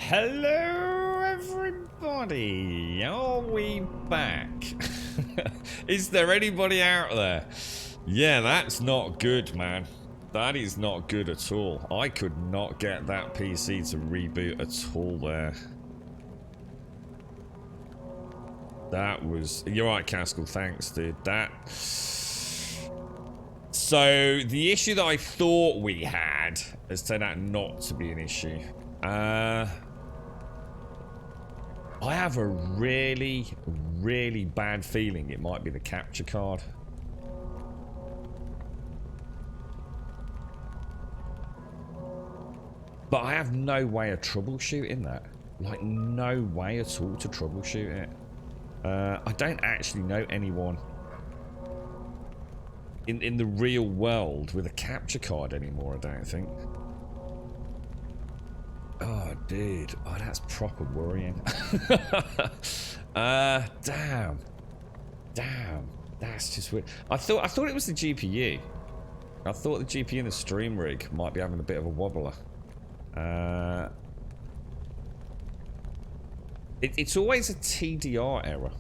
Hello, everybody. Are we back? Is there anybody out there? Yeah, that's not good, man. That is not good at all. I could not get that PC to reboot at all there. That was... You're right, Caskell. Thanks, dude. That... So, the issue that I thought we had has turned out not to be an issue. I have a really, really bad feeling it might be the capture card. But I have no way of troubleshooting that. Like, no way at all to troubleshoot it. I don't actually know anyone in the real world with a capture card anymore, I don't think. Oh, dude. Oh, that's proper worrying. Damn. Damn. That's just weird. I thought it was the GPU. I thought the GPU in the stream rig might be having a bit of a wobbler. It's always a TDR error.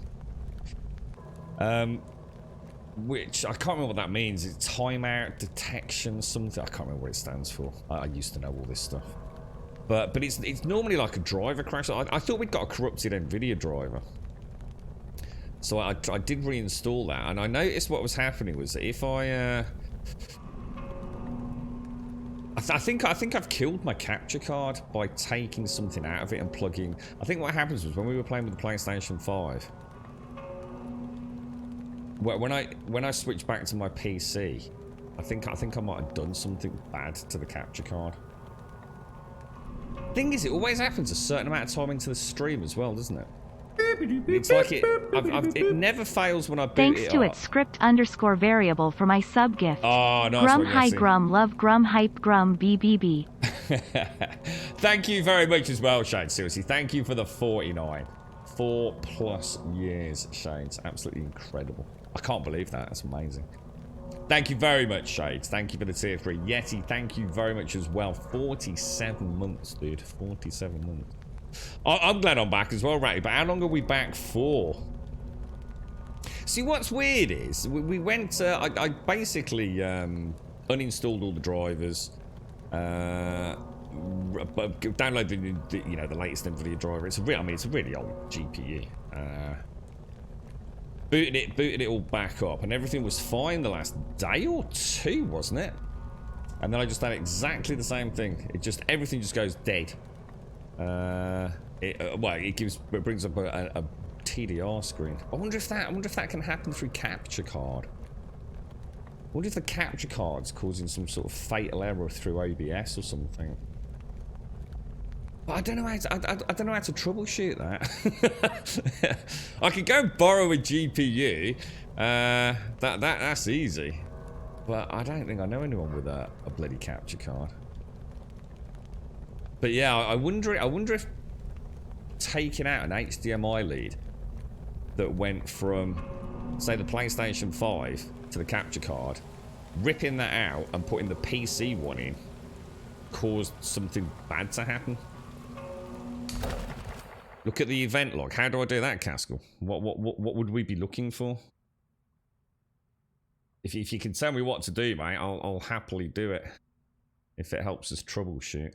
Which, I can't remember what that means. It's timeout detection something. I can't remember what it stands for. I used to know all this stuff. But it's normally like a driver crash. I thought we'd got a corrupted NVIDIA driver. So I did reinstall that, and I noticed what was happening was that if I think I've killed my capture card by taking something out of it and plugging. I think what happens was when we were playing with the PlayStation 5, when I switched back to my PC, I think I might have done something bad to the capture card. Thing is, it always happens a certain amount of time into the stream as well, doesn't it? It's like it never fails when I boot Thanks it to up. its script_variable for my sub gift. Oh, nice Grum one, hi Yassi. grum love grum hype grum BBB. Thank you very much as well, Shane. Seriously, thank you for the 49. 4+ years, Shades. Absolutely incredible. I can't believe that. That's amazing. Thank you very much, Shades. Thank you for the tier 3. Yeti, thank you very much as well. 47 months, dude. 47 months. I'm glad I'm back as well, Ratty, but how long are we back for? See, what's weird is, we went, I basically uninstalled all the drivers, downloaded the latest NVIDIA driver. It's a really old GPU. Booted it all back up, and everything was fine the last day or two, wasn't it? And then I just done exactly the same thing. Everything just goes dead. It brings up a TDR screen. I wonder if that can happen through capture card. I wonder if the capture card's causing some sort of fatal error through OBS or something. But I don't know how to troubleshoot that. I could go and borrow a GPU. That's easy. But I don't think I know anyone with a bloody capture card. But yeah, I wonder if taking out an HDMI lead that went from, say, the PlayStation 5 to the capture card, ripping that out and putting the PC one in, caused something bad to happen. Look at the event log. How do I do that, Caskell? What would we be looking for? If you can tell me what to do, mate, I'll happily do it. If it helps us troubleshoot.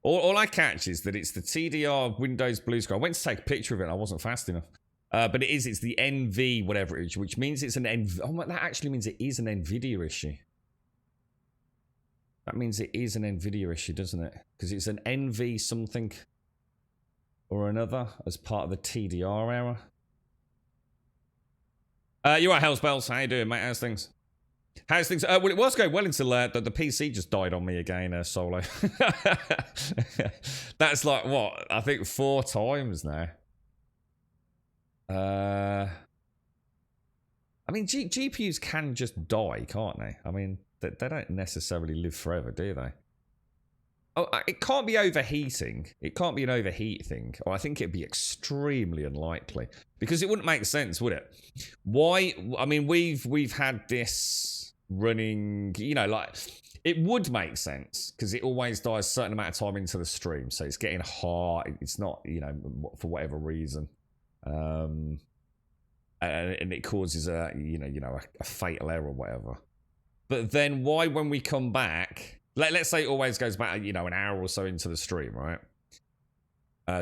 All I catch is that it's the TDR Windows blue screen. I went to take a picture of it and I wasn't fast enough. But it's the NV whatever it is, which means it's an NV. Oh, that actually means it is an NVIDIA issue. That means it is an NVIDIA issue, doesn't it? Because it's an NV something or another as part of the TDR error. You're right, Hellspells. How you doing, mate? How's things? How's things? Well, it was going well until the PC just died on me again, Solo. That's like, what? I think 4 times now. I mean, GPUs can just die, can't they? I mean, they don't necessarily live forever, do they? Oh, it can't be overheating. It can't be an overheat thing. Or I think it'd be extremely unlikely. Because it wouldn't make sense, would it? Why? I mean, we've had this running, like, It would make sense because it always dies a certain amount of time into the stream, so it's getting hard. It's not, you know, for whatever reason, and it causes a fatal error or whatever. But then why, when we come back, let's say it always goes back, you know, an hour or so into the stream, right?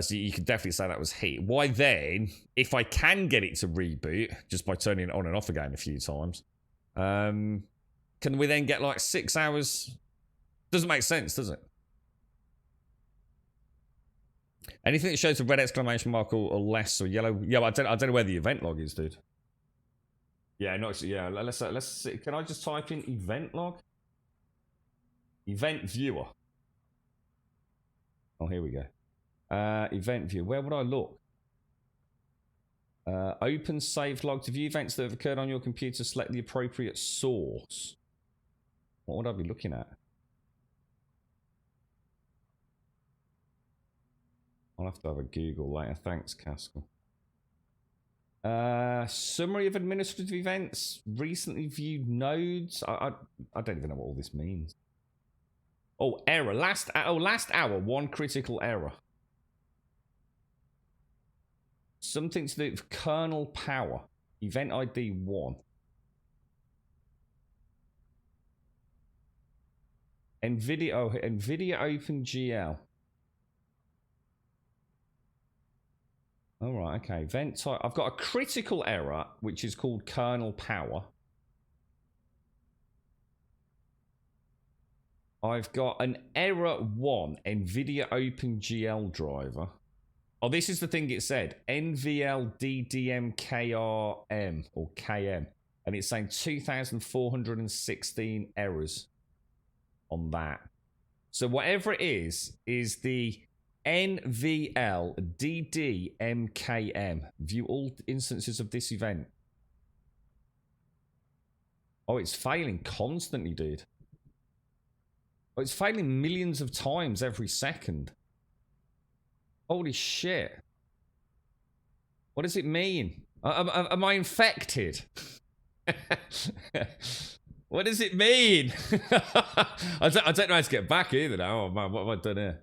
So you could definitely say that was heat. Why then, if I can get it to reboot just by turning it on and off again a few times, can we then get like 6 hours? Doesn't make sense, does it? Anything that shows a red exclamation mark or less or yellow. Yeah, I don't know where the event log is, dude. Yeah, not yeah. Let's see. Can I just type in event log? Event viewer. Oh, here we go. Event view. Where would I look? Open saved log to view events that have occurred on your computer. Select the appropriate source. What would I be looking at? I'll have to have a Google later. Thanks, Caskell. Summary of administrative events. Recently viewed nodes. I don't even know what all this means. Oh, error. Last hour. One critical error. Something to do with kernel power. Event ID 1. NVIDIA OpenGL. Alright, okay. Event type. I've got a critical error, which is called kernel power. I've got an error 1, NVIDIA OpenGL driver. Oh, this is the thing it said. NVLDDMKRM or KM. And it's saying 2,416 errors on that. So whatever it is the NVLDDMKM. View all instances of this event. Oh, it's failing constantly, dude. Oh, it's failing millions of times every second. Holy shit. What does it mean? Am I infected? What does it mean? I don't know how to get back either now. Oh man, what have I done here?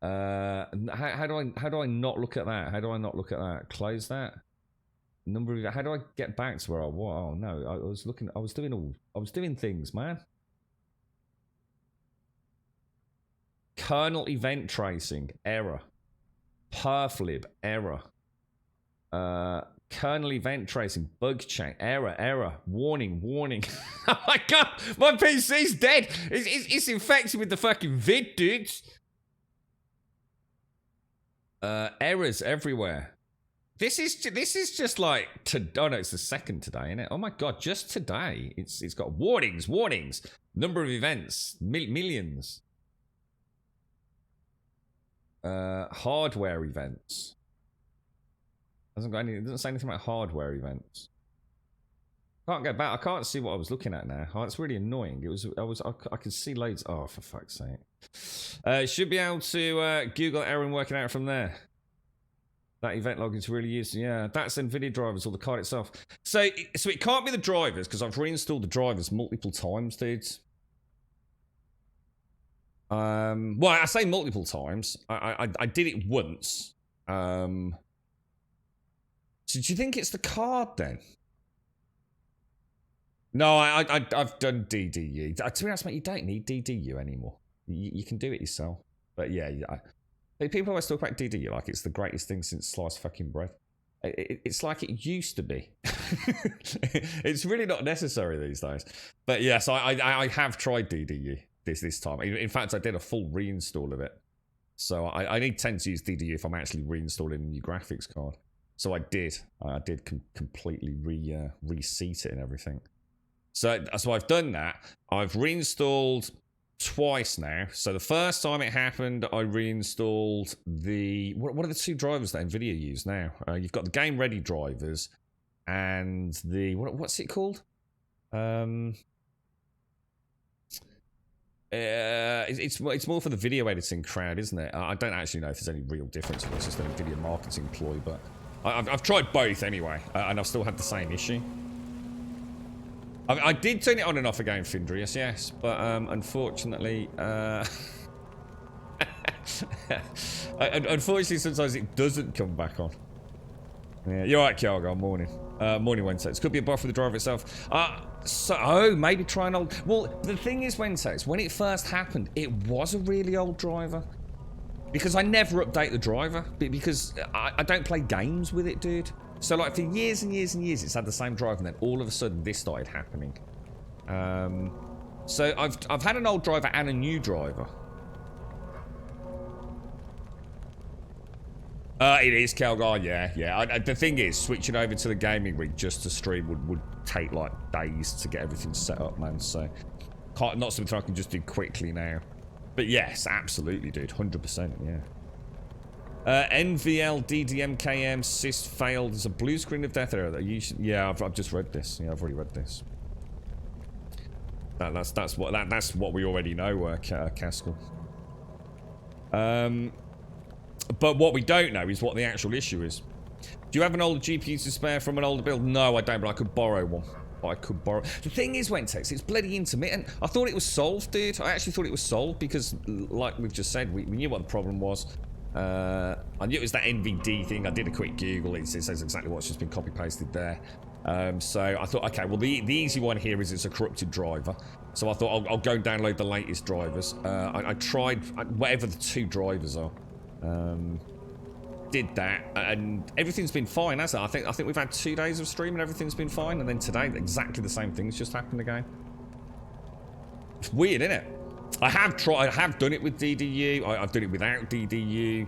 How do I not look at that? How do I not look at that? Close that. Number of, how do I get back to where I was? Oh no, I was doing things, man. Kernel event tracing error. Perflib error. Kernel event tracing bug check error. Warning. Oh my god, my PC's dead. It's infected with the fucking vid, dudes. Errors everywhere. This is just like oh no, it's the second today, isn't it? Oh my god, just today it's got warnings. Number of events, millions. Hardware events. It doesn't say anything about hardware events. Can't go back. I can't see what I was looking at now. Oh, it's really annoying. I could see loads. Oh, for fuck's sake. Should be able to Google error and work it out from there. That event log is really useful. Yeah, that's NVIDIA drivers or the card itself. So it can't be the drivers because I've reinstalled the drivers multiple times, dudes. Well, I say multiple times. I did it once. So do you think it's the card then? No, I've done DDU. To be honest, mate, you don't need DDU anymore. You can do it yourself. But yeah, people always talk about DDU like it's the greatest thing since sliced fucking bread. It's like it used to be. It's really not necessary these days. But yes, I have tried DDU this time. In fact, I did a full reinstall of it. So I tend to use DDU if I'm actually reinstalling a new graphics card. So I did completely reseat it and everything. So I've done that. I've reinstalled twice now. So the first time it happened, I reinstalled the... What are the two drivers that NVIDIA use now? You've got the Game Ready drivers and the... What's it called? It's more for the video editing crowd, isn't it? I don't actually know if there's any real difference. It's just an NVIDIA marketing ploy, but... I've tried both anyway, and I've still had the same issue. I did turn it on and off again, Findrius, yes, but unfortunately, unfortunately, sometimes it doesn't come back on. Yeah, you're right, Kyogo. Morning. Morning, Wentex. Could be a buffer for the driver itself. Maybe try an old... Well, the thing is, Wentex, when it first happened, it was a really old driver. Because I never update the driver. Because I don't play games with it, dude. So, like, for years and years and years, it's had the same driver, and then all of a sudden, this started happening. So, I've had an old driver and a new driver. It is, Calgar, yeah. The thing is, switching over to the gaming rig just to stream would take, like, days to get everything set up, man. So, not something I can just do quickly now. But yes, absolutely, dude. 100%, yeah. NVL DDMKM sys failed. There's a blue screen of death error. Yeah, I've just read this. Yeah, I've already read this. That's what we already know, Caskell. But what we don't know is what the actual issue is. Do you have an older GPU to spare from an older build? No, I don't, but I could borrow one. The thing is, Wentex, it's bloody intermittent. I thought it was solved, dude. I actually thought it was solved because, like we've just said, we knew what the problem was. I knew it was that NVD thing. I did a quick Google. It says exactly what's just been copy-pasted there. So I thought, okay, well, the easy one here is it's a corrupted driver. So I thought I'll go and download the latest drivers. I tried whatever the two drivers are. Did that, and everything's been fine, hasn't it? I think we've had 2 days of stream and everything's been fine, and then today exactly the same thing's just happened again. It's weird, isn't it? I have done it with DDU. I've done it without DDU.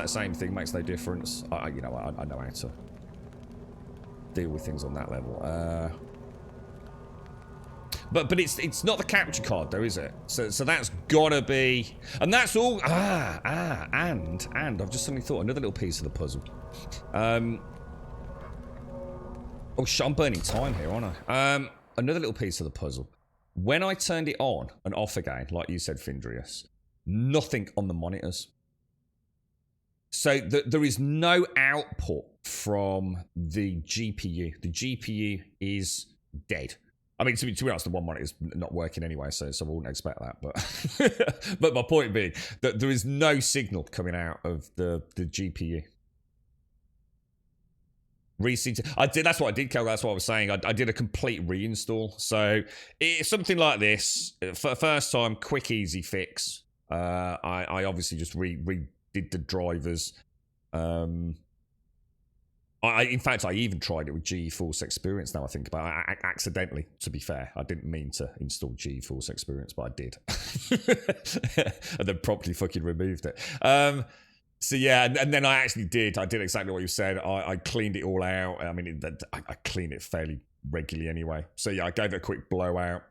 Same thing, makes no difference. I know how to deal with things on that level. But it's not the capture card though, is it? So that's gotta be, and that's all. And I've just suddenly thought another little piece of the puzzle. Oh shit, I'm burning time here, aren't I? Another little piece of the puzzle. When I turned it on and off again, like you said, Findrius, nothing on the monitors. So there is no output from the GPU. The GPU is dead. I mean, to be honest, the one monitor is not working anyway, so I wouldn't expect that. But but my point being that there is no signal coming out of the GPU. That's what I did, Kel. That's what I was saying. I did a complete reinstall. So it's something like this. For the first time, quick, easy fix. I obviously just redid the drivers. In fact, I even tried it with GeForce Experience now I think about it. Accidentally, to be fair. I didn't mean to install GeForce Experience, but I did. And then promptly fucking removed it. So yeah, and then I actually did. I did exactly what you said. I cleaned it all out. I mean, I clean it fairly regularly anyway. So yeah, I gave it a quick blowout.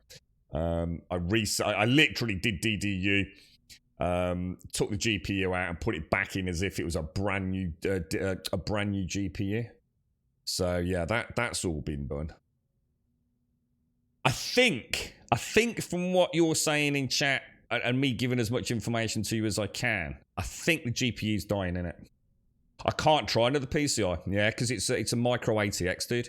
I literally did DDU. Took the GPU out and put it back in as if it was a brand new GPU. So yeah, that's all been done. I think from what you're saying in chat and me giving as much information to you as I can, I think the GPU's dying in it. I can't try another PCI, yeah, because it's a micro ATX, dude.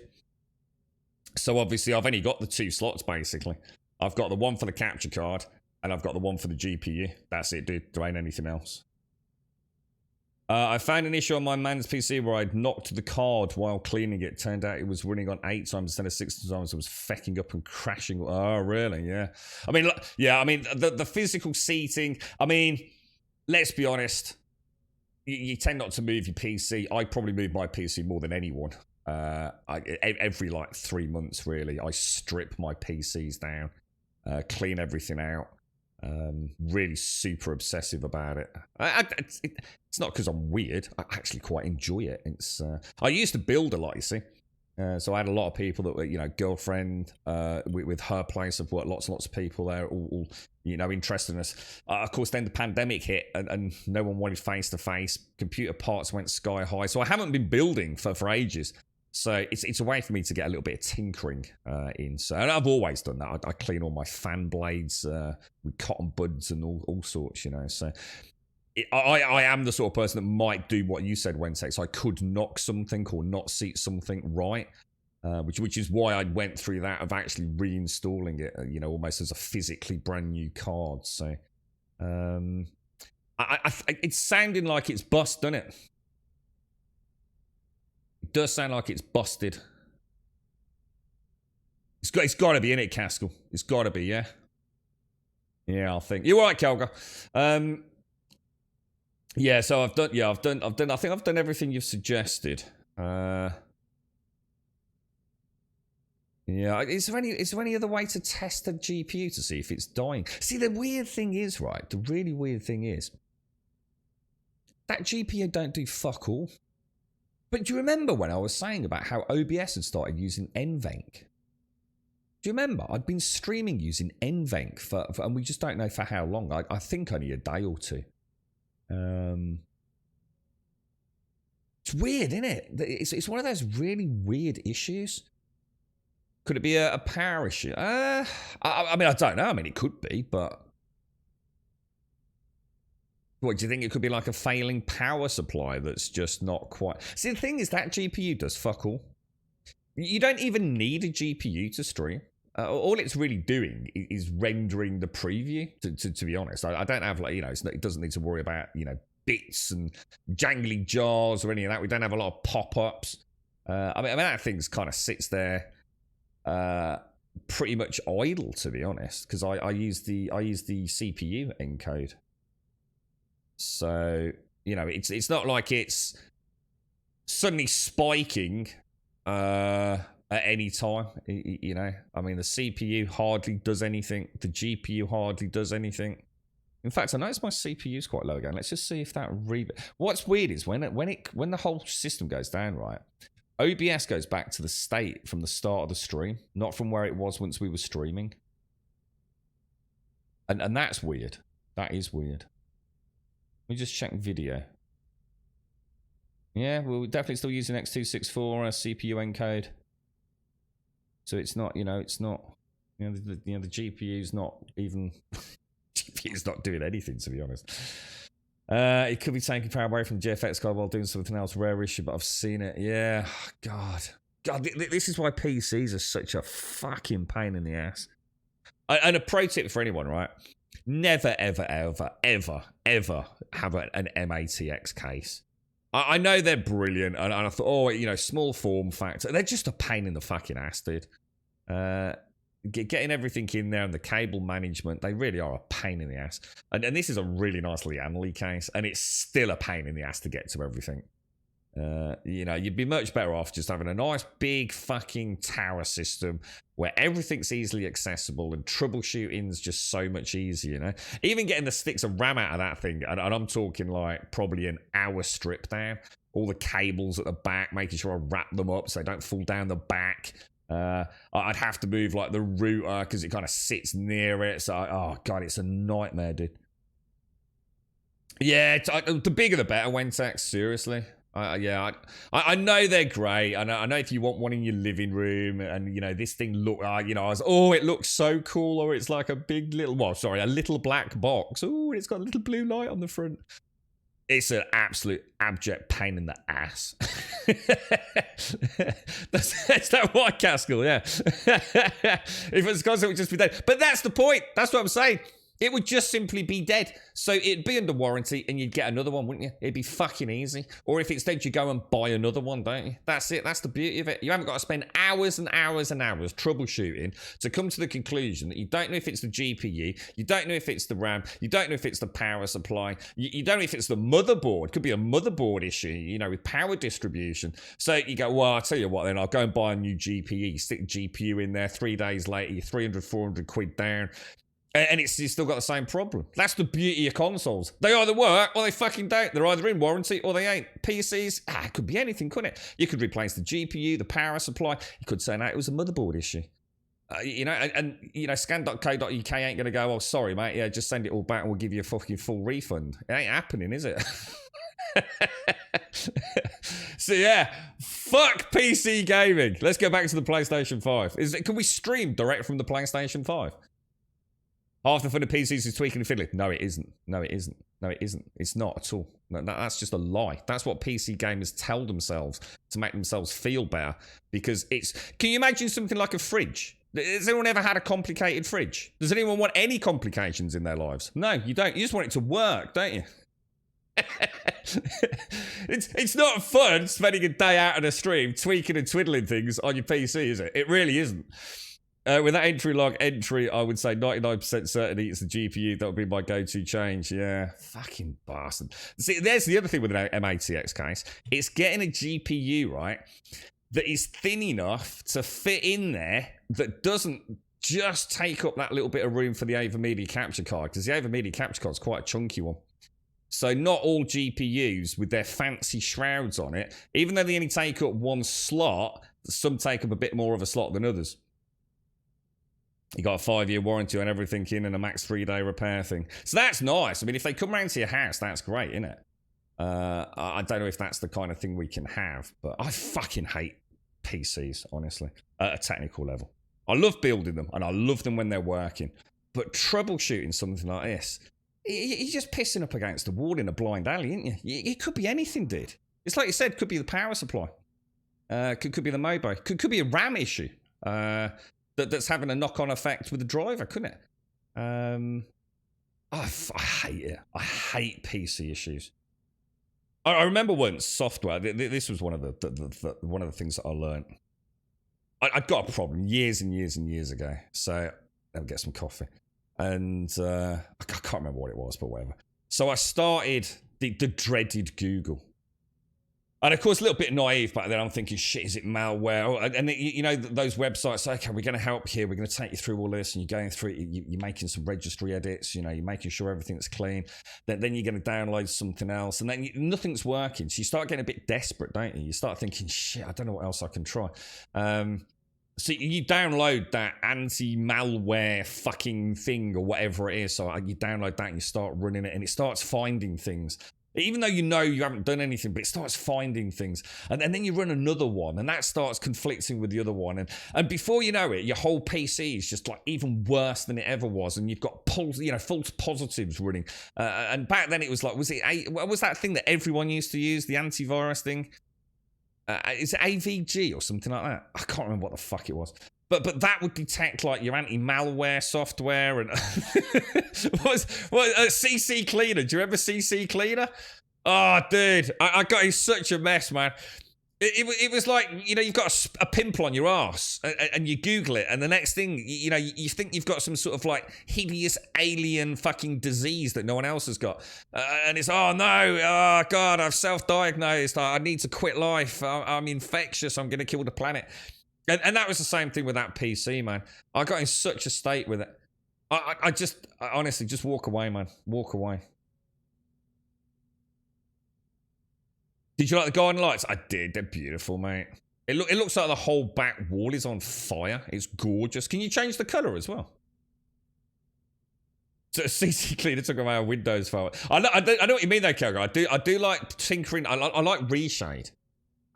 So obviously I've only got the 2 slots basically. I've got the one for the capture card. And I've got the one for the GPU. That's it, dude. There ain't anything else. I found an issue on my man's PC where I'd knocked the card while cleaning it. Turned out it was running on 8 times instead of 6 times. It was fecking up and crashing. Oh, really? Yeah. I mean, the physical seating. I mean, let's be honest. You tend not to move your PC. I probably move my PC more than anyone. Every like 3 months, really, I strip my PCs down, clean everything out. Really super obsessive about it. It's not because I'm weird. I actually quite enjoy it. I used to build a lot, you see. So I had a lot of people that were, girlfriend with her place. I've worked lots and lots of people there, all interested in us. Of course, then the pandemic hit and no one wanted face-to-face. Computer parts went sky high. So I haven't been building for ages. So it's a way for me to get a little bit of tinkering in. So, and I've always done that. I clean all my fan blades with cotton buds and all sorts, So I am the sort of person that might do what you said, Wentex. I could knock something or not seat something right. which is why I went through that of actually reinstalling it, you know, almost as a physically brand new card. So it's sounding like it's bust, doesn't it? It does sound like it's busted. It's got to be in it, Caskell. It's got to be, yeah. Yeah, I think you're right, Kelga. Yeah, so I've done. I think I've done everything you've suggested. Yeah, is there any other way to test the GPU to see if it's dying? See, the weird thing is, right? The really weird thing is that GPU don't do fuck all. But do you remember when I was saying about how OBS had started using NVENC? Do you remember? I'd been streaming using NVENC for and we just don't know for how long. I think only a day or two. It's weird, isn't it? It's one of those really weird issues. Could it be a power issue? I mean, I don't know. I mean, it could be, but what do you think? It could be like a failing power supply that's just not quite. See, the thing is that GPU does fuck all. You don't even need a GPU to stream. All it's really doing is rendering the preview. To be honest, I don't have like, you know, it doesn't need to worry about, you know, bits and jangly jars or any of that. We don't have a lot of pop-ups. I mean that thing's kind of sits there, pretty much idle, to be honest, because I use the CPU encode. So you know, it's not like it's suddenly spiking at any time. You know, I mean the CPU hardly does anything. The GPU hardly does anything. In fact, I noticed my CPU is quite low again. Let's just see if that What's weird is when the whole system goes down, right? OBS goes back to the state from the start of the stream, not from where it was once we were streaming. And that's weird. That is weird. Let me just check video. Yeah, we're definitely still using X264 CPU encode. So it's not, you know, the GPU's not even GPU's not doing anything, to be honest. It could be taking power away from the GFX card while doing something else, rare issue, but I've seen it. Yeah, God, this is why PCs are such a fucking pain in the ass. And a pro tip for anyone, right? Never, ever, ever, ever, ever have an M80X case. I know they're brilliant, and I thought, oh, you know, small form factor. They're just a pain in the fucking ass, dude. Getting everything in there and the cable management, they really are a pain in the ass. And this is a really nice Lianli case, and it's still a pain in the ass to get to everything. You know, you'd be much better off just having a nice big fucking tower system where everything's easily accessible and troubleshooting's just so much easier, you know? Even getting the sticks of RAM out of that thing, and I'm talking like probably an hour strip down, all the cables at the back, making sure I wrap them up so they don't fall down the back. I'd have to move like the router because it kind of sits near it. So, oh God, it's a nightmare, dude. Yeah, the bigger the better, Wentex, seriously. Yeah, I know they're great. I know if you want one in your living room, and you know this thing look, you know, it looks so cool, or it's like a big little, a little black box. Oh, it's got a little blue light on the front. It's an absolute abject pain in the ass. that's that white Caskell, yeah. If it's constant, it would just be dead. But that's the point. That's what I'm saying. It would just simply be dead. So it'd be under warranty and you'd get another one, wouldn't you? It'd be fucking easy. Or if it's dead, you go and buy another one, don't you? That's it. That's the beauty of it. You haven't got to spend hours and hours and hours troubleshooting to come to the conclusion that you don't know if it's the GPU, you don't know if it's the RAM, you don't know if it's the power supply, you don't know if it's the motherboard. Could be a motherboard issue, you know, with power distribution. So you go, well, I'll tell you what then, I'll go and buy a new GPU, stick GPU in there, 3 days later, you're 300, 400 quid down. And it's still got the same problem. That's the beauty of consoles. They either work or they fucking don't. They're either in warranty or they ain't. PCs, it could be anything, couldn't it? You could replace the GPU, the power supply. You could say, no, it was a motherboard issue. You know, and you know, scan.co.uk ain't going to go, oh, sorry, mate. Yeah, just send it all back and we'll give you a fucking full refund. It ain't happening, is it? So yeah, fuck PC gaming. Let's go back to the PlayStation 5. Can we stream direct from the PlayStation 5? Half the fun of PCs is tweaking and fiddling. No, it isn't. No, it isn't. No, it isn't. It's not at all. No, that's just a lie. That's what PC gamers tell themselves to make themselves feel better. Because it's... Can you imagine something like a fridge? Has anyone ever had a complicated fridge? Does anyone want any complications in their lives? No, you don't. You just want it to work, don't you? It's not fun spending a day out on a stream tweaking and twiddling things on your PC, is it? It really isn't. With that entry log entry, I would say 99% certainty it's the GPU. That would be my go-to change. Yeah, fucking bastard. See, there's the other thing with an M-ATX case. It's getting a GPU, right, that is thin enough to fit in there that doesn't just take up that little bit of room for the AVerMedia capture card, because the AVerMedia capture card is quite a chunky one. So not all GPUs with their fancy shrouds on it, even though they only take up one slot, some take up a bit more of a slot than others. You got a 5-year warranty on everything in and a max 3-day repair thing. So that's nice. I mean, if they come around to your house, that's great, isn't it? I don't know if that's the kind of thing we can have, but I fucking hate PCs, honestly, at a technical level. I love building them, and I love them when they're working. But troubleshooting something like this, you're just pissing up against the wall in a blind alley, aren't you? It could be anything, dude. It's like you said, could be the power supply. Could be the Mobo. Could be a RAM issue. That's having a knock-on effect with the driver, couldn't it? I hate it. I hate PC issues. I remember once software. This was one of the things that I learned. I got a problem years and years and years ago. So I'll get some coffee, and I can't remember what it was, but whatever. So I started the dreaded Google. And of course, a little bit naive back then. I'm thinking, shit, is it malware? And you know, those websites, okay, we're going to help you. We're going to take you through all this. And you're going through it. You're making some registry edits. You know, you're making sure everything's clean. Then you're going to download something else. And then nothing's working. So you start getting a bit desperate, don't you? You start thinking, shit, I don't know what else I can try. So you download that anti-malware fucking thing or whatever it is. So you download that and you start running it. And it starts finding things. Even though you know you haven't done anything, but it starts finding things. And then you run another one, and that starts conflicting with the other one. And before you know it, your whole PC is just like even worse than it ever was. And you've got false positives running. And back then it was like, what was that thing that everyone used to use, the antivirus thing? Is it AVG or something like that? I can't remember what the fuck it was. But that would detect like your anti-malware software and what CC Cleaner. Do you remember CC Cleaner? Oh, dude, I got in such a mess, man. It was like, you know, you've got a pimple on your ass and you Google it, and the next thing, you know, you think you've got some sort of like hideous alien fucking disease that no one else has got. And it's, oh no, oh God, I've self-diagnosed. I need to quit life. I'm infectious. I'm going to kill the planet. And that was the same thing with that PC, man. I got in such a state with it. I honestly, just walk away, man. Walk away. Did you like the garden lights? I did. They're beautiful, mate. It looks like the whole back wall is on fire. It's gorgeous. Can you change the colour as well? So CC Cleaner took away our Windows file. I know what you mean though, Kelgar. I do like tinkering. I like reshade.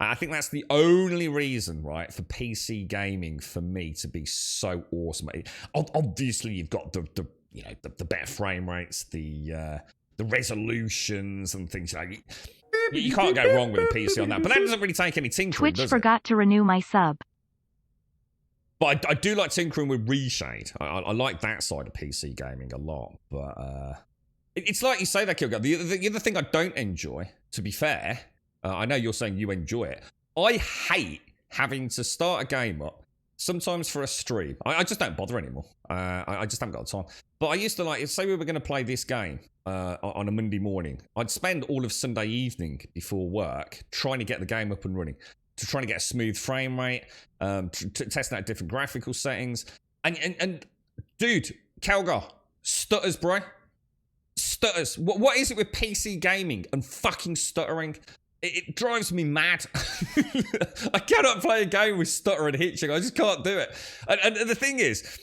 I think that's the only reason, right, for PC gaming for me to be so awesome. Obviously, you've got the better frame rates, the resolutions and things like that. You can't go wrong with a PC on that. But that doesn't really take any tinkering, Twitch forgot to renew my sub. But I do like tinkering with reshade. I like that side of PC gaming a lot. But it's like you say that, Kilgar. The other thing I don't enjoy, to be fair, I know you're saying you enjoy it. I hate having to start a game up, sometimes for a stream. I just don't bother anymore. I just haven't got the time. But I used to like, say we were going to play this game on a Monday morning. I'd spend all of Sunday evening before work trying to get the game up and running, to trying to get a smooth frame rate, testing out different graphical settings. And dude, Calgar, stutters, bro. Stutters. What is it with PC gaming and fucking stuttering? It drives me mad. I cannot play a game with stutter and hitching. I just can't do it. And the thing is,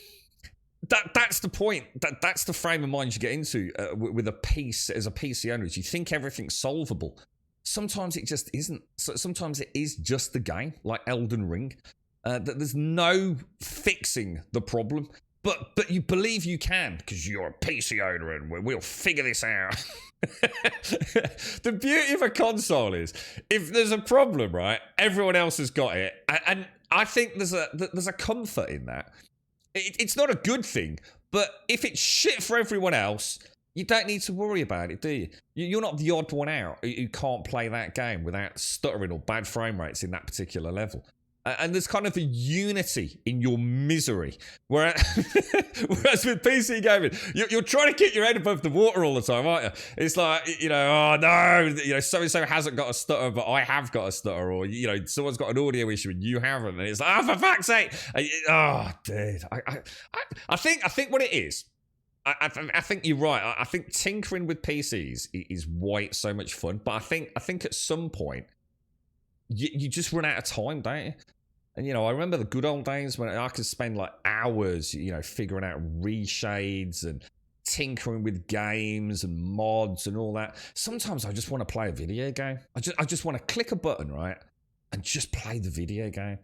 that's the point. That's the frame of mind you get into with a piece as a PC owner. Is you think everything's solvable. Sometimes it just isn't. Sometimes it is just the game, like Elden Ring. That there's no fixing the problem. But you believe you can because you're a PC owner and we'll figure this out. The beauty of a console is if there's a problem, right, everyone else has got it, and I think there's a comfort in that. It's not a good thing, but if it's shit for everyone else, you don't need to worry about it, do you? You're not the odd one out who can't play that game without stuttering or bad frame rates in that particular level. And there's kind of a unity in your misery. Whereas with PC gaming, you're trying to keep your head above the water all the time, aren't you? It's like, oh no, so-and-so hasn't got a stutter, but I have got a stutter. Or, someone's got an audio issue and you haven't. And it's like, oh, for fuck's sake. Oh, dude. I think what it is, I think you're right. I think tinkering with PCs is why it's so much fun. But I think at some point, you just run out of time, don't you? And, I remember the good old days when I could spend like hours, figuring out reshades and tinkering with games and mods and all that. Sometimes I just want to play a video game. I just want to click a button, right? And just play the video game.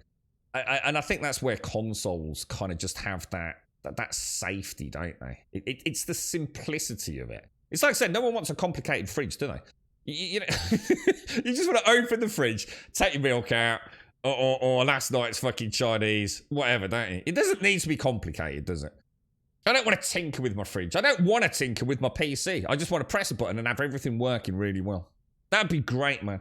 And I think that's where consoles kind of just have that safety, don't they? It's the simplicity of it. It's like I said, no one wants a complicated fridge, do they? You just want to open the fridge, take your milk out, or last night's fucking Chinese, whatever, don't you? It doesn't need to be complicated, does it? I don't want to tinker with my fridge. I don't want to tinker with my PC. I just want to press a button and have everything working really well. That'd be great, man.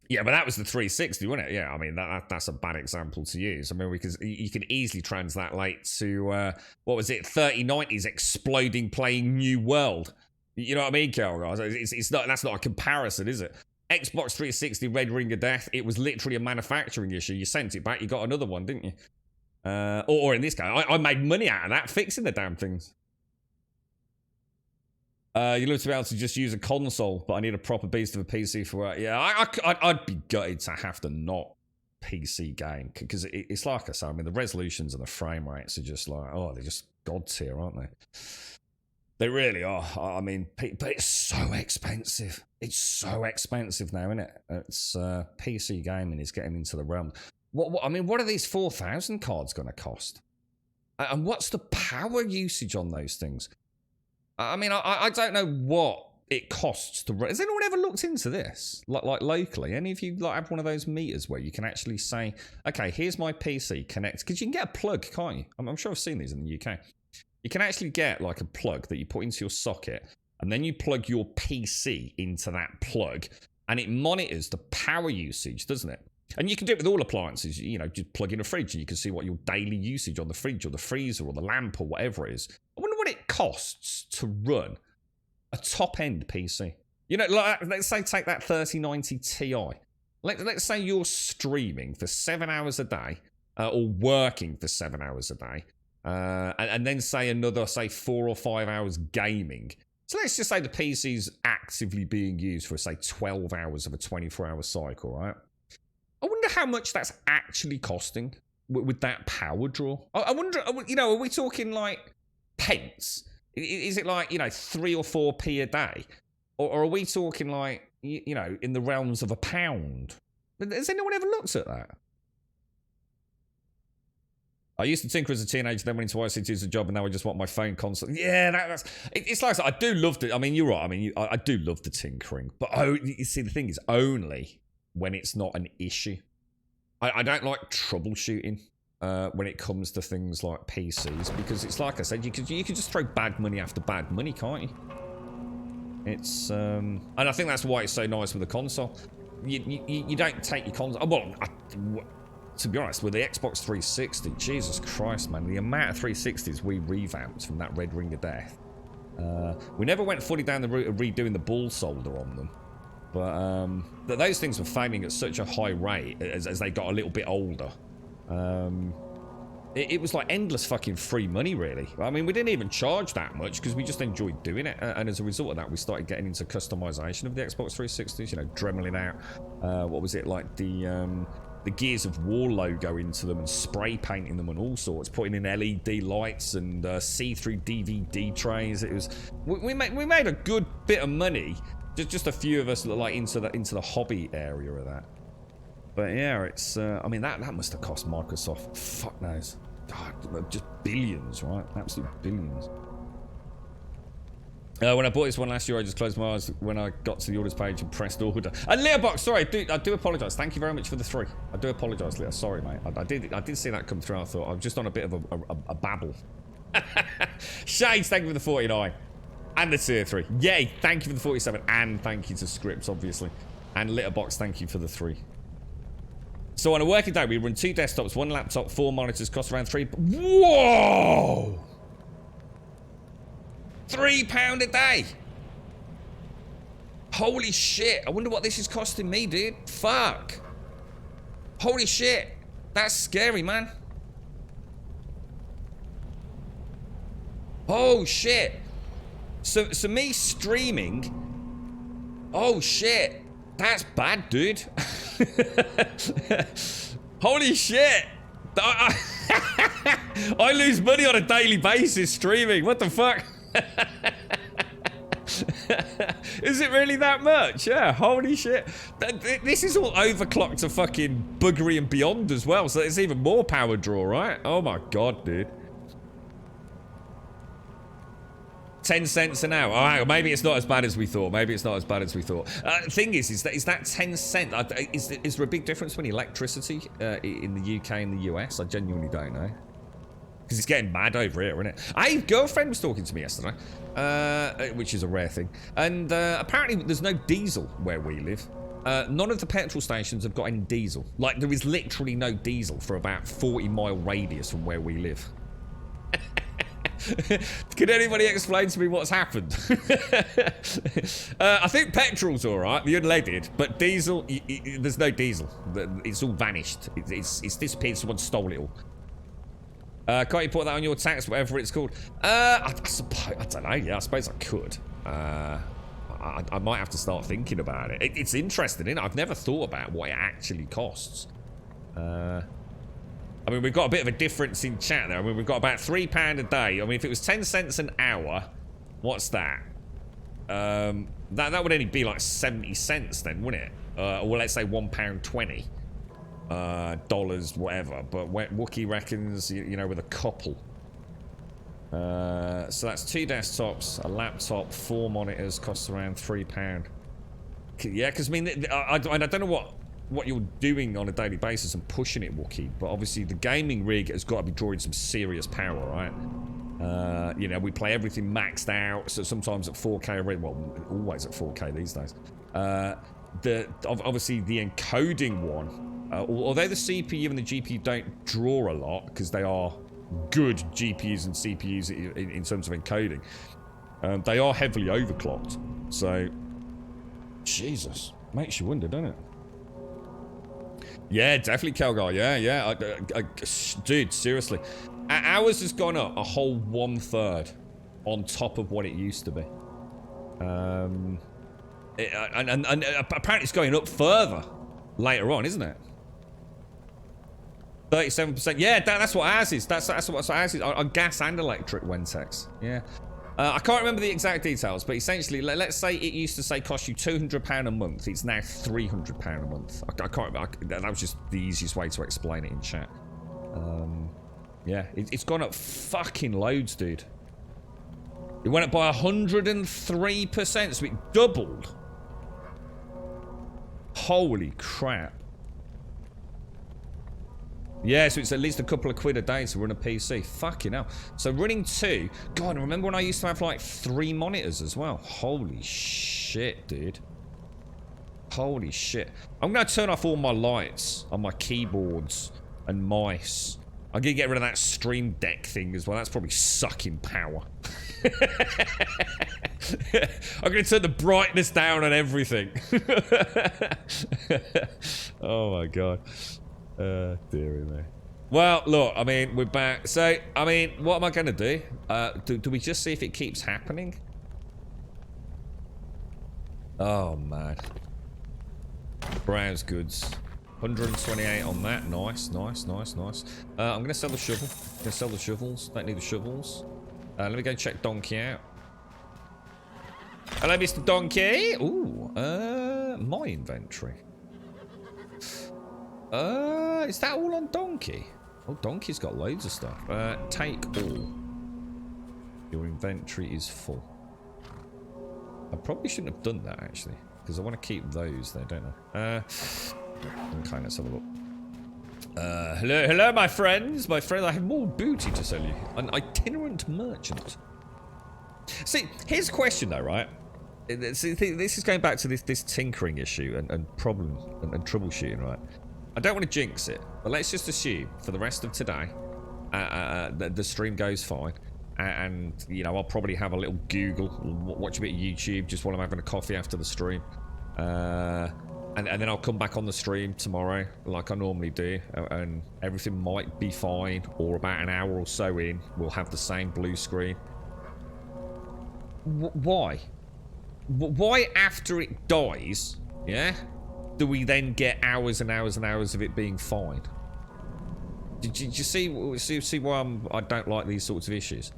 Yeah, but that was the 360, wasn't it? Yeah, I mean, that's a bad example to use. I mean, you can easily translate to, what was it, 3090s exploding playing New World. You know what I mean, Kel, guys? That's not a comparison, is it? Xbox 360 Red Ring of Death, it was literally a manufacturing issue. You sent it back, you got another one, didn't you? Or in this case, I made money out of that, fixing the damn things. You'd love to be able to just use a console, but I need a proper beast of a PC for work. Yeah, I'd be gutted to have to not PC game, because it's like I said, I mean, the resolutions and the frame rates are just like, they're just god tier, aren't they? They really are. I mean, but it's so expensive. It's so expensive now, isn't it? It's PC gaming is getting into the realm. What are these 4,000 cards going to cost? And what's the power usage on those things? I mean, I don't know what it costs to. Has anyone ever looked into this? Like locally, any of you have one of those meters where you can actually say, okay, here's my PC, connect, because you can get a plug, can't you? I'm sure I've seen these in the UK. You can actually get like a plug that you put into your socket, and then you plug your PC into that plug, and it monitors the power usage, doesn't it? And you can do it with all appliances. Just plug in a fridge, and you can see what your daily usage on the fridge or the freezer or the lamp or whatever it is. I wonder what it costs to run a top-end PC. Let's say take that 3090 Ti. Let's say you're streaming for 7 hours a day, or working for 7 hours a day. And then say another, 4 or 5 hours gaming. So let's just say the PC's actively being used for, 12 hours of a 24-hour cycle, right? I wonder how much that's actually costing with that power draw. I wonder, are we talking like pence? Is it like, 3 or 4p a day? Or are we talking like, in the realms of a pound? Has anyone ever looked at that? I used to tinker as a teenager, then went into ICT as a job, and now I just want my phone console. Yeah, it's like, I do love I mean, you're right. I mean, I do love the tinkering. But, you see, the thing is, only when it's not an issue. I don't like troubleshooting when it comes to things like PCs, because it's like I said, you could just throw bad money after bad money, can't you? It's, and I think that's why it's so nice with a console. You don't take your console. Well, to be honest, with the Xbox 360, Jesus Christ, man, the amount of 360s we revamped from that Red Ring of Death. We never went fully down the route of redoing the ball solder on them. But those things were failing at such a high rate as they got a little bit older. It was like endless fucking free money, really. I mean, we didn't even charge that much because we just enjoyed doing it. And as a result of that, we started getting into customization of the Xbox 360s, dremeling out, what was it, like the Gears of War logo into them and spray painting them and all sorts, putting in LED lights and see-through DVD trays. It was we made a good bit of money. Just a few of us like into the hobby area of that. But yeah, it's I mean that must have cost Microsoft fuck knows just billions, right? Absolute billions. When I bought this one last year, I just closed my eyes when I got to the orders page and pressed order. And Leobox, sorry, I do apologise. Thank you very much for the 3. I do apologise, Leo. Sorry, mate. I did see that come through. I thought I was just on a bit of a babble. Shades, thank you for the 49. And the tier 3. Yay, thank you for the 47. And thank you to Scripts, obviously. And Litterbox, thank you for the 3. So on a working day, we run 2 desktops, 1 laptop, 4 monitors, cost around 3... Whoa! £3 a day. Holy shit. I wonder what this is costing me, dude. Fuck. Holy shit. That's scary, man. Oh, shit. So me streaming... Oh, shit. That's bad, dude. Holy shit. I lose money on a daily basis streaming. What the fuck? Is it really that much? Yeah, holy shit. This is all overclocked to fucking buggery and beyond as well, so it's even more power draw, right? Oh my god, dude. 10 cents an hour. Oh, maybe it's not as bad as we thought. Maybe it's not as bad as we thought. Thing is that 10 cent? Is there a big difference between electricity in the UK and the US? I genuinely don't know. Because it's getting mad over here, isn't it? A girlfriend was talking to me yesterday, which is a rare thing. And apparently there's no diesel where we live. None of the petrol stations have got any diesel. Like, there is literally no diesel for about 40-mile radius from where we live. Can anybody explain to me what's happened? I think petrol's alright, the unleaded, but diesel, there's no diesel. It's all vanished. It's disappeared, someone stole it all. Can't you put that on your tax, whatever it's called? I suppose, I don't know, yeah, I suppose I could. I might have to start thinking about it. It's interesting, isn't it? I've never thought about what it actually costs. I mean, we've got a bit of a difference in chat there. I mean, we've got about £3 a day. I mean, if it was 10 cents an hour, what's that? That would only be like 70 cents then, wouldn't it? Or let's say £1.20. Dollars, whatever. But Wookie reckons, you know, with a couple. So that's 2 desktops, a laptop, 4 monitors, costs around £3. Yeah, because I mean, I don't know what you're doing on a daily basis and pushing it, Wookie, but obviously the gaming rig has got to be drawing some serious power, right? You know, we play everything maxed out, so sometimes at 4K, well, always at 4K these days. Obviously the encoding one, although the CPU and the GPU don't draw a lot, because they are good GPUs and CPUs in terms of encoding, they are heavily overclocked, so Jesus, makes you wonder, doesn't it? Yeah, definitely, Kelgar. Yeah. Dude, seriously. Ours has gone up a whole 1/3 on top of what it used to be. And apparently it's going up further later on, isn't it? 37%. Yeah, that's what ours is. That's what ours is. On gas and electric Wentex. Yeah. I can't remember the exact details, but essentially, let's say it used to say cost you £200 a month. It's now £300 a month. I can't remember. That was just the easiest way to explain it in chat. Yeah, it's gone up fucking loads, dude. It went up by 103%, so it doubled. Holy crap. Yeah, so it's at least a couple of quid a day to run a PC. Fucking hell. So running 2... God, I remember when I used to have like 3 monitors as well. Holy shit, dude. Holy shit. I'm going to turn off all my lights on my keyboards and mice. I'm going to get rid of that Stream Deck thing as well. That's probably sucking power. I'm going to turn the brightness down on everything. Oh my god. Dearie me. Well, look, I mean, we're back. So, I mean, what am I going to do? Do we just see if it keeps happening? Oh, man. Browse goods. 128 on that. Nice. I'm going to sell the shovel. I'm going to sell the shovels. Don't need the shovels. Let me go check Donkey out. Hello, Mr. Donkey. Ooh, my inventory. Is that all on Donkey? Oh, Donkey's got loads of stuff. Take all. Your inventory is full. I probably shouldn't have done that, actually. Because I want to keep those there, don't I? Okay, let's have a look. Hello, my friends. My friend, I have more booty to sell you. An itinerant merchant. See, here's a question, though, right? See, this is going back to this tinkering issue and problem and troubleshooting, right? I don't want to jinx it, but let's just assume for the rest of today that the stream goes fine. And, you know, I'll probably have a little Google, watch a bit of YouTube just while I'm having a coffee after the stream. And then I'll come back on the stream tomorrow, like I normally do, and everything might be fine, or about an hour or so in, we'll have the same blue screen. Why? Why after it dies, yeah, do we then get hours and hours and hours of it being fine? Did you see why I don't like these sorts of issues?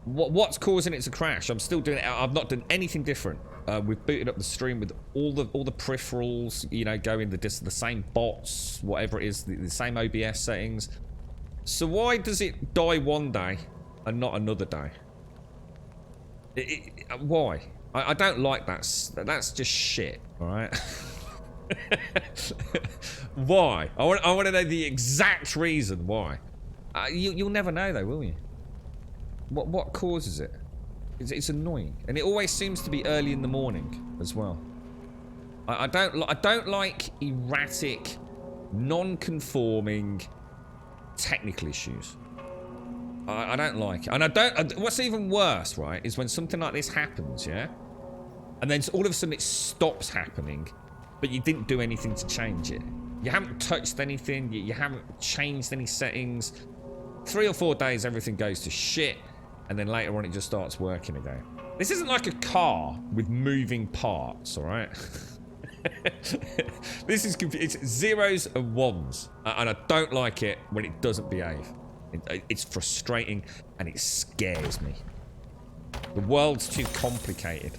What's causing it to crash? I'm still doing it. I've not done anything different. We've booted up the stream with all the peripherals, you know, going the same bots, whatever it is, the same OBS settings. So why does it die one day and not another day? Why? I don't like that. That's just shit. All right. Why? I want to know the exact reason why. You'll never know though, will you? What causes it? It's annoying, and it always seems to be early in the morning as well. I don't like erratic, non-conforming technical issues. I don't like it, and I don't. What's even worse, right, is when something like this happens, yeah, and then all of a sudden it stops happening, but you didn't do anything to change it. You haven't touched anything. You haven't changed any settings. 3 or 4 days, everything goes to shit. And then later on, it just starts working again. This isn't like a car with moving parts, all right? This is it's zeros and ones. And I don't like it when it doesn't behave. It's frustrating and it scares me. The world's too complicated.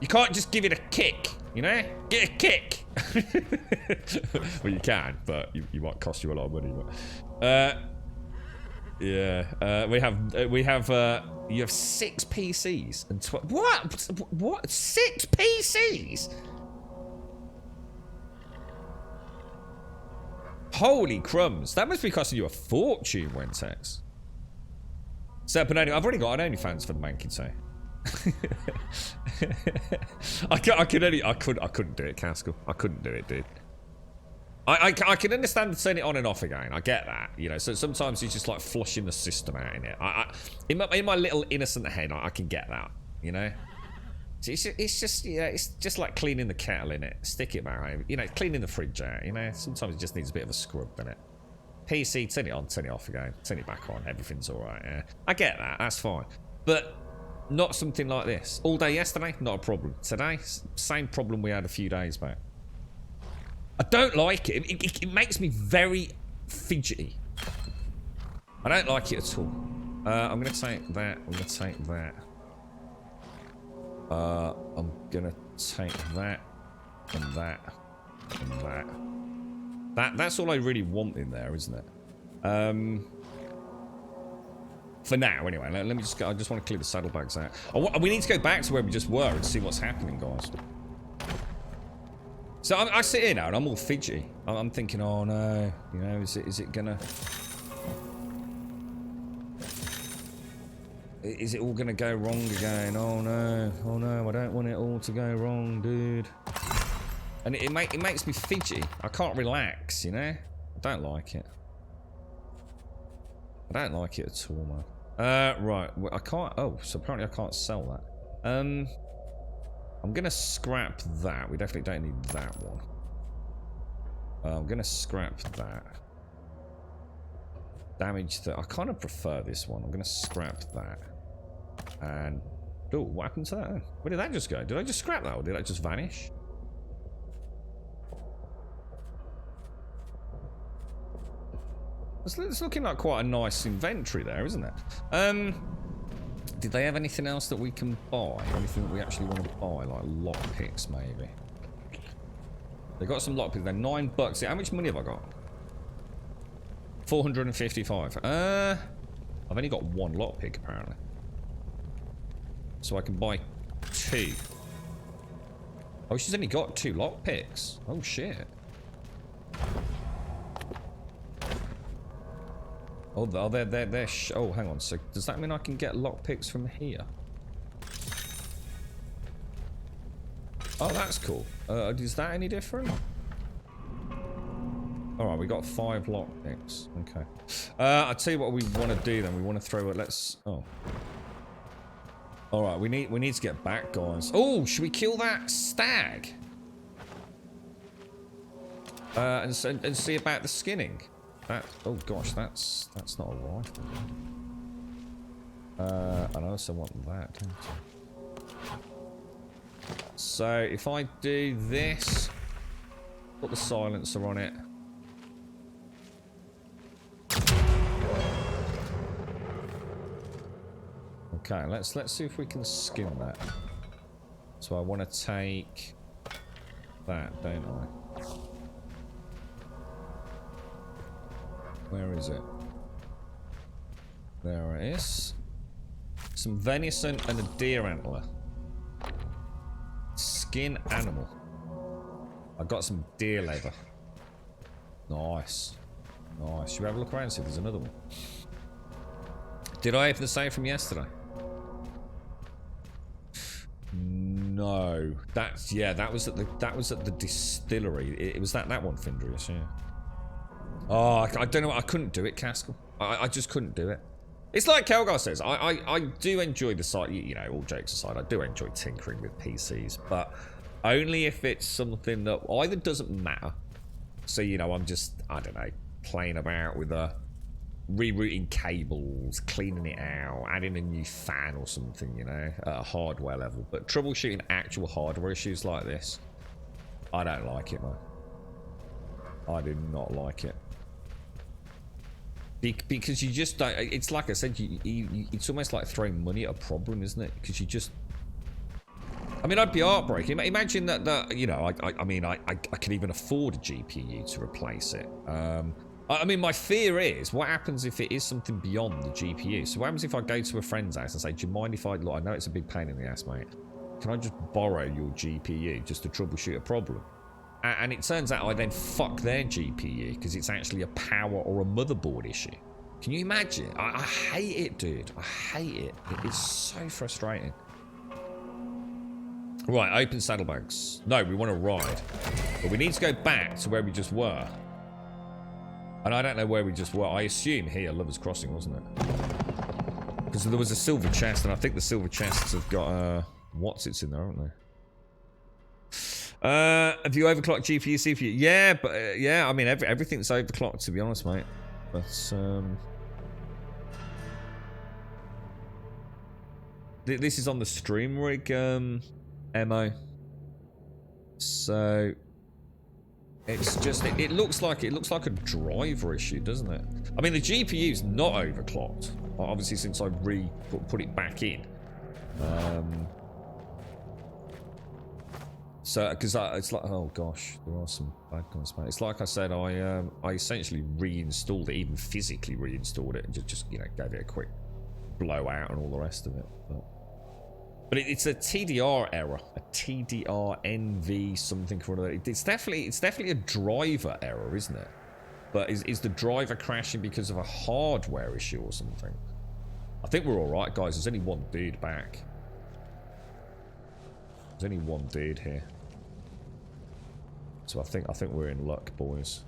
You can't just give it a kick, you know? Get a kick! Well, you can, but you might cost you a lot of money. But, yeah, you have 6 PCs and what? 6 PCs? Holy crumbs! That must be costing you a fortune, Wentex. So, but anyway, I've already got an OnlyFans for the Mankin, so. I couldn't do it, Caskell. I couldn't do it, dude. I can understand turning it on and off again. I get that, you know. So sometimes it's just like flushing the system out in it. In my little innocent head, I can get that, you know. It's just like cleaning the kettle in it. Stick it back, you know, cleaning the fridge out. You know, sometimes it just needs a bit of a scrub in it. PC, turn it on, turn it off again, turn it back on. Everything's all right. Yeah, I get that. That's fine, but not something like this. All day yesterday, not a problem. Today, same problem we had a few days back. I don't like it. It makes me very fidgety. I don't like it at all. I'm going to take that. I'm going to take that. I'm going to take that and that and that. That's all I really want in there, isn't it? For now, anyway. Let me just go. I just want to clear the saddlebags out. We need to go back to where we just were and see what's happening, guys. So I sit here now and I'm all fidgety. I'm thinking, oh no, you know, is it gonna... Is it all gonna go wrong again? Oh no, I don't want it all to go wrong, dude. And it makes me fidgety. I can't relax, you know? I don't like it. I don't like it at all, man. Right, well, I can't... Oh, so apparently I can't sell that. I'm gonna scrap that. We definitely don't need that one. I'm gonna scrap that. Damage that. I kind of prefer this one. I'm gonna scrap that. And oh, what happened to that? Where did that just go? Did I just scrap that, or did that just vanish? It's looking like quite a nice inventory there, isn't it? Did they have anything else that we can buy? Anything that we actually want to buy? Like lockpicks, maybe. They got some lockpicks. They're $9. How much money have I got? 455. I've only got one lockpick apparently. So I can buy 2. Oh, she's only got 2 lockpicks. Oh shit. Oh, they're oh, hang on. So does that mean I can get lockpicks from here? Oh, that's cool. Is that any different? Alright, we got 5 lockpicks. Okay. I'll tell you what we want to do then. We want to throw it. Let's... Oh. Alright, we need to get back, guys. Oh, should we kill that stag? And see about the skinning. That... Oh, gosh, that's not a rifle. I also want that, don't I? So, if I do this... Put the silencer on it. Okay, let's see if we can skin that. So I want to take that, don't I? Where is it? There it is. Some venison and a deer antler. Skin animal. I got some deer leather. Nice. Nice. Should we have a look around and see if there's another one? Did I open the same from yesterday? No. That's that was at the distillery. It was that one, Findrius, yeah. Oh, I don't know. I couldn't do it, Caskell. I just couldn't do it. It's like Kelgar says. I do enjoy the site. You know, all jokes aside, I do enjoy tinkering with PCs, but only if it's something that either doesn't matter. So you know, I'm just I don't know playing about with rerouting cables, cleaning it out, adding a new fan or something. You know, at a hardware level. But troubleshooting actual hardware issues like this, I don't like it, man. I do not like it. Because you just don't. It's like I said. It's almost like throwing money at a problem, isn't it? Because you just. I mean, I'd be heartbroken. Imagine that. You know, I mean, I could even afford a GPU to replace it. I mean, my fear is what happens if it is something beyond the GPU. So what happens if I go to a friend's house and say, "Do you mind if look, I know it's a big pain in the ass, mate. Can I just borrow your GPU just to troubleshoot a problem?" And it turns out I then fuck their GPU because it's actually a power or a motherboard issue. Can you imagine? I hate it, dude. I hate it. It is so frustrating. Right, open saddlebags. No, we want to ride. But we need to go back to where we just were. And I don't know where we just were. I assume here, Lover's Crossing, wasn't it? Because there was a silver chest, and I think the silver chests have got, what's-its in there, haven't they? Have you overclocked GPU, CPU? Yeah, but yeah, I mean everything's overclocked to be honest, mate. But this is on the stream rig MO. So it's just it looks like a driver issue, doesn't it? I mean the GPU's not overclocked, obviously since I put it back in. So, because it's like, oh gosh, there are some bad guys, mate. It's like I said, I essentially reinstalled it, even physically reinstalled it, and just you know, gave it a quick blowout and all the rest of it. But it's a TDR error, a TDR NV something or other. It's definitely a driver error, isn't it? But is the driver crashing because of a hardware issue or something? I think we're all right, guys. There's only one dude back. There's only one dude here. So I think we're in luck, boys.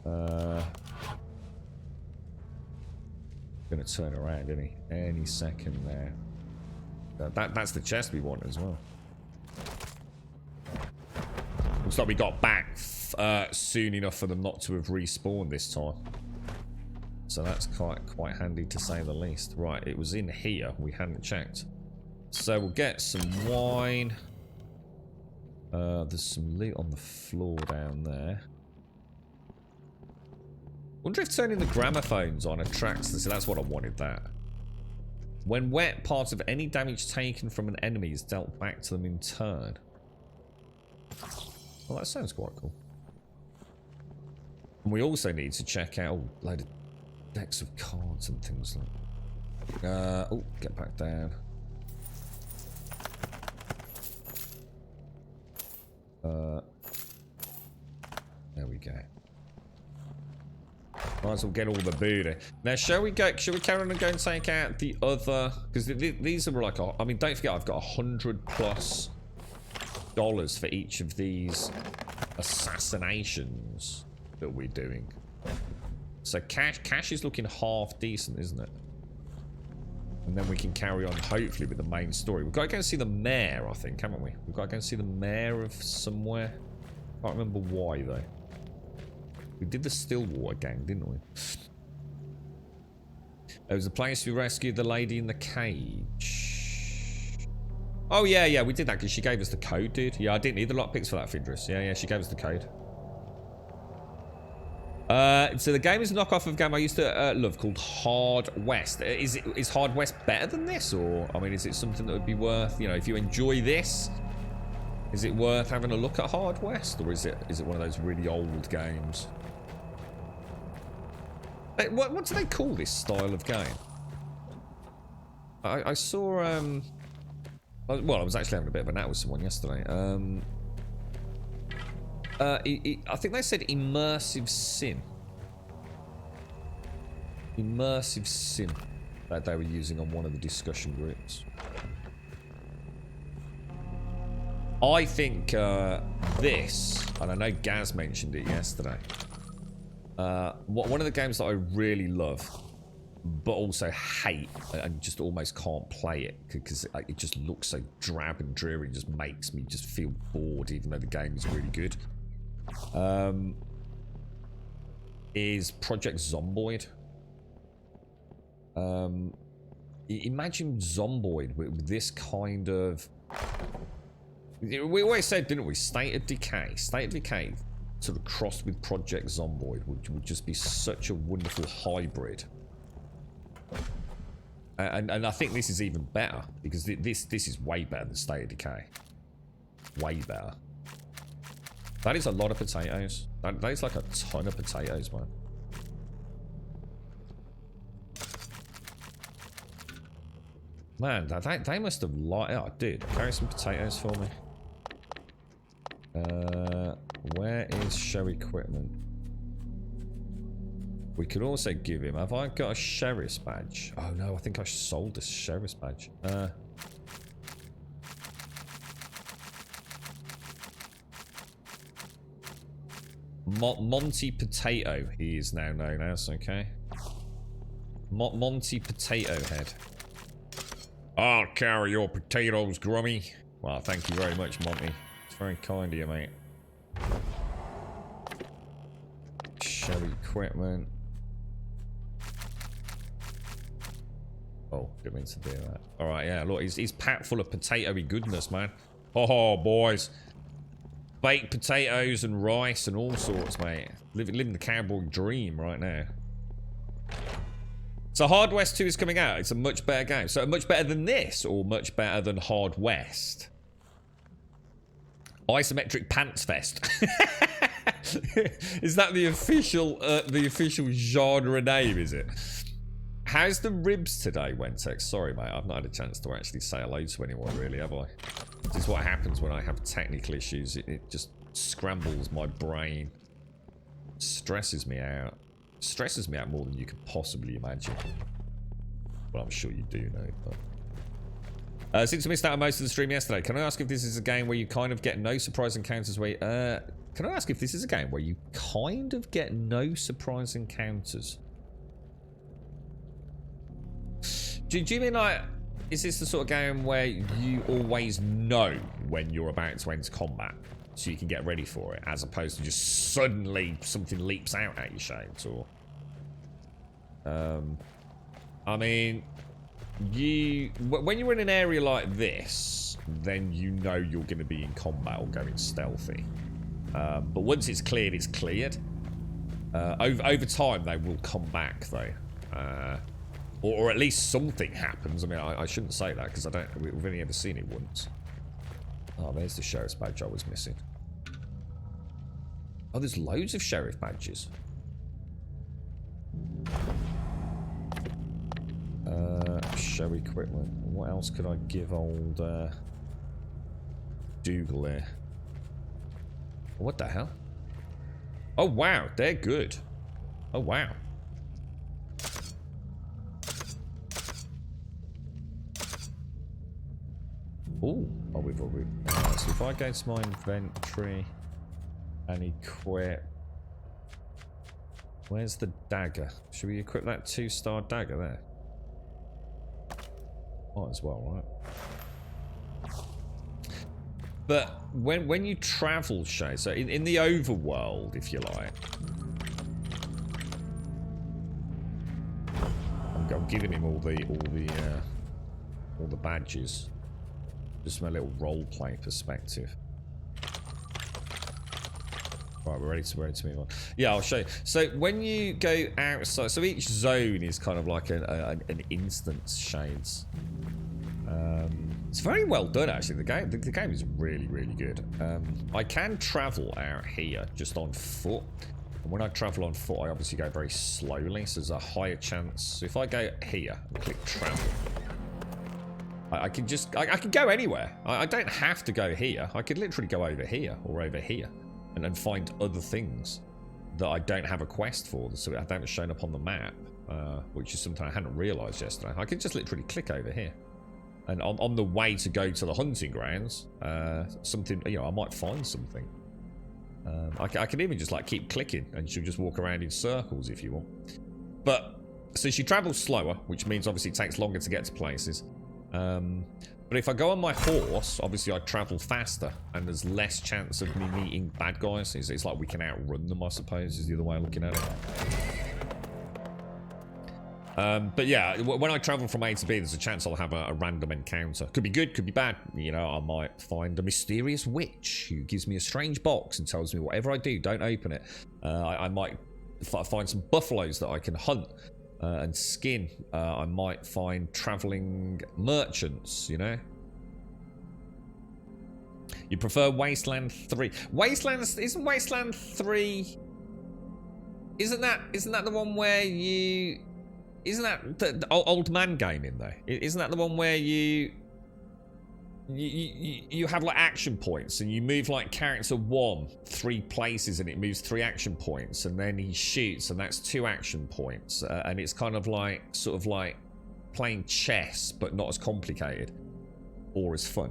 Gonna turn around any second there. That's the chest we want as well. Looks like we got back soon enough for them not to have respawned this time. So that's quite handy to say the least. Right, it was in here. We hadn't checked. So we'll get some wine. There's some loot on the floor down there. Wonder if turning the gramophones on attracts this. That's what I wanted, that. When wet, part of any damage taken from an enemy is dealt back to them in turn. Well, that sounds quite cool. And we also need to check out a load of decks of cards and things like. Oh, get back down. There we go. Might as well get all the booty. Now, shall we carry on and go and take out the other? Because these are like, I mean, don't forget, I've got $100+ for each of these assassinations that we're doing. So cash is looking half decent, isn't it? And then we can carry on, hopefully, with the main story. We've got to go and see the mayor, I think, haven't we? We've got to go and see the mayor of somewhere. Can't remember why, though. We did the Stillwater gang, didn't we? There was a place we rescued the lady in the cage. Oh, yeah, we did that because she gave us the code, dude. Yeah, I didn't need the lockpicks for that, Fidris. Yeah, she gave us the code. So the game is a knockoff of a game I used to love called Hard West. Is Hard West better than this? Or, I mean, is it something that would be worth, you know, if you enjoy this, is it worth having a look at Hard West? Or is it one of those really old games? What do they call this style of game? I saw, well, I was actually having a bit of a nap with someone yesterday. I think they said immersive sim. Immersive sim that they were using on one of the discussion groups. I think this, and I know Gaz mentioned it yesterday, one of the games that I really love, but also hate, and just almost can't play it because it just looks so drab and dreary and just makes me just feel bored, even though the game is really good. Is Project Zomboid. Imagine Zomboid with this kind of... We always said, didn't we? State of Decay. State of Decay sort of crossed with Project Zomboid would just be such a wonderful hybrid. And I think this is even better, because this is way better than State of Decay. Way better. That is a lot of potatoes. That is like a ton of potatoes, man. Man, they must have liked... Oh, dude, carry some potatoes for me. Where is show equipment? We could also give him... Have I got a sheriff's badge? Oh, no, I think I sold this sheriff's badge. Monty Potato, he is now known as, okay? Monty Potato Head. I'll carry your potatoes, Grummy. Well, thank you very much, Monty. It's very kind of you, mate. Show equipment. Oh, didn't mean to do that. Alright, yeah, look, he's packed full of potato-y goodness, man. Oh, boys. Baked potatoes and rice and all sorts, mate. Living the cowboy dream right now. So Hard West 2 is coming out. It's a much better game. So much better than this, or much better than Hard West? Isometric Pants Fest. Is that the official genre name, is it? How's the ribs today, Wentex? Sorry, mate. I've not had a chance to actually say hello to anyone, really, have I? This is what happens when I have technical issues. It just scrambles my brain. Stresses me out. Stresses me out more than you could possibly imagine. Well, I'm sure you do know, but... since I missed out on most of the stream yesterday, can I ask if this is a game where you kind of get no surprise encounters where... can I ask if this is a game where you kind of get no surprise encounters? Do you mean like... Is this the sort of game where you always know when you're about to enter combat, so you can get ready for it, as opposed to just suddenly something leaps out at you, Shades, or... I mean, when you're in an area like this, then you know you're going to be in combat or going stealthy. But once it's cleared, it's cleared. Over time, they will come back, though. Or at least something happens. I mean, I shouldn't say that, because we've only ever seen it once. Oh, there's the sheriff's badge I was missing. Oh, there's loads of sheriff badges. show equipment. What else could I give old Dougal here? What the hell? Oh wow, they're good. Oh wow. Ooh. Oh, we've already. So if I go to my inventory and equip. Where's the dagger? Should we equip that 2-star dagger there? Might as well, right? But when you travel, Shay, so in the overworld, if you like, I'm giving him all the badges, just from a little roleplay perspective. Right, we're ready to move on. Yeah, I'll show you. So when you go outside, so each zone is kind of like an instance, Shades. It's very well done, actually. The game is really, really good. I can travel out here just on foot. And when I travel on foot, I obviously go very slowly, so there's a higher chance. So if I go here and click travel, I can go anywhere. I don't have to go here. I could literally go over here or over here and find other things that I don't have a quest for, so I haven't shown up on the map, which is something I hadn't realised yesterday. I could just literally click over here. And on the way to go to the hunting grounds, something, you know, I might find something. I can even just like keep clicking and she'll just walk around in circles if you want. But, so she travels slower, which means obviously it takes longer to get to places. But if I go on my horse, obviously I travel faster and there's less chance of me meeting bad guys. It's like we can outrun them, I suppose, is the other way of looking at it. But yeah, when I travel from A to B, there's a chance I'll have a random encounter. Could be good, could be bad. You know, I might find a mysterious witch who gives me a strange box and tells me whatever I do, don't open it. I might find some buffaloes that I can hunt and skin. I might find traveling merchants, you know. You prefer Wasteland 3. Isn't Wasteland 3... Isn't that the one where you... Isn't that the old man game in there? Isn't that the one where you have like action points and you move like character 1 3 places and it moves 3 action points and then he shoots and that's 2 action points and it's kind of like sort of like playing chess but not as complicated or as fun.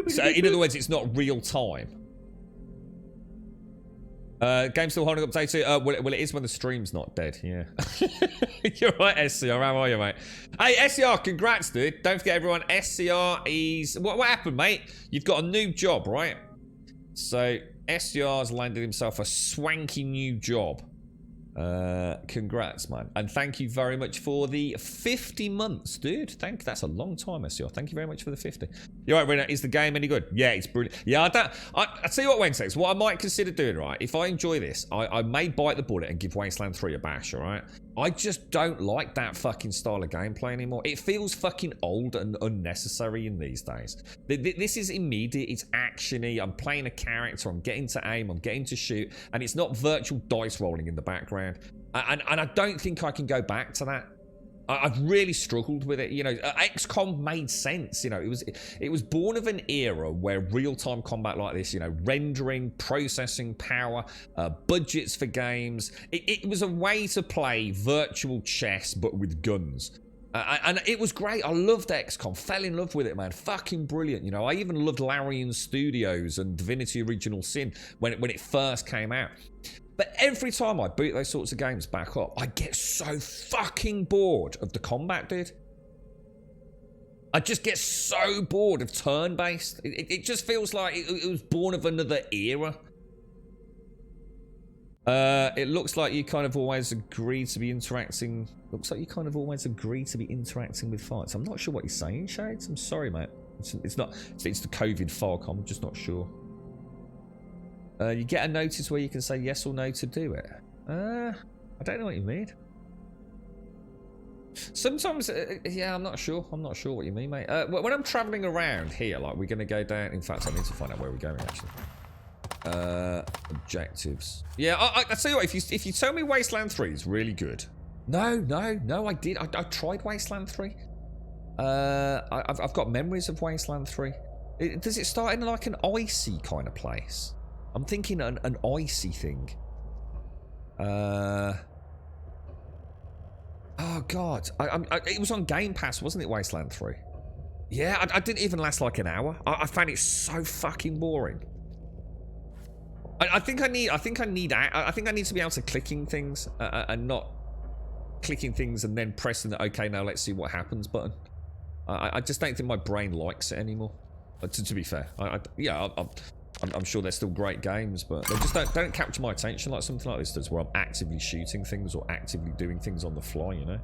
So in other words, it's not real time. Game still holding up day 2. Well, it is when the stream's not dead, yeah. You're right, SCR. How are you, mate? Hey, SCR, congrats, dude. Don't forget, everyone, SCR is... What happened, mate? You've got a new job, right? So, SCR's landed himself a swanky new job. Congrats, man. And thank you very much for the 50 months, dude. That's a long time, SCR. Thank you very much for the 50. You're right, Rena. Is the game any good? Yeah, it's brilliant. Yeah, I tell you what, Wednesday, what I might consider doing, right? If I enjoy this, I may bite the bullet and give Wasteland 3 a bash, alright? I just don't like that fucking style of gameplay anymore. It feels fucking old and unnecessary in these days. This is immediate, it's actiony, I'm playing a character, I'm getting to aim, I'm getting to shoot, and it's not virtual dice rolling in the background. And I don't think I can go back to that. I've really struggled with it. You know, XCOM made sense. You know, it was born of an era where real-time combat like this, you know, rendering, processing power, budgets for games. It was a way to play virtual chess, but with guns. And it was great. I loved XCOM. Fell in love with it, man. Fucking brilliant. You know, I even loved Larian Studios and Divinity Original Sin when it first came out. But every time I boot those sorts of games back up, I get so fucking bored of the combat, dude. I just get so bored of turn-based. It just feels like it was born of another era. It looks like you kind of always agree to be interacting... Looks like you kind of always agree to be interacting with fights. I'm not sure what you're saying, Shades. I'm sorry, mate. It's not... It's the COVID fog. I'm just not sure. You get a notice where you can say yes or no to do it. I don't know what you mean. Sometimes, yeah, I'm not sure. I'm not sure what you mean, mate. When I'm travelling around here, like we're going to go down. In fact, I need to find out where we're going, actually. Objectives. Yeah, I tell you what, if you tell me Wasteland 3 is really good, No, I did. I tried Wasteland 3. I've got memories of Wasteland 3. Does it start in like an icy kind of place? I'm thinking an icy thing. Oh God. It was on Game Pass, wasn't it, Wasteland 3? Yeah, I didn't even last like an hour. I found it so fucking boring. I think I need to be able to clicking things and not clicking things and then pressing the okay, now let's see what happens button. I just don't think my brain likes it anymore. To be fair, I'm sure they're still great games, but they just don't capture my attention like something like this does, where I'm actively shooting things or actively doing things on the fly, you know.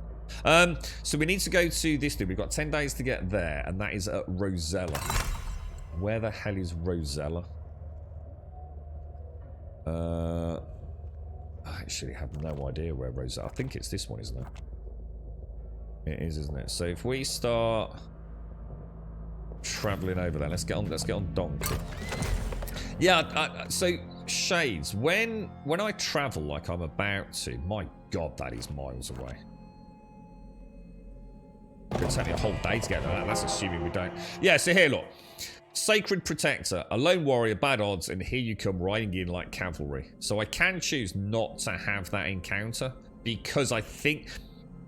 So we need to go to this dude. We've got 10 days to get there, and that is at Rosella. Where the hell is Rosella? I actually have no idea where Rosella. I think it's this one, isn't it? It is, isn't it? So if we start traveling over there, let's get on Donkey. Yeah. So Shades, when I travel like I'm about to, my God, that is miles away. It'll take me a whole day to get there. That's assuming we don't. Yeah. So here, look. Sacred Protector, a lone warrior, bad odds, and here you come riding in like cavalry. So I can choose not to have that encounter because I think...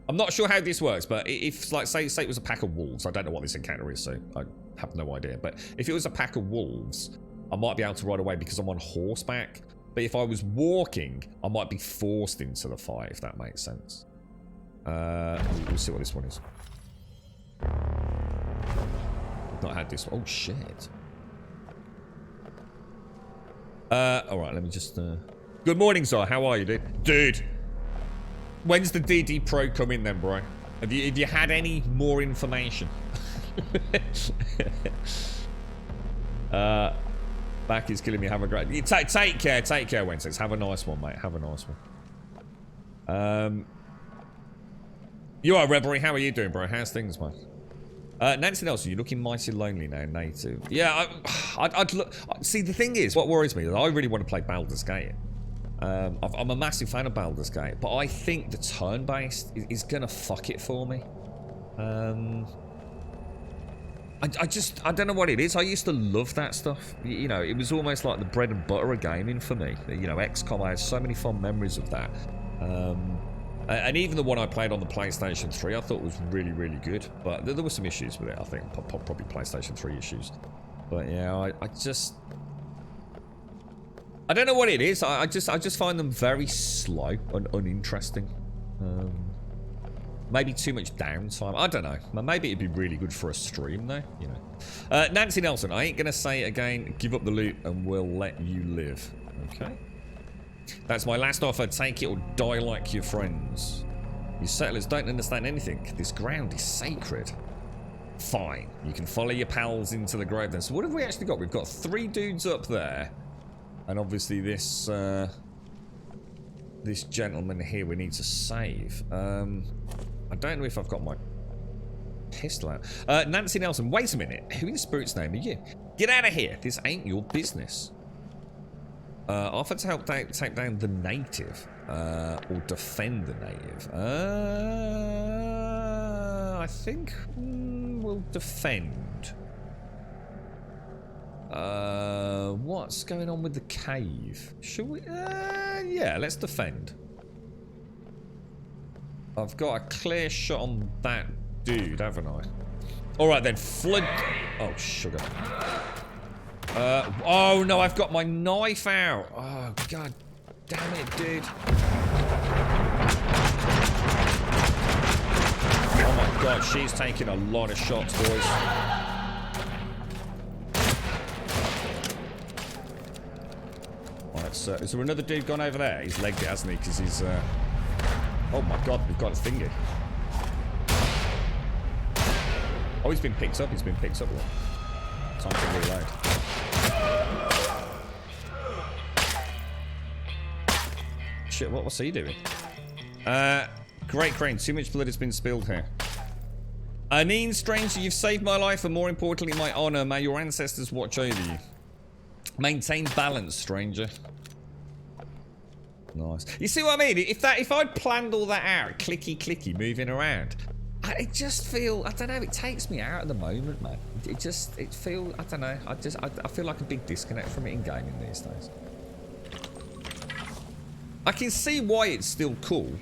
I'm not sure how this works, but if, like, say it was a pack of wolves, I don't know what this encounter is, so I have no idea. But if it was a pack of wolves, I might be able to ride away because I'm on horseback. But if I was walking, I might be forced into the fight, if that makes sense. We'll see what this one is. Not had this one. Oh shit. Alright, let me just Good morning, Zar. How are you, dude? Dude, when's the DD Pro come in then, bro? Have you had any more information? Back is killing me. Have a great... Take care, Wednesdays. Have a nice one, mate. Have a nice one. You are, Revelry. How are you doing, bro? How's things, man? Nancy Nelson, you're looking mighty lonely now, native. Yeah, I'd look... See, the thing is, what worries me is I really want to play Baldur's Gate. I'm a massive fan of Baldur's Gate, but I think the turn-based is going to fuck it for me. I don't know what it is. I used to love that stuff. You know, it was almost like the bread and butter of gaming for me. You know, XCOM, I had so many fond memories of that. And even the one I played on the PlayStation 3, I thought was really, really good. But there were some issues with it, I think. Probably PlayStation 3 issues. But yeah, I just... I don't know what it is. I just find them very slow and uninteresting. Maybe too much downtime. I don't know. Maybe it'd be really good for a stream, though. You know. Nancy Nelson, I ain't going to say it again. Give up the loot and we'll let you live. Okay. That's my last offer. Take it or die like your friends. You settlers don't understand anything. This ground is sacred. Fine. You can follow your pals into the grave then. So what have we actually got? We've got 3 dudes up there. And obviously this this gentleman here we need to save. I don't know if I've got my pistol out. Nancy Nelson, wait a minute. Who in spirit's name are you? Get out of here. This ain't your business. Offer to help take down the native, or defend the native. I think we'll defend. What's going on with the cave? Should we? Yeah, let's defend. I've got a clear shot on that dude, haven't I? All right then, flood. Oh sugar. Oh no, I've got my knife out. Oh god damn it, dude. Oh my god, she's taking a lot of shots, boys. Alright, so is there another dude gone over there? He's legged it, hasn't he? Because he's oh my god, we've got a thingy. Oh, he's been picked up, Time to reload. Shit, what's he doing? Great Crane, too much blood has been spilled here. Aneen, stranger, you've saved my life and more importantly my honor. May your ancestors watch over you. Maintain balance, stranger. Nice. You see what I mean? If I'd planned all that out, clicky, moving around, it just feel, I don't know, it takes me out at the moment, man. It feels, I don't know, I feel like a big disconnect from it in gaming these days. I can see why it's still cool.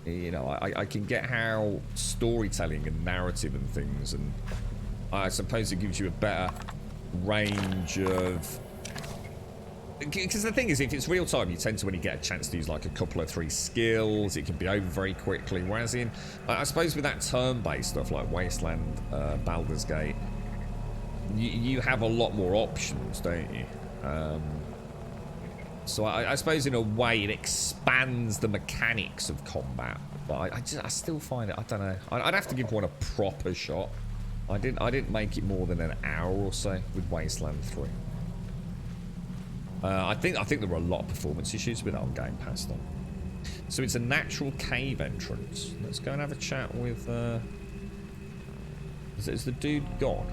You know, I can get how storytelling and narrative and things, and I suppose it gives you a better range of... Because the thing is, if it's real time, you tend to only get a chance to use like a couple or 3 skills. It can be over very quickly. Whereas in, I suppose with that turn-based stuff like Wasteland, Baldur's Gate, you have a lot more options, don't you? So I suppose in a way it expands the mechanics of combat. But I still find it, I don't know. I'd have to give one a proper shot. I didn't make it more than an hour or so with Wasteland 3. I think there were a lot of performance issues with that on Game Pass though. So it's a natural cave entrance. Let's go and have a chat with... Is the dude gone?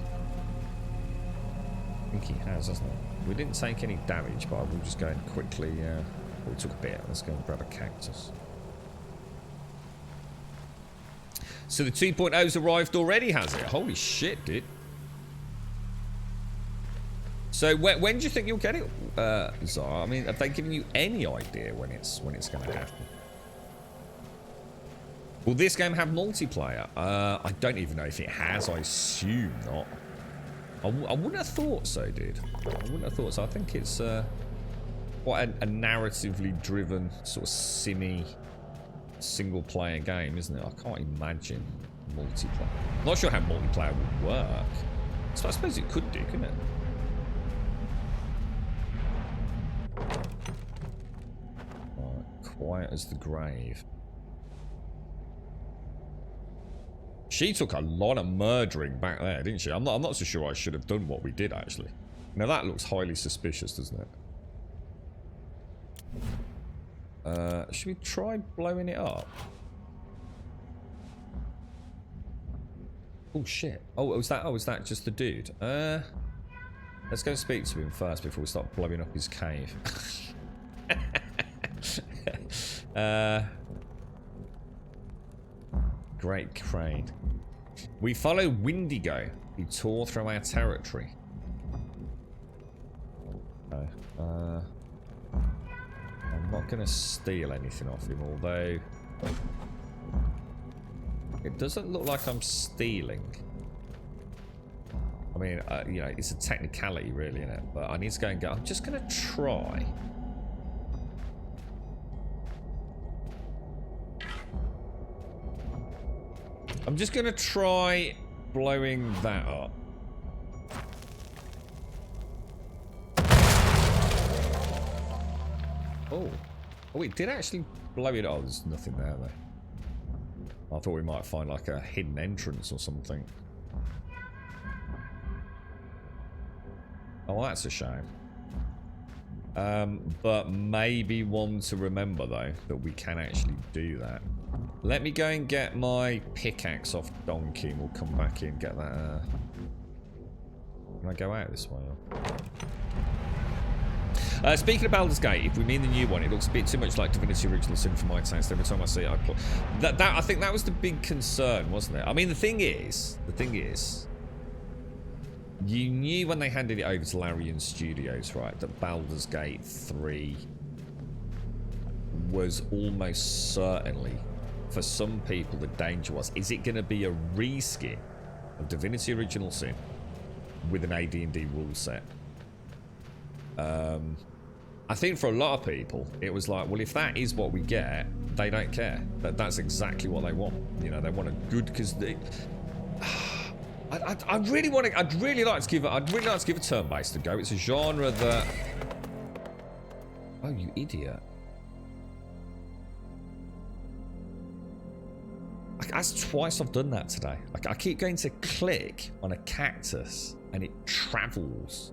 I think he has, hasn't he? We didn't take any damage, but we'll just go and quickly... well, we took a bit. Let's go and grab a cactus. So the 2.0's arrived already, has it? Holy shit, dude. So when do you think you'll get it, Zara? I mean, have they given you any idea when it's going to happen? Will this game have multiplayer? I don't even know if it has. I assume not. I wouldn't have thought so, dude. I wouldn't have thought so. I think it's quite a narratively driven, sort of simmy, single-player game, isn't it? I can't imagine multiplayer. I'm not sure how multiplayer would work. So I suppose it could do, couldn't it? Quiet as the grave. She took a lot of murdering back there, didn't she? I'm not so sure I should have done what we did, actually. Now that looks highly suspicious, doesn't it? Should we try blowing it up? Oh shit. Oh, is that just the dude? Let's go speak to him first before we start blowing up his cave. Great Crane. We follow Windigo. He tore through our territory. I'm not going to steal anything off him, although it doesn't look like I'm stealing. I mean, you know, it's a technicality really, isn't it? But I need to go and get... I'm just going to try... I'm just going to try blowing that up. Oh. Oh, it did actually blow it up. Oh, there's nothing there, though. I thought we might find, like, a hidden entrance or something. Oh, that's a shame. But maybe one to remember, though, that we can actually do that. Let me go and get my pickaxe off Donkey and we'll come back in and get that. Can I go out this way? Speaking of Baldur's Gate, if we mean the new one, it looks a bit too much like Divinity Original Sin for my taste. Every time I see it, I think that was the big concern, wasn't it? I mean, the thing is, you knew when they handed it over to Larian Studios, right, that Baldur's Gate 3 was almost certainly, for some people, the danger was, is it going to be a reskin of Divinity Original Sin with an AD&D rule set? I think for a lot of people, it was like, well, if that is what we get, they don't care. That's exactly what they want. You know, they want a good, because they... I'd really like to give a turn-based a go. It's a genre that... Oh, you idiot. That's twice I've done that today. I keep going to click on a cactus and it travels.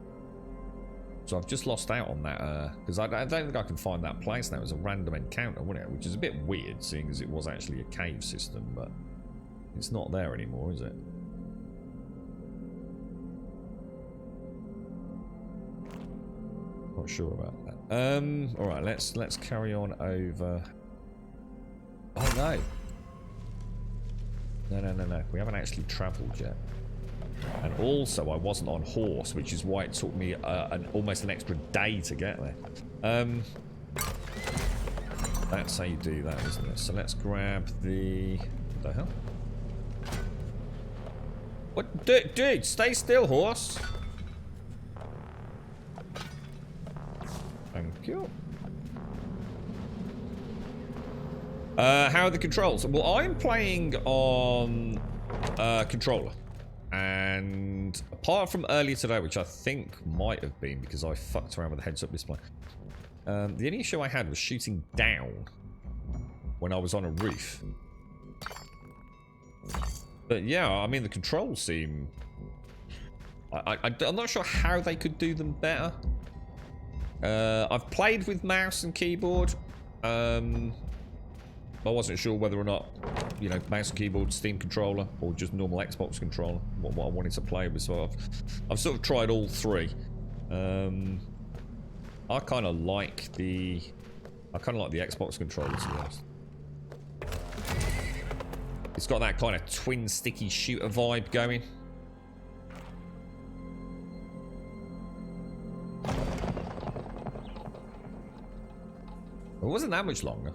So I've just lost out on that, because I don't think I can find that place now. It was a random encounter, wasn't it? Which is a bit weird, seeing as it was actually a cave system, but it's not there anymore, is it? Oh not sure about that. All right, let's carry on over. Oh no. No. We haven't actually travelled yet. And also, I wasn't on horse, which is why it took me almost an extra day to get there. That's how you do that, isn't it? So let's grab the... What the hell? What? Dude, stay still, horse. Thank you. How are the controls? Well, I'm playing on controller. And apart from earlier today, which I think might have been because I fucked around with the heads-up display, the only issue I had was shooting down when I was on a roof. But yeah, I mean, the controls seem... I'm not sure how they could do them better. I've played with mouse and keyboard. I wasn't sure whether or not, you know, mouse and keyboard, Steam controller, or just normal Xbox controller, what I wanted to play with. So I've sort of tried all three. I kind of like the Xbox controller, to be honest. It's got that kind of twin sticky shooter vibe going. It wasn't that much longer.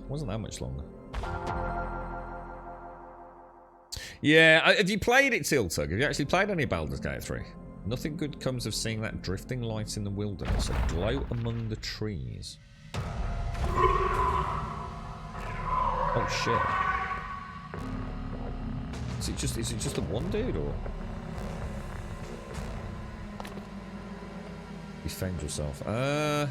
Yeah, have you played it, Tiltug? Have you actually played any Baldur's Gate 3? Nothing good comes of seeing that drifting light in the wilderness, a glow among the trees. Oh shit. Is it just the one dude, or? Defend yourself. I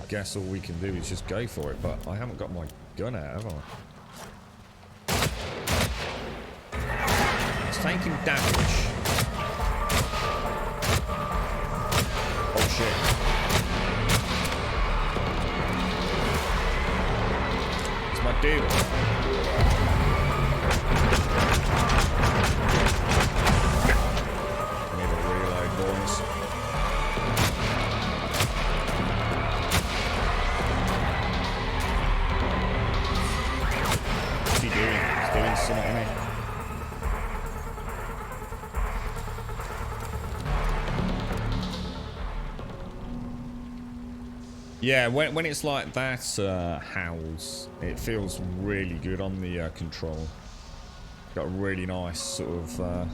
guess all we can do is just go for it, but I haven't got my gun out, have I? It's taking damage. Oh shit. It's my dude. I need a reload, boys. What's he doing? He's doing something to me. Yeah, when it's like that, howls, it feels really good on the control. Got a really nice sort of...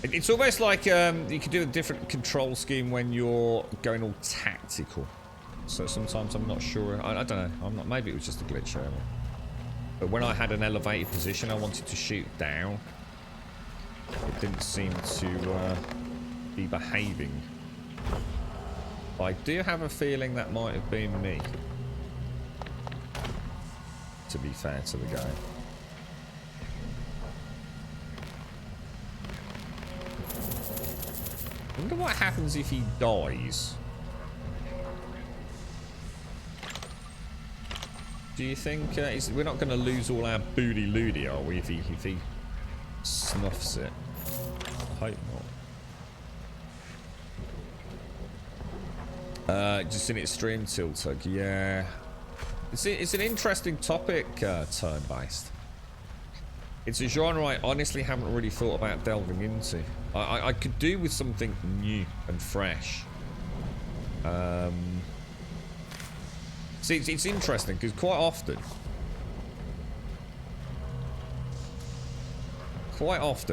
It's almost like you could do a different control scheme when you're going all tactical. So sometimes I'm not sure. I don't know. I'm not. Maybe it was just a glitch earlier. But when I had an elevated position, I wanted to shoot down. It didn't seem to be behaving. I do have a feeling that might have been me. To be fair to the game. I wonder what happens if he dies. Do you think we're not going to lose all our booty loody, are we? If he snuffs it, I hope not. Just in its stream, Tiltug. Yeah, it's an interesting topic. Turn-based. It's a genre I honestly haven't really thought about delving into. I could do with something new and fresh. See, it's interesting because quite often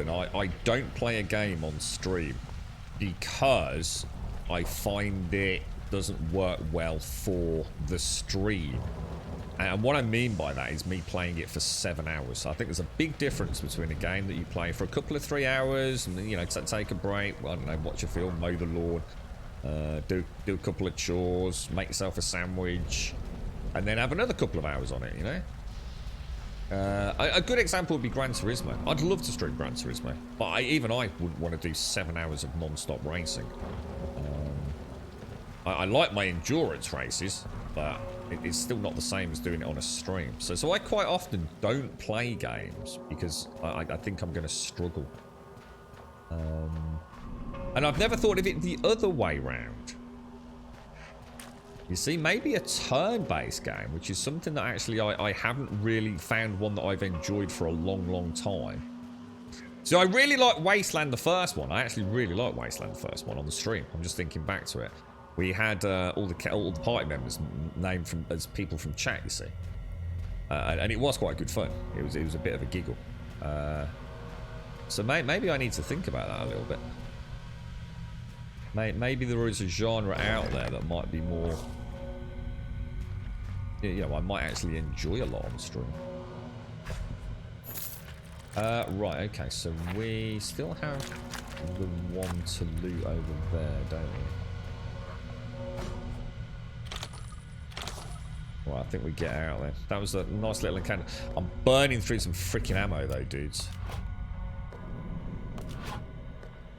I don't play a game on stream because I find it doesn't work well for the stream. And what I mean by that is me playing it for 7 hours. So I think there's a big difference between a game that you play for a couple of 3 hours and, you know, take a break, well, I don't know, watch a film, mow the lawn, do a couple of chores, make yourself a sandwich, and then have another couple of hours on it, you know? A good example would be Gran Turismo. I'd love to stream Gran Turismo, but even I wouldn't want to do 7 hours of non-stop racing. I like my endurance races, but it's still not the same as doing it on a stream. So I quite often don't play games because I think I'm going to struggle. And I've never thought of it the other way round. You see, maybe a turn-based game, which is something that actually I haven't really found one that I've enjoyed for a long, long time. So I really like Wasteland, the first one. I actually really like Wasteland, the first one on the stream. I'm just thinking back to it. We had all the party members named as people from chat, you see. And it was quite good fun. It was a bit of a giggle. So maybe I need to think about that a little bit. Maybe there is a genre out there that might be more... You know, I might actually enjoy a lot on the stream. Right, okay, so we still have the one to loot over there, don't we? Right, I think we get out there. That was a nice little encounter. I'm burning through some freaking ammo though, dudes.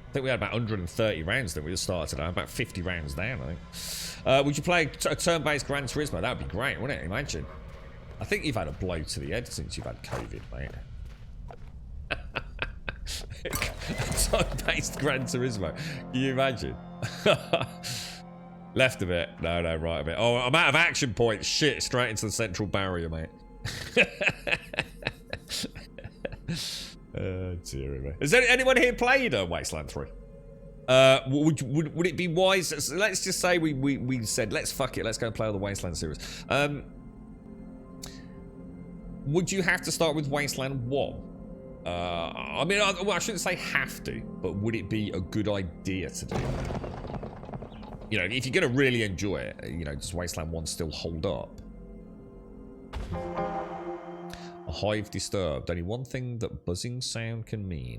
I think we had about 130 rounds that we just started today. About 50 rounds down, I think. Would you play a turn-based Gran Turismo? That would be great, wouldn't it? Imagine. I think you've had a blow to the head since you've had COVID, mate. Turn-based Gran Turismo. Can you imagine? Left a bit. No, right a bit. Oh, I'm out of action points. Shit, straight into the central barrier, mate. Dear me. Has anyone here played Wasteland 3? Would it be wise? So let's just say we said, let's fuck it. Let's go play all the Wasteland series. Would you have to start with Wasteland 1? I mean, well, I shouldn't say have to, but would it be a good idea to do? You know, if you're going to really enjoy it, you know, does Wasteland 1 still hold up? A hive disturbed. Only one thing that buzzing sound can mean.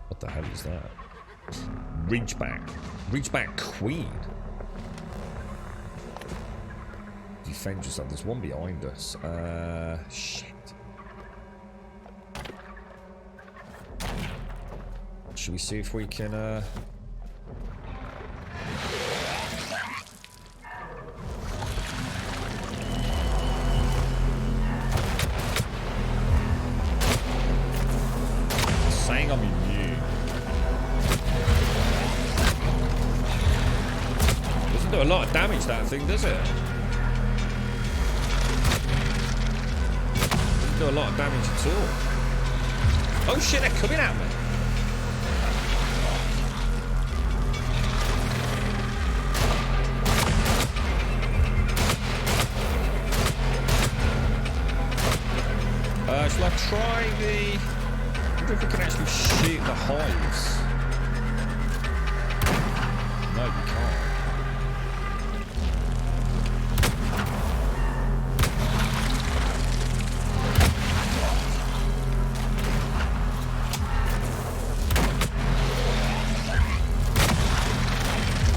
What the hell is that? Ridgeback. Ridgeback Queen. Defend yourself. There's one behind us. Shit. Should we see if we can, saying I'm immune. Doesn't do a lot of damage, that thing, does it? Doesn't do a lot of damage at all. Oh shit, they're coming at me. Shall I try the... I wonder if we can actually shoot the hives. No, we can't.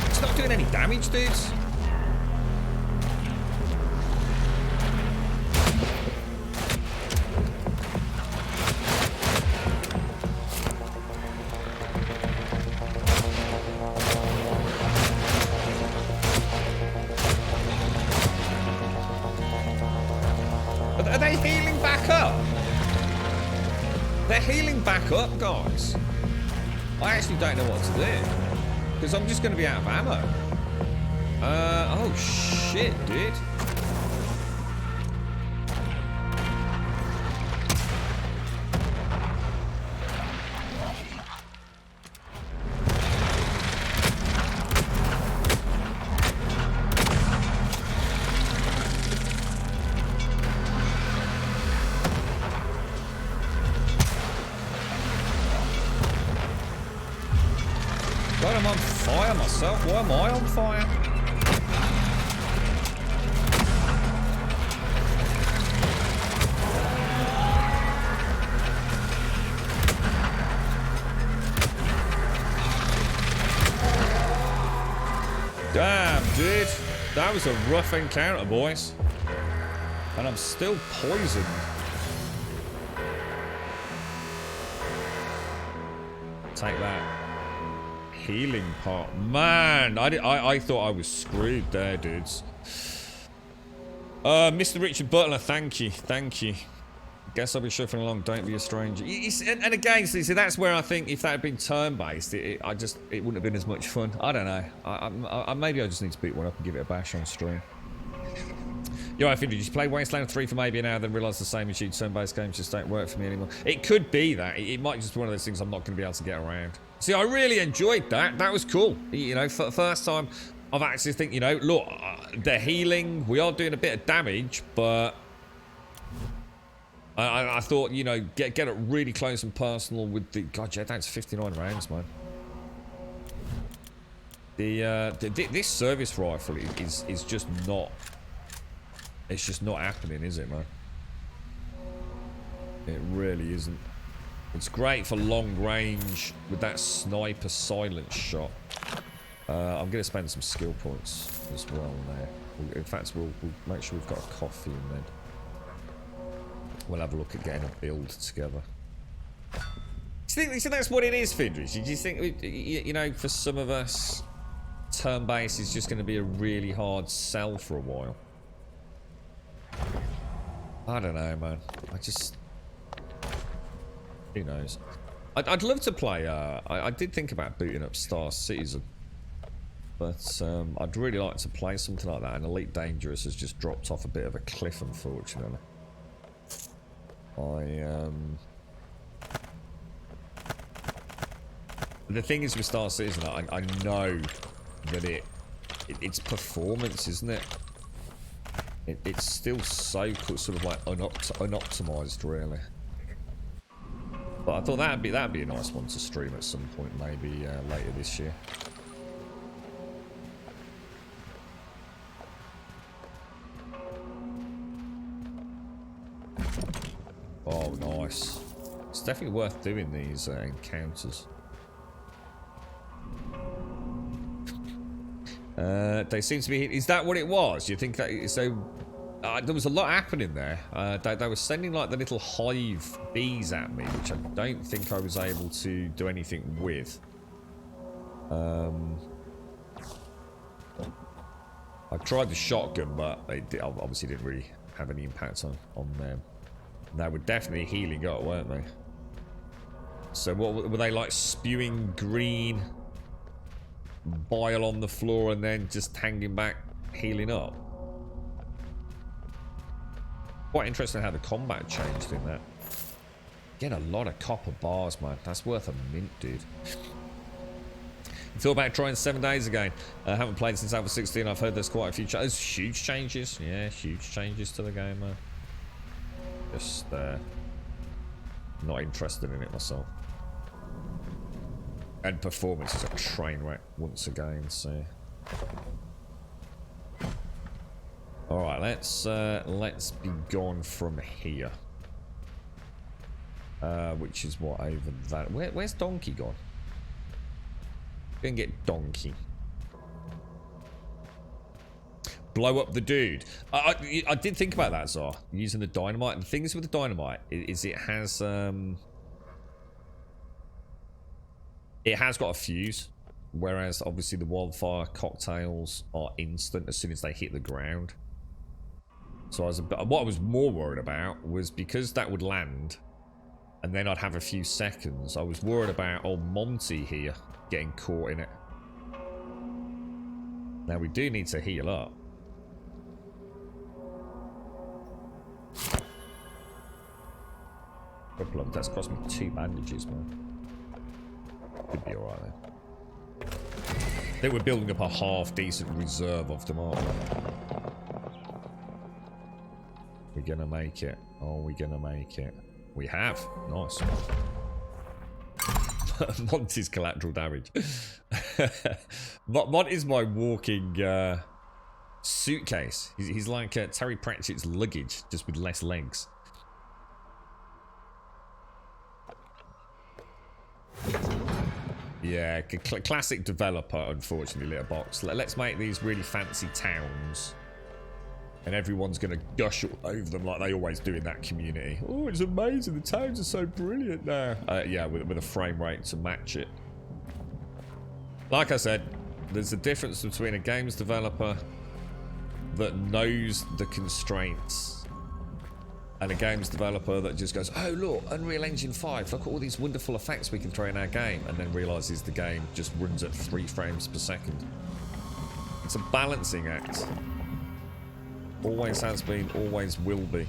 It's not doing any damage, dudes. Back up, guys. I actually don't know what to do because I'm just going to be out of ammo. Oh shit, dude. God, I'm on fire myself. Why am I on fire? Damn, dude. That was a rough encounter, boys. And I'm still poisoned. Take that. Healing part. Man, I thought I was screwed there, dudes. Mr. Richard Butler, thank you. Thank you. Guess I'll be shuffling along. Don't be a stranger. And again, see, that's where I think if that had been turn-based, it wouldn't have been as much fun. I don't know. Maybe I just need to beat one up and give it a bash on stream. Yo, I think did you play Wasteland 3 for maybe an hour, then realise the same as you turn-based games just don't work for me anymore? It could be that. It might just be one of those things I'm not going to be able to get around. See, I really enjoyed that. That was cool. You know, for the first time, I've actually think, you know, look, the healing, we are doing a bit of damage, but I thought, you know, get it really close and personal with the... God, yeah, that's 59 rounds, man. This service rifle is just not... It's just not happening, is it, man? It really isn't. It's great for long range with that sniper silence shot. I'm going to spend some skill points as well there. In fact, we'll make sure we've got a coffee and then we'll have a look at getting a build together. Do you think that's what it is, Findridge? Do you think, you know, for some of us, turn-based is just going to be a really hard sell for a while? I don't know, man. I just... Who knows? I'd love to play... I did think about booting up Star Citizen. But I'd really like to play something like that. And Elite Dangerous has just dropped off a bit of a cliff, unfortunately. The thing is with Star Citizen, I know that it's performance, isn't it? It's still so sort of like unoptimized, really. But I thought that'd be a nice one to stream at some point, maybe later this year. Oh, nice. It's definitely worth doing these encounters. They seem to be... Is that what it was? You think that... So, there was a lot happening there. They were sending like the little hive bees at me, which I don't think I was able to do anything with. I tried the shotgun, but they obviously didn't really have any impact on them. They were definitely healing up, weren't they? So what were they like, spewing green bile on the floor and then just hanging back, healing up? Quite interesting how the combat changed in that. Get a lot of copper bars, man. That's worth a mint, dude. You feel about trying 7 days again? I haven't played since Alpha 16. I've heard there's quite a few changes. Huge changes. Yeah, huge changes to the game, man. Just not interested in it myself. And performance is a train wreck once again, so... Alright, let's be gone from here. Which is what, over that... Where's Donkey gone? Gonna get Donkey. Blow up the dude. I did think about that, Zar, using the dynamite. And the thing is with the dynamite is it has got a fuse, whereas obviously the wildfire cocktails are instant as soon as they hit the ground. So what I was more worried about was because that would land and then I'd have a few seconds. I was worried about old Monty here getting caught in it. Now we do need to heal up. That's cost me 2 bandages, man. Could be alright then. I think we're building up a half-decent reserve of them, aren't we? We're gonna make it. Oh, we're gonna make it. We have. Nice. Monty's collateral damage. Mont is my walking suitcase. He's like Terry Pratchett's luggage, just with less legs. Yeah, classic developer, unfortunately, Litterbox. Let's make these really fancy towns. And everyone's going to gush all over them like they always do in that community. Oh, it's amazing. The towns are so brilliant now. Yeah, with a frame rate to match it. Like I said, there's a difference between a games developer that knows the constraints and a games developer that just goes, oh look, Unreal Engine 5, look at all these wonderful effects we can throw in our game, and then realises the game just runs at 3 frames per second. It's a balancing act. Always has been, always will be.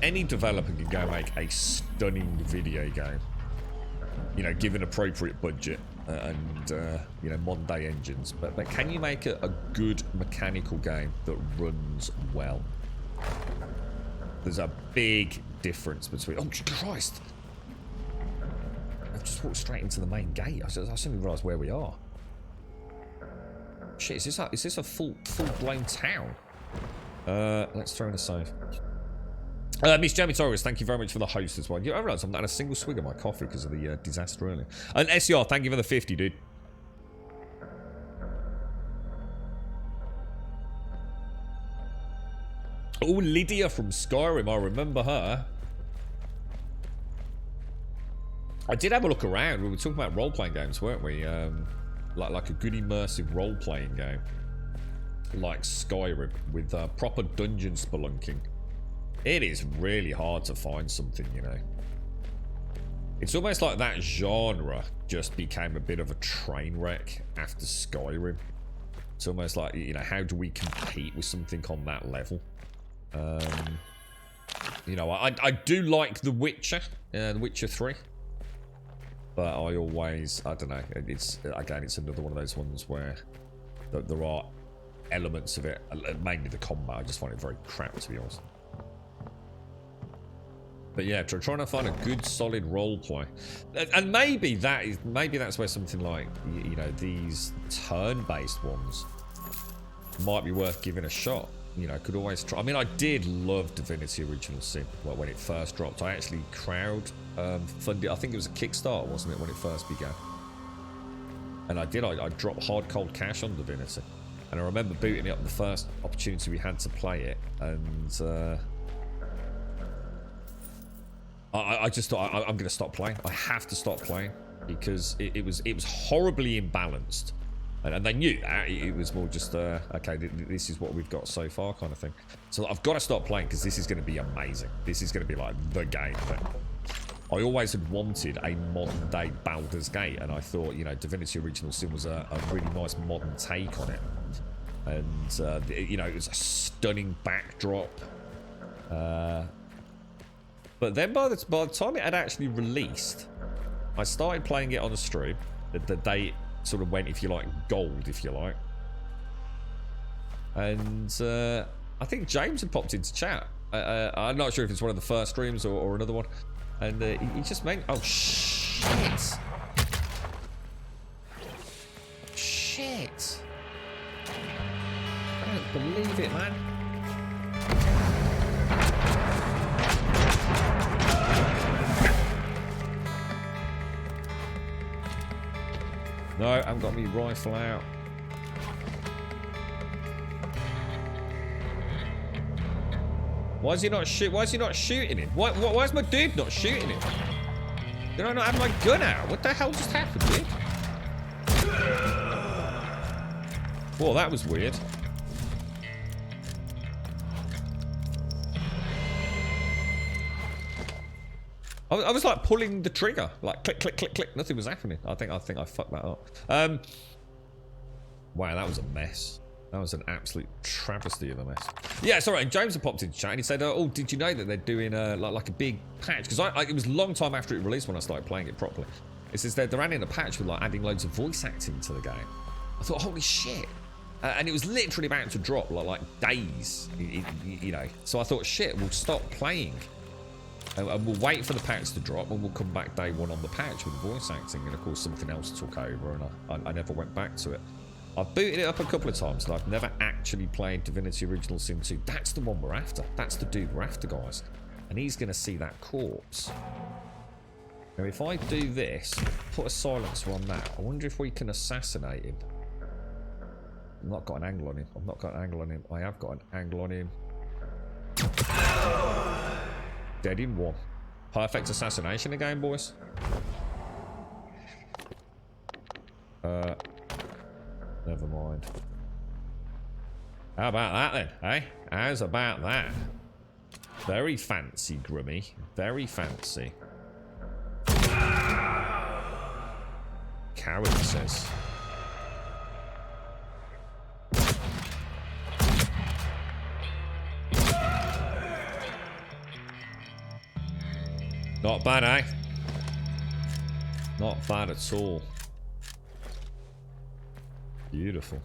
Any developer can go make a stunning video game. You know, given appropriate budget and you know, modern day engines. But can you make a good mechanical game that runs well? There's a big difference between... Oh, Christ! I've just walked straight into the main gate. I suddenly realised where we are. Shit, is this a full-blown town? Let's throw in a save. Miss Jamie Torres, thank you very much for the host as well. I realised I'm not had a single swig of my coffee because of the disaster earlier. And SCR, thank you for the 50, dude. Oh, Lydia from Skyrim, I remember her. I did have a look around. We were talking about role-playing games, weren't we? Like a good immersive role-playing game. Like Skyrim, with proper dungeon spelunking. It is really hard to find something, you know. It's almost like that genre just became a bit of a train wreck after Skyrim. It's almost like, you know, how do we compete with something on that level? You know, I do like The Witcher, The Witcher 3. But I always, I don't know, it's, again, it's another one of those ones where there are elements of it, mainly the combat, I just find it very crap, to be honest. But yeah, trying to find a good, solid role play, and maybe that's where something like, you know, these turn-based ones might be worth giving a shot. You know, could always try. I mean, I did love Divinity Original Sin when it first dropped. I actually funded. I think it was a Kickstarter, wasn't it, when it first began? And I dropped hard cold cash on Divinity, and I remember booting it up the first opportunity we had to play it, and. I just thought I'm going to stop playing. I have to stop playing because it was horribly imbalanced, and they knew that. It was more just okay, this is what we've got so far, kind of thing. So I've got to stop playing because this is going to be amazing. This is going to be like the game thing. I always had wanted a modern day Baldur's Gate, and I thought, you know, Divinity Original Sin was a really nice modern take on it, and you know, it was a stunning backdrop. But then by the time it had actually released, I started playing it on the stream. The day it sort of went, if you like, gold, if you like. And I think James had popped into chat. I'm not sure if it's one of the first streams or another one. And he just made... Oh, shit. Shit. I don't believe it, man. No, I haven't got my rifle out. Why is he not shooting him? Why is my dude not shooting him? Did I not have my gun out? What the hell just happened, dude? Whoa, that was weird. I was like pulling the trigger, like click, click, click, click. Nothing was happening. I think I fucked that up. Wow, that was a mess. That was an absolute travesty of a mess. Yeah, sorry. James had popped into chat and he said, "Oh, did you know that they're doing like a big patch?" Because it was a long time after it released when I started playing it properly. It says they're adding a patch with like adding loads of voice acting to the game. I thought, holy shit. And it was literally about to drop like days, you know. So I thought, shit, we'll stop playing. And we'll wait for the patch to drop, and we'll come back day one on the patch with the voice acting. And of course, something else took over, and I never went back to it. I've booted it up a couple of times, and I've never actually played Divinity Original Sin 2. That's the one we're after. That's the dude we're after, guys. And he's going to see that corpse. Now, if I do this, put a silencer on that, I wonder if we can assassinate him. I've not got an angle on him. I've not got an angle on him. I have got an angle on him. Dead in one. Perfect assassination again, boys. Never mind. How about that then, eh? How's about that? Very fancy, Grummy. Very fancy. Coward says. Not bad, eh? Not bad at all. Beautiful.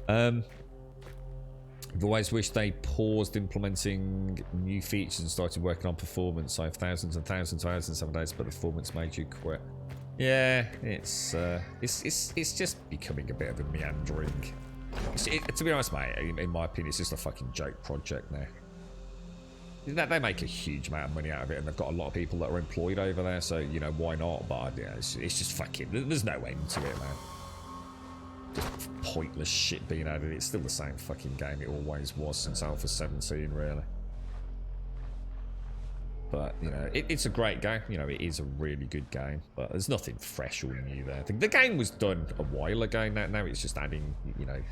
I've always wished they paused implementing new features and started working on performance. I have thousands and thousands of hours in 7 days, but the performance made you quit. Yeah, it's just becoming a bit of a meandering. To be honest, mate, in my opinion, it's just a fucking joke project now. They make a huge amount of money out of it, and they've got a lot of people that are employed over there, so, you know, why not? But, yeah, it's just fucking... There's no end to it, man. Just pointless shit being added. It's still the same fucking game it always was since Alpha 17, really. But, you know, it's a great game. You know, it is a really good game, but there's nothing fresh or new there. I think the game was done a while ago. Now it's just adding, you know,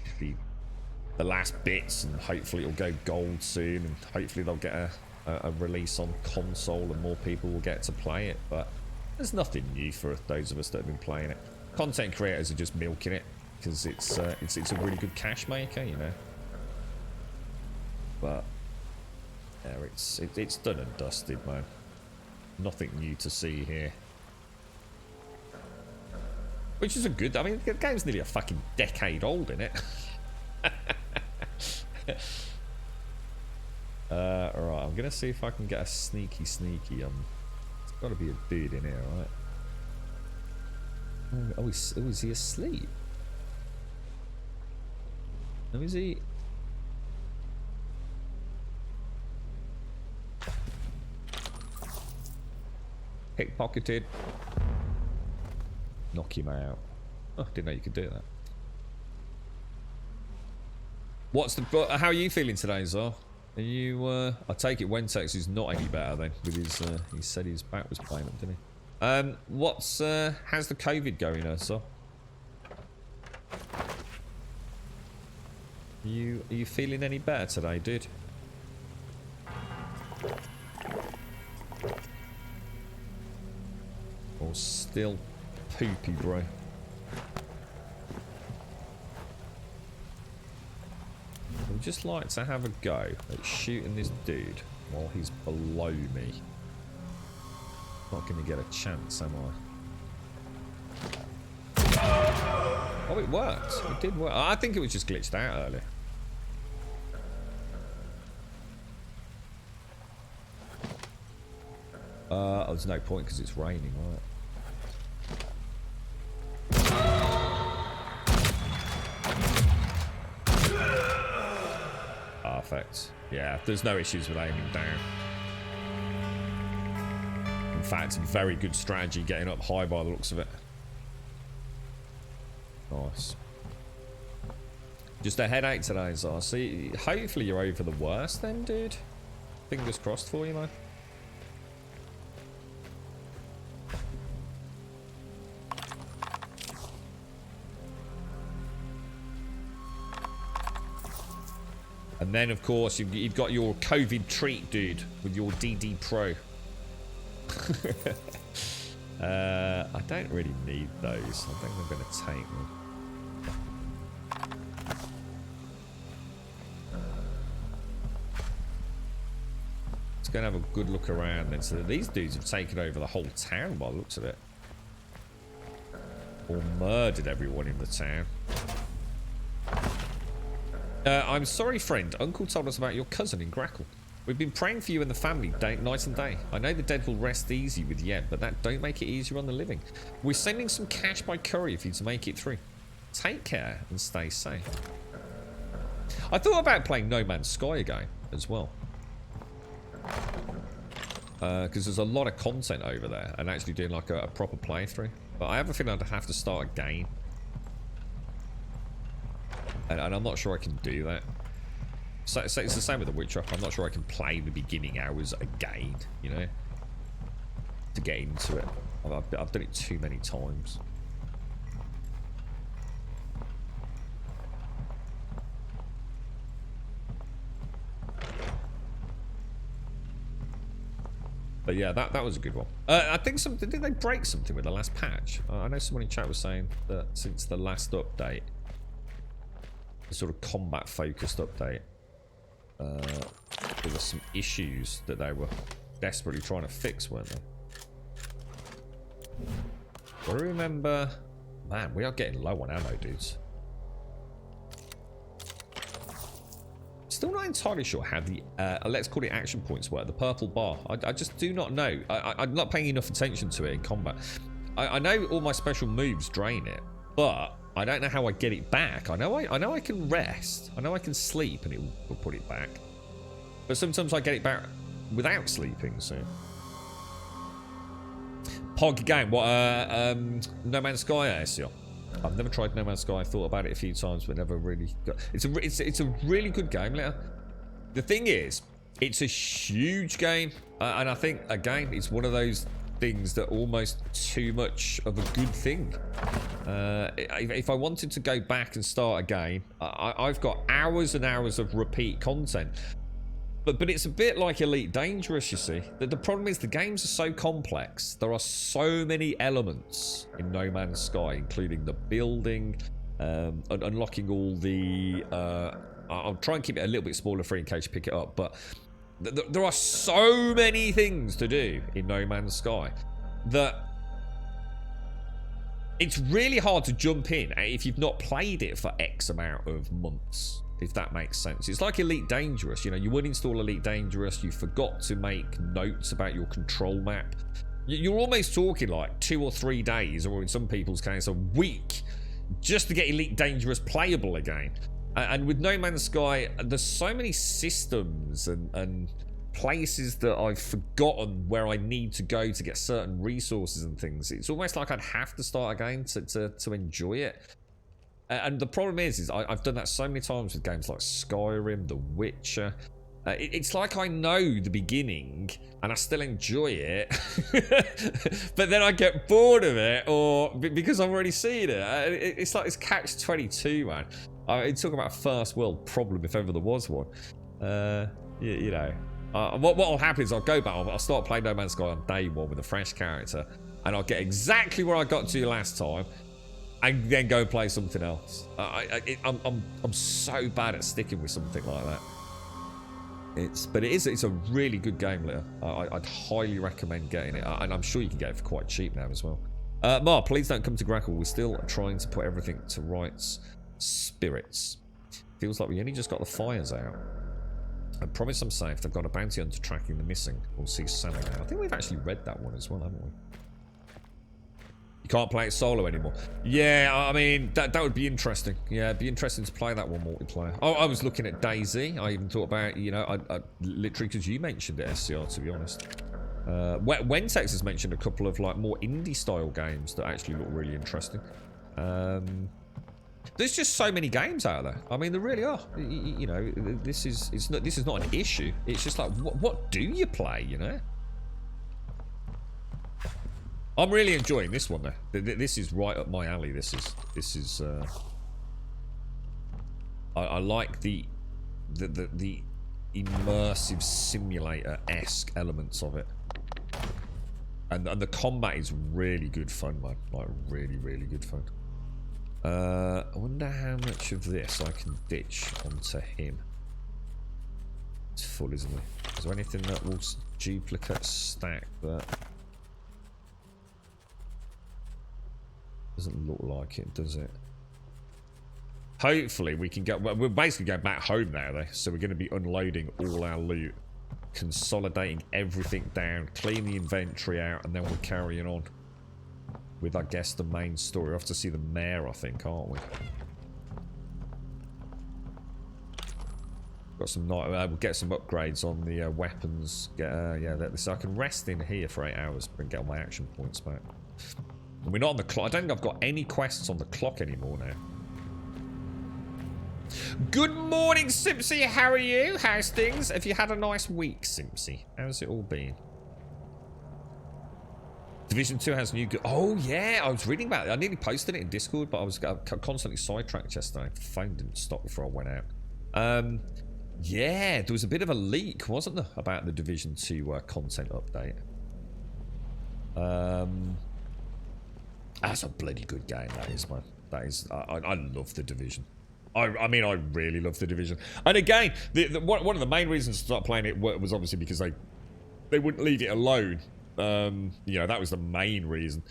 the last bits, and hopefully it'll go gold soon, and hopefully they'll get a release on console and more people will get to play it. But there's nothing new for those of us that have been playing it. Content creators are just milking it because it's a really good cash maker, you know. But yeah, it's done and dusted, man. Nothing new to see here. Which is a good... I mean, the game's nearly a fucking decade old, isn't it? Alright, I'm gonna see if I can get a sneaky there's gotta be a dude in here, right? Oh, is he asleep? No, is he? Pickpocketed. Knock him out. Oh, didn't know you could do that. How are you feeling today, Zar? Are you, I take it Wentex is not any better then, with his, he said his back was playing up, didn't he? How's the COVID going, Zar? Are you feeling any better today, dude? Or still poopy, bro? I'd just like to have a go at shooting this dude while he's below me. Not going to get a chance, am I? Oh, it worked. It did work. I think it was just glitched out earlier. There's no point because it's raining, right? Perfect. Yeah, there's no issues with aiming down. In fact, very good strategy getting up high by the looks of it. Nice. Just a headache today, Zar. See, hopefully you're over the worst then, dude. Fingers crossed for you, man. And then, of course, you've got your COVID treat, dude, with your DD Pro. I don't really need those. I think I'm going to take them. Let's go and have a good look around then. So these dudes have taken over the whole town by the looks of it. Or murdered everyone in the town. I'm sorry, friend. Uncle told us about your cousin in Grackle. We've been praying for you and the family night and day. I know the dead will rest easy with Yeb, but that don't make it easier on the living. We're sending some cash by courier for you to make it through. Take care and stay safe. I thought about playing No Man's Sky again as well. Because there's a lot of content over there and actually doing like a proper playthrough. But I have a feeling I'd have to start again. And I'm not sure I can do that. So it's the same with The Witcher. I'm not sure I can play the beginning hours again, you know, to get into it. I've done it too many times. But yeah, that was a good one. I think did they break something with the last patch? I know someone in chat was saying that since the last update, the sort of combat focused update, there were some issues that they were desperately trying to fix, weren't they? I remember, man, we are getting low on ammo, dudes. Still not entirely sure how the, let's call it action points work, the purple bar. I just do not know. I'm not paying enough attention to it in combat. I know all my special moves drain it, but I don't know how I get it back. I know I can rest. I know I can sleep and it will put it back. But sometimes I get it back without sleeping, so. Pog game, what, No Man's Sky, SCR? I've never tried No Man's Sky. I thought about it a few times, but never really got. It's a really good game. The thing is, it's a huge game, and I think again, it's one of those things that almost too much of a good thing. If I wanted to go back and start again, I've got hours and hours of repeat content. But it's a bit like Elite Dangerous, you see. The problem is the games are so complex. There are so many elements in No Man's Sky, including the building, unlocking all the... I'll try and keep it a little bit spoiler free in case you pick it up, but there are so many things to do in No Man's Sky that it's really hard to jump in if you've not played it for X amount of months. If that makes sense. It's like Elite Dangerous. You know, you would install Elite Dangerous, you forgot to make notes about your control map. You're almost talking like 2 or 3 days, or in some people's case, a week, just to get Elite Dangerous playable again. And with No Man's Sky, there's so many systems and places that I've forgotten where I need to go to get certain resources and things. It's almost like I'd have to start again to enjoy it. And the problem is I've done that so many times with games like Skyrim, The Witcher. It's like I know the beginning and I still enjoy it, but then I get bored of it, or because I've already seen it. It's like this catch-22, man. I talk about a first world problem if ever there was one. You know, what will happen is I'll go back, I'll start playing No Man's Sky on day 1 with a fresh character, and I'll get exactly where I got to last time. And then go play something else. I'm so bad at sticking with something like that. It's a really good game, Litter. I'd highly recommend getting it, and I'm sure you can get it for quite cheap now as well. Mar, please don't come to Grackle. We're still trying to put everything to rights. Spirits. Feels like we only just got the fires out. I promise I'm safe. They've got a bounty hunter tracking the missing. We'll see Sally now. I think we've actually read that one as well, haven't we? Can't play it solo anymore. Yeah, I mean, that would be interesting. Yeah, it'd be interesting to play that one multiplayer. Oh, I was looking at DayZ. I even thought about, you know, I literally, because you mentioned it, SCR, to be honest. Wentex has mentioned a couple of, like, more indie-style games that actually look really interesting. There's just so many games out there. I mean, there really are. You know, this is not an issue. It's just like, what do you play, you know? I'm really enjoying this one, though. This is right up my alley. This is. I like the immersive simulator-esque elements of it, and the combat is really good fun, man. Like really, really good fun. I wonder how much of this I can ditch onto him. It's full, isn't it? Is there anything that will duplicate stack that? Doesn't look like it, does it? Hopefully we can get... Well, we're basically going back home now, though. So we're going to be unloading all our loot, consolidating everything down, clean the inventory out, and then we're carrying on with, I guess, the main story. We're off to see the mayor, I think, aren't we? Got some night... we'll get some upgrades on the weapons. Yeah, so I can rest in here for 8 hours and get all my action points back. And we're not on the clock. I don't think I've got any quests on the clock anymore now. Good morning, Simpsy. How are you? How's things? Have you had a nice week, Simpsy? How's it all been? Division 2 has new... Oh, yeah. I was reading about it. I nearly posted it in Discord, but I was constantly sidetracked yesterday. The phone didn't stop before I went out. Yeah, there was a bit of a leak, wasn't there, about the Division 2 content update. That's a bloody good game, that is, man. That is, I love The Division. I mean, I really love The Division. And again, one of the main reasons to start playing it was obviously because they wouldn't leave it alone. You know, that was the main reason.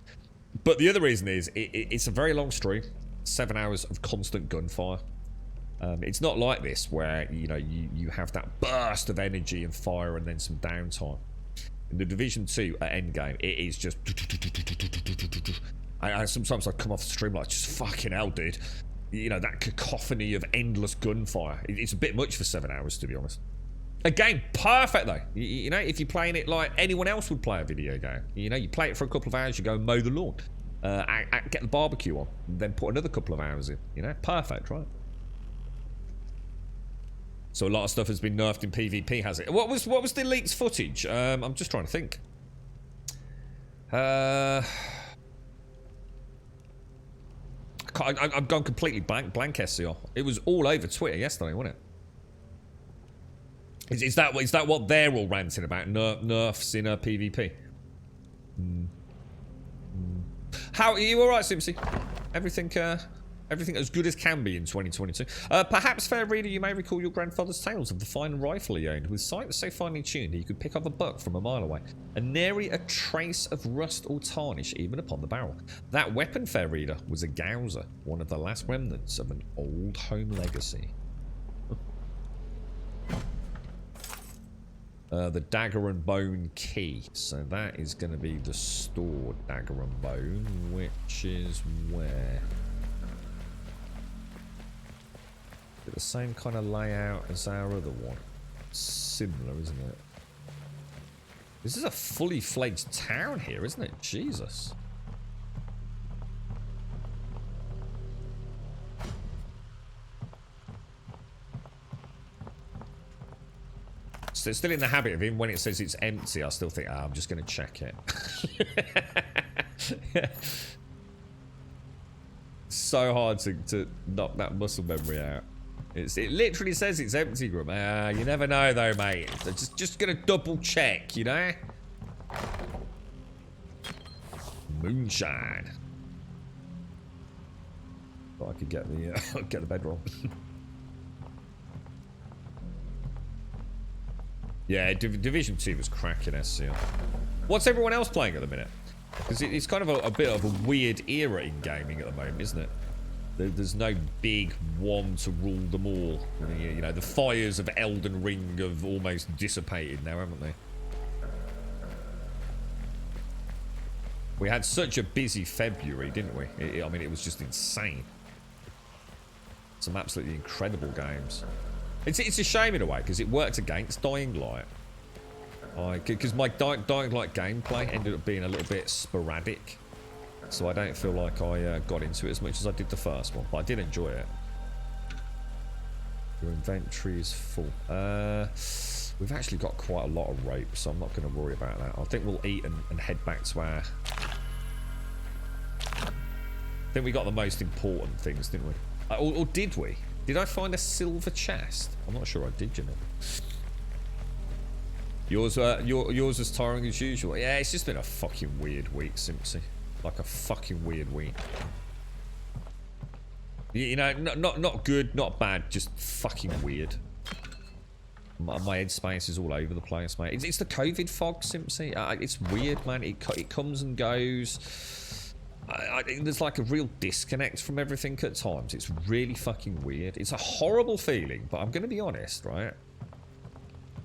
But the other reason is, it's a very long stream. 7 hours of constant gunfire. It's not like this, where, you know, you have that burst of energy and fire and then some downtime. In The Division 2 at Endgame, it is just... sometimes I come off the stream like, just fucking hell, dude. You know, that cacophony of endless gunfire. It's a bit much for 7 hours, to be honest. A game, perfect though. You know, if you're playing it like anyone else would play a video game. You know, you play it for a couple of hours, you go and mow the lawn. Get the barbecue on, then put another couple of hours in. You know, perfect, right? So a lot of stuff has been nerfed in PvP, has it? What was the leaked footage? I'm just trying to think. I've gone completely blank, SCR. It was all over Twitter yesterday, wasn't it? Is that what they're all ranting about? Nerfs in a PvP? How are you? All right, Simpsy? Everything as good as can be in 2022. Perhaps, fair reader, you may recall your grandfather's tales of the fine rifle he owned, with sight so finely tuned he could pick off a buck from a mile away, and nary a trace of rust or tarnish even upon the barrel. That weapon, fair reader, was a Gauser, one of the last remnants of an old home legacy. The Dagger and Bone key. So that is going to be the stored Dagger and Bone, which is where? Is it the same kind of layout as our other one? Similar, isn't it? This is a fully fledged town here, isn't it? Jesus. So still in the habit of him, when it says it's empty, I still think, oh, I'm just going to check it. So hard to knock that muscle memory out. It literally says it's empty, Grum. You never know though, mate. So just going to double check, you know? Moonshine. Thought I could get the bedroll. Yeah, Division 2 was cracking SCR. What's everyone else playing at the minute? Because it's kind of a bit of a weird era in gaming at the moment, isn't it? There's no big one to rule them all. You know, the fires of Elden Ring have almost dissipated now, haven't they? We had such a busy February, didn't we? I mean, it was just insane. Some absolutely incredible games. It's a shame in a way, because it worked against Dying Light. Because my Dying Light gameplay ended up being a little bit sporadic. So I don't feel like I got into it as much as I did the first one. But I did enjoy it. Your inventory is full. We've actually got quite a lot of rope, so I'm not going to worry about that. I think we'll eat and head back to our... I think we got the most important things, didn't we? Or did we? Did I find a silver chest? I'm not sure I did, you know. Yours was tiring as usual. Yeah, it's just been a fucking weird week, Simpsy. Like a fucking weird week. You know, not good, not bad, just fucking weird. My headspace is all over the place, mate. It's the COVID fog, Simpsy. It's weird, man. It comes and goes. There's like a real disconnect from everything at times. It's really fucking weird. It's a horrible feeling, but I'm going to be honest, right?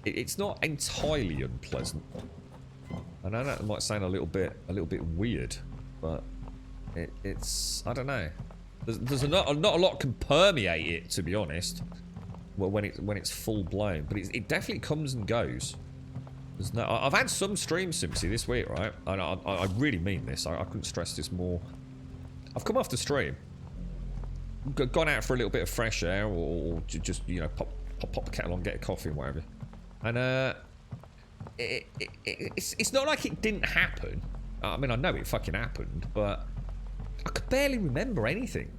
It's not entirely unpleasant. I know that might sound a little bit weird, but it's I don't know. There's not a lot can permeate it, to be honest. Well, when it's full blown, but it definitely comes and goes. I've had some streams, Simpsy, this week, right? And I really mean this. I couldn't stress this more. I've come off the stream, gone out for a little bit of fresh air, or just, you know, pop the kettle on, get a coffee and whatever. And it's not like it didn't happen. I mean, I know it fucking happened, but I could barely remember anything.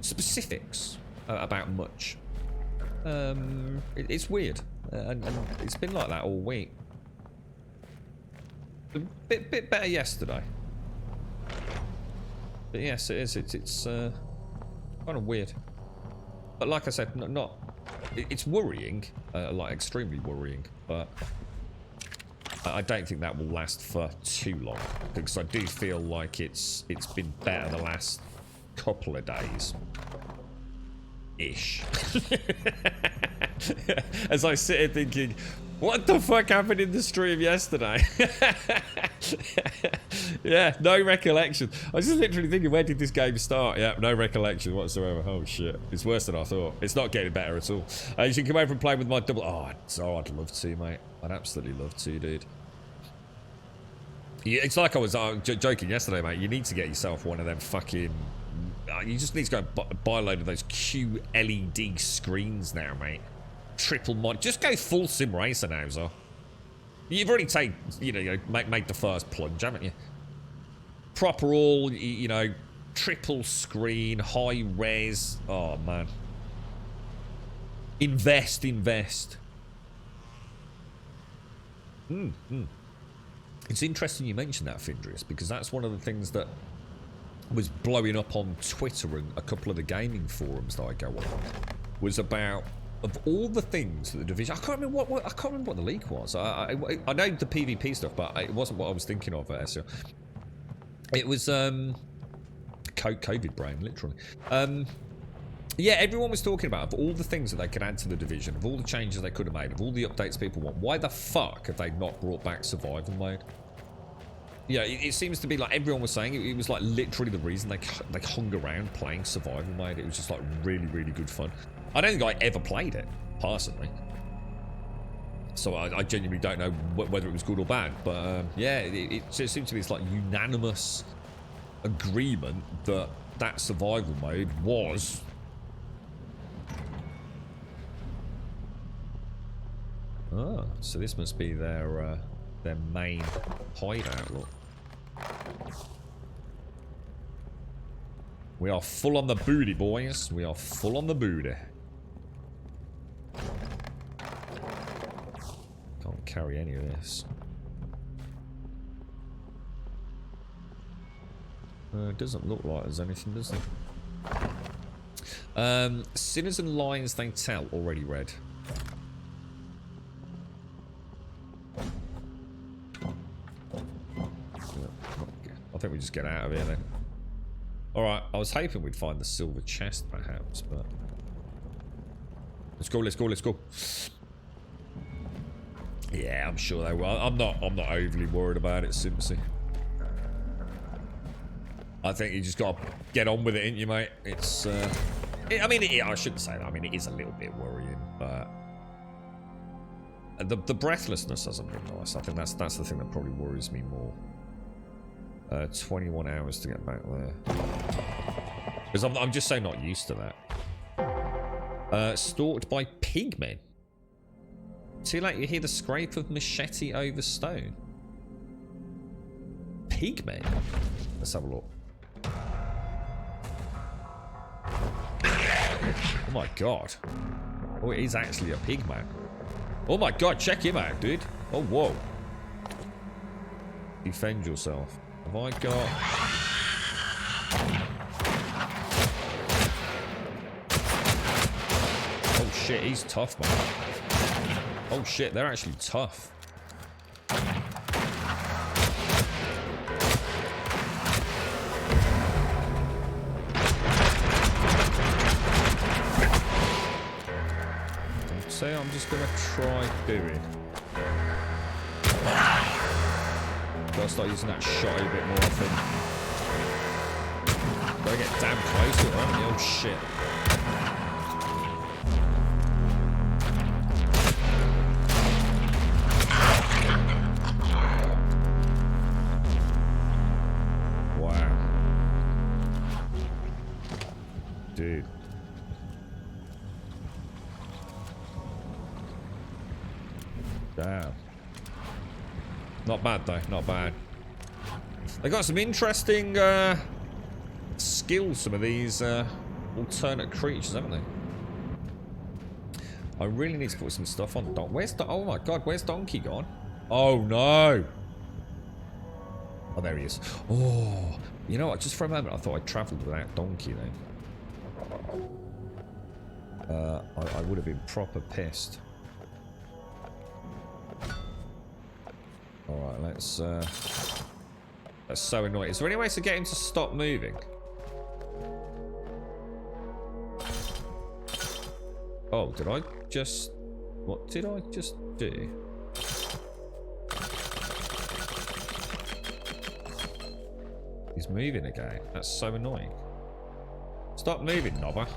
Specifics about much. It's weird, and it's been like that all week. A bit better yesterday. But yes, it is. It's kind of weird. But like I said, it's worrying, like extremely worrying. But I don't think that will last for too long, because I do feel like it's been better the last couple of days. Ish. As I sit here thinking, what the fuck happened in the stream yesterday? Yeah, no recollection. I was just literally thinking, where did this game start? Yeah, no recollection whatsoever. Oh shit, it's worse than I thought. It's not getting better at all. You can come over and play with my double. Oh, I'd love to, mate. I'd absolutely love to, dude. Yeah, it's like I was joking yesterday, mate. You need to get yourself one of them fucking... you just need to go and buy a load of those QLED screens now, mate. Triple mod. Just go full sim racer now, so. You've already made the first plunge, haven't you? Proper all, triple screen, high res. Oh, man. Invest. It's interesting you mentioned that, Findrius, because that's one of the things that was blowing up on Twitter and a couple of the gaming forums that I go on, was about, of all the things that the Division... I can't remember what the leak was. I know the PvP stuff, but it wasn't what I was thinking of at SEO. It was COVID brain, literally. Yeah, everyone was talking about, of all the things that they could add to the Division, of all the changes they could have made, of all the updates people want, why the fuck have they not brought back survival mode? Yeah, it seems to be like everyone was saying it was like literally the reason they hung around playing survival mode. It was just like really, really good fun. I don't think I ever played it, personally. So I genuinely don't know whether it was good or bad. But yeah, it seems to be this like unanimous agreement that survival mode was... Oh, so this must be their main hideout, look. We are full on the booty, boys. We are full on the booty. Can't carry any of this. It doesn't look like there's anything, does it? Sinners and Lions They Tell, already read. I think we just get out of here then. Alright, I was hoping we'd find the silver chest perhaps, but... Let's go. Yeah, I'm sure they will. I'm not overly worried about it, Simpsy. I think you just gotta get on with it, ain't you, mate? It's, I shouldn't say that. I mean, it is a little bit worrying, but... The breathlessness hasn't been nice. I think that's the thing that probably worries me more. 21 hours to get back there. Because I'm just so not used to that. Stalked by pigmen. Too late, you hear the scrape of machete over stone. Pigmen? Let's have a look. Oh my god. Oh, it is actually a pigman. Oh my god, check him out, dude. Oh, whoa. Defend yourself. Have I got... Oh shit, he's tough, man. Oh shit, they're actually tough. So I'm just gonna try doing... Gotta start using that shot a bit more, I think. Gotta get damn close to it, haven't you? Oh shit. Wow. Dude. Damn. Not bad though, not bad. They got some interesting skills, some of these alternate creatures, haven't they? I really need to put some stuff on Don. Where's oh my god, where's Donkey gone? Oh no! Oh, there he is. Oh, you know what? Just for a moment, I thought I travelled without Donkey then. I would have been proper pissed. Alright, let's... That's so annoying. Is there any way to get him to stop moving? Oh, did I just... What did I just do? He's moving again. That's so annoying. Stop moving, Nobber.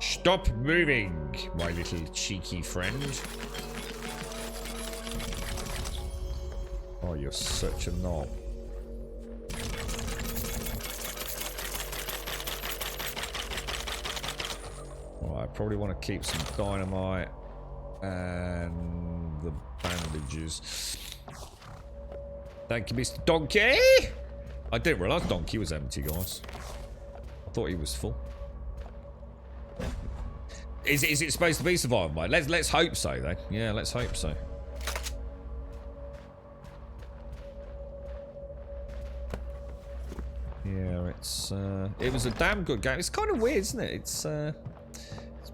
Stop moving, my little cheeky friend. Oh, you're such a knob. Alright, I probably want to keep some dynamite and the bandages. Thank you, Mr. Donkey! I didn't realise Donkey was empty, guys. I thought he was full. Is it supposed to be survival mode? Let's hope so, then. Yeah, let's hope so. Yeah, it was a damn good game. It's kind of weird, isn't it? It's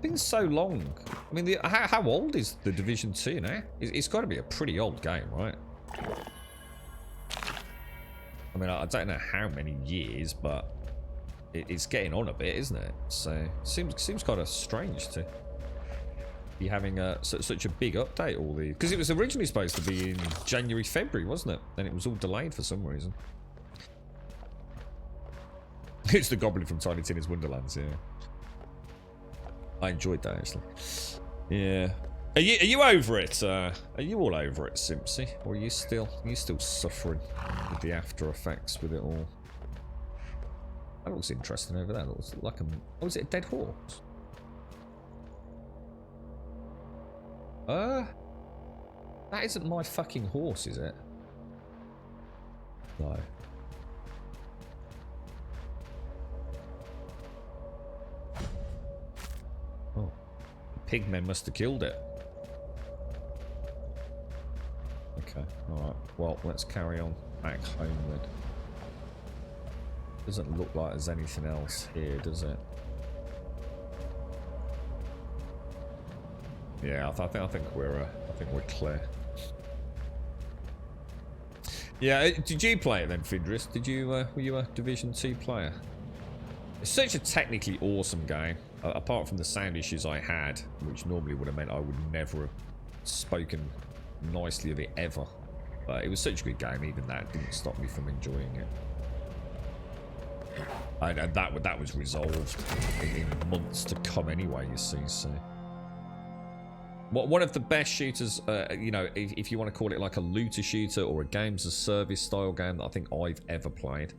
been so long. I mean, how old is the Division 2 now? It's got to be a pretty old game, right? I mean, I don't know how many years, but it's getting on a bit, isn't it? So seems kind of strange to be having such a big update. All these, because it was originally supposed to be in January, February, wasn't it? Then it was all delayed for some reason. It's the Goblin from Tiny Tina's Wonderlands. Yeah, I enjoyed that actually. Yeah. Are you over it? Are you all over it, Simpsy? Or are you still suffering with the after effects with it all? That looks interesting over there. That looks like a... Oh, is it a dead horse? That isn't my fucking horse, is it? No. Oh. The pigmen must have killed it. Okay, alright. Well, let's carry on back home then. Doesn't look like there's anything else here, does it? Yeah, I think we're clear. Yeah, did you play it then, Fidris? Did you were you a Division 2 player? It's such a technically awesome game. Apart from the sound issues I had, which normally would have meant I would never have spoken nicely of it ever. But it was such a good game, even that didn't stop me from enjoying it. And that was resolved in months to come anyway, you see. So, one of the best shooters, you know, if you want to call it like a looter shooter or a games as service style game that I think I've ever played.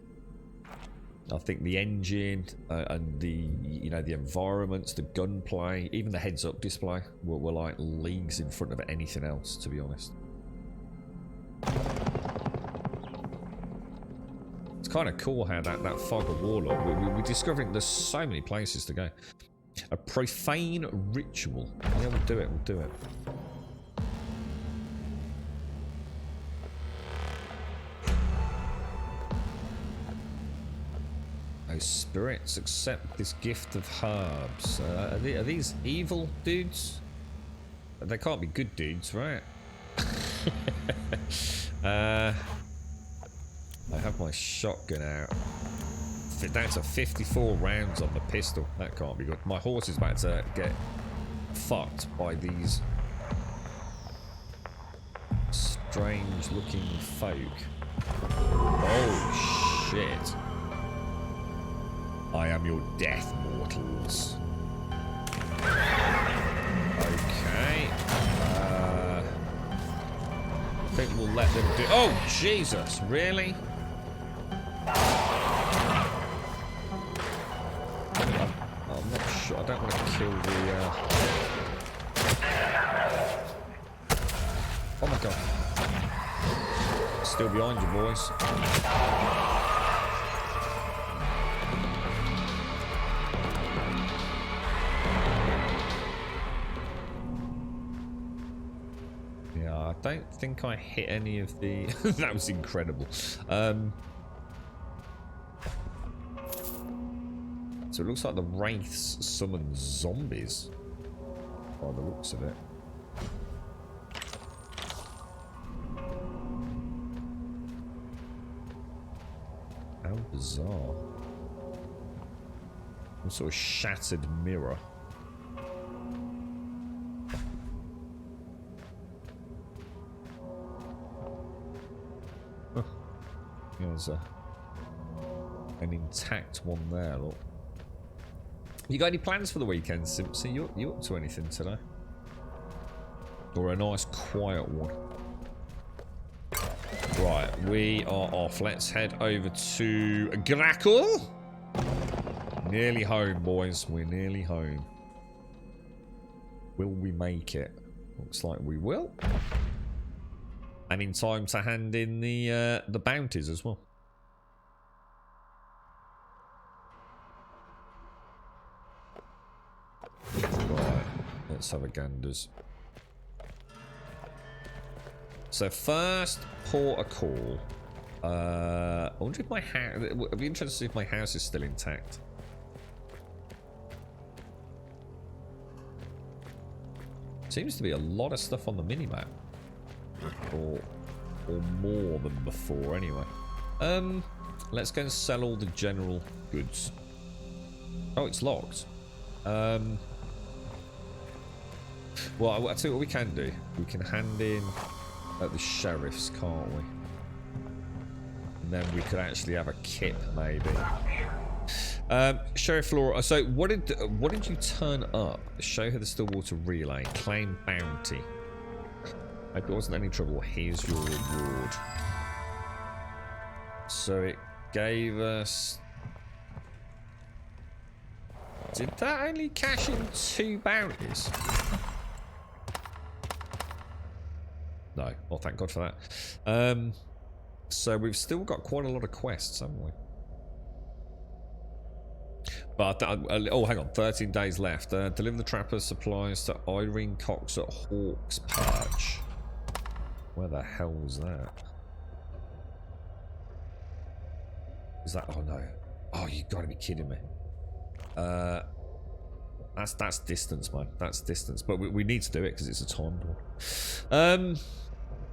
I think the engine and the, you know, the environments, the gunplay, even the heads-up display were like leagues in front of anything else, to be honest. It's kind of cool how that Fog of Warlord, we're discovering there's so many places to go. A profane ritual. Yeah, we'll do it. Oh, spirits, accept this gift of herbs. Are these evil dudes? They can't be good dudes, right? I have my shotgun out. That's a 54 rounds on the pistol. That can't be good. My horse is about to get fucked by these strange looking folk. Oh shit. I am your death, mortals. Okay. I think we'll let them do... Oh, Jesus, really? I'm not sure. I don't want to kill the... Oh my god. Still behind you, boys. I don't think I hit any of the... That was incredible. So it looks like the Wraiths summon zombies. By the looks of it. How bizarre. Some sort of shattered mirror. Huh. There's an intact one there, look. You got any plans for the weekend, Simpsy? You up to anything today? Or a nice quiet one? Right, we are off. Let's head over to Grackle. Nearly home, boys. We're nearly home. Will we make it? Looks like we will. And in time to hand in the bounties as well. Right, let's have a ganders. So first, port a call. I wonder if my house... I'd be interested to see if my house is still intact. Seems to be a lot of stuff on the minimap. Or more than before, anyway. Let's go and sell all the general goods. Oh, it's locked. Well, I'll tell you what we can do. We can hand in at the sheriff's, can't we? And then we could actually have a kip, maybe. Sheriff Laura. So, what did you turn up? Show her the Stillwater relay. Claim bounty. Hope it wasn't any trouble. Here's your reward. So it gave us... Did that only cash in 2 bounties? No. Well, thank God for that. So we've still got quite a lot of quests, haven't we? But, oh, hang on. 13 days left. Deliver the trapper's supplies to Irene Cox at Hawk's Perch. Where the hell was that? Is that... Oh, no. Oh, you gotta be kidding me. That's distance, man. That's distance. But we need to do it because it's a time board.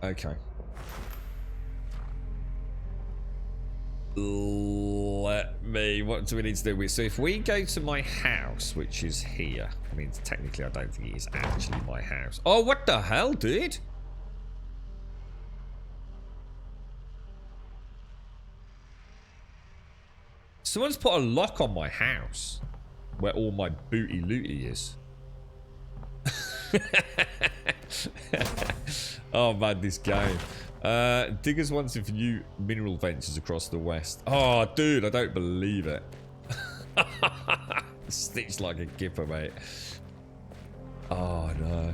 Okay. Let me... What do we need to do? So if we go to my house, which is here... I mean, technically, I don't think it is actually my house. Oh, what the hell, dude? Someone's put a lock on my house. Where all my booty looty is. Oh man, this game. Diggers wants to view mineral ventures across the west. Oh dude, I don't believe it. Stitched like a gipper, mate. Oh no.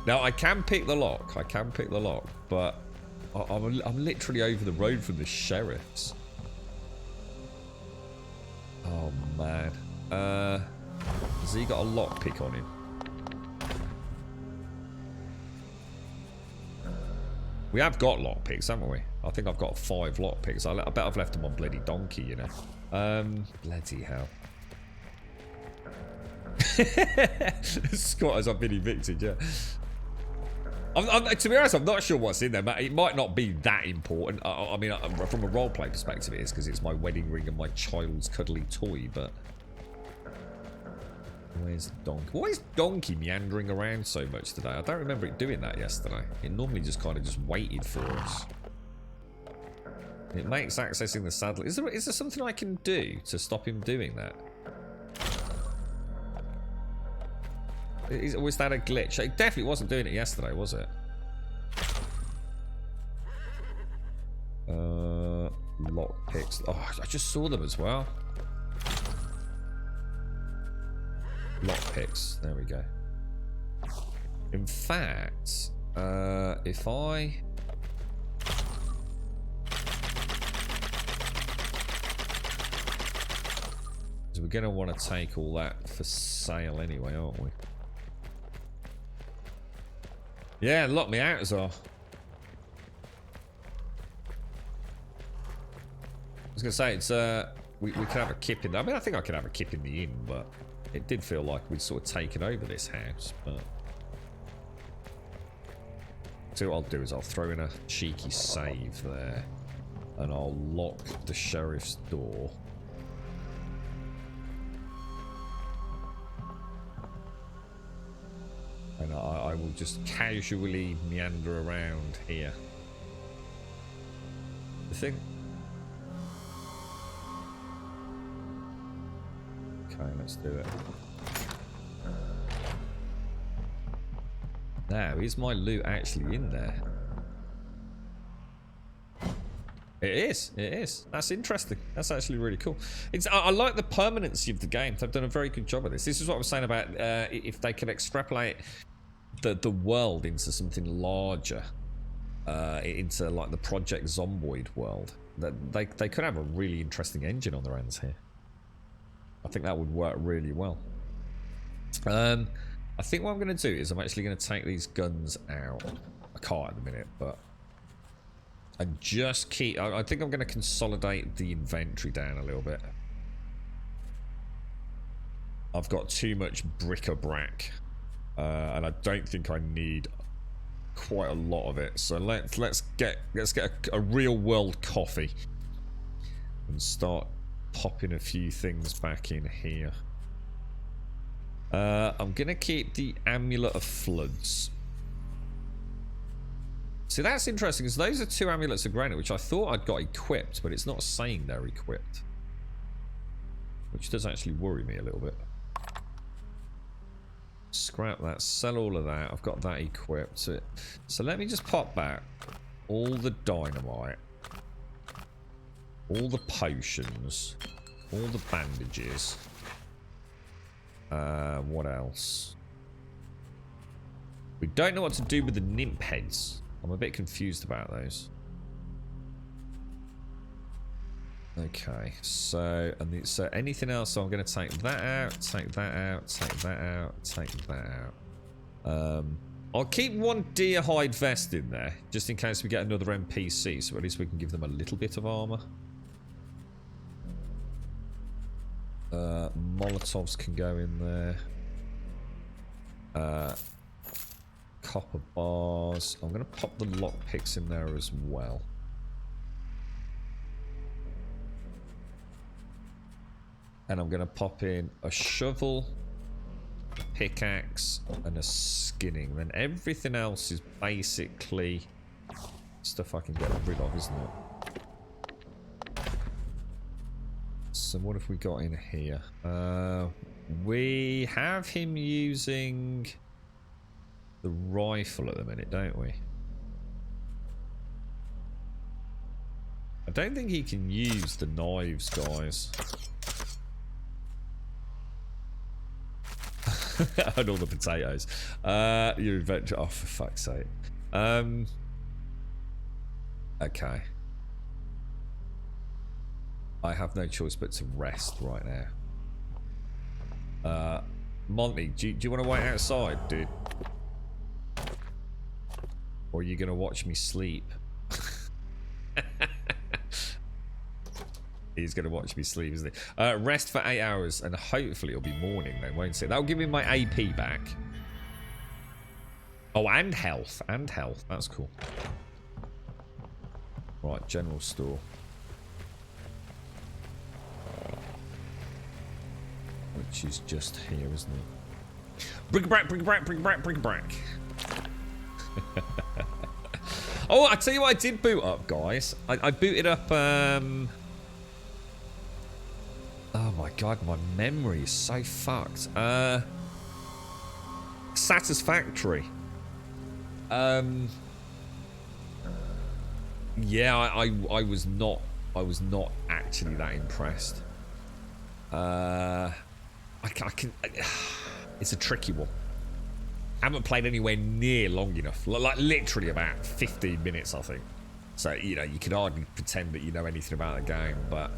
Now I can pick the lock. I can pick the lock, but I'm literally over the road from the sheriff's. Oh man. Has he got a lockpick on him? We have got lockpicks, haven't we? I think I've got 5 lockpicks. I bet I've left them on bloody donkey, you know. Bloody hell. Squatters have been evicted, yeah. To be honest, I'm not sure what's in there, but it might not be that important. I mean, from a roleplay perspective, it is because it's my wedding ring and my child's cuddly toy, but... Where's Donkey? Why is Donkey meandering around so much today? I don't remember it doing that yesterday. It normally just kind of just waited for us. It makes accessing the saddle... Is there something I can do to stop him doing that? Was that a glitch? It definitely wasn't doing it yesterday, was it? Lockpicks. Oh, I just saw them as well. Lockpicks. There we go. In fact, if I... So we're going to want to take all that for sale anyway, aren't we? Yeah, lock me out as well. I was gonna say it's we could have a kip in. I mean, I think I could have a kip in the inn, but it did feel like we'd sort of taken over this house. But so what I'll do is I'll throw in a cheeky save there, and I'll lock the sheriff's door. And I will just casually meander around here. The thing. Okay, let's do it. Now, is my loot actually in there? It is. It is. That's interesting. That's actually really cool. I like the permanency of the game. They've done a very good job of this. This is what I was saying about if they could extrapolate the world into something larger, into like the Project Zomboid world. That they could have a really interesting engine on their hands here. I think that would work really well. I think what I'm going to do is I'm actually going to take these guns out. I can't at the minute, but and just keep. I think I'm going to consolidate the inventory down a little bit. I've got too much bric-a-brac, and I don't think I need quite a lot of it. So let's get a real world coffee and start popping a few things back in here. I'm gonna keep the Amulet of Floods. See, that's interesting because those are 2 amulets of granite, which I thought I'd got equipped, but it's not saying they're equipped, which does actually worry me a little bit. Scrap that, sell all of that. I've got that equipped. So let me just pop back all the dynamite, all the potions, all the bandages. What else? We don't know what to do with the nymph heads. I'm a bit confused about those. Okay, so so anything else? So I'm going to take that out, take that out, take that out, take that out. I'll keep one deer hide vest in there just in case we get another NPC, so at least we can give them a little bit of armor. Molotovs can go in there. Copper bars. I'm going to pop the lockpicks in there as well. And I'm going to pop in a shovel, a pickaxe, and a skinning. Then everything else is basically stuff I can get rid of, isn't it? So what have we got in here? We have him using the rifle at the minute, don't we? I don't think he can use the knives, guys. And all the potatoes. Your adventure. Oh, for fuck's sake. Okay. I have no choice but to rest right now. Monty, do you want to wait outside, dude? Or are you going to watch me sleep? He's going to watch me sleep, isn't he? Rest for 8 hours, and hopefully it'll be morning then, won't it? That'll give me my AP back. Oh, and health. And health. That's cool. Right, general store. Which is just here, isn't it? Bric-a-brac, bric-a-brac, bric-a-brac, bric-a-brac. Oh, I tell you what I did boot up, guys. I booted up, oh my god, my memory is so fucked. Satisfactory. Yeah, I was not actually that impressed. It's a tricky one. I haven't played anywhere near long enough. Like literally about 15 minutes, I think. So, you know, you can hardly pretend that you know anything about the game, but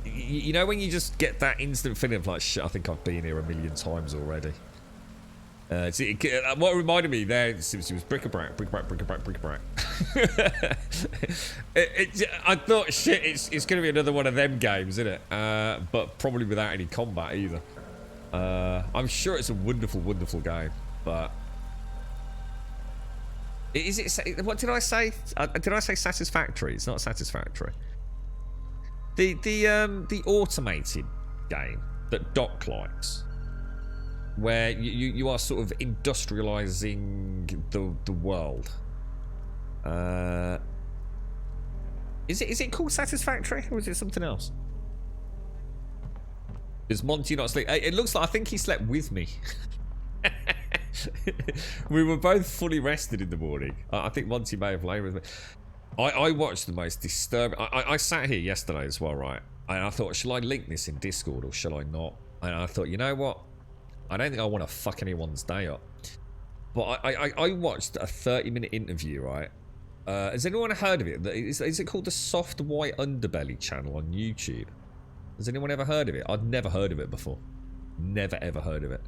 you know when you just get that instant feeling of like, shit, I think I've been here a million times already. What reminded me there, Simpson, was bric-a-brac, bric-a-brac, bric-a-brac, bric-a-brac. I thought, shit, it's going to be another one of them games, isn't it? But probably without any combat either. I'm sure it's a wonderful, wonderful game, but... Is it? What did I say? Did I say satisfactory? It's not satisfactory. The automated game that Doc likes, where you are sort of industrializing the world. Is it called Satisfactory, or is it something else? Is Monty not sleep? It looks like I think he slept with me. We were both fully rested in the morning. I think Monty may have lain with me. I watched the most disturbing... I sat here yesterday as well, right? And I thought, shall I link this in Discord or shall I not? And I thought, you know what? I don't think I want to fuck anyone's day up. But I watched a 30-minute interview, right? Has anyone heard of it? Is it called the Soft White Underbelly channel on YouTube? Has anyone ever heard of it? I'd never heard of it before. Never ever heard of it.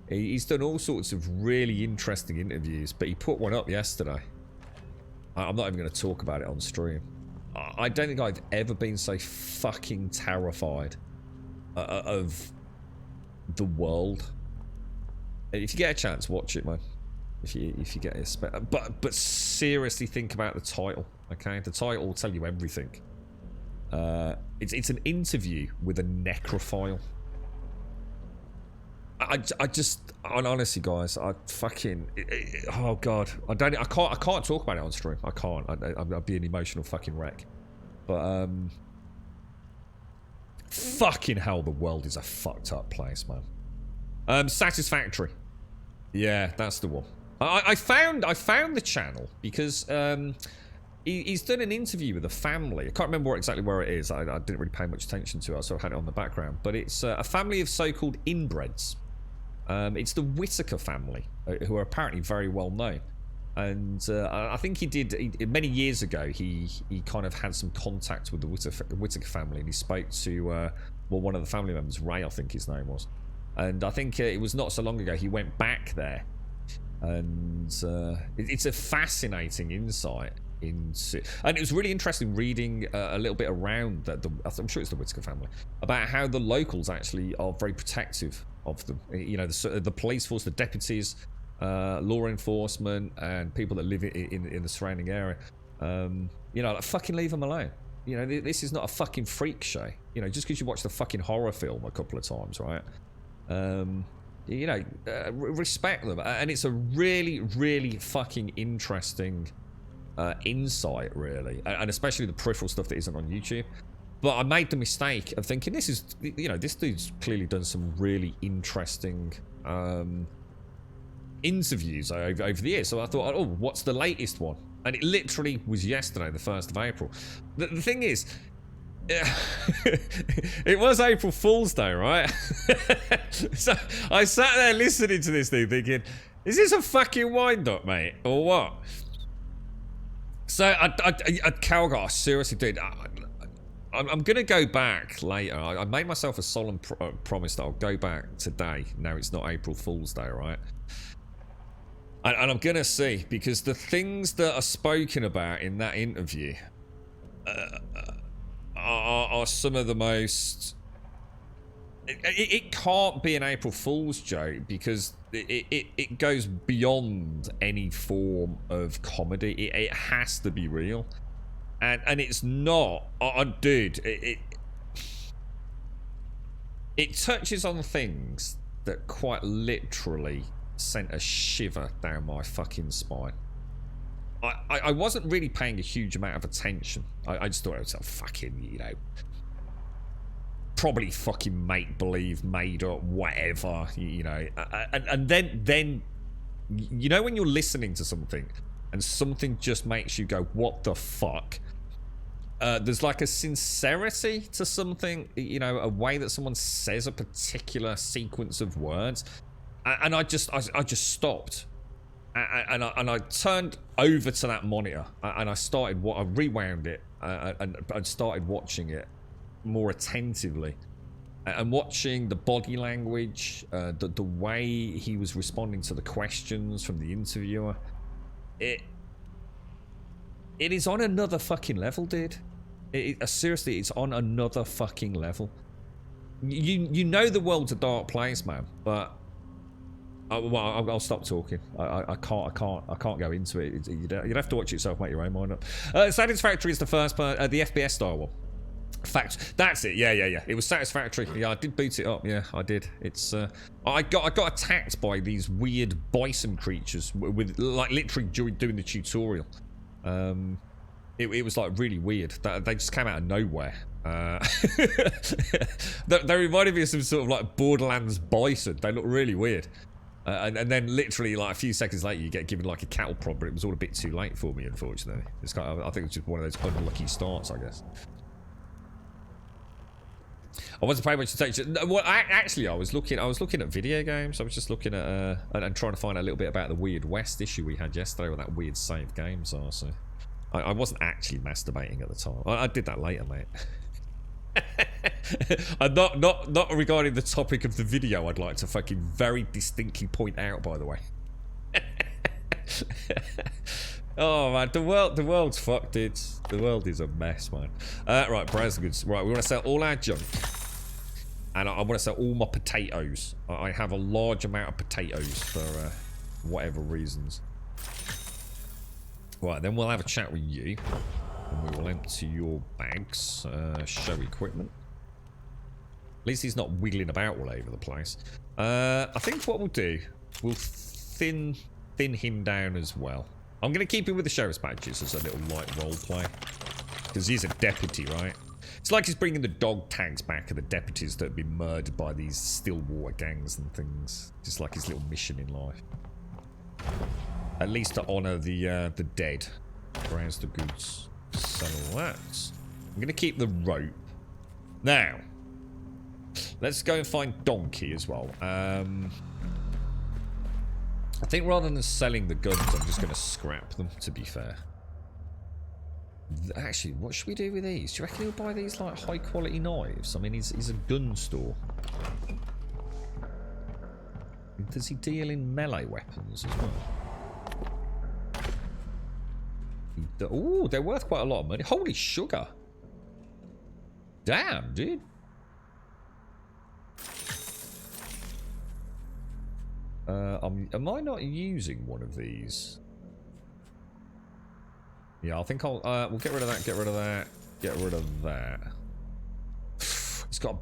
He's done all sorts of really interesting interviews, but he put one up yesterday. I'm not even going to talk about it on stream. I don't think I've ever been so fucking terrified of the world. If you get a chance, watch it, man. If you get a but seriously, think about the title. Okay, the title will tell you everything. It's an interview with a necrophile. Honestly, guys, oh god, I can't talk about it on stream. I can't. I'd be an emotional fucking wreck. But fucking hell, the world is a fucked up place, man. Satisfactory. Yeah, that's the one. I found the channel because he's done an interview with a family. I can't remember exactly where it is. I didn't really pay much attention to it, so I had it on the background. But it's a family of so-called inbreds. It's the Whitaker family, who are apparently very well known. And I think many years ago, he kind of had some contact with the Whitaker family, and he spoke to one of the family members, Ray, I think his name was. And I think it was not so long ago he went back there. And it's a fascinating insight into... And it was really interesting reading a little bit around I'm sure it's the Whitaker family, about how the locals actually are very protective of them. You know, the police force, the deputies, law enforcement, and people that live in the surrounding area. You know, like, fucking leave them alone. You know, this is not a fucking freak show. You know, just because you watch the fucking horror film a couple of times, right? You know, respect them. And it's a really, really fucking interesting insight, really. And especially the peripheral stuff that isn't on YouTube. But I made the mistake of thinking, this dude's clearly done some really interesting interviews over the years. So I thought, oh, what's the latest one? And it literally was yesterday, the 1st of April. The thing is, it was April Fool's Day, right? So I sat there listening to this thing thinking, is this a fucking wind-up, mate? Or what? So at Calgar, seriously, dude, I'm going to go back later. I made myself a solemn promise that I'll go back today. Now it's not April Fool's Day, right? And I'm going to see, because the things that are spoken about in that interview are some of the most... It can't be an April Fool's joke, because it goes beyond any form of comedy. It has to be real. And it's not... dude, it touches on things that quite literally sent a shiver down my fucking spine. I wasn't really paying a huge amount of attention. I just thought it was a fucking, you know, probably fucking make-believe, made-up, whatever, you know. And then, you know, when you're listening to something and something just makes you go, what the fuck? There's like a sincerity to something, you know, a way that someone says a particular sequence of words. And I just stopped. And I turned over to that monitor and I rewound it and started watching it more attentively. And watching the body language, the way he was responding to the questions from the interviewer, it is on another fucking level, dude. Seriously, it's on another fucking level. You know the world's a dark place, man, but well, I'll stop talking. I can't go into it. You'd have to watch it yourself, make your own mind up. Satisfactory is the first part, the FPS style one. Fact, that's it. Yeah. It was Satisfactory. Yeah, I did boot it up. Yeah, I did. It's I got attacked by these weird bison creatures with like literally during doing the tutorial. It was like really weird. They just came out of nowhere. They reminded me of some sort of like Borderlands bison. They look really weird. And then literally like a few seconds later you get given like a cattle prod, but it was all a bit too late for me, unfortunately. It's kind of, I think it's just one of those unlucky starts, I guess. I wasn't paying much attention. Well, I was looking at video games. I was just looking at and trying to find out a little bit about the Weird West issue we had yesterday, where that weird save games are. So I wasn't actually masturbating at the time. I did that later, mate. And not regarding the topic of the video. I'd like to fucking very distinctly point out, by the way. Oh man, the world's fucked, dude. The world is a mess, man. Right, browse the goods. Right, we want to sell all our junk, and I want to sell all my potatoes. I have a large amount of potatoes for whatever reasons. Right, then we'll have a chat with you, and we will empty your bags. Show equipment. At least he's not wiggling about all over the place. I think what we'll do, we'll thin him down as well. I'm going to keep him with the sheriff's badges as a little light role play. Because he's a deputy, right? It's like he's bringing the dog tags back of the deputies that have been murdered by these Stillwater gangs and things. Just like his little mission in life. At least to honour the dead. Browse the goods. Sell all that. I'm going to keep the rope. Now, let's go and find Donkey as well. I think rather than selling the guns, I'm just going to scrap them, to be fair. Actually, what should we do with these? Do you reckon he'll buy these, like, high-quality knives? I mean, he's a gun store. Does he deal in melee weapons as well? Oh, they're worth quite a lot of money. Holy sugar. Damn, dude. Am I not using one of these? Yeah, I think I'll. We'll get rid of that. Get rid of that. Get rid of that.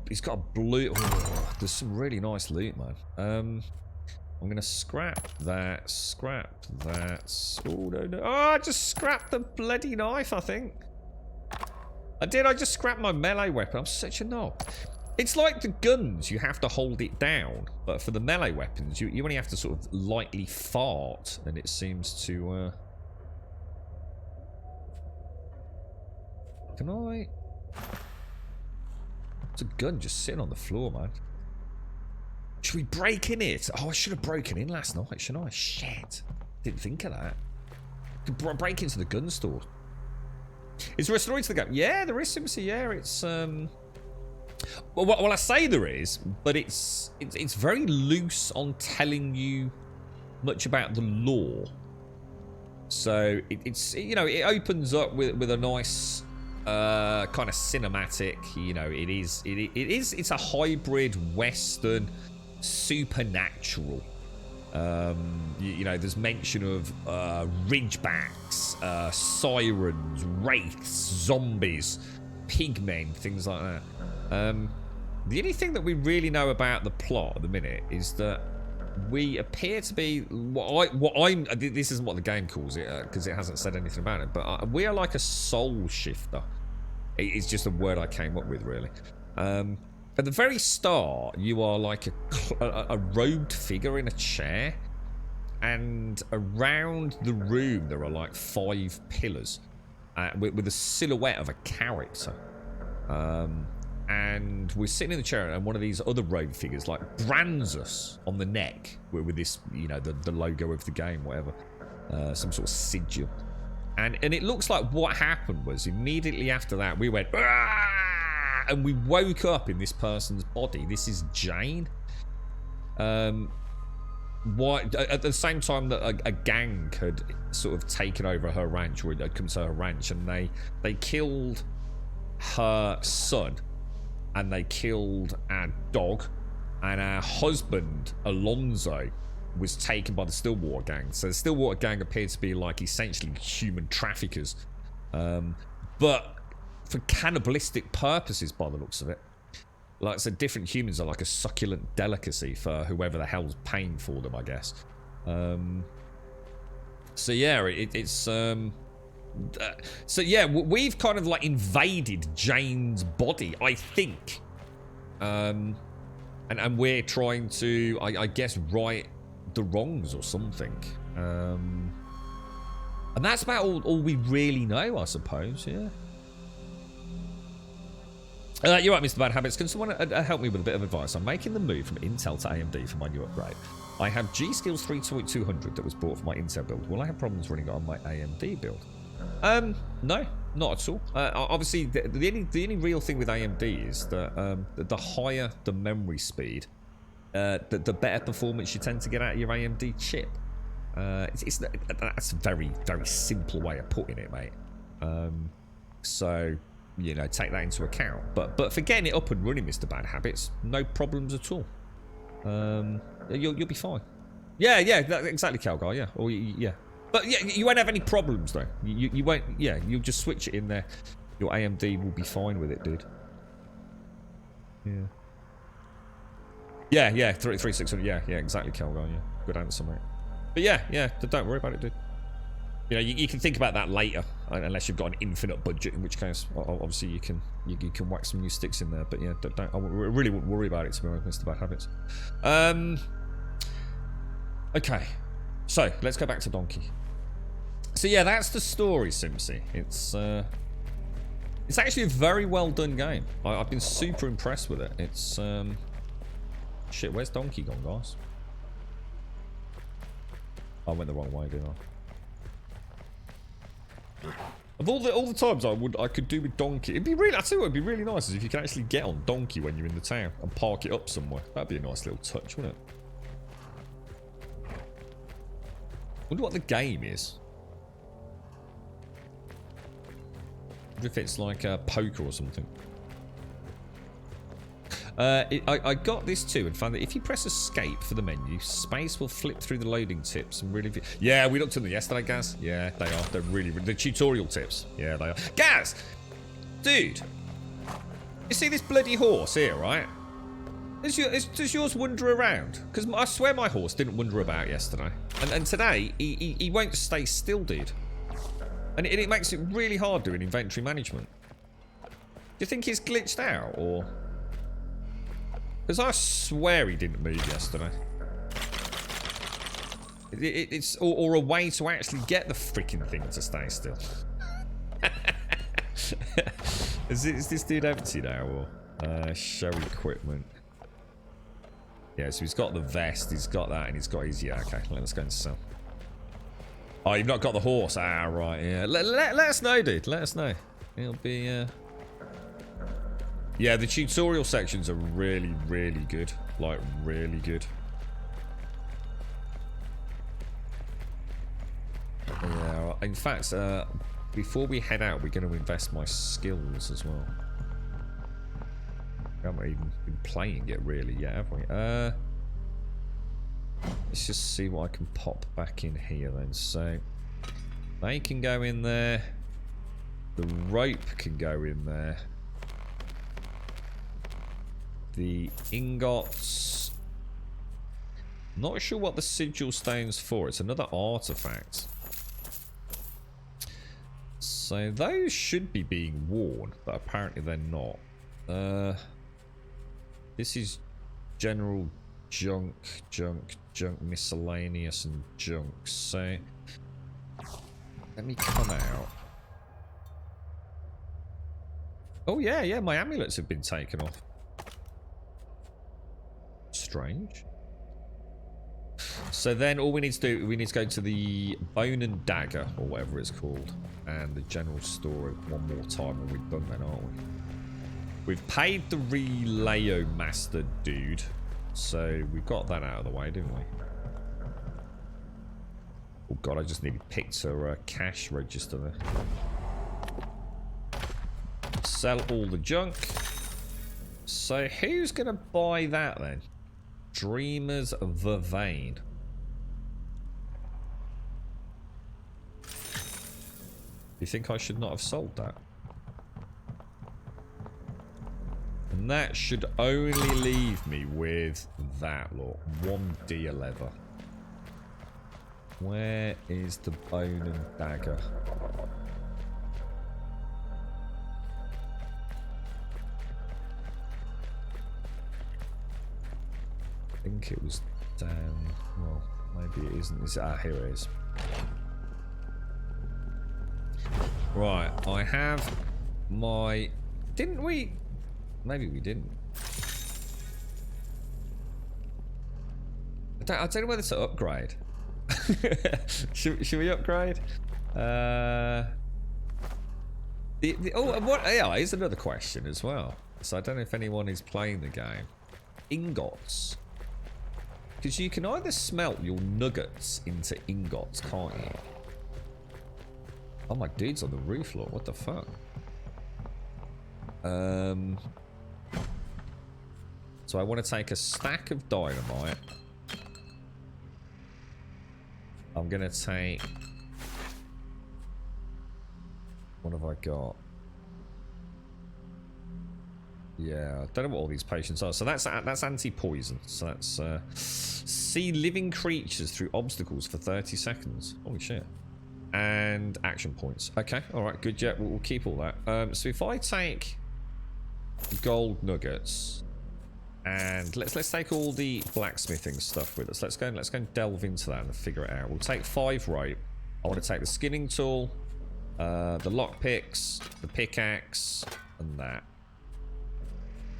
He's got a blue. Oh, there's some really nice loot, man. I'm gonna scrap that. Scrap that. Oh no! Oh, I just scrapped the bloody knife. I think I did. I just scrapped my melee weapon. I'm such a knob. It's like the guns, you have to hold it down, but for the melee weapons, you only have to sort of lightly fart, and it seems to, Can I... It's a gun just sitting on the floor, man. Should we break in it? Oh, I should have broken in last night, shouldn't I? Shit. Didn't think of that. Could break into the gun store. Is there a story to the game? Yeah, there is, Simpson. Yeah, it's, Well, I say there is, but it's very loose on telling you much about the lore. So it's you know, it opens up with a nice kind of cinematic. You know, it's a hybrid western supernatural. You know, there's mention of ridgebacks, sirens, wraiths, zombies, pigmen, things like that. The only thing that we really know about the plot at the minute is that we appear to be this isn't what the game calls it because it hasn't said anything about it, but we are like a soul shifter. It's just a word I came up with, really. At the very start, you are like a robed figure in a chair, and around the room there are like 5 pillars with a silhouette of a character. And we're sitting in the chair, and one of these other rogue figures like brands us on the neck with this, you know, the logo of the game, whatever, some sort of sigil. And it looks like what happened was immediately after that we went, "Aah!" and we woke up in this person's body. This is Jane. Why at the same time that a gang had sort of taken over her ranch, or had come to her ranch, and they killed her son, and they killed our dog, and our husband Alonzo was taken by the Stillwater gang. So the Stillwater gang appeared to be like essentially human traffickers, but for cannibalistic purposes by the looks of it. Like I said, different humans are like a succulent delicacy for whoever the hell's paying for them, I guess. So yeah, so yeah, we've kind of like invaded Jane's body, I think. And we're trying to, I guess, right the wrongs or something. And that's about all we really know, I suppose, yeah. You're right, Mr. Bad Habits. Can someone help me with a bit of advice? I'm making the move from Intel to AMD for my new upgrade. I have G-Skills 3200 that was bought for my Intel build. Will I have problems running on my AMD build? No, not at all. Obviously, the only real thing with AMD is that the higher the memory speed, the better performance you tend to get out of your AMD chip. That's a very, very simple way of putting it, mate. So, you know, take that into account. But for getting it up and running, Mr. Bad Habits, no problems at all. You'll be fine. Yeah, exactly, Calgar. Yeah, or yeah. But yeah, you won't have any problems though. You won't. Yeah, you'll just switch it in there. Your AMD will be fine with it, dude. Yeah, 3600. Yeah, exactly, Calgar. Yeah, good answer, mate. But yeah, don't worry about it, dude. You know, you can think about that later, unless you've got an infinite budget, in which case, obviously, you can whack some new sticks in there. But yeah, I really wouldn't worry about it, to be honest, Mr. Bad Habits. Okay, so let's go back to Donkey. So yeah, that's the story, Simpsy. It's actually a very well done game. I've been super impressed with it. It's shit. Where's Donkey gone, guys? I went the wrong way, didn't I? Of all the times I could do with Donkey, it'd be really. I tell you what, it'd be really nice is if you can actually get on Donkey when you're in the town and park it up somewhere. That'd be a nice little touch, wouldn't it? Wonder what the game is. Wonder if it's like poker or something. I got this too and found that if you press escape for the menu, space will flip through the loading tips and really... Yeah, we looked at them yesterday, Gaz. Yeah, they are. They're really... The tutorial tips. Yeah, they are. Gaz! Dude! You see this bloody horse here, right? Does yours wander around? Because I swear my horse didn't wander about yesterday. And today, he won't stay still, dude. And it makes it really hard doing inventory management. Do you think he's glitched out, or... Because I swear he didn't move yesterday. It's or a way to actually get the freaking thing to stay still. Is this dude empty now, or show equipment? Yeah, so he's got the vest, he's got that, and he's got his... Yeah, okay, let's go and sell. Oh, you've not got the horse? Ah, right, yeah. Let us know, dude. Let us know. It'll be... Yeah, the tutorial sections are really, really good. Like, really good. Yeah, in fact, before we head out, we're going to invest my skills as well. We haven't even been playing it really yet, have we? Let's just see what I can pop back in here then. So, they can go in there. The rope can go in there. The ingots. Not sure what the sigil stands for. It's another artifact. So those should be being worn, but apparently they're not. This is general junk, miscellaneous and junk. So let me come out. Oh yeah, my amulets have been taken off. Strange. So then all we need to do, we need to go to the Bone and Dagger, or whatever it's called, and the general store one more time, and we're done then, aren't we? We've paid the Relayo Master dude. So we got that out of the way, didn't we? Oh god, I just nearly picked a cash register there. Sell all the junk. So who's going to buy that then? Dreamers of the Vein. You think I should not have sold that? And that should only leave me with that lot. 1 leather. Where is the bone and dagger? I think it was down. Well, maybe it isn't. Here it is. Right, I have my... Didn't we? Maybe we didn't. I don't know whether to upgrade. should we upgrade? Oh, and what? Yeah, here's another question as well. So I don't know if anyone is playing the game. Ingots. Because you can either smelt your nuggets into ingots, can't you? Oh, my dude's on the roof, look. What the fuck? So I want to take a stack of dynamite. I'm going to take... What have I got? Yeah, I don't know what all these potions are. So that's anti-poison. So that's... see living creatures through obstacles for 30 seconds. Holy shit. And action points. Okay, alright, good. Yeah, we'll keep all that. So if I take gold nuggets... And let's take all the blacksmithing stuff with us. Let's go and delve into that and figure it out. We'll take 5 rope. I want to take the skinning tool, the lockpicks, the pickaxe, and that.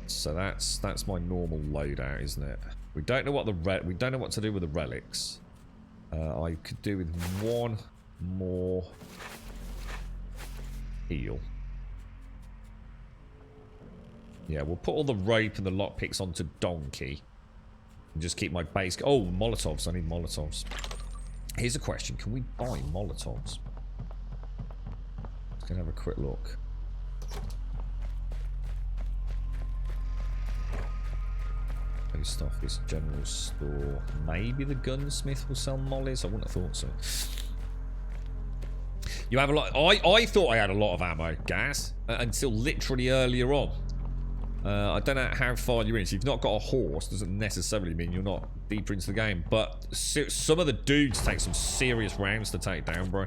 So that's my normal loadout, isn't it? We don't know what we don't know what to do with the relics. I could do with 1 more heal. Yeah, we'll put all the rope and the lockpicks onto Donkey. And just keep my base... Oh, Molotovs. I need Molotovs. Here's a question. Can we buy Molotovs? Let's go and have a quick look. Post office, general store. Maybe the gunsmith will sell mollies? I wouldn't have thought so. You have a lot... I thought I had a lot of ammo, gas, until literally earlier on. I don't know how far you're in. So if you've not got a horse, doesn't necessarily mean you're not deeper into the game. But some of the dudes take some serious rounds to take down, bro.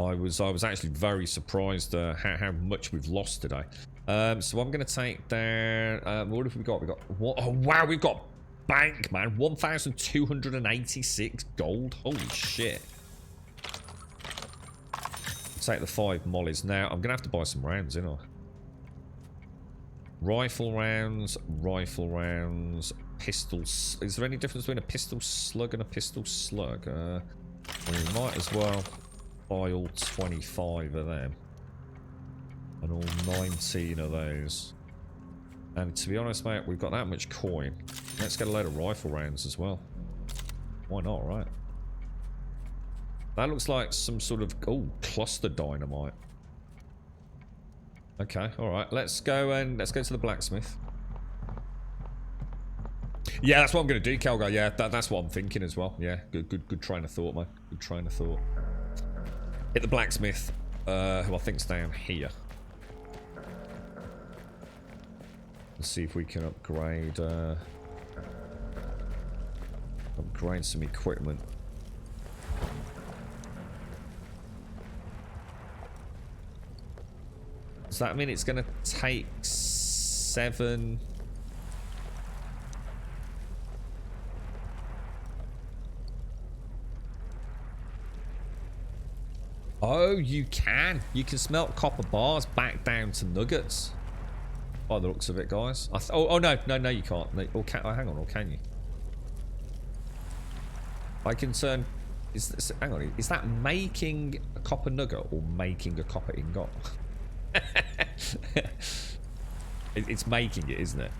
I was actually very surprised how much we've lost today. So I'm going to take down... what have we got? We got... What? Oh, wow, we've got bank, man. 1,286 gold. Holy shit. Take the 5 mollies. Now, I'm going to have to buy some rounds, you know. Rifle rounds, pistols. Is there any difference between a pistol slug and a pistol slug? We might as well buy all 25 of them. And all 19 of those. And to be honest, mate, we've got that much coin. Let's get a load of rifle rounds as well. Why not, right? That looks like some sort of... Oh, cluster dynamite. Okay, alright. Let's go to the blacksmith. Yeah, that's what I'm going to do, Calgar. Yeah, that's what I'm thinking as well. Yeah, good train of thought, mate. Good train of thought. Hit the blacksmith, who I think's down here. Let's see if we can upgrade some equipment. Does that mean it's going to take 7... Oh, you can. You can smelt copper bars back down to nuggets. By the looks of it, guys. Oh, no, you can't. Or can, oh, hang on, or can you? I can turn... hang on, is that making a copper nugget or making a copper ingot? It's making it, isn't it?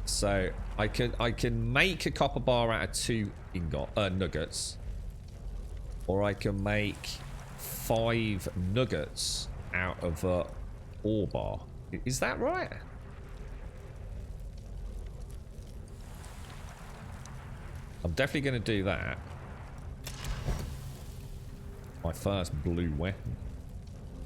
So I can make a copper bar out of 2 nuggets, or I can make 5 nuggets out of a ore bar. Is that right? I'm definitely going to do that. My first blue weapon.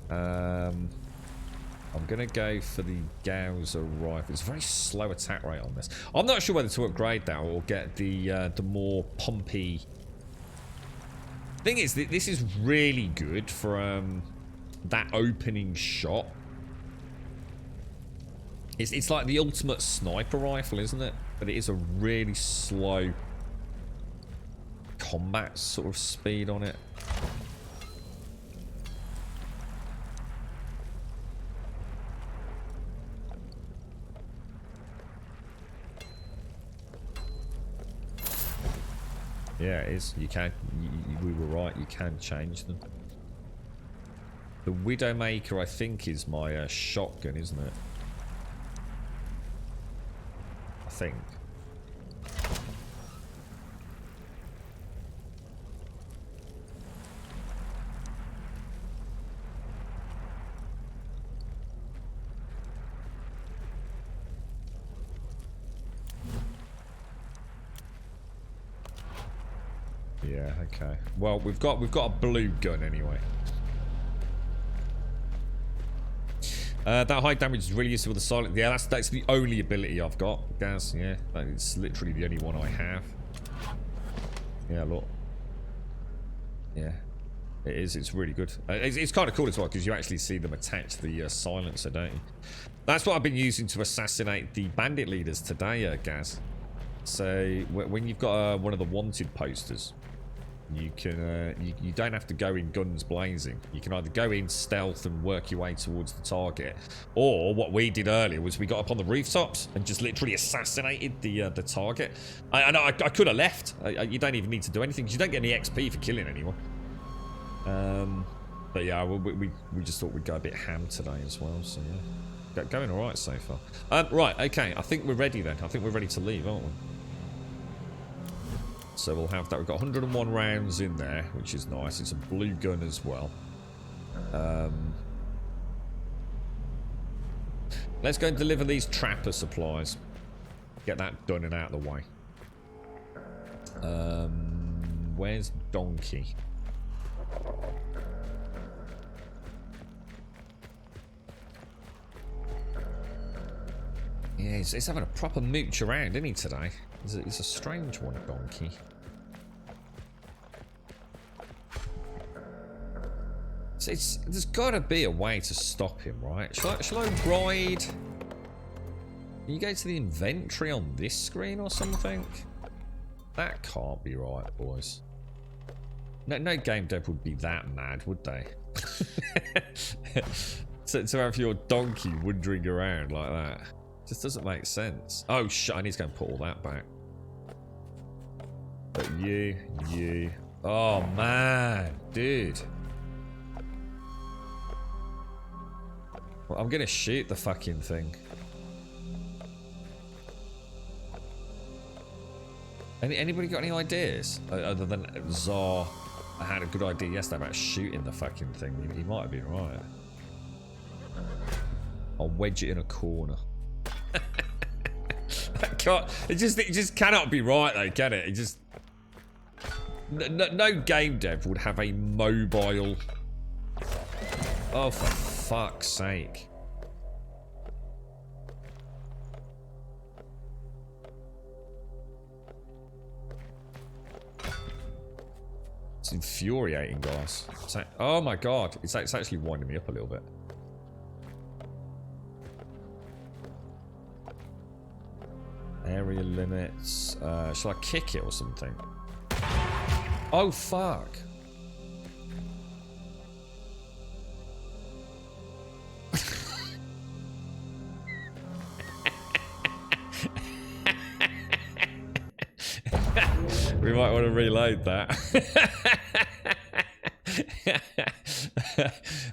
I'm going to go for the Gauser rifle. It's a very slow attack rate on this. I'm not sure whether to upgrade that or get the more pumpy. Thing is, this is really good for that opening shot. It's like the ultimate sniper rifle, isn't it? But it is a really slow combat sort of speed on it. Yeah, it is. You can. We were right. You can change them. The Widowmaker, I think, is my shotgun, isn't it? I think. Yeah, okay. Well, we've got a blue gun anyway. That high damage is really useful with the silent. Yeah, that's the only ability I've got, Gaz. Yeah, it's literally the only one I have. Yeah, look. Yeah, it is. It's really good. It's kind of cool as well because you actually see them attach the silencer, don't you? That's what I've been using to assassinate the bandit leaders today, Gaz. So when you've got one of the wanted posters, you can you don't have to go in guns blazing. You can either go in stealth and work your way towards the target, or what we did earlier was we got up on the rooftops and just literally assassinated the target. I could have left. You don't even need to do anything because you don't get any XP for killing anyone. But yeah, we just thought we'd go a bit ham today as well. So yeah, going all right so far. Right, okay. I think we're ready then. I think we're ready to leave, aren't we? So we'll have that. We've got 101 rounds in there, which is nice. It's a blue gun as well. Let's go and deliver these trapper supplies. Get that done and out of the way. Where's Donkey? Yeah, he's having a proper mooch around, isn't he, today? He's a strange one, Donkey. So there's got to be a way to stop him, right? Shall I ride? Can you go to the inventory on this screen or something? That can't be right, boys. No game dev would be that mad, would they? to have your donkey wandering around like that. Just doesn't make sense. Oh shit, I need to go and put all that back. But you. Oh man, dude. Well, I'm gonna shoot the fucking thing. Anybody got any ideas? Other than Czar, I had a good idea yesterday about shooting the fucking thing. He might have been right. I'll wedge it in a corner. It just cannot be right though, can it? It just no game dev would have a mobile. Oh, for fuck's sake! It's infuriating, guys. Oh my god, it's actually winding me up a little bit. Area limits. Shall I kick it or something? Oh, fuck. We might want to reload that.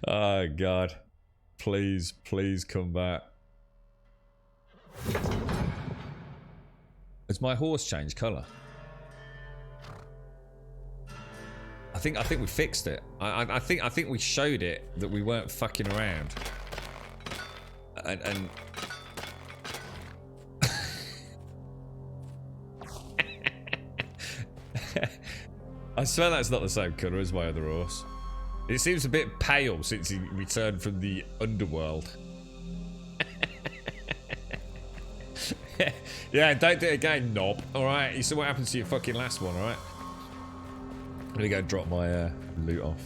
Oh, God. Please, please come back. Has my horse changed colour? I think we fixed it. I think we showed it that we weren't fucking around. And I swear that's not the same colour as my other horse. It seems a bit pale since he returned from the underworld. Yeah, don't do it again, knob. Alright, you saw what happened to your fucking last one, alright? Let me go drop my loot off.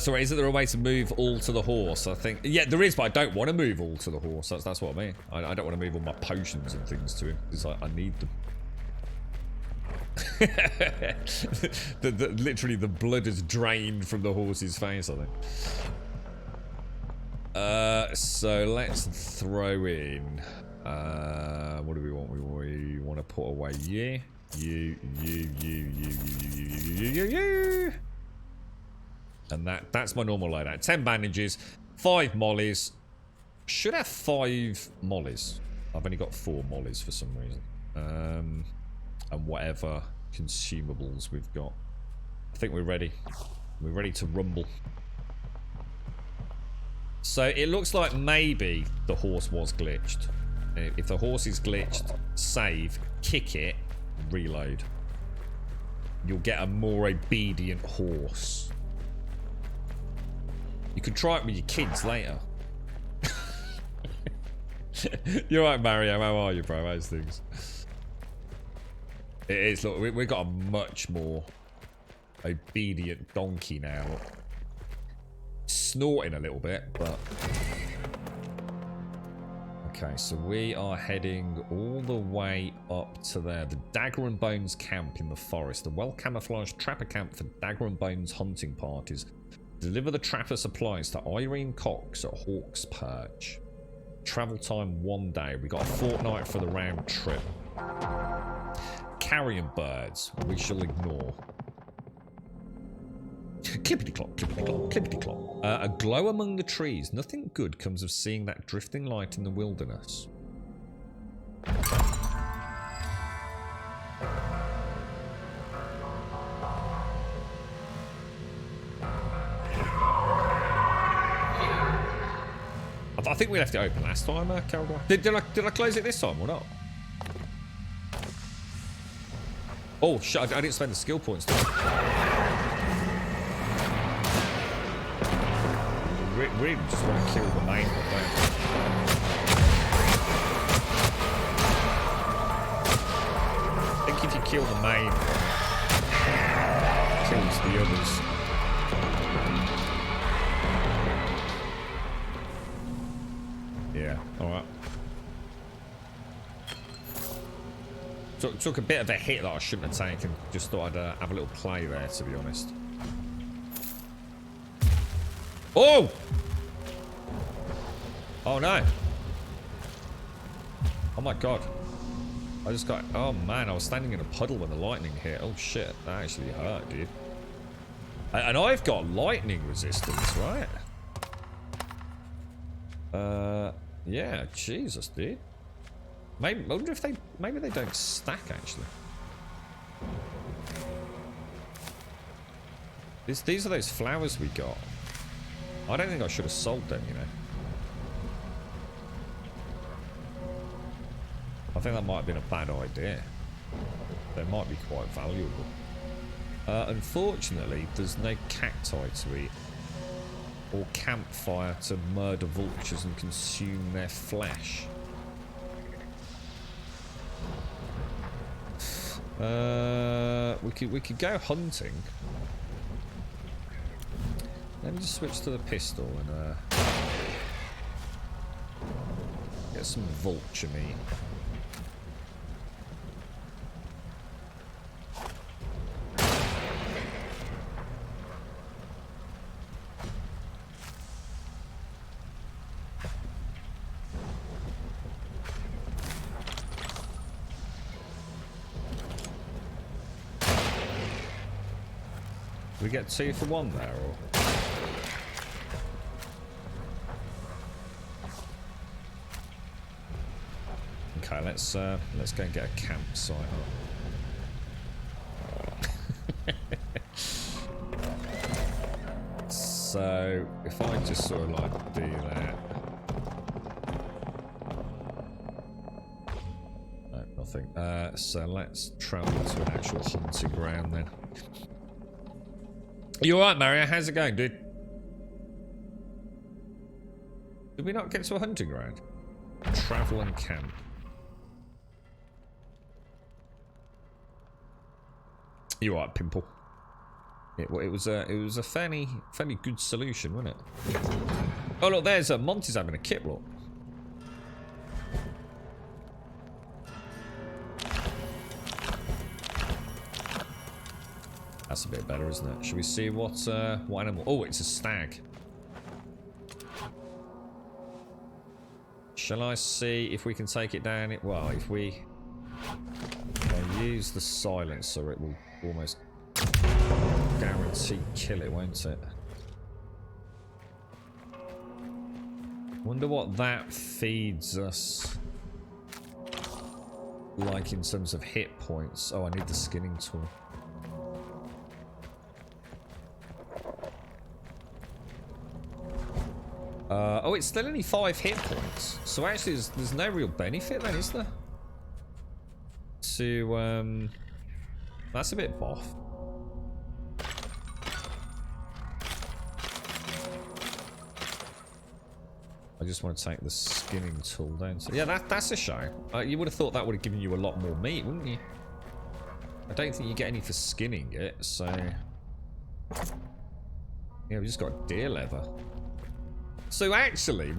Sorry, isn't there a way to move all to the horse? I think... Yeah, there is, but I don't want to move all to the horse. That's what I mean. I don't want to move all my potions and things to him, because I need them. Literally, the blood is drained from the horse's face, I think. So let's throw in... what do we want? We want to put away you. And that's my normal loadout. 10 bandages, 5 mollies. Should have 5 mollies. I've only got 4 mollies for some reason. And whatever consumables we've got. I think we're ready. We're ready to rumble. So it looks like maybe the horse was glitched. If the horse is glitched, save, kick it, reload. You'll get a more obedient horse. You could try it with your kids later. You're right, Mario. How are you, bro? How's things? It is. Look, we've got a much more obedient donkey now. Snorting a little bit, but... Okay, so we are heading all the way up to there. The Dagger and Bones camp in the forest. A well-camouflaged trapper camp for Dagger and Bones hunting parties. Deliver the trapper supplies to Irene Cox at Hawk's Perch. Travel time 1 day. We got a fortnight for the round trip. Carrion birds. We shall ignore. Clippity clop, clippity clop, clippity clop. A glow among the trees. Nothing good comes of seeing that drifting light in the wilderness. I think we left it open last time, Carol. Did I close it this time or not? Oh shit! I didn't spend the skill points. Really just want to kill the main one, don't you? I think if you kill the main, it kills the others. Yeah, alright. Took a bit of a hit that I shouldn't have taken. Just thought I'd have a little play there, to be honest. Oh! Oh no. Oh my god. I just got... Oh man, I was standing in a puddle when the lightning hit. Oh shit, that actually hurt, dude. And I've got lightning resistance, right? Yeah, Jesus, dude. Maybe, I wonder if maybe they don't stack, actually. These are those flowers we got. I don't think I should have sold them, you know. I think that might have been a bad idea. They might be quite valuable. Unfortunately, there's no cacti to eat. Or campfire to murder vultures and consume their flesh. We could go hunting. Let me just switch to the pistol and get some vulture meat. We get 2 for 1 there, or? Okay, let's go and get a campsite up. So if I just sort of like do that. No, nothing. So let's travel to an actual hunting ground then. You alright, Mario? How's it going, dude? Did we not get to a hunting ground? Travel and camp. You alright, Pimple? It was a fairly good solution, wasn't it? Oh look, there's Monty's having a kip, look. That's a bit better, isn't it? Should we see what animal? Oh, it's a stag. Shall I see if we can take it down? Well, if we use the silencer, it will almost guarantee kill it, won't it? Wonder what that feeds us, like in terms of hit points. Oh, I need the skinning tool. Oh, it's still only 5 hit points. So actually, there's no real benefit then, is there? To that's a bit boff. I just want to take the skinning tool down. So yeah, that's a shame. You would have thought that would have given you a lot more meat, wouldn't you? I don't think you get any for skinning it, so yeah, we just got deer leather. So actually,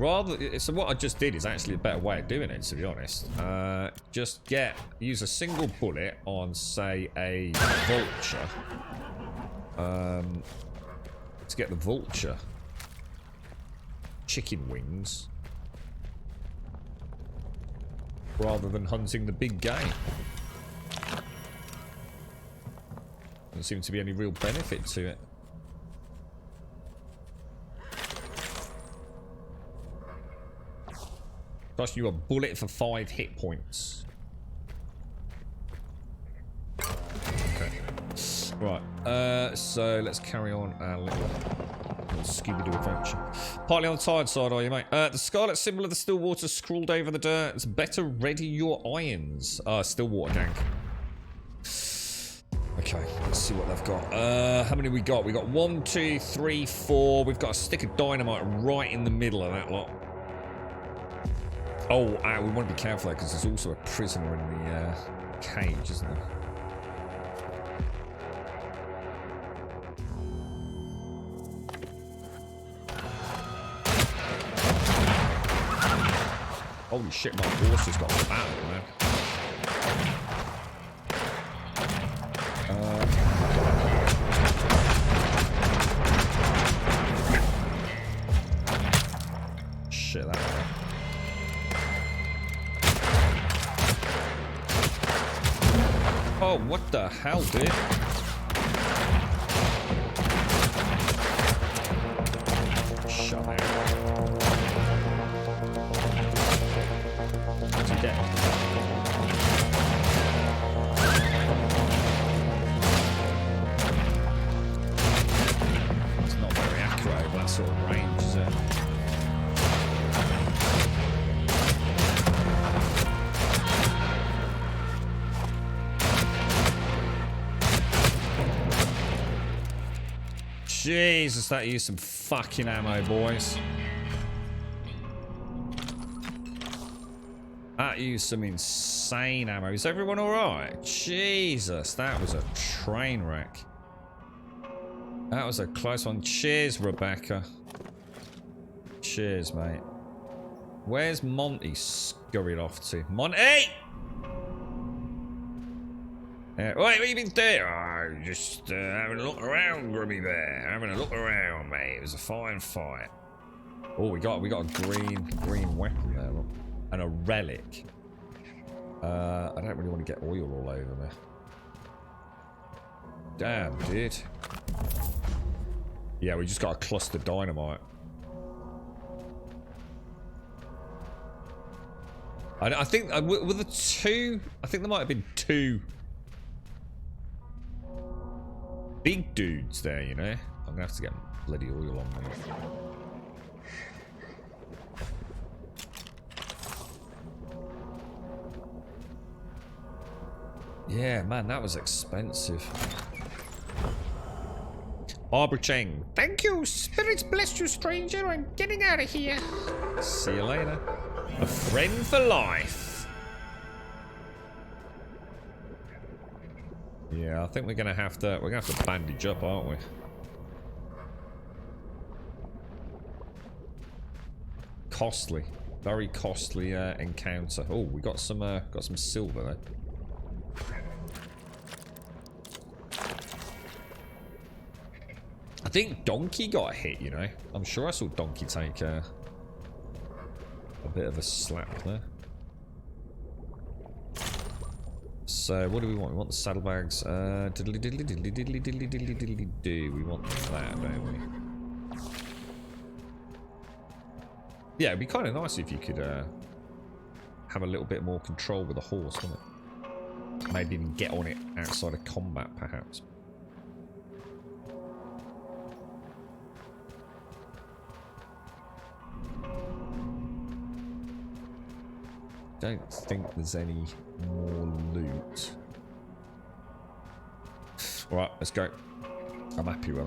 so what I just did is actually a better way of doing it, to be honest. Just use a single bullet on, say, a vulture. To get the vulture chicken wings, rather than hunting the big game. Doesn't seem to be any real benefit to it. Cost you a bullet for 5 hit points. Okay. Right. So let's carry on our little Scooby-Doo adventure. Partly on the tired side, are you, mate? The scarlet symbol of the Stillwater scrawled over the dirt. It's better ready your irons. Stillwater gang. Okay, let's see what they've got. How many we got? We got 1, 2, 3, 4. We've got a stick of dynamite right in the middle of that lot. Oh, we want to be careful there because there's also a prisoner in the cage, isn't there? Holy shit, my horse has got battle, man. Shit, that way. Oh, what the hell, dude? Shut up. Is he dead? It's not very accurate with that sort of range, is it? Jesus, that used some fucking ammo, boys. That used some insane ammo. Is everyone alright? Jesus, that was a train wreck. That was a close one. Cheers, Rebecca. Cheers, mate. Where's Monty scurried off to? Monty! What have you been doing? Oh, just having a look around, Grubby Bear. Having a look around, mate. It was a fine fight. Oh, we got a green weapon there, look. And a relic. I don't really want to get oil all over me. Damn, dude. Yeah, we just got to cluster dynamite. I think with the two, I think there might have been two big dudes there, you know. I'm gonna have to get bloody oil on me. Yeah, man, that was expensive. Barbara Cheng. Thank you. Spirits bless you, stranger. I'm getting out of here. See you later. A friend for life. Yeah, I think we're gonna have to bandage up, aren't we? Costly. Very costly encounter. Oh, we got some silver there. I think Donkey got a hit, you know. I'm sure I saw Donkey take a bit of a slap there. So, what do we want? We want the saddlebags. Diddly diddly diddly diddly diddly diddly diddly do. We want that, don't we? Yeah, it'd be kind of nice if you could have a little bit more control with the horse, wouldn't it? Maybe even get on it outside of combat, perhaps. Don't think there's any more loot. Alright, let's go. I'm happy with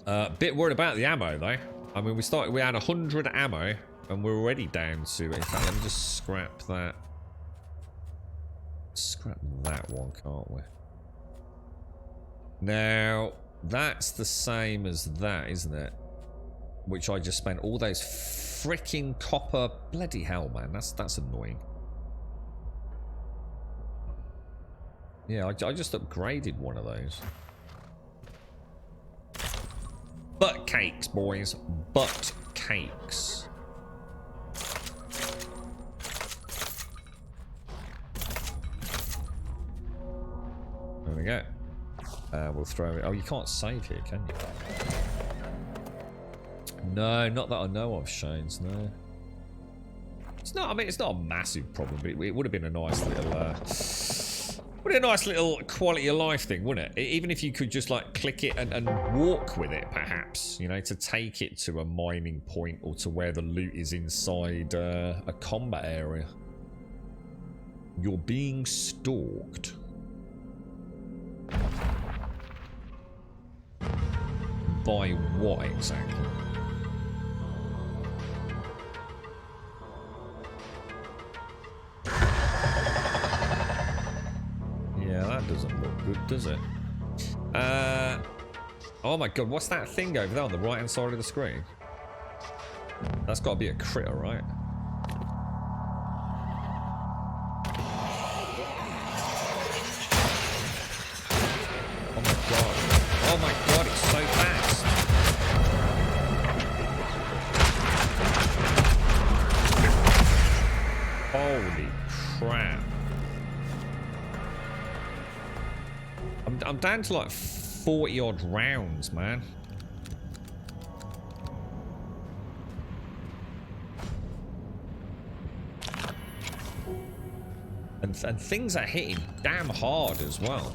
that. Bit worried about the ammo though. I mean, we had 100 ammo and we're already down to it. In fact, let me just scrap that. Scrap that one, can't we? Now, that's the same as that, isn't it? Which I just spent all those freaking copper. Bloody hell, man. That's annoying. Yeah, I just upgraded one of those. Butt cakes, boys. Butt cakes. There we go. We'll throw it. Oh, you can't save here, can you? No, not that I know of, Shanes, no. It's not, I mean, it's not a massive problem, but it would have been a nice little, quality of life thing, wouldn't it? Even if you could just, like, click it and walk with it, perhaps, you know, to take it to a mining point or to where the loot is inside a combat area. You're being stalked. By what exactly? Yeah, that doesn't look good, does it? Oh my god, what's that thing over there on the right hand side of the screen? That's got to be a critter, right? Oh my god. Oh my god, it's so fast. Holy crap. I'm down to like 40 odd rounds, man. And things are hitting damn hard as well.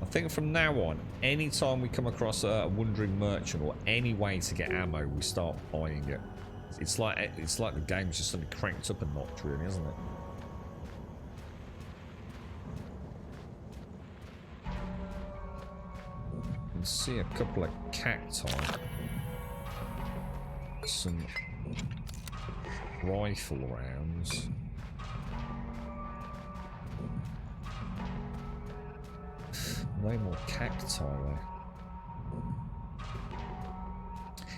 I think from now on, anytime we come across a wandering merchant or any way to get ammo, we start buying it. It's like the game's just suddenly cranked up a notch, really, isn't it? You can see a couple of cacti, some rifle rounds. No more cacti though.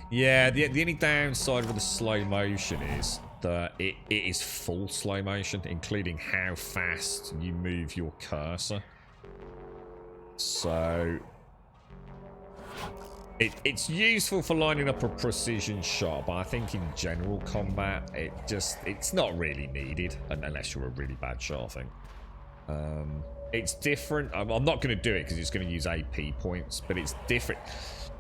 Yeah, the only downside with the slow motion is that it is full slow motion, including how fast you move your cursor. So It's useful for lining up a precision shot, but I think in general combat, it's not really needed, unless you're a really bad shot, I think. It's different. I'm not going to do it because it's going to use AP points, but it's different.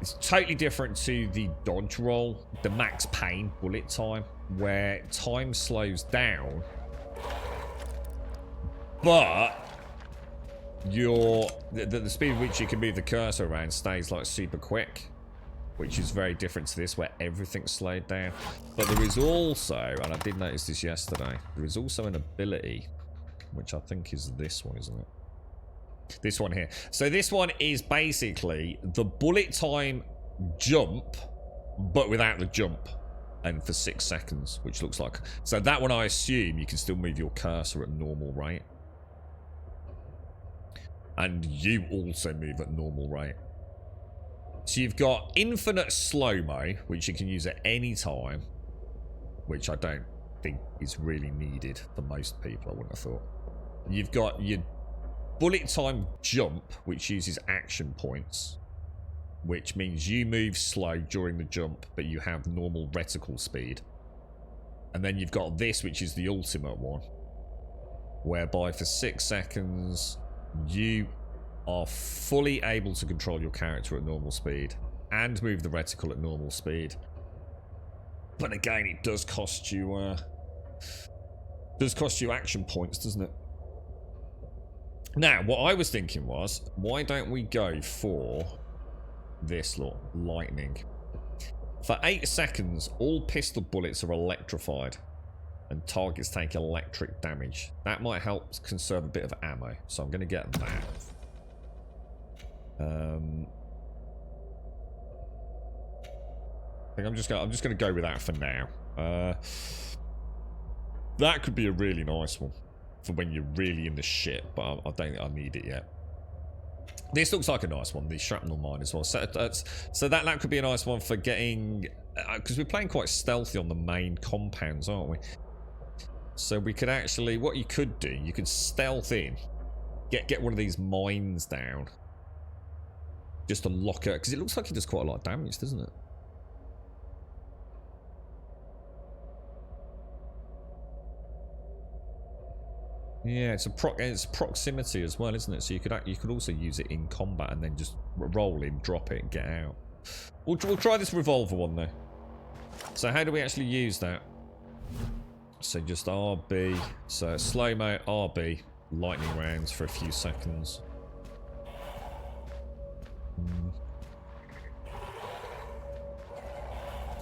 It's totally different to the dodge roll, the max pain bullet time, where time slows down, but the speed at which you can move the cursor around stays like super quick, which is very different to this where everything's slowed down. But there is also, and I did notice this yesterday, there is also an ability, which I think is this one, isn't it? This one here. So this one is basically the bullet time jump, but without the jump, and for 6 seconds, which looks like... So that one, I assume you can still move your cursor at normal rate. And you also move at normal rate. So you've got infinite slow-mo, which you can use at any time, which I don't think is really needed for most people, I wouldn't have thought. You've got your bullet time jump, which uses action points, which means you move slow during the jump, but you have normal reticle speed. And then you've got this, which is the ultimate one, whereby for 6 seconds, you are fully able to control your character at normal speed and move the reticle at normal speed. But again, it does cost you action points, doesn't it? Now, what I was thinking was, why don't we go for this lot, lightning? For 8 seconds, all pistol bullets are electrified and targets take electric damage. That might help conserve a bit of ammo, so I'm going to get that. I think I'm just going to go with that for now. That could be a really nice one for when you're really in the shit, but I don't think I need it yet. This looks like a nice one, the shrapnel mine as well. So that could be a nice one for getting, because we're playing quite stealthy on the main compounds, aren't we? So we could actually, what you could do, you could stealth in, get one of these mines down, just to lock it, because it looks like it does quite a lot of damage, doesn't it? Yeah, it's proximity as well, isn't it? So you could also use it in combat and then just roll in, drop it, and get out. We'll try this revolver one though. So how do we actually use that? So just RB, so slow-mo, RB, lightning rounds for a few seconds.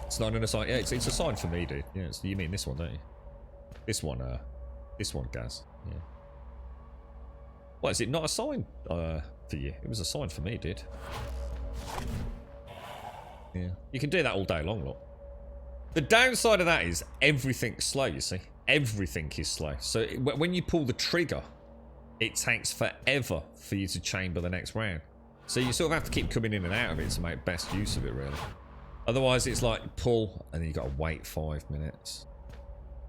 It's not an assign. Yeah, it's a sign for me, dude. Yeah, you mean this one, don't you? This one, Gaz. Yeah. What, is it not a sign for you? It was a sign for me, dude. Yeah. You can do that all day long, look. The downside of that is everything's slow, you see. Everything is slow. So when you pull the trigger, it takes forever for you to chamber the next round. So you sort of have to keep coming in and out of it to make best use of it, really. Otherwise, it's like pull, and then you got to wait 5 minutes.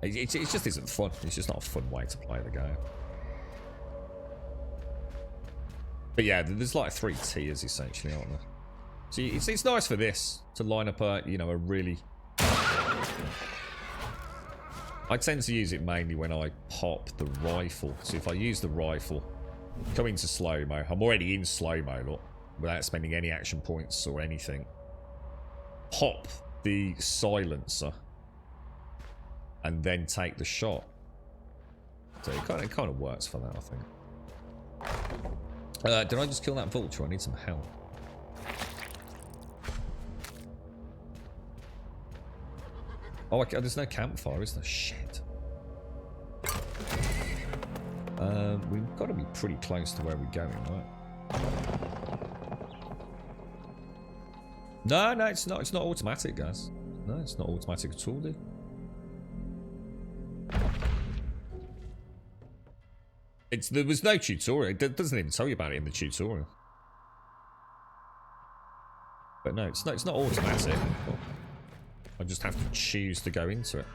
It just isn't fun. It's just not a fun way to play the game. But yeah, there's like 3 tiers essentially, aren't there? So it's nice for this to line up a really. I tend to use it mainly when I pop the rifle. So if I use the rifle, come into slow-mo. I'm already in slow-mo, look, without spending any action points or anything. Pop the silencer. And then take the shot. So it kind of works for that, I think. Did I just kill that vulture? I need some help. Oh, okay, there's no campfire, is there? Shit. We've got to be pretty close to where we're going, right? No, it's not. It's not automatic, guys. No, it's not automatic at all, dude. There was no tutorial. It doesn't even tell you about it in the tutorial. But no, it's not automatic. I just have to choose to go into it.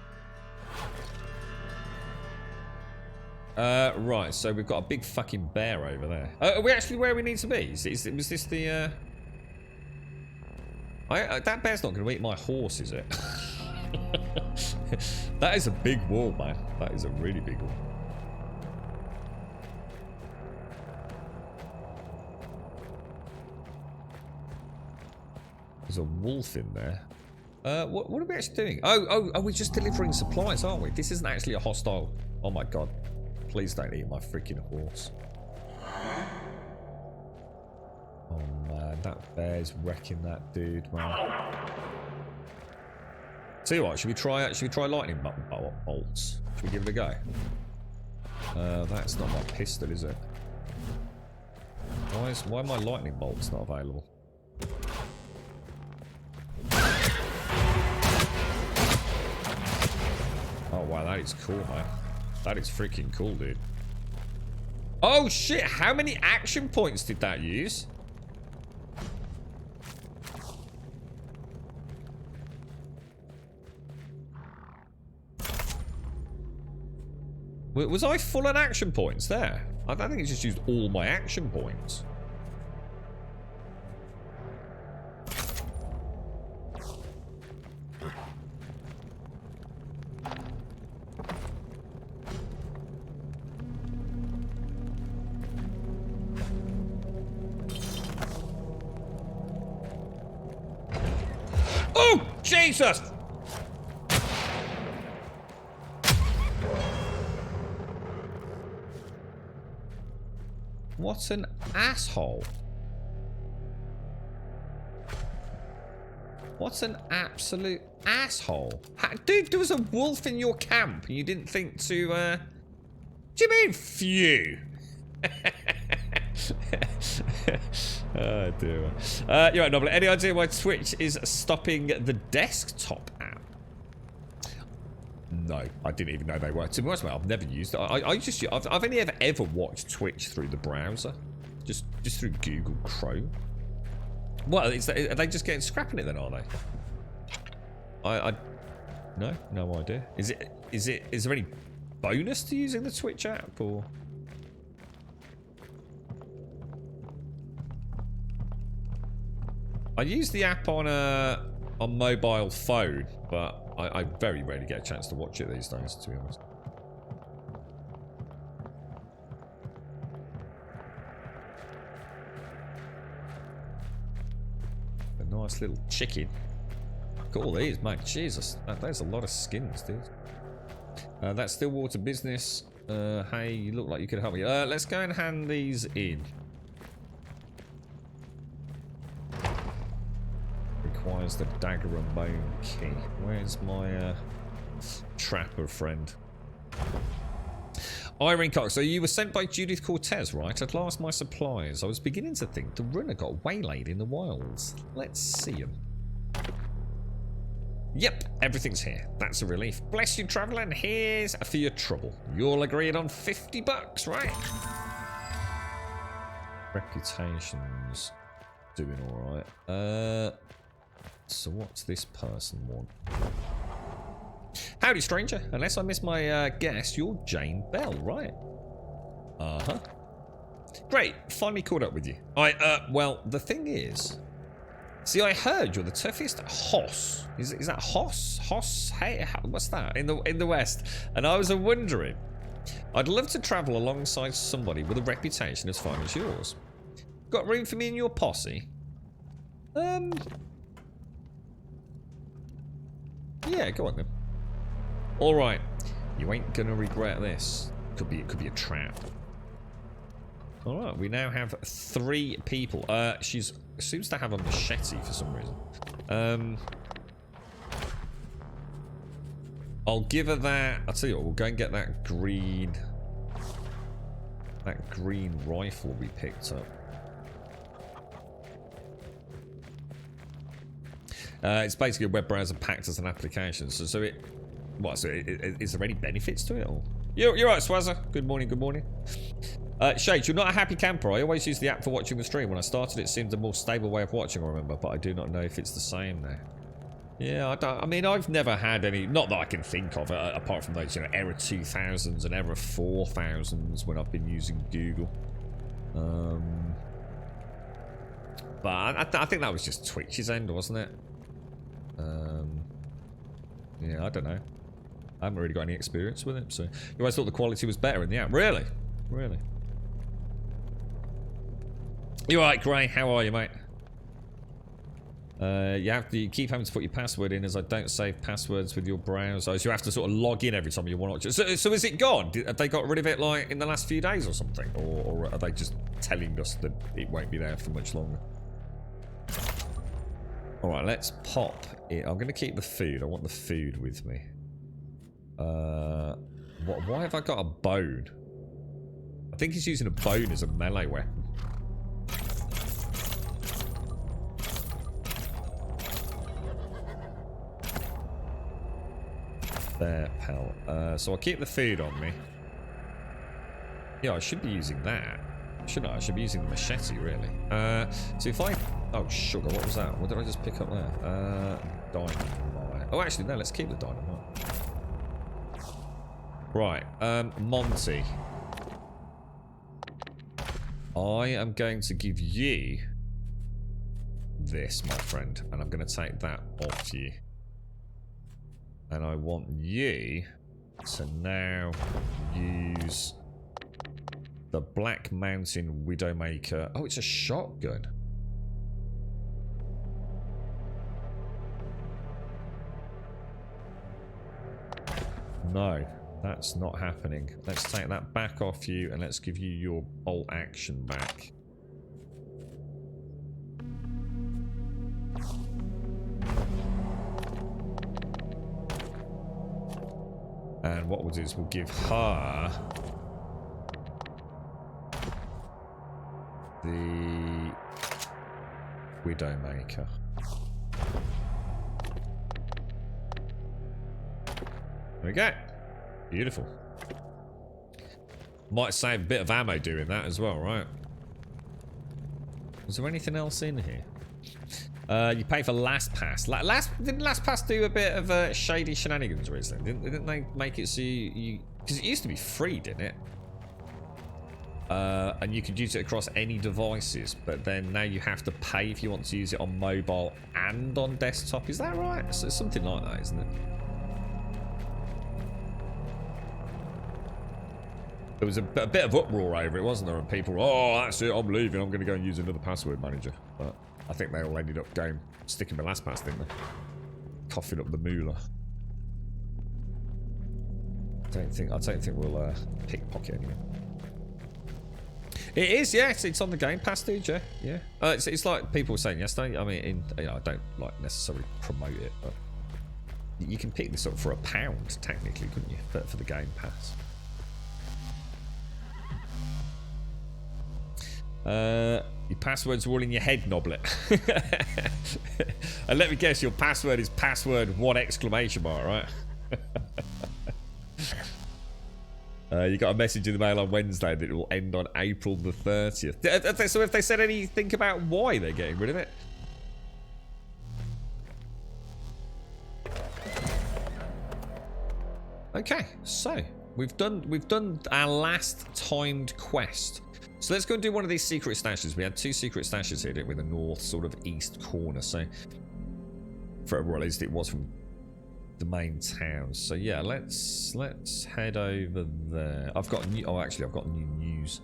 Right, so we've got a big fucking bear over there. Are we actually where we need to be? Was this the... That bear's not going to eat my horse, is it? That is a big wall, man. That is a really big wall. There's a wolf in there. What are we actually doing? Oh, we're just delivering supplies, aren't we? This isn't actually a hostile... Oh my god. Please don't eat my freaking horse. Oh man, that bear's wrecking that dude, man. Tell you what, should we try lightning bolts? Should we give it a go? That's not my pistol, is it? Why are my lightning bolts not available? Oh wow, that is cool, man. That is freaking cool, dude. Oh shit, how many action points did that use? Was I full on action points there? I don't think it just used all my action points. Oh, Jesus! What an asshole. What an absolute asshole. Dude, there was a wolf in your camp and you didn't think to, What do you mean, phew? Oh, dear. You're right, Noble. Any idea why Twitch is stopping the desktop app? No, I didn't even know they were. To be honest, I've never used it. I've only ever watched Twitch through the browser, just through Google Chrome. What are they just getting scrapping it then? Are they? No idea. Is there any bonus to using the Twitch app or? I use the app on mobile phone, but I very rarely get a chance to watch it these days, to be honest. A nice little chicken. Look at all these, mate. Jesus, there's a lot of skins, dude. That's Stillwater business. Hey, you look like you could help me. Let's go and hand these in. Requires the dagger and bone key. Where's my trapper friend? Irene Cox, so you were sent by Judith Cortez, right? At last, my supplies. I was beginning to think the runner got waylaid in the wilds. Let's see him. Yep, everything's here. That's a relief. Bless you, traveller, and here's for your trouble. You'll agreed on $50, right? Reputation's doing alright. So what's this person want? Howdy, stranger. Unless I miss my guess, you're Jane Bell, right? Uh-huh. Great. Finally caught up with you. Well, the thing is... See, I heard you're the toughest hoss. Is that hoss? Hoss? Hey, what's that? In the West. And I was wondering... I'd love to travel alongside somebody with a reputation as fine as yours. Got room for me in your posse? Yeah, go on then. Alright. You ain't gonna regret this. It could be a trap. Alright, we now have 3 people. She seems to have a machete for some reason. I'll give her that. I'll tell you what, we'll go and get that green rifle we picked up. It's basically a web browser packed as an application. Is there any benefits to it? Or? You're right, Swazza. Good morning, good morning. Shades, you're not a happy camper. I always use the app for watching the stream. When I started, it seemed a more stable way of watching, I remember, but I do not know if it's the same now. Yeah, I mean, I've never had any, not that I can think of, apart from those, error 2000s and error 4000s when I've been using Google. But I think that was just Twitch's end, wasn't it? Yeah, I don't know. I haven't really got any experience with it, so... You always thought the quality was better in the app. Really? Really? You alright, Gray? How are you, mate? You keep having to put your password in, as I don't save passwords with your browser. So you have to sort of log in every time you want to... So is it gone? Have they got rid of it, like, in the last few days or something? Or are they just telling us that it won't be there for much longer? Alright, let's pop it. I'm going to keep the food. I want the food with me. Why have I got a bone? I think he's using a bone as a melee weapon. There, pal. So I'll keep the food on me. Yeah, I should be using that. Shouldn't I? I should be using the machete, really. So if I... Oh, sugar. What was that? What did I just pick up there? Dynamite. Oh, actually, no. Let's keep the dynamite. Right. Monty. I am going to give you this, my friend. And I'm going to take that off you. And I want you to now use the Black Mountain Widowmaker. Oh, it's a shotgun. No, that's not happening. Let's take that back off you and let's give you your bolt action back. And what we'll do is we'll give her the Widowmaker. There we go. Beautiful. Might save a bit of ammo doing that as well, right? Was there anything else in here? You pay for LastPass. Didn't LastPass do a bit of shady shenanigans recently? Didn't they make it so you... Because it used to be free, didn't it? And you could use it across any devices, but then now you have to pay if you want to use it on mobile and on desktop. Is that right? So it's something like that, isn't it? There was a bit of uproar over it, wasn't there? And people, oh, that's it, I'm leaving, I'm going to go and use another password manager. But I think they all ended up sticking with LastPass, didn't they? Coughing up the moolah. I don't think we'll pickpocket anyone. It is, yeah. It's on the Game Pass, dude. Yeah, yeah. It's like people were saying yesterday. I mean, I don't like necessarily promote it, but you can pick this up for £1 technically, couldn't you? For the Game Pass. Your password's all in your head, Noblet. And let me guess, your password is password 1 exclamation mark, right? You got a message in the mail on Wednesday that it will end on April the 30th. So have they said anything about why they're getting rid of it? Okay, so we've done our last timed quest. So let's go and do one of these secret stashes. We had 2 secret stashes here, didn't we? The north sort of east corner. So, well, at least it was from the main town. So yeah, let's head over there. I've got new news.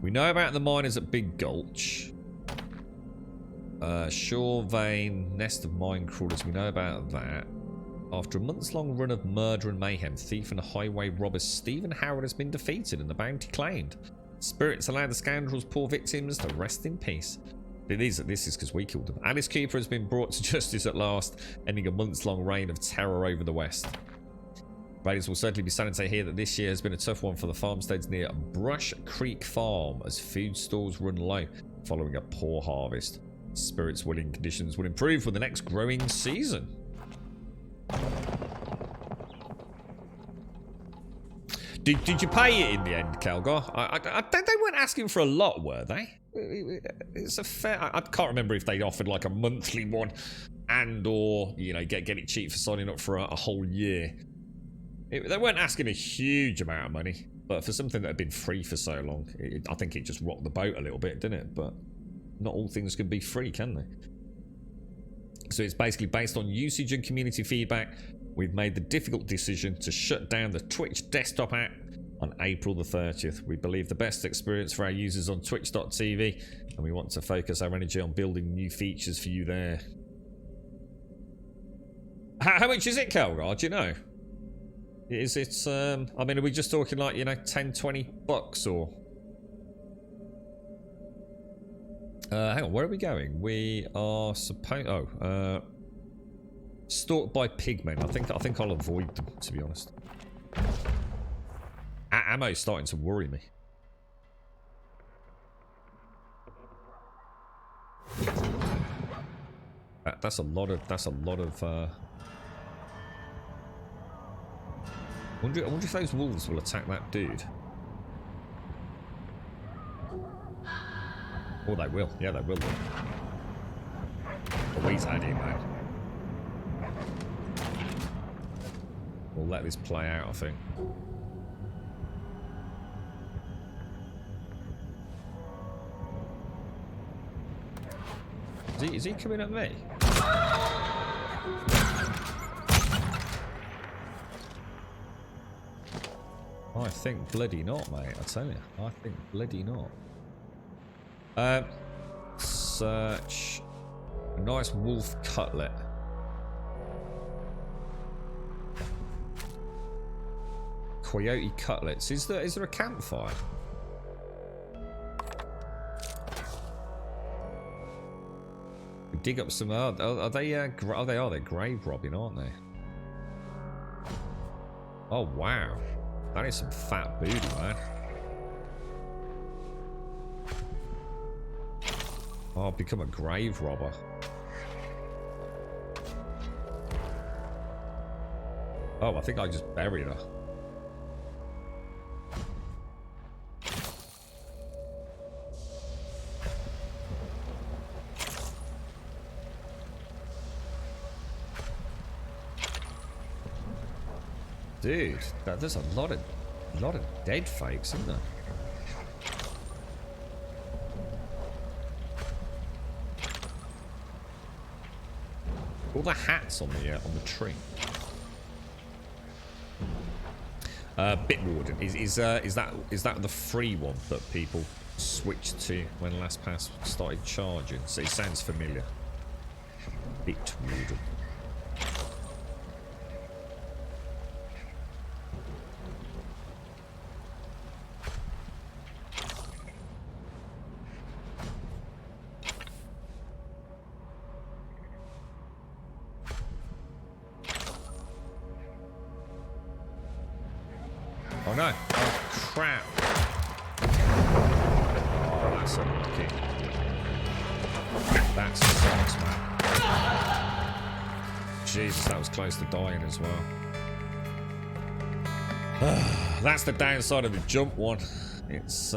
We know about the miners at Big Gulch. Shore Vein, nest of mine crawlers. We know about that. After a months-long run of murder and mayhem, thief and highway robber Stephen Howard has been defeated and the bounty claimed. Spirits allow the scoundrels' poor victims to rest in peace. This is because we killed them. Alice Cooper has been brought to justice at last, ending a months-long reign of terror over the West. Raiders will certainly be saddened to hear that this year has been a tough one for the farmsteads near Brush Creek Farm, as food stores run low following a poor harvest. Spirits' willing conditions will improve for the next growing season. Did you pay it in the end, Kelgar? They weren't asking for a lot, were they? It's a fair... I can't remember if they offered like a monthly one and or, you know, get it cheap for signing up for a whole year. They weren't asking a huge amount of money, but for something that had been free for so long, I think it just rocked the boat a little bit, didn't it? But not all things can be free, can they? So it's basically based on usage and community feedback. We've made the difficult decision to shut down the Twitch desktop app on April the 30th. We believe the best experience for our users on twitch.tv, and we want to focus our energy on building new features for you there. How much is it, Kelgar? Do you know? Is it, I mean, are we just talking like, you know, 10, 20 bucks or... hang on, where are we going? We are supposed... Oh, stalked by pigmen. I think I'll avoid them, to be honest. Ammo's starting to worry me. That's a lot of, I wonder if those wolves will attack that dude. Oh, they will. Yeah, they will. Oh, he's had him, man. We'll let this play out, I think. Is he coming at me? I think bloody not, mate. I tell you, I think bloody not. Search a nice wolf cutlet. Coyote cutlets. Is there a campfire? We dig up some. Are they grave robbing, aren't they? Oh wow, that is some fat booty, man. Oh, I've become a grave robber. Oh, I think I just buried her. Dude, there's a lot of dead fakes, isn't there? All the hats on the tree. Bitwarden is that the free one that people switched to when LastPass started charging? So it sounds familiar. Bitwarden. Oh no! Oh crap! Oh, that's unlucky. That sucks, man. Jesus, that was close to dying as well. That's the downside of the jump one. It's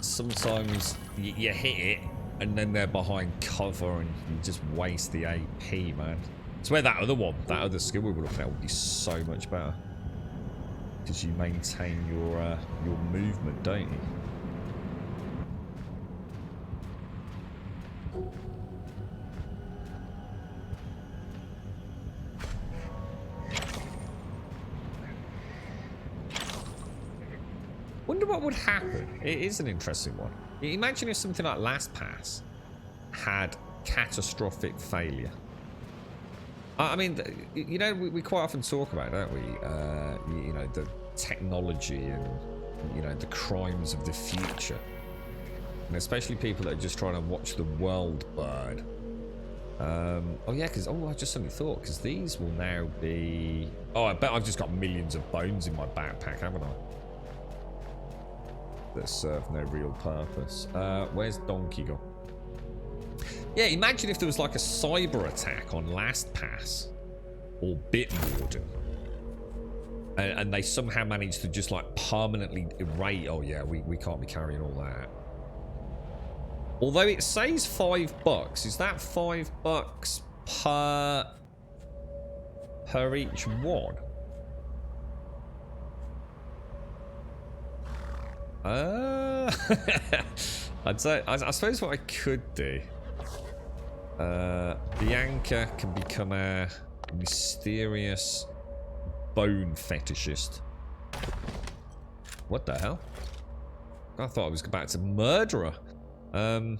sometimes you hit it and then they're behind cover and you just waste the AP, man. It's where that other skill we were looking at would be so much better. Because you maintain your movement, don't you? Wonder what would happen. It is an interesting one. Imagine if something like LastPass had catastrophic failure. I mean, you know, we quite often talk about, don't we? You know, the technology and, you know, the crimes of the future. And especially people that are just trying to watch the world burn. Oh, yeah, because, I just suddenly thought, because these will now be... Oh, I bet I've just got millions of bones in my backpack, haven't I? That serve no real purpose. Where's Donkey gone? Yeah, imagine if there was like a cyber attack on LastPass or Bitwarden, and they somehow managed to just like permanently erase. Oh yeah, we can't be carrying all that. Although it says $5, is that $5 per each one? I'd say, I suppose what I could do, Bianca can become a mysterious bone fetishist. What the hell? I thought I was about to murder her.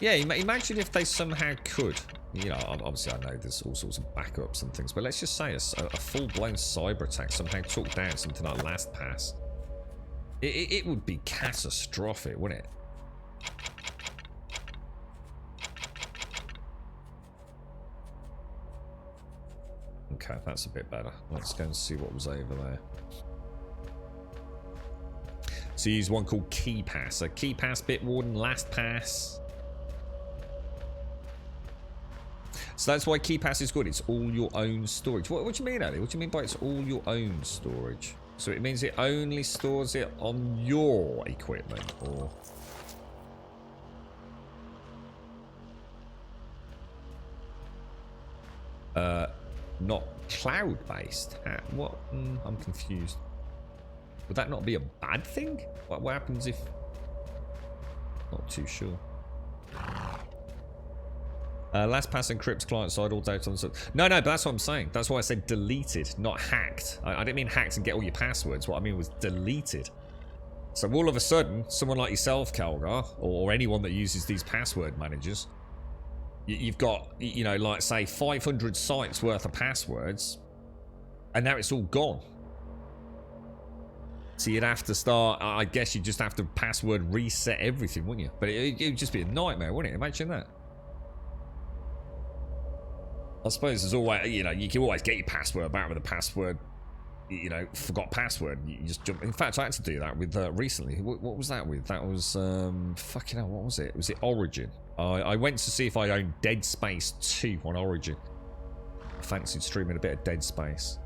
Yeah, imagine if they somehow could. You know, obviously I know there's all sorts of backups and things, but let's just say a full-blown cyber attack somehow took down something like LastPass. It would be catastrophic, wouldn't it? Okay, that's a bit better. Let's go and see what was over there. So use one called KeePass. So KeePass, Bitwarden, LastPass. So that's why KeePass is good. It's all your own storage. What do you mean, Ali? What do you mean by it's all your own storage? So it means it only stores it on your equipment, or... not cloud-based? What? I'm confused. Would that not be a bad thing? What happens if... Not too sure. LastPass encrypts client-side all data on the... No, but that's what I'm saying. That's why I said deleted, not hacked. I didn't mean hacked and get all your passwords. What I mean was deleted. So all of a sudden, someone like yourself, Calgar, or anyone that uses these password managers, you've got, you know, like, say, 500 sites worth of passwords, and now it's all gone. So you'd have to start... I guess you'd just have to password reset everything, wouldn't you? But it would just be a nightmare, wouldn't it? Imagine that. I suppose there's always, you know, you can always get your password back with a password, you know, forgot password. You just jump. In fact, I had to do that with recently. What was that with? That was fucking hell. What was it? Was it Origin? I went to see if I owned Dead Space 2 on Origin. I fancied streaming a bit of Dead Space,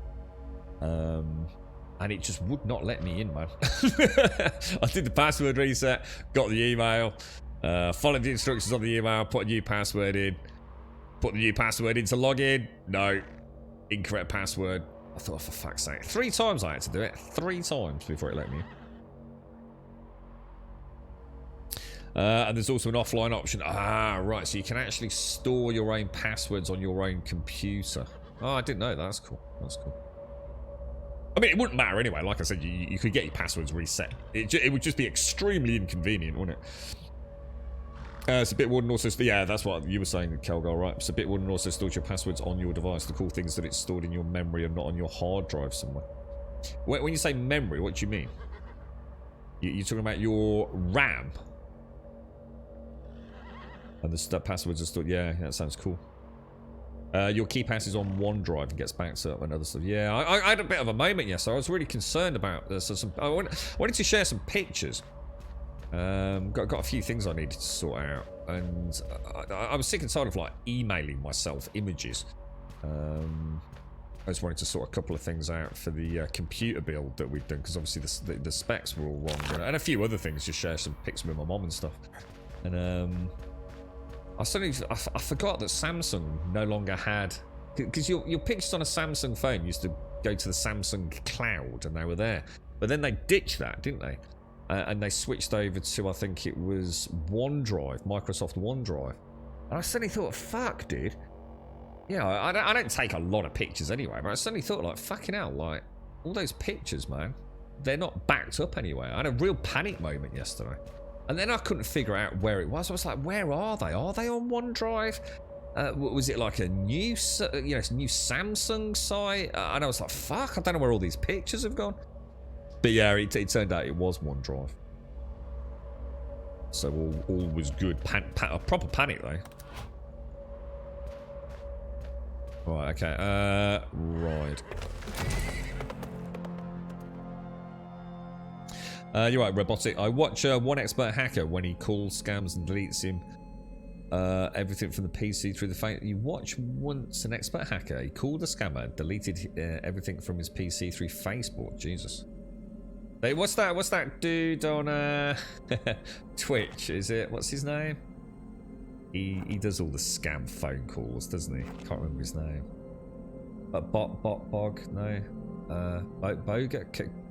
and it just would not let me in, man. I did the password reset, got the email, followed the instructions on the email, put a new password in. Put the new password in to log in. No. Incorrect password. I thought, oh, for fuck's sake. 3 times I had to do it. 3 times before it let me in. And there's also an offline option. Ah, right. So you can actually store your own passwords on your own computer. Oh, I didn't know that. That's cool. That's cool. I mean, it wouldn't matter anyway. Like I said, you could get your passwords reset. It would just be extremely inconvenient, wouldn't it? So Bitwarden also... Yeah, that's what you were saying, Kelgar, right? So Bitwarden also stores your passwords on your device. The cool thing is that it's stored in your memory and not on your hard drive somewhere. When you say memory, what do you mean? You're talking about your RAM? And the passwords are stored... Yeah, that sounds cool. Your KeePass is on OneDrive and gets backed up and other stuff. Yeah, I had a bit of a moment yesterday. I was really concerned about this. I wanted to share some pictures. Got a few things I needed to sort out, and I was sick and tired of like emailing myself images. I just wanted to sort a couple of things out for the computer build that we've done, because obviously the specs were all wrong, and a few other things. Just share some pics with my mom and stuff. And I forgot that Samsung no longer had, because your pictures on a Samsung phone used to go to the Samsung cloud and they were there, but then they ditched that, didn't they? And they switched over to, I think it was OneDrive, Microsoft OneDrive. And I suddenly thought, fuck, dude. Yeah, I don't take a lot of pictures anyway, but I suddenly thought, like, fucking hell, like, all those pictures, man, they're not backed up anyway. I had a real panic moment yesterday. And then I couldn't figure out where it was. I was like, where are they? Are they on OneDrive? Was it like a new, new Samsung site? And I was like, fuck, I don't know where all these pictures have gone. But yeah, it turned out it was OneDrive. So all was good. A proper panic though. Right, okay. Right. You're right, Robotic. I watch one expert hacker when he calls scams and deletes him. Everything from the PC through the phone. You watch once an expert hacker. He called a scammer, deleted everything from his PC through Facebook. Jesus. Hey, what's that dude on Twitch? Is it? What's his name? He does all the scam phone calls, doesn't he? Can't remember his name. Bog, no. Boga,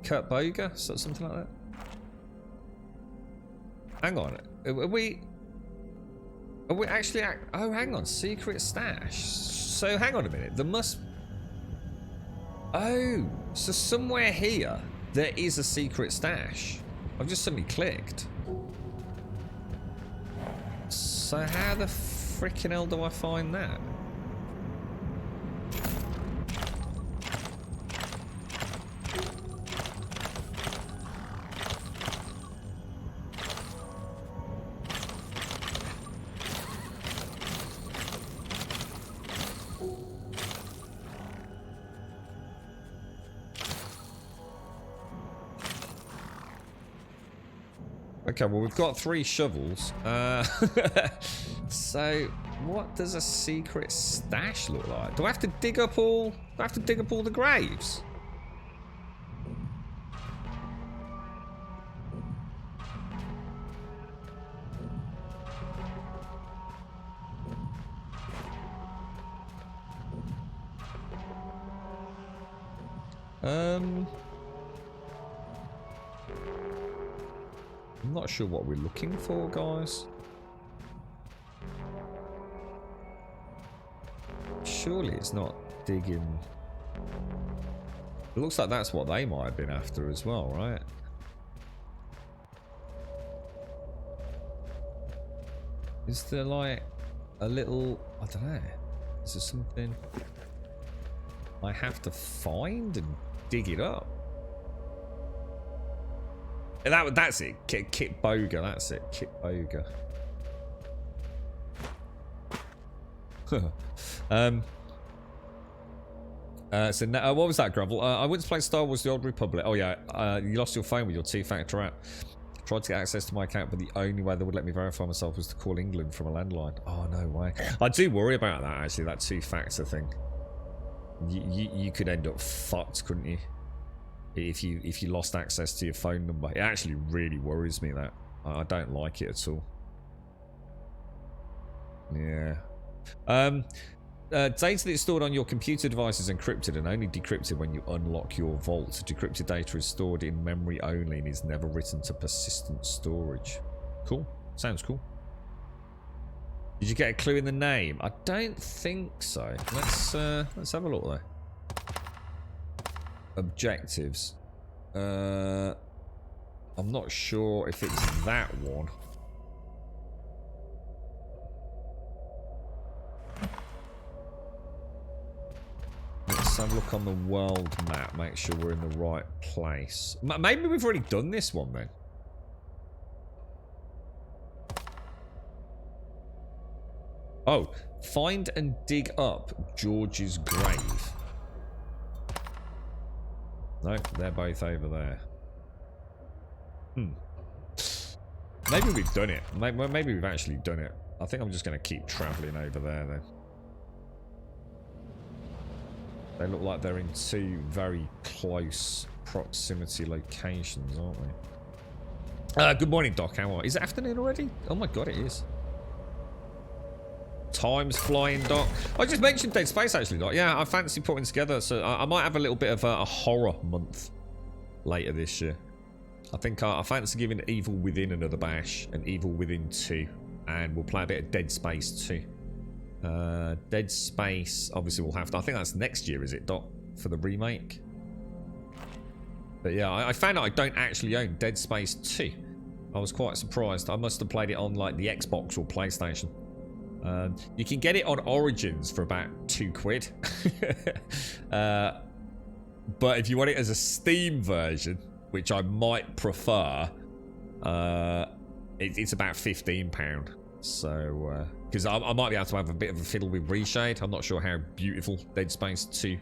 Kurt Boga, something like that. Hang on, are we actually? Oh, hang on, secret stash. So hang on a minute. There must. Oh, so somewhere here there is a secret stash. I've just suddenly clicked. So how the freaking hell do I find that? Okay, well, we've got 3 shovels. So, what does a secret stash look like? Do I have to dig up all? Do I have to dig up all the graves? I'm not sure what we're looking for, guys. Surely it's not digging. It looks like that's what they might have been after as well, right? Is there like a little, I don't know, is there something I have to find and dig it up? That's it. Kit Boga. That's it. Kit Boga. So what was that, Gravel? I went to play Star Wars: The Old Republic. Oh yeah, you lost your phone with your 2-factor app. Tried to get access to my account, but the only way they would let me verify myself was to call England from a landline. Oh no way! I do worry about that actually. That 2-factor thing. You could end up fucked, couldn't you? If you lost access to your phone number. It actually really worries me, that. I don't like it at all. Yeah. Data that's stored on your computer device is encrypted and only decrypted when you unlock your vault. Decrypted data is stored in memory only and is never written to persistent storage. Cool. Sounds cool. Did you get a clue in the name? I don't think so. Let's have a look there. Objectives. I'm not sure if it's that one. Let's have a look on the world map, make sure we're in the right place. Maybe we've already done this one then. Oh, find and dig up George's grave. No, they're both over there. Maybe we've done it. Maybe we've actually done it. I think I'm just going to keep travelling over there then. They look like they're in 2 very close proximity locations, aren't they? Good morning, Doc. How are you? Is it afternoon already? Oh my god, it is. Time's flying, Doc. I just mentioned Dead Space, actually, Doc. Yeah, I fancy putting together, so I might have a little bit of a horror month later this year. I think I fancy giving Evil Within another bash, and Evil Within 2, and we'll play a bit of Dead Space 2. Dead Space, obviously we'll have to, I think that's next year, is it, Doc, for the remake? But yeah, I found out I don't actually own Dead Space 2. I was quite surprised. I must have played it on like the Xbox or PlayStation. You can get it on Origins for about £2. But if you want it as a Steam version, which I might prefer, it's about £15. So, because I might be able to have a bit of a fiddle with reshade. I'm not sure how beautiful Dead Space 2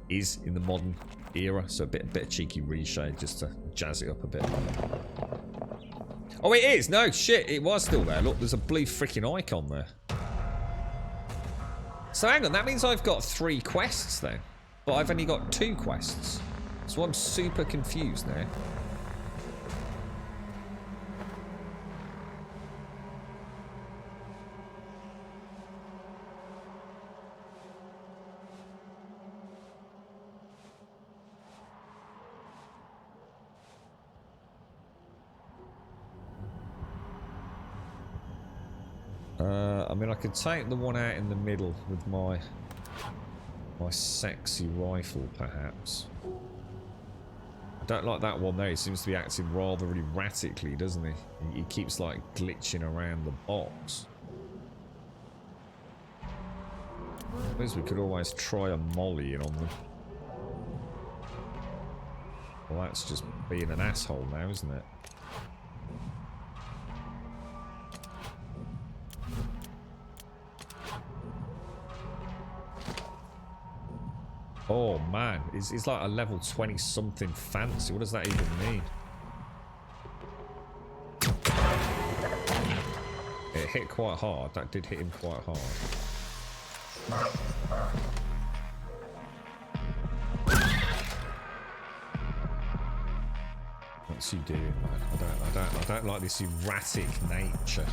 is in the modern era, so a bit of cheeky reshade just to jazz it up a bit. Oh, it is! No, shit, it was still there. Look, there's a blue freaking icon there. So hang on, that means I've got 3 quests then. But I've only got 2 quests. So I'm super confused now. I mean, I could take the one out in the middle with my sexy rifle, perhaps. I don't like that one there. He seems to be acting rather erratically, doesn't he? He keeps like glitching around the box. I suppose we could always try a molly in on them. Well, that's just being an asshole now, isn't it? Oh man, it's like a level 20 something fancy. What does that even mean? It hit quite hard. That did hit him quite hard. What's he doing, man? I don't like this erratic nature.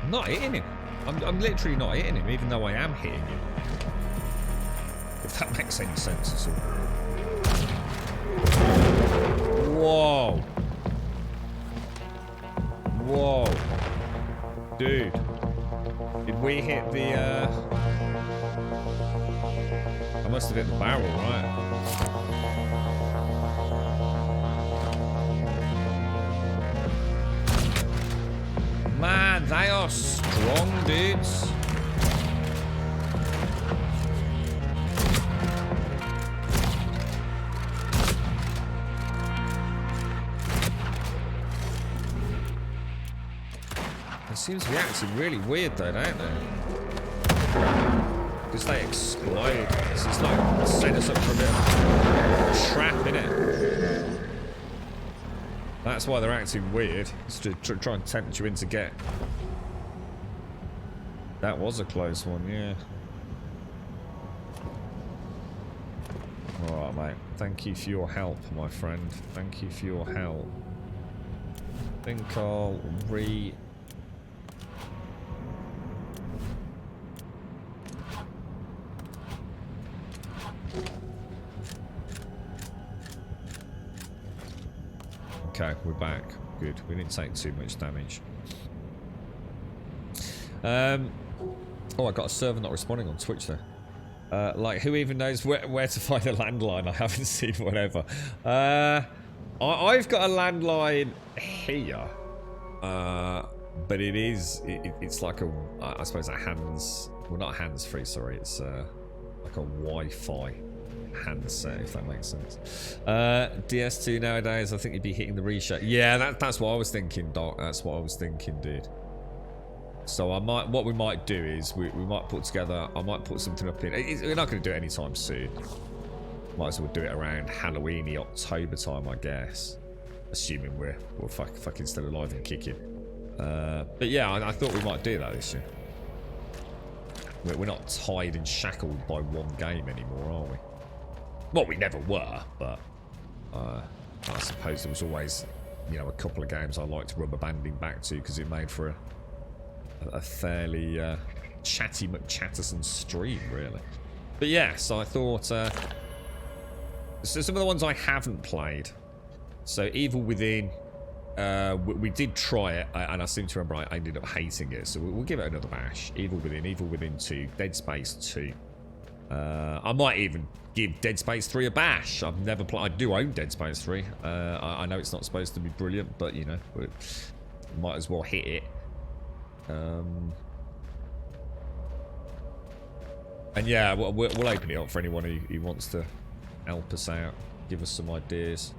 I'm not hitting him. I'm literally not hitting him, even though I am hitting him. If that makes any sense at all. Whoa. Whoa. Dude. Did we hit the, I must have hit the barrel, right? Man, they are strong, dudes. It seems to be acting really weird though, don't they? Because they explode. This is like set us up for a bit of a trap, innit? That's why they're acting weird. It's to try and tempt you in to get. That was a close one, yeah. Alright, mate. Thank you for your help, my friend. Thank you for your help. I think I'll Okay, we're back. Good. We didn't take too much damage. Oh, I got a server not responding on Twitch there. Like, who even knows where to find a landline? I haven't seen whatever. I've got a landline here. But it's like a, I suppose a hands, well not hands-free, sorry. It's like a Wi-Fi handset, if that makes sense. DS2 nowadays, I think you'd be hitting the reshare. Yeah, that's what I was thinking, Doc. That's what I was thinking, dude. So what we might do is we might put together. I might put something up in. We're not going to do it anytime soon. Might as well do it around Halloweeny October time, I guess. Assuming we're fucking still alive and kicking. But yeah, I thought we might do that this year. We're not tied and shackled by one game anymore, are we? Well, we never were, but I suppose there was always, you know, a couple of games I liked rubber banding back to because it made for a fairly chatty McChatterson stream, really. But yeah, so I thought, so some of the ones I haven't played. So Evil Within, we did try it, and I seem to remember I ended up hating it, so we'll give it another bash. Evil Within 2, Dead Space 2. I might even give Dead Space 3 a bash. I've never played. I do own Dead Space 3. I know it's not supposed to be brilliant, but you know, we might as well hit it. And yeah, we'll open it up for anyone who wants to help us out, give us some ideas.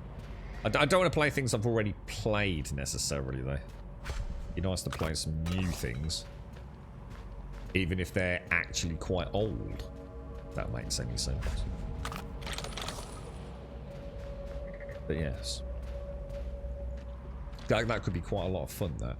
I don't want to play things I've already played necessarily, though. It'd be nice to play some new things, even if they're actually quite old. If that makes any sense. But yes, that could be quite a lot of fun, though.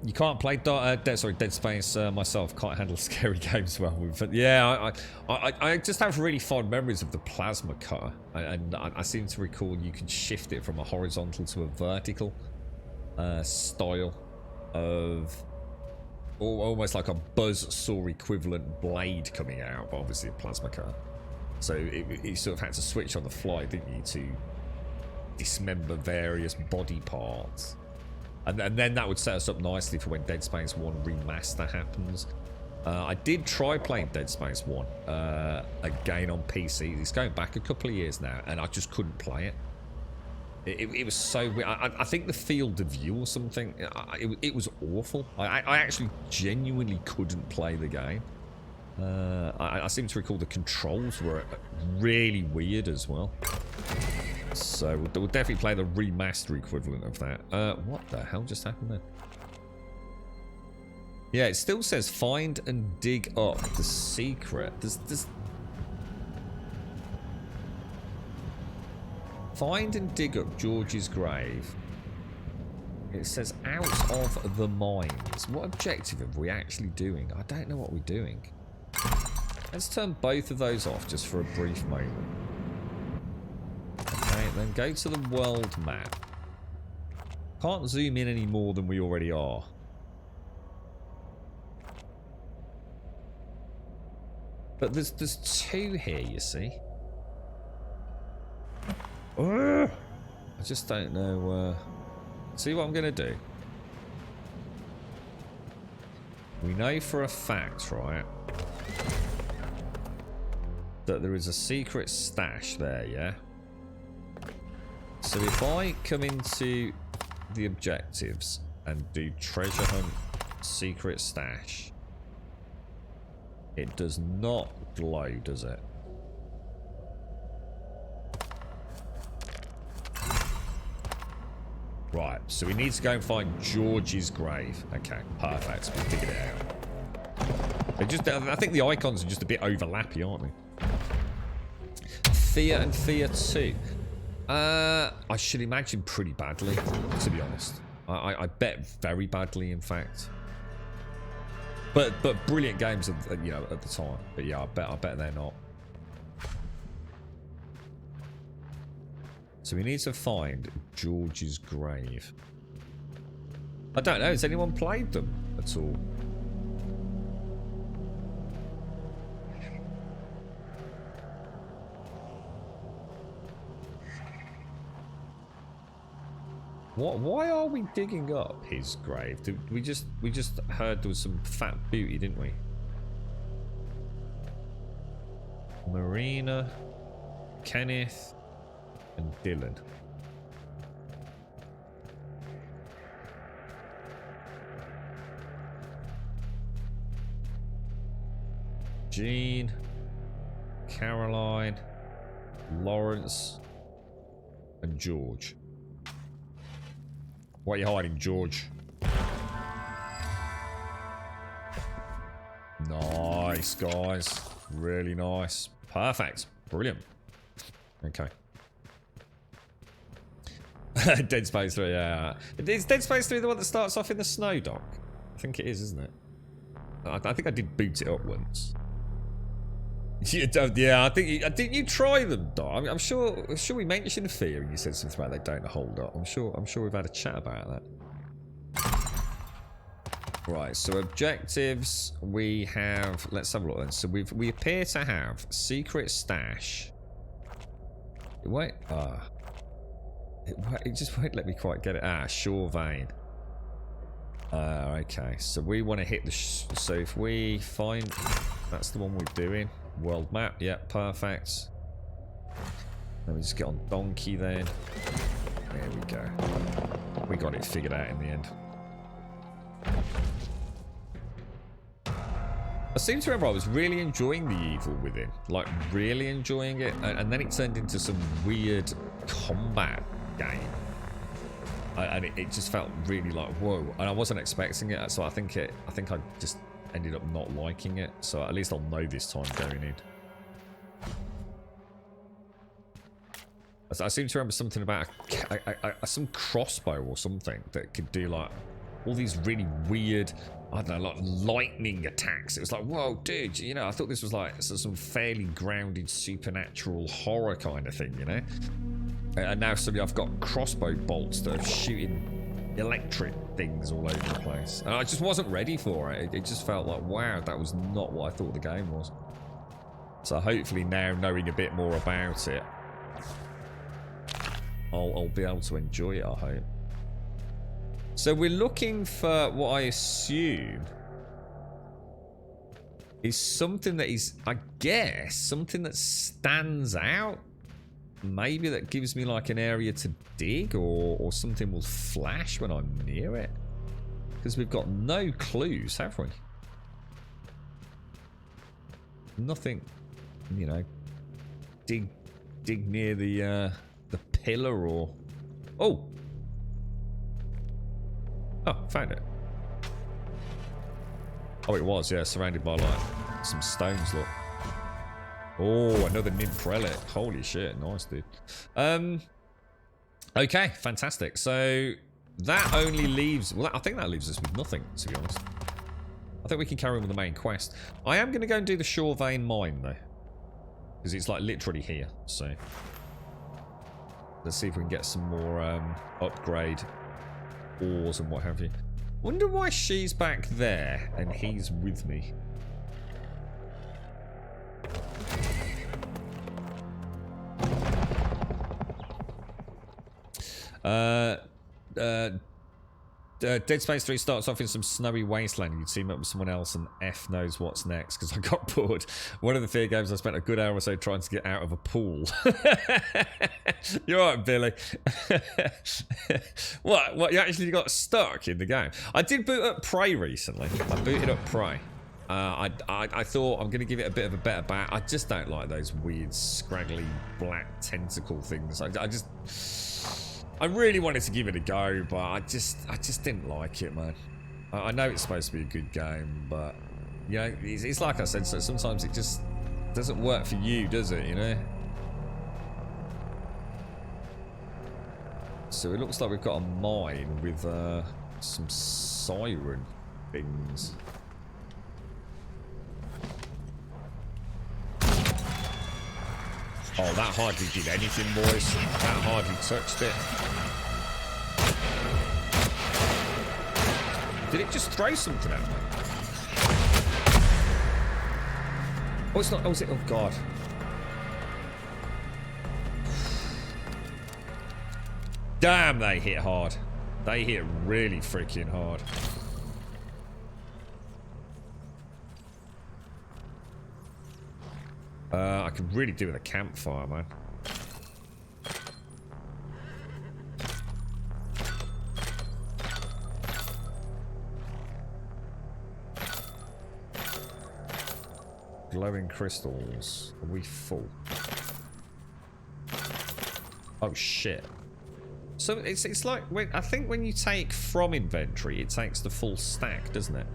You can't play Dead Space myself. Can't handle scary games well. Yeah, I just have really fond memories of the plasma cutter, and I seem to recall you can shift it from a horizontal to a vertical style of almost like a buzzsaw equivalent blade coming out, but obviously a plasma cutter. So you sort of had to switch on the fly, didn't you, to dismember various body parts. And then that would set us up nicely for when Dead Space 1 remaster happens. I did try playing Dead Space 1 again on PC. It's going back a couple of years now, and I just couldn't play it. It was so weird. I think the field of view or something, it was awful. I actually genuinely couldn't play the game. I seem to recall the controls were really weird as well. So we'll definitely play the remaster equivalent of that. What the hell just happened there? Yeah, it still says find and dig up the secret. There's find and dig up George's grave. It says out of the mines. What objective are we actually doing? I don't know what we're doing. Let's turn both of those off just for a brief moment. Okay, then go to the world map. Can't zoom in any more than we already are. But there's two here, you see. I just don't know. See what I'm going to do? We know for a fact, right, that there is a secret stash there, yeah? So if I come into the objectives and do treasure hunt secret stash, it does not glow, does it? Right, so we need to go and find George's grave. Okay, perfect. We figured it out. I think the icons are just a bit overlappy, aren't they? Fear and Fear 2. I should imagine pretty badly, to be honest. I bet very badly, in fact. But brilliant games, at the time. But yeah, I bet they're not. So we need to find George's grave. I don't know. Has anyone played them at all? What? Why are we digging up his grave? We just heard there was some fat booty, didn't we? Marina, Kenneth, and Dylan. Jean, Caroline, Lawrence, and George. What are you hiding, George? Nice, guys. Really nice. Perfect. Brilliant. Okay. Dead Space 3, yeah. Is Dead Space 3 the one that starts off in the snow, Doc? I think it is, isn't it? I think I did boot it up once. Yeah, I think you try them, Doc. I'm sure we mentioned Fear and you said something about they don't hold up. I'm sure we've had a chat about that. Right, so objectives we have. Let's have a look then. So we appear to have secret stash. Wait, it just won't let me quite get it. Shore vein. Okay, so we want to hit the. So if we find, that's the one we're doing. World map, yeah, perfect. Let me just get on Donkey then. There we go. We got it figured out in the end. I seem to remember I was really enjoying The Evil Within. Like, really enjoying it. And then it turned into some weird combat game. And it just felt really like, whoa. And I wasn't expecting it. So I think I just ended up not liking it. So at least I'll know this time going in. I seem to remember something about some crossbow or something that could do like all these really weird, I don't know, like lightning attacks. It was like, whoa, dude, you know, I thought this was like some fairly grounded supernatural horror kind of thing, you know? And now suddenly I've got crossbow bolts that are shooting electric things all over the place. And I just wasn't ready for it. It just felt like, wow, that was not what I thought the game was. So hopefully now, knowing a bit more about it, I'll be able to enjoy it, I hope. So we're looking for what I assume is something that is, I guess, something that stands out. Maybe that gives me like an area to dig, or something will flash when I'm near it. Because we've got no clues, have we? Nothing, you know, dig near the pillar or... Oh! Oh, found it. Oh, it was, yeah, surrounded by like some stones, look. Oh, another nymph relic. Holy shit, nice, dude. Okay, fantastic. So that only leaves... Well, I think that leaves us with nothing, to be honest. I think we can carry on with the main quest. I am going to go and do the Shore Vein Mine, though. Because it's like literally here, so... Let's see if we can get some more upgrade ores and what have you. Wonder why she's back there and he's with me. Dead Space 3 starts off in some snowy wasteland. You team up with someone else and F knows what's next, because I got bored. One of the fear games I spent a good hour or so trying to get out of a pool. You're right, Billy. What? You actually got stuck in the game? I did boot up Prey recently. I booted up Prey. I thought I'm going to give it a bit of a better bat. I just don't like those weird, scraggly, black tentacle things. I really wanted to give it a go, but I just didn't like it, man. I know it's supposed to be a good game, but you know, it's like I said. So sometimes it just doesn't work for you, does it? You know. So it looks like we've got a mine with some siren things. Oh, that hardly did anything, boys. That hardly touched it. Did it just throw something at me? Oh, it's not. Oh, is it? Oh, God. Damn, they hit hard. They hit really freaking hard. I could really do with a campfire, man. Glowing crystals. Are we full? Oh shit. So it's like when, I think when you take from inventory, it takes the full stack, doesn't it?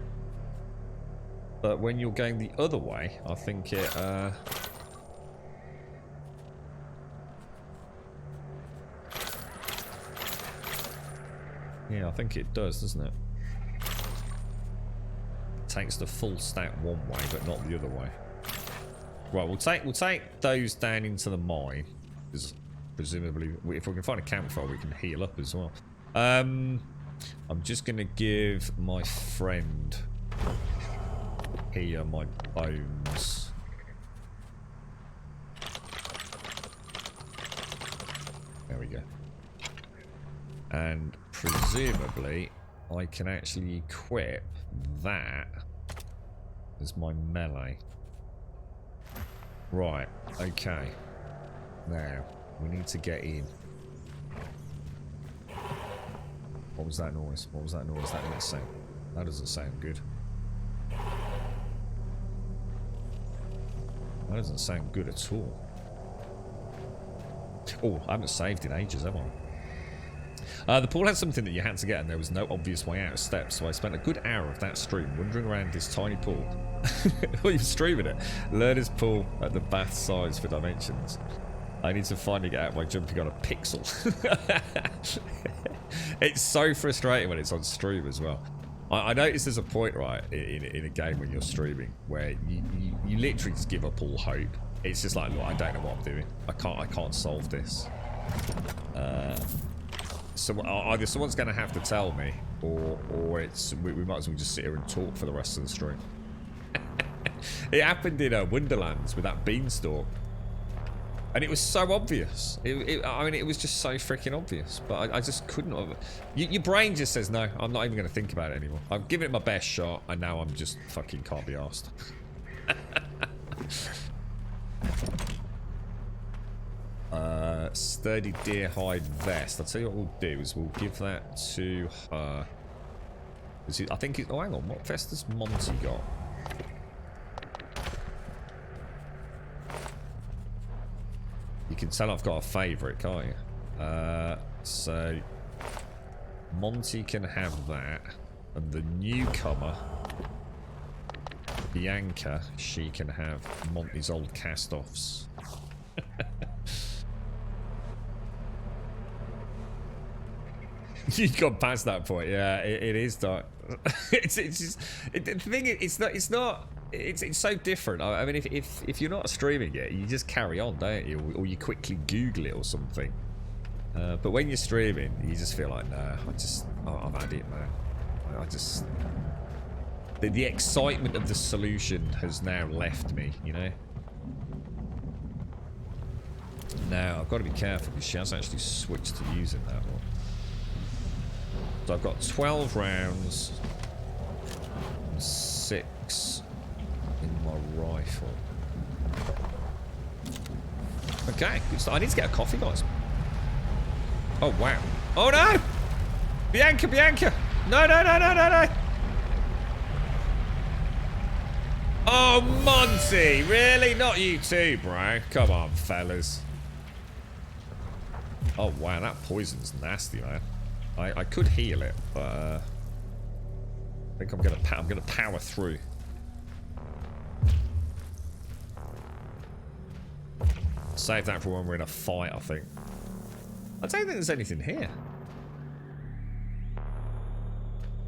But when you're going the other way, I think it yeah, I think it does, doesn't it? It takes the full stack one way, but not the other way. Right, we'll take those down into the mine, because presumably, if we can find a campfire, we can heal up as well. I'm just gonna give my friend here my bones. There we go. And presumably, I can actually equip that as my melee. Right, okay. Now, we need to get in. What was that noise? What was that noise? That didn't sound... That doesn't sound good. That doesn't sound good at all. Oh, I haven't saved in ages, have I? The pool had something that you had to get, and there was no obvious way out of steps, so I spent a good hour of that stream wandering around this tiny pool. Well, you're streaming it. Learner's pool at the bath size for dimensions. I need to finally get out by jumping on a pixel. It's so frustrating when it's on stream as well. I noticed there's a point, right, in a game when you're streaming where you literally just give up all hope. It's just like, look, I don't know what I'm doing. I can't solve this. either someone's going to have to tell me, or it's we might as well just sit here and talk for the rest of the stream. It happened in Wonderlands with that beanstalk, and it was so obvious. I mean, it was just so freaking obvious. But I just couldn't have. Your brain just says no. I'm not even going to think about it anymore. I've given it my best shot, and now I'm just fucking can't be arsed. Sturdy deer hide vest. I'll tell you what we'll do is we'll give that to her. I think it. Oh, hang on. What vest has Monty got? You can tell I've got a favourite, can't you? So Monty can have that, and the newcomer, Bianca, she can have Monty's old cast-offs. You've gone past that point, yeah. It is dark. It's just the thing. It's so different. I mean, if you're not streaming it, you just carry on, don't you? Or you quickly Google it or something. But when you're streaming, you just feel like, nah, I've had it, man. I just the excitement of the solution has now left me, you know. Now I've got to be careful because she has actually switched to using that one. So I've got 12 rounds, and 6 in my rifle. Okay, good stuff. I need to get a coffee, guys. Oh, wow. Oh, no! Bianca! No! Oh, Monty! Really? Not you too, bro. Come on, fellas. Oh, wow. That poison's nasty, man. I could heal it, but I think I'm gonna power through. Save that for when we're in a fight, I think. I don't think there's anything here.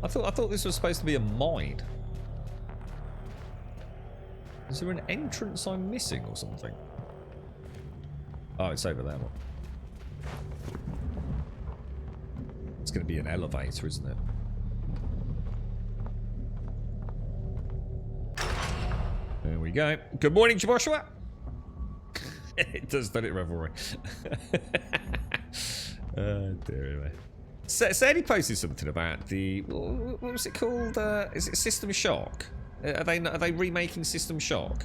I thought this was supposed to be a mine. Is there an entrance I'm missing or something? Oh, it's over there. It's going to be an elevator, isn't it? There we go. Good morning, Joshua. It does, doesn't it, Revelry? Oh, dear me. Sadie posted something about the... What was it called? Is it System Shock? Are they remaking System Shock?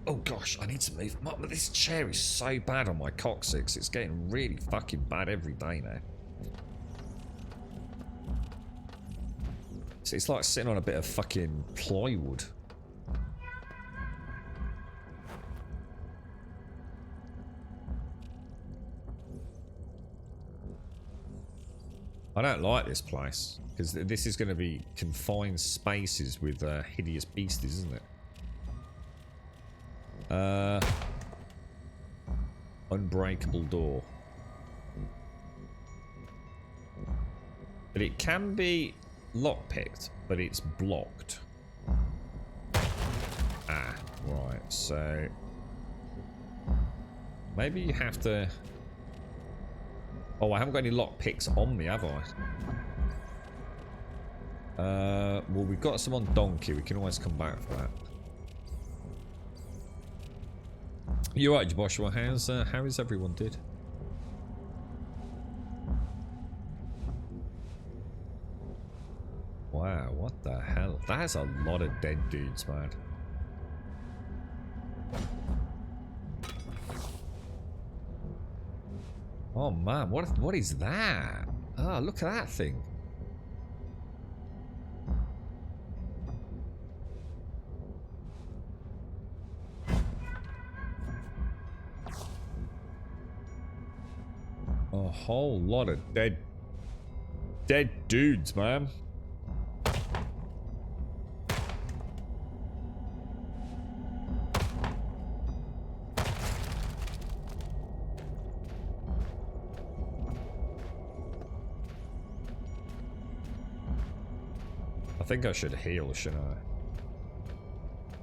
Oh, gosh, I need to move. This chair is so bad on my coccyx. It's getting really fucking bad every day now. So it's like sitting on a bit of fucking plywood. I don't like this place because this is going to be confined spaces with hideous beasties, isn't it? Unbreakable door. But it can be lockpicked, but it's blocked. Ah, right. So maybe you have to. Oh, I haven't got any lockpicks on me, have I? Well, we've got some on Donkey. We can always come back for that. You're right, Joshua. How is everyone, dude? Wow, what the hell? That's a lot of dead dudes, man. Oh man, what is that? Oh, look at that thing. A whole lot of dead dudes, man. I think I should heal, shouldn't I?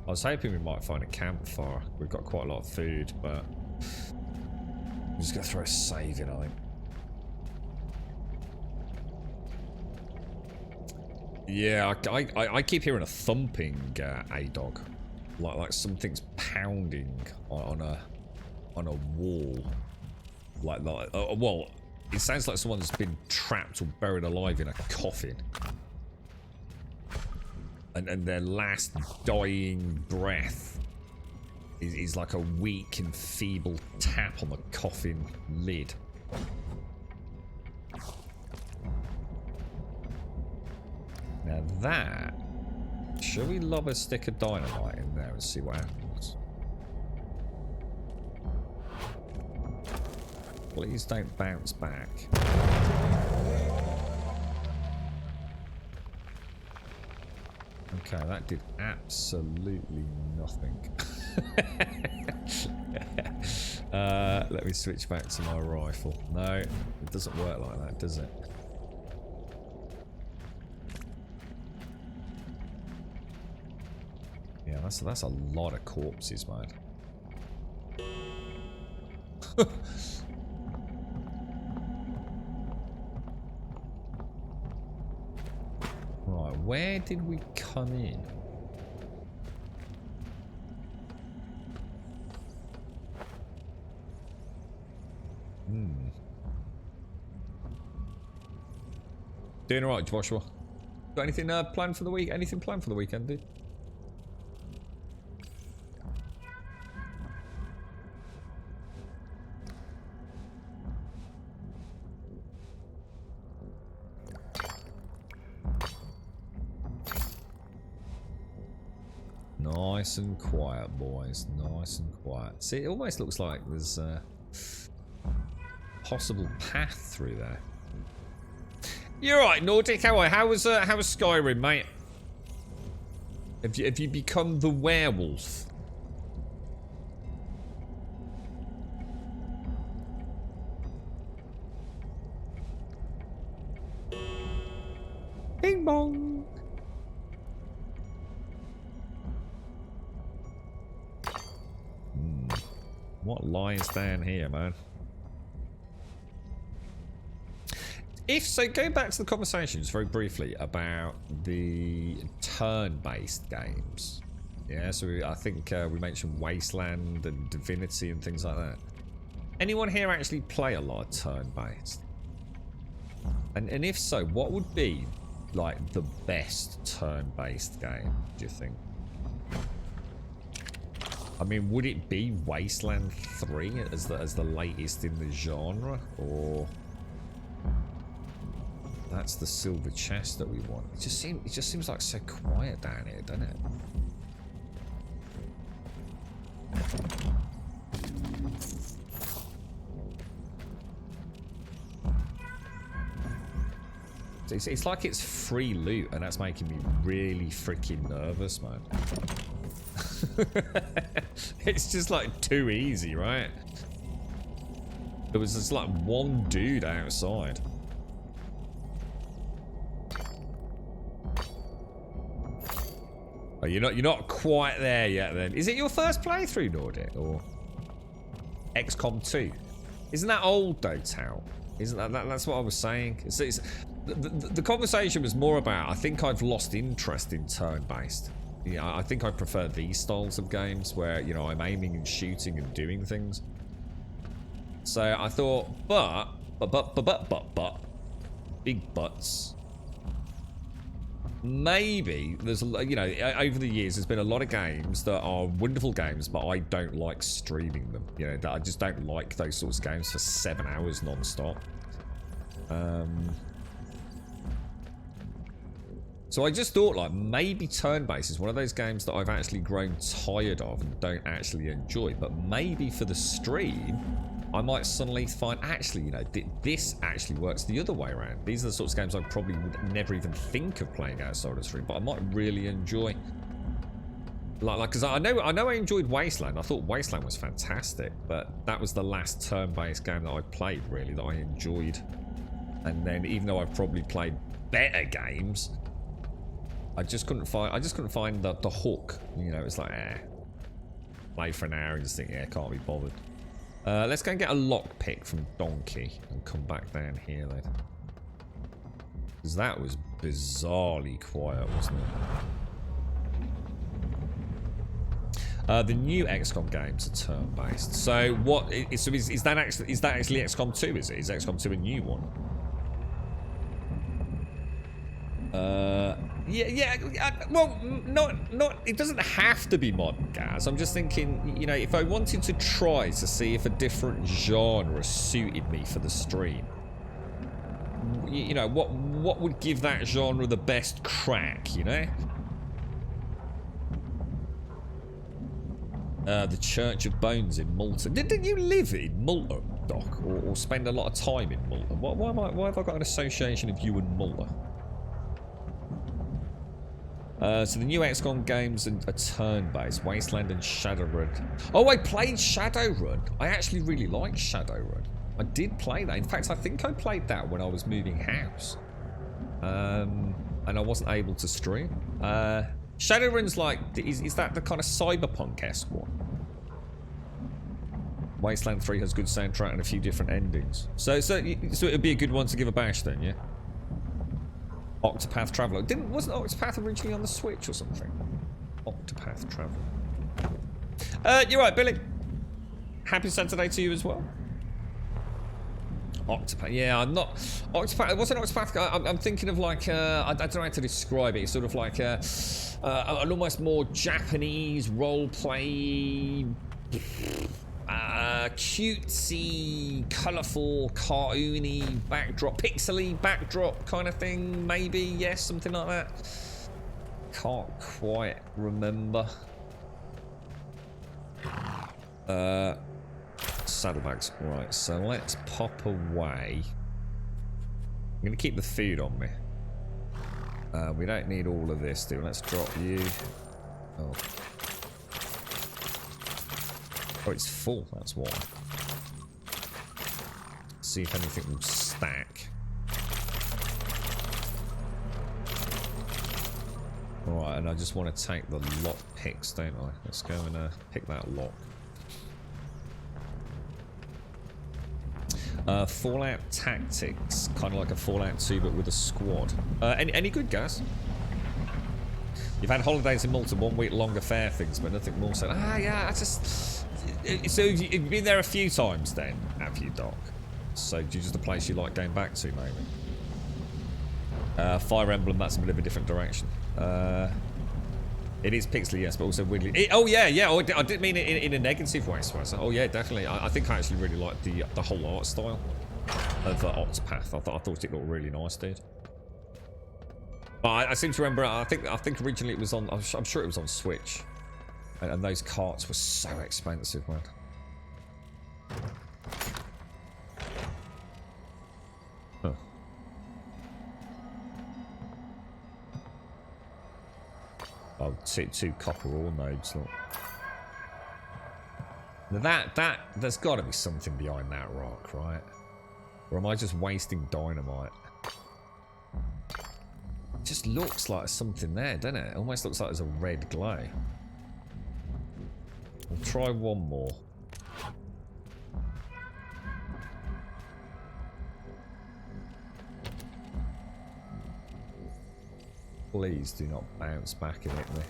I was hoping we might find a campfire. We've got quite a lot of food, but I'm just gonna throw a save in, I think. Yeah, I keep hearing a thumping, A-Dog. Like something's pounding on a wall. Well, it sounds like someone's been trapped or buried alive in a coffin. And their last dying breath is like a weak and feeble tap on the coffin lid. Now that... Shall we lob a stick of dynamite in there and see what happens? Please don't bounce back. Okay, that did absolutely nothing. Let me switch back to my rifle. No, it doesn't work like that, does it? Yeah, that's a lot of corpses, man. Right, where did we come in? Doing alright, Joshua. Got anything planned for the week? Anything planned for the weekend, dude? Nice and quiet, boys. Nice and quiet. See, it almost looks like there's a possible path through there. You're right, Nordic. How was Skyrim, mate? Have you become the werewolf? Bing bong. What lies down here, man? If so, going back to the conversations very briefly about the turn-based games. Yeah, so I think we mentioned Wasteland and Divinity and things like that. Anyone here actually play a lot of turn-based? And if so, what would be like the best turn-based game, do you think? I mean, would it be Wasteland 3 as the latest in the genre, or that's the silver chest that we want? It just seems like so quiet down here, doesn't it? It's like it's free loot, and that's making me really freaking nervous, man. It's just like too easy, right? There was just like one dude outside. Oh, you're not quite there yet then. Is it your first playthrough, Nordic, or XCOM 2? Isn't that old though, Tao? Isn't that's what I was saying? The conversation was more about, I think I've lost interest in turn-based. Yeah, I think I prefer these styles of games where, you know, I'm aiming and shooting and doing things. So I thought, but, big buts. Maybe there's, you know, over the years there's been a lot of games that are wonderful games, but I don't like streaming them. You know, I just don't like those sorts of games for 7 hours non-stop. So I just thought, like, maybe turn-based is one of those games that I've actually grown tired of and don't actually enjoy. But maybe for the stream, I might suddenly find, actually, you know, this actually works the other way around. These are the sorts of games I probably would never even think of playing outside of the stream, but I might really enjoy. Like, because I know I enjoyed Wasteland. I thought Wasteland was fantastic, but that was the last turn-based game that I played, really, that I enjoyed. And then, even though I've probably played better games, I just couldn't find the hook. You know, it's like, play for an hour and just think, yeah, can't be bothered. Let's go and get a lockpick from Donkey and come back down here then. Because that was bizarrely quiet, wasn't it? The new XCOM games are turn-based. So what? So is that actually XCOM 2? Is it? Is XCOM 2 a new one? Yeah. Well, not. It doesn't have to be modern, Gaz. I'm just thinking, you know, if I wanted to try to see if a different genre suited me for the stream, you know, what would give that genre the best crack? You know. The Church of Bones in Malta. Didn't you live in Malta, Doc, or spend a lot of time in Malta? Why have I got an association of you and Malta? So the new XCOM games are turn-based. Wasteland and Shadowrun. Oh, I played Shadowrun. I actually really liked Shadowrun. I did play that. In fact, I think I played that when I was moving house. And I wasn't able to stream. Shadowrun's like, is that the kind of cyberpunk-esque one? Wasteland 3 has good soundtrack and a few different endings. So it would be a good one to give a bash then, yeah? Octopath Traveler. Wasn't Octopath originally on the Switch or something? Octopath Traveler. You're right, Billy. Happy Saturday to you as well. Octopath. Yeah, I'm not. Octopath. What's an Octopath? I'm thinking of like. I don't know how to describe it. It's sort of like an almost more Japanese role play. Cutesy, colourful, cartoony backdrop, pixely backdrop kind of thing, maybe, yes, something like that. Can't quite remember. Saddlebags, right, so let's pop away. I'm going to keep the food on me. We don't need all of this, do we? Let's drop you. Oh. Oh, it's full, that's why. See if anything will stack. Alright, and I just want to take the lock picks, don't I? Let's go and pick that lock. Fallout Tactics, kind of like a Fallout 2 but with a squad. Any good, guys? You've had holidays in Malta, 1 week long affair things, but nothing more so. Yeah, I just... So you've been there a few times then, have you, Doc? So just a place you like going back to, maybe? Fire Emblem, that's a bit of a different direction. It is pixely, yes, but also weirdly... Oh, yeah. Oh, I didn't mean it in a negative way, so oh, yeah, definitely. I think I actually really like the whole art style of Octopath. I thought it looked really nice, dude. I seem to remember, I think originally it was on... I'm sure it was on Switch. And those carts were so expensive, man. Huh. Oh, two copper ore nodes, look. Now there's got to be something behind that rock, right? Or am I just wasting dynamite? It just looks like there's something there, doesn't it? It almost looks like there's a red glow. We'll try one more. Please do not bounce back and hit me.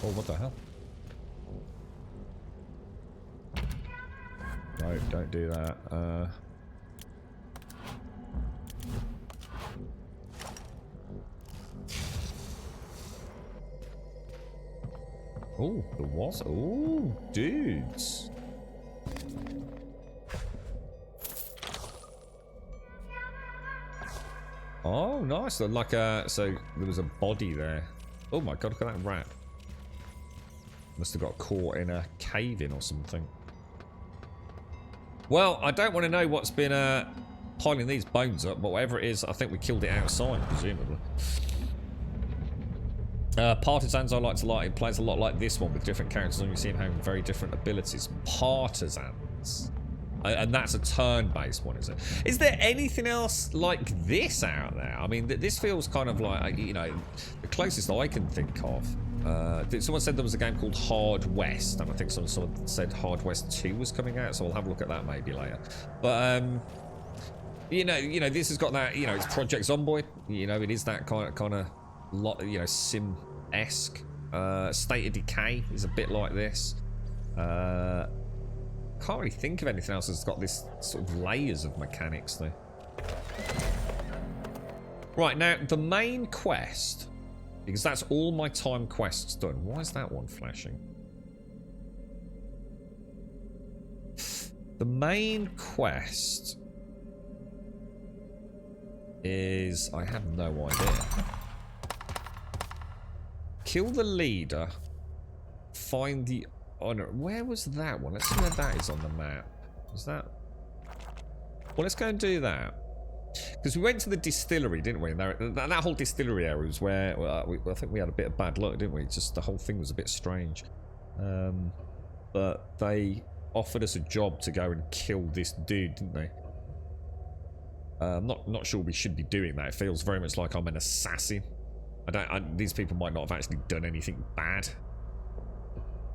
Oh, what the hell? No, don't do that. Oh, there was. Oh, dudes. Oh, nice. Like so there was a body there. Oh my god, look at that rat. Must have got caught in a cave in or something. Well, I don't want to know what's been piling these bones up, but whatever it is, I think we killed it outside, presumably. Partisans I like to like. It plays a lot like this one with different characters and you see them having very different abilities. Partisans. And that's a turn-based one, is it? Is there anything else like this out there? I mean, this feels kind of like, you know, the closest I can think of Someone said there was a game called Hard West, and I think someone said Hard West 2 was coming out, so I'll have a look at that maybe later. But you know, this has got that, you know, it's Project Zomboid. You know, it is that kind of lot, you know, sim-esque. State of Decay is a bit like this. Can't really think of anything else that's got this sort of layers of mechanics though. Right, now the main quest, because that's all my time quests done. Why is that one flashing? The main quest is, I have no idea. Kill the leader, find the honor. Where was that one? Let's see where that is on the map. Is that? Well, let's go and do that. Because we went to the distillery, didn't we? And that whole distillery area was where, well, I think we had a bit of bad luck, didn't we? Just the whole thing was a bit strange. But they offered us a job to go and kill this dude, didn't they? I'm not sure we should be doing that. It feels very much like I'm an assassin. These people might not have actually done anything bad.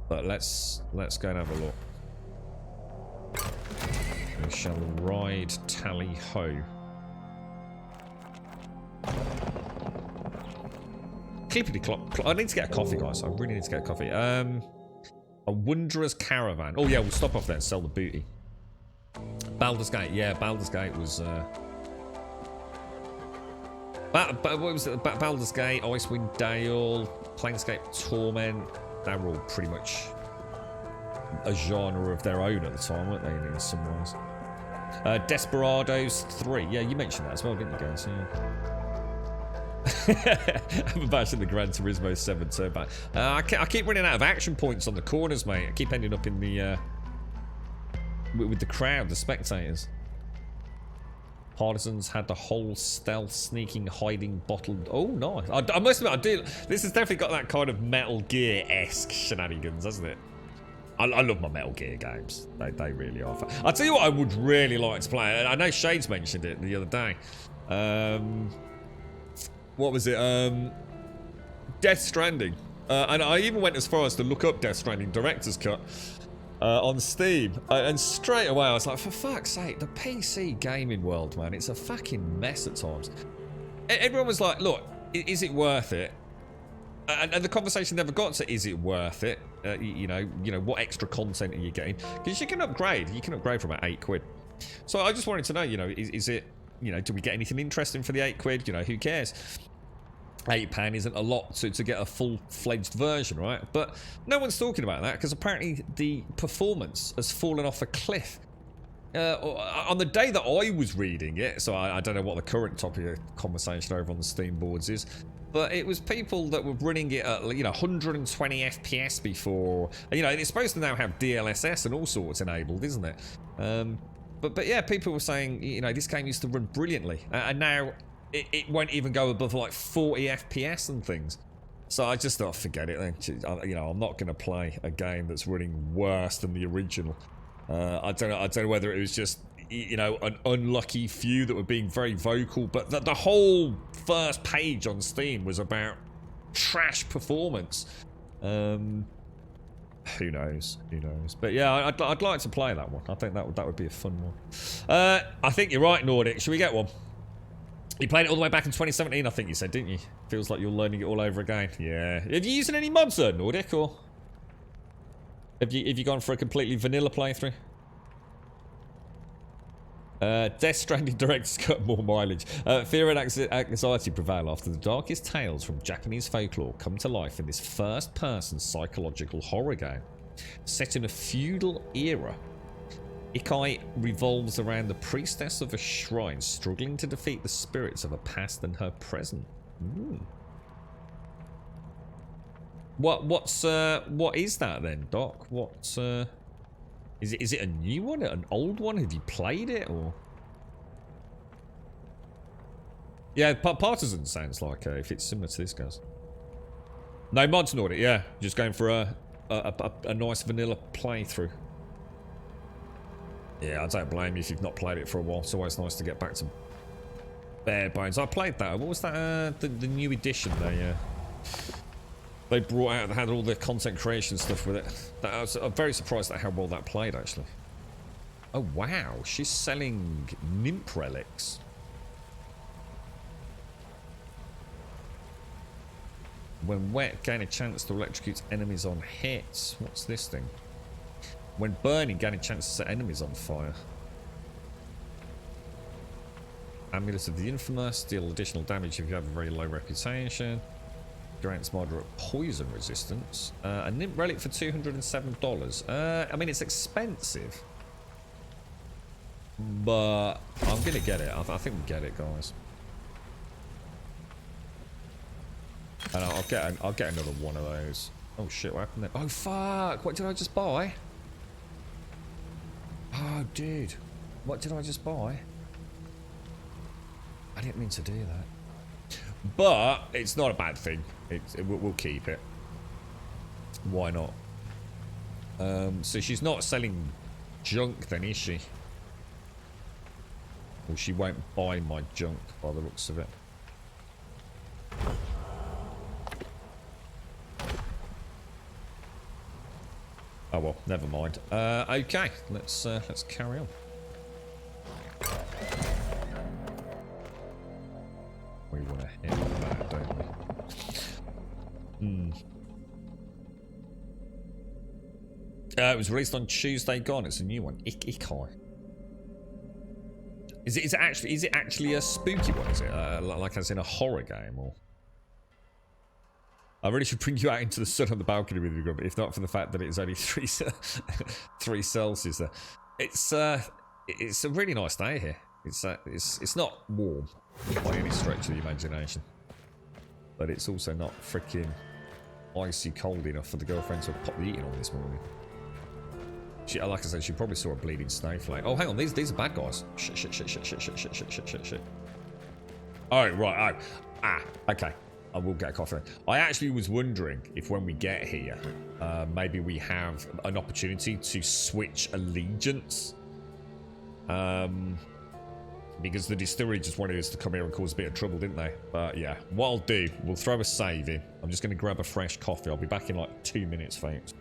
But let's go and have a look. We shall ride Tally Ho. Clippity clop. I need to get a coffee, guys. I really need to get a coffee. A Wanderer's Caravan. Oh yeah, we'll stop off there and sell the booty. Baldur's Gate. Yeah, Baldur's Gate was. What was it? Baldur's Gate, Icewind Dale, Planescape Torment. They were all pretty much a genre of their own at the time, weren't they? In some ways. Desperados 3. Yeah, you mentioned that as well, didn't you, guys? Yeah. I'm about in the Gran Turismo 7 turbo. I keep running out of action points on the corners, mate. I keep ending up in the with the crowd, the spectators. Partisans had the whole stealth, sneaking, hiding, bottled. Oh, nice. I must admit, I do. This has definitely got that kind of Metal Gear-esque shenanigans, hasn't it? I love my Metal Gear games. They really are fun. I'll tell you what I would really like to play. I know Shades mentioned it the other day. What was it? Death Stranding. And I even went as far as to look up Death Stranding Director's Cut. On Steam, and straight away I was like, for fuck's sake, the PC gaming world, man, it's a fucking mess at times. Everyone was like, look, is it worth it? And the conversation never got to, is it worth it? You know, what extra content are you getting? Because you can upgrade for about £8. So I just wanted to know, you know, is it, you know, do we get anything interesting for the £8? You know, who cares? £8 isn't a lot to get a full-fledged version, right? But no one's talking about that because apparently the performance has fallen off a cliff. On the day that I was reading it, so I don't know what the current topic of conversation over on the Steam boards is, but it was people that were running it at, you know, 120 FPS before. You know, it's supposed to now have DLSS and all sorts enabled, isn't it? But yeah, people were saying, you know, this game used to run brilliantly, and now it won't even go above like 40 FPS and things. So I just thought, forget it then. You know, I'm not going to play a game that's running worse than the original. I don't know whether it was just, you know, an unlucky few that were being very vocal, but the whole first page on Steam was about trash performance. Who knows? But yeah, I'd like to play that one. I think that would be a fun one. I think you're right, Nordic. Should we get one? You played it all the way back in 2017, I think you said, didn't you? Feels like you're learning it all over again. Yeah. Have you using any mods, Nordic, or have you gone for a completely vanilla playthrough? Death Stranding Director's Cut, more mileage. Fear and anxiety prevail after the darkest tales from Japanese folklore come to life in this first-person psychological horror game. Set in a feudal era, Ikai revolves around the priestess of a shrine struggling to defeat the spirits of her past and her present. What is that then, Doc? Is it a new one, an old one? Have you played it, or? Yeah, Partisan sounds like if it's similar to this, guys. No mods, Nordic. Yeah, just going for a nice vanilla playthrough. Yeah, I don't blame you if you've not played it for a while. It's always nice to get back to bare bones. I played that. What was that? The new edition, they brought out, they had all the content creation stuff with it. I'm very surprised at how well that played, actually. Oh, wow. She's selling nymph relics. When wet, gain a chance to electrocute enemies on hits. What's this thing? When burning, gain a chance to set enemies on fire. Amulet of the Infamous. Deal additional damage if you have a very low reputation. Grants moderate poison resistance. A nymph relic for $207. I mean, it's expensive. But I'm going to get it. I think we get it, guys. And I'll get another one of those. Oh shit, what happened there? Oh fuck, what did I just buy? Oh dude, what did I just buy? I didn't mean to do that. But it's not a bad thing. We'll keep it. Why not? So she's not selling junk then, is she? Well, she won't buy my junk by the looks of it. Oh well, never mind. Okay, let's carry on. We want to hit that, don't we? It was released on Tuesday gone. It's a new one. Ikai. Is it actually a spooky one? Is it like as in a horror game or? I really should bring you out into the sun on the balcony with you, if not for the fact that it's only 3 Celsius there. It's a really nice day here. It's not warm by any stretch of the imagination, but it's also not freaking icy cold enough for the girlfriend to have popped the heating on this morning. She, like I said, she probably saw a bleeding snowflake. Oh, hang on, these are bad guys. Shit. Oh, right. Oh, okay. I will get a coffee. I actually was wondering if when we get here, maybe we have an opportunity to switch allegiance. Because the distillery just wanted us to come here and cause a bit of trouble, didn't they? But yeah, what I'll do, we'll throw a save in. I'm just going to grab a fresh coffee. I'll be back in like 2 minutes, folks.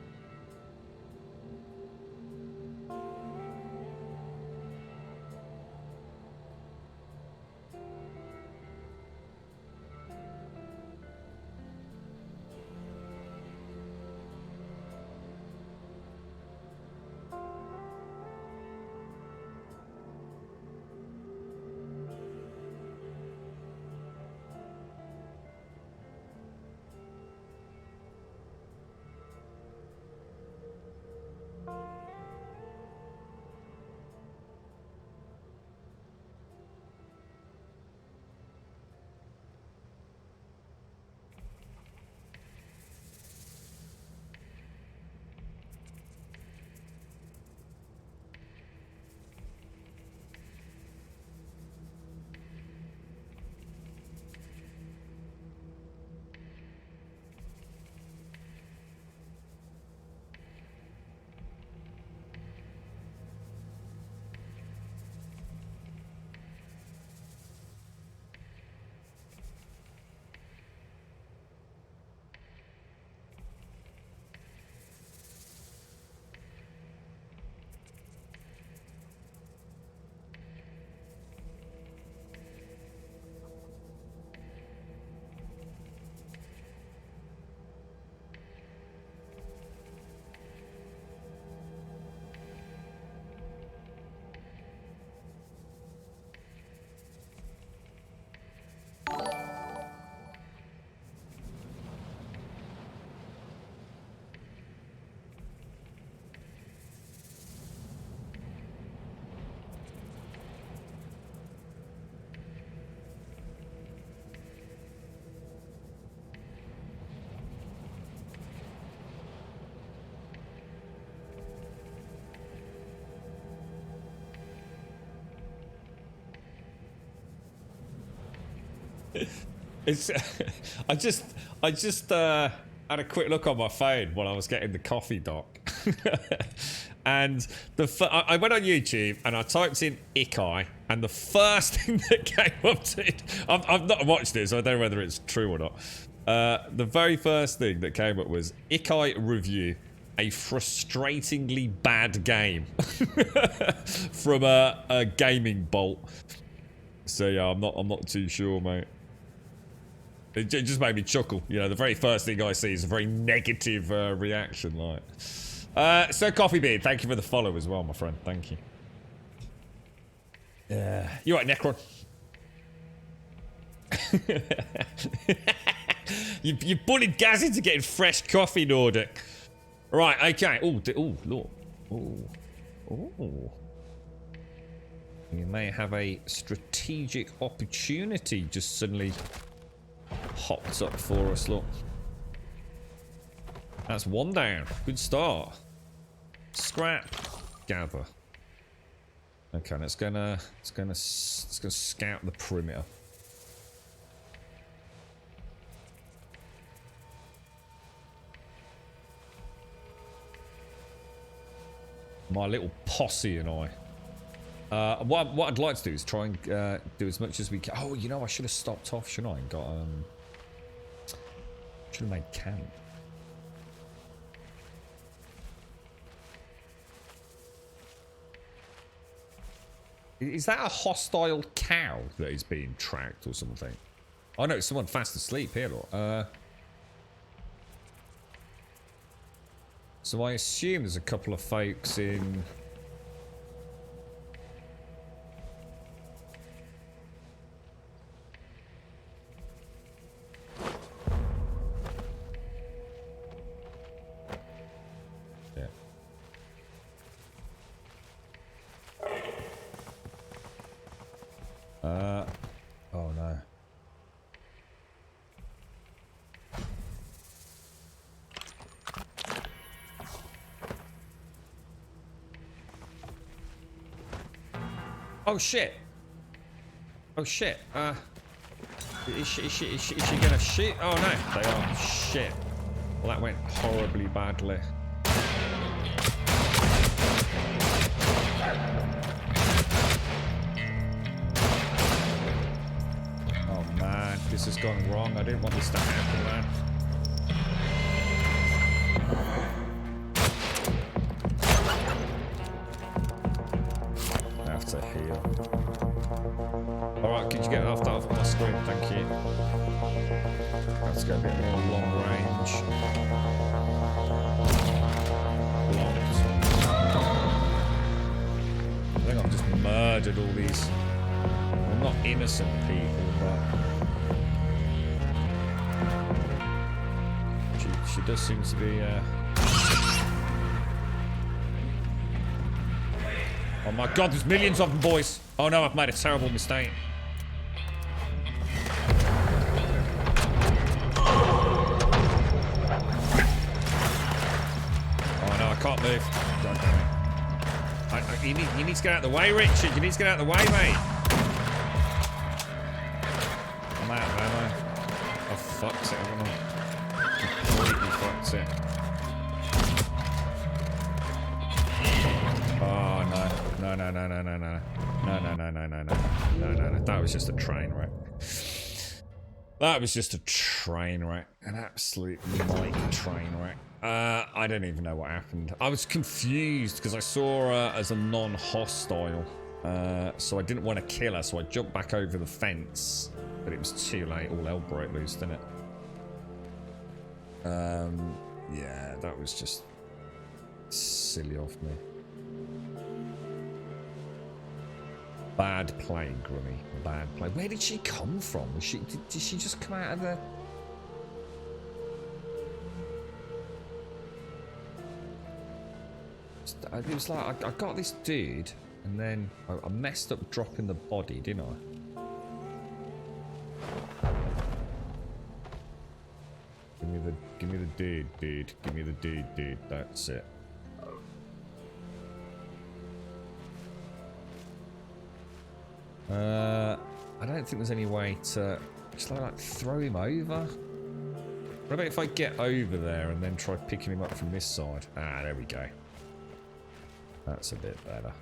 It's I just had a quick look on my phone while I was getting the coffee doc. And I went on YouTube and I typed in Ikai, and the first thing that came up to it, I've not watched it, so I don't know whether it's true or not. The very first thing that came up was Ikai review, a frustratingly bad game from a gaming bolt. So yeah, I'm not too sure, mate. It just made me chuckle. You know, the very first thing I see is a very negative reaction, like. So Coffee Beard, thank you for the follow as well, my friend. Thank you. You right, Necron? you bullied Gaz into getting fresh coffee, Nordic. Right, okay. Oh, look. Oh. You may have a strategic opportunity just suddenly hopped up for us, look. That's one down. Good start. Scrap. Gather. Okay, let's gonna scout the perimeter. My little posse and I. What I'd like to do is try and do as much as we can. Oh, you know, I should have stopped off, shouldn't I? And got should have made camp. Is that a hostile cow that is being tracked or something? Oh no, it's someone fast asleep here. Look. So I assume there's a couple of folks in. Yeah. Oh no. Oh shit. Oh shit. Is she gonna shoot? Oh no, they are. Shit. Well, that went horribly badly. Oh man, this has gone wrong. I didn't want this to happen, man. To heal. Alright, could you get off my screen? Thank you. Let's get a bit more long range. Blocked. I think I've just murdered all these. Well, not innocent people, but she does seem to be oh my god, there's millions of them, boys. Oh no, I've made a terrible mistake. Oh no, I can't move. God damn it. You need to get out of the way, Richard. You need to get out of the way, mate. I'm out of ammo. I fucked it, haven't I? Completely fucked it. Oh no. No. That was just a train wreck. That was just a train wreck. An absolute mighty train wreck. I don't even know what happened. I was confused because I saw her as a non-hostile. So I didn't want to kill her, so I jumped back over the fence. But it was too late. All hell broke loose, didn't it? Yeah, that was just silly of me. Bad play, Grummy. Bad play. Where did she come from? Did she just come out of the... It was like, I got this dude, and then I messed up dropping the body, didn't I? Give me the dude. Give me the dude. That's it. I don't think there's any way to just like throw him over. What about if I get over there and then try picking him up from this side? Ah, there we go. That's a bit better.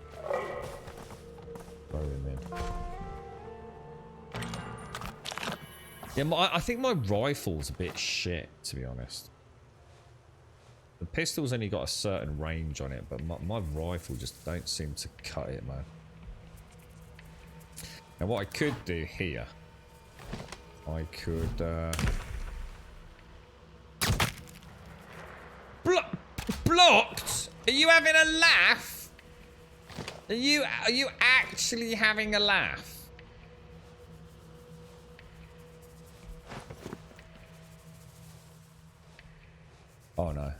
Throw him in. Yeah, I think my rifle's a bit shit, to be honest. The pistol's only got a certain range on it, but my rifle just don't seem to cut it, man. Now, what I could do here, I could... blocked? Are you having a laugh? Are you actually having a laugh? Oh no.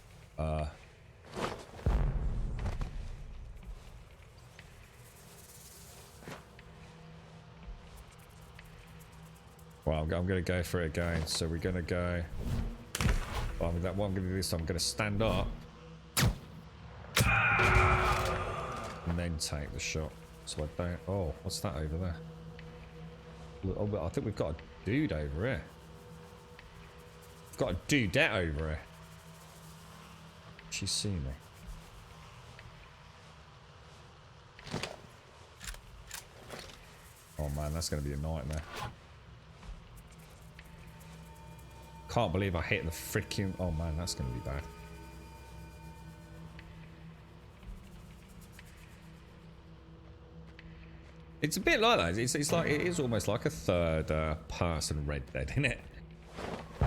Well, I'm going to go for it again. So we're going to go... Well, what I'm going to do this time, I'm going to stand up. And then take the shot. So I don't... Oh, what's that over there? Oh, I think we've got a dude over here. We've got a dudette over here. She see me. Oh man, that's going to be a nightmare. Can't believe I hit the freaking... Oh man, that's going to be bad. It's a bit like that. It's like, it is almost like a third person Red Dead, isn't it? I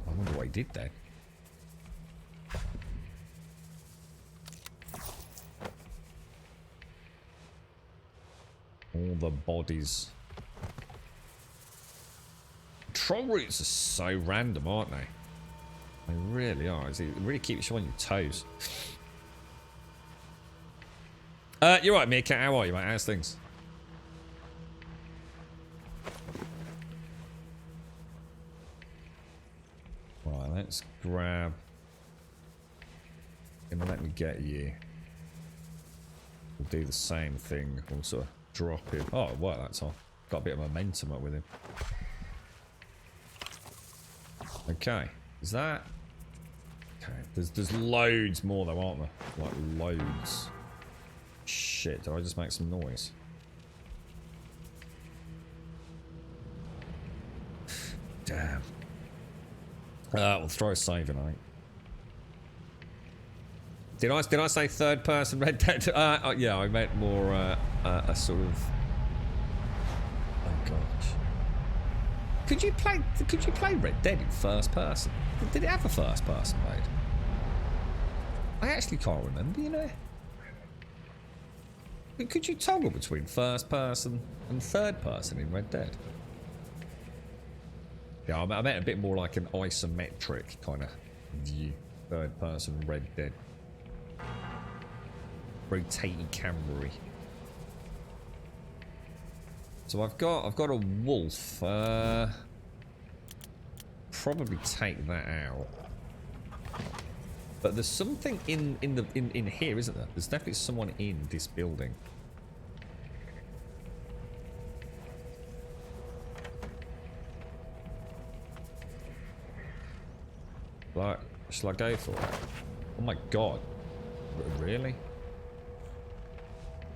wonder what he did then. All the bodies. Troll routes are so random, aren't they? They really are. It really keeps you on your toes. You're right, Meerkat. How are you, mate? How's things? Right, let's grab... Gonna let me get you. We'll do the same thing. We'll sort of drop him. Oh, it worked that time. Got a bit of momentum up with him. Okay. Is that... Okay. There's loads more though, aren't there? Like, loads. Shit, did I just make some noise? Damn. We'll throw a save in, I think. Did I say third person Red Dead? Yeah, I meant more a sort of... Oh gosh. Could you play Red Dead in first person? Did it have a first person mode? I actually can't remember, you know. Could you toggle between first person and third person in Red Dead? Yeah, I meant a bit more like an isometric kind of view. Third person Red Dead. Rotating camera. So I've got a wolf. Probably take that out. But there's something in here, isn't there? There's definitely someone in this building. Like, shall I go for it? Oh my god. Really?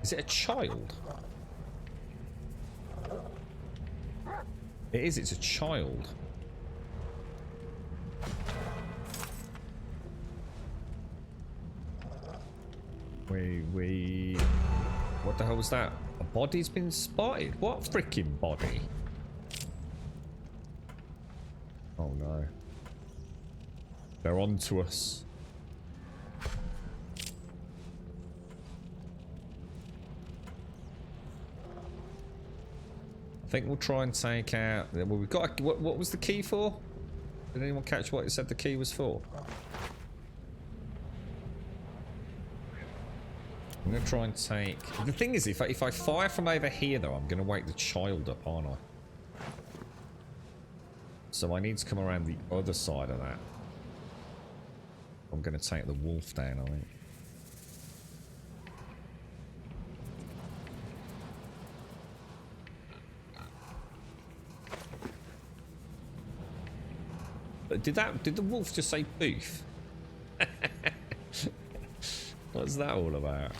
Is it a child? It is, it's a child. What the hell was that? A body's been spotted? What freaking body? Oh no. They're on to us. I think we'll try and take out... Well, we've got... What was the key for? Did anyone catch what it said the key was for? I'm going to try and take... The thing is, if I fire from over here, though, I'm going to wake the child up, aren't I? So I need to come around the other side of that. I'm going to take the wolf down, I think. But did the wolf just say boof? What's that all about?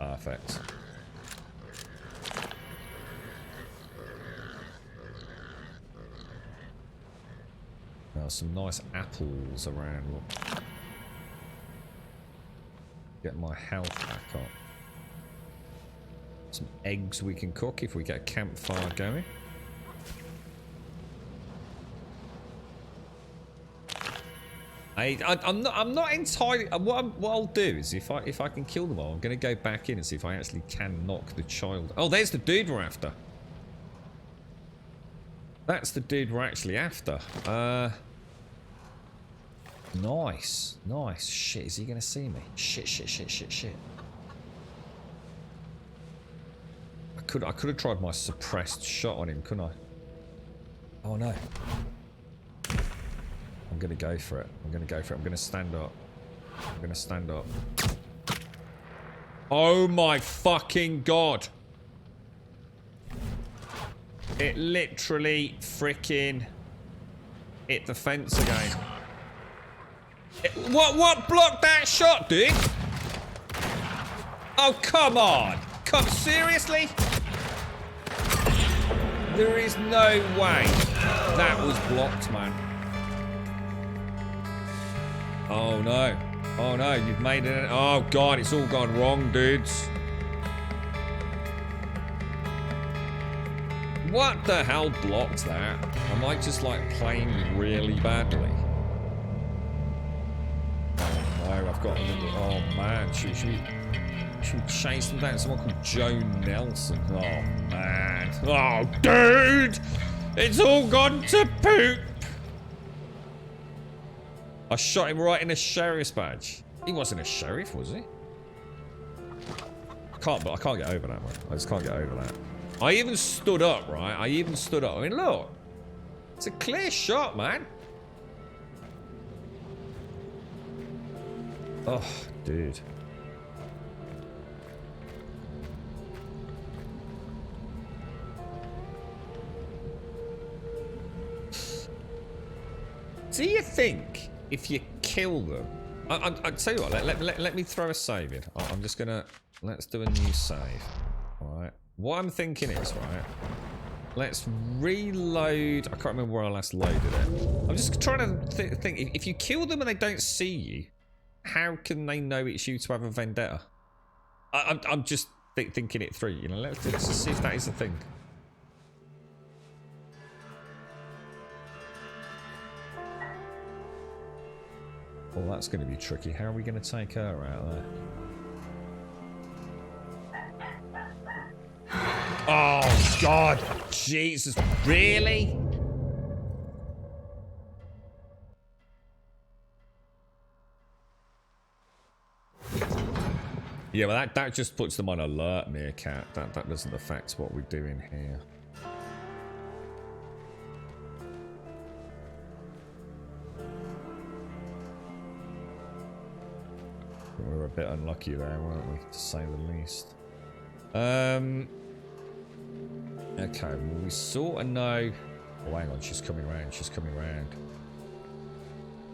Perfect. Oh, some nice apples around. Look. Get my health back up. Some eggs we can cook if we get a campfire going. I'm not entirely. What I'll do is if I can kill them all, I'm going to go back in and see if I actually can knock the child. Oh, there's the dude we're after. That's the dude we're actually after. Nice, nice. Shit, is he going to see me? Shit. I could have tried my suppressed shot on him, couldn't I? Oh no. I'm gonna go for it. I'm gonna stand up. Oh my fucking god! It literally freaking hit the fence again. What blocked that shot, dude? Oh come on! Seriously? There is no way that was blocked, man. Oh no. Oh no, you've made it. Oh god, it's all gone wrong, dudes. What the hell blocked that? Am I just like playing really badly? Oh no, I've got a little. Oh man, should we chase them down? Someone called Joe Nelson. Oh man. Oh dude! It's all gone to poop! I shot him right in the sheriff's badge. He wasn't a sheriff, was he? I can't get over that, man. I just can't get over that. I even stood up, right? I mean, look. It's a clear shot, man. Oh, dude. Do you think if you kill them... I'll tell you what, let me throw a save in. I'm just gonna... Let's do a new save. Alright. What I'm thinking is, right... Let's reload... I can't remember where I last loaded it. I'm just trying to think. If you kill them and they don't see you, how can they know it's you to have a vendetta? I'm just thinking it through, you know? Let's just see if that is a thing. Well, that's going to be tricky. How are we going to take her out there? Oh, God. Jesus. Really? Yeah, well, that just puts them on alert, Meerkat. That doesn't affect what we're doing here. We were a bit unlucky there, weren't we, to say the least. Okay, well, we sort of know... Oh, hang on, she's coming round.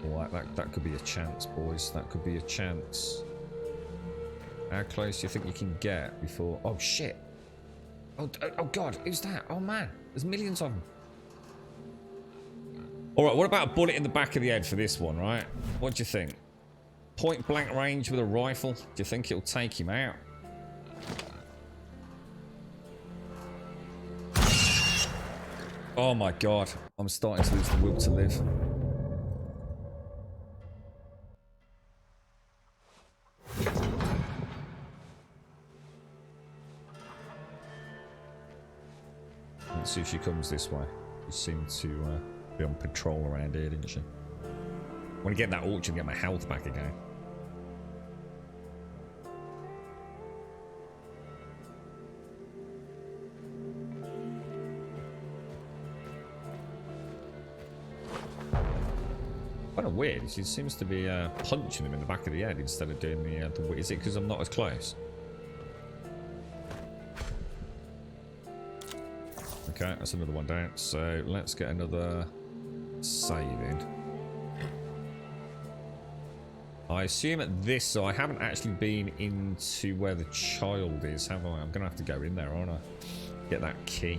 Oh, that could be a chance, boys. That could be a chance. How close do you think you can get before... Oh, shit. Oh, God, who's that? Oh, man, there's millions of them. All right, what about a bullet in the back of the head for this one, right? What do you think? Point blank range with a rifle. Do you think it'll take him out? Oh my god. I'm starting to lose the will to live. Let's see if she comes this way. She seemed to be on patrol around here, didn't she? I want to get in that orchard and get my health back again. Kind of weird. She seems to be punching him in the back of the head instead of doing the is it because I'm not as close? Okay, that's another one down. So let's get another save in. I assume at this, so I haven't actually been into where the child is, have I? I'm going to have to go in there, aren't I? Get that key.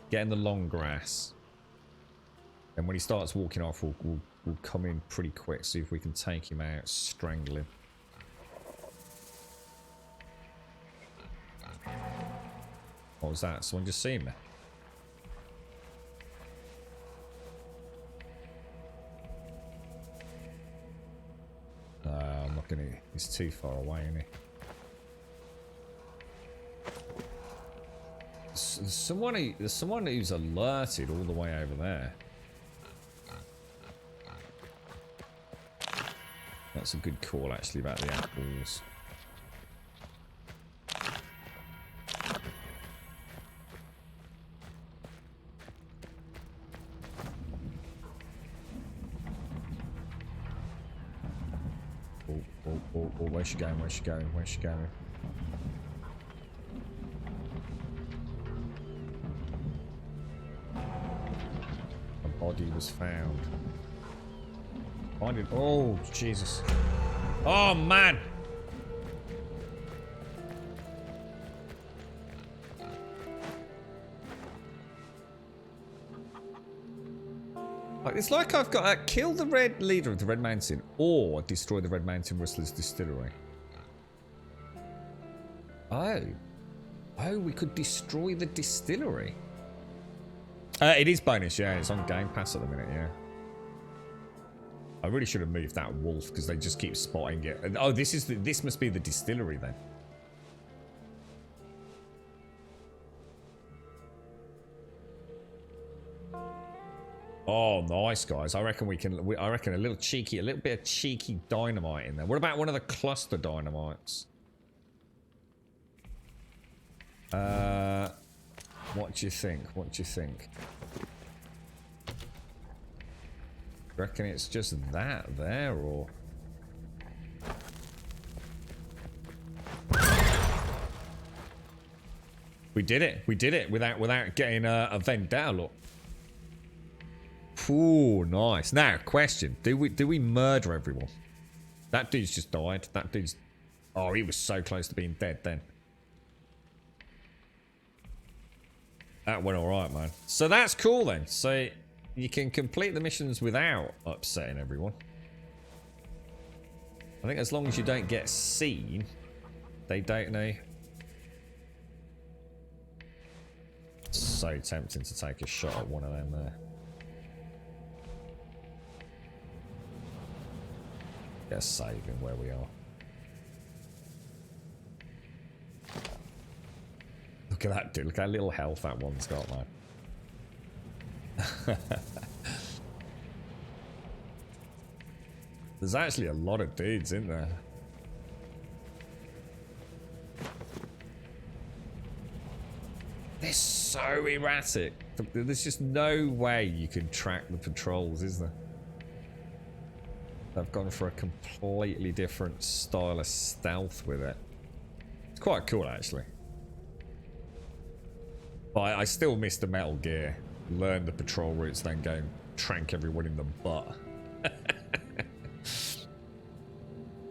Get in the long grass. And when he starts walking off, we'll come in pretty quick. See if we can take him out, strangle him. What was that? Someone just seen me? I'm not gonna... He's too far away, isn't he? There's someone who's alerted all the way over there. That's a good call, actually, about the apples. Oh, where's she going? Where's she going? Where's she going? A body was found. Find it. Oh, Jesus. Oh, man. It's like I've got to kill the red leader of the Red Mountain or destroy the Red Mountain Rustlers distillery. Oh. Oh, we could destroy the distillery. It is bonus, yeah. It's on Game Pass at the minute, yeah. I really should have moved that wolf because they just keep spotting it. Oh, this must be the distillery then. Oh, nice, guys. I reckon we can... I reckon a little bit of cheeky dynamite in there. What about one of the cluster dynamites? What do you think? What do you think? Reckon it's just that there, or... We did it. We did it without getting a vendetta look. Ooh, nice. Now, question: Do we murder everyone? That dude's just died. That dude's... Oh, he was so close to being dead then. That went all right, man. So that's cool then. So you can complete the missions without upsetting everyone. I think as long as you don't get seen, they don't know. It's so tempting to take a shot at one of them there. Get saving where we are. Look at that dude. Look how little health that one's got, man. There's actually a lot of dudes in there. They're so erratic. There's just no way you can track the patrols, is there? They've gone for a completely different style of stealth with it. It's quite cool, actually. But I still miss the Metal Gear. Learn the patrol routes, then go and trank everyone in the butt.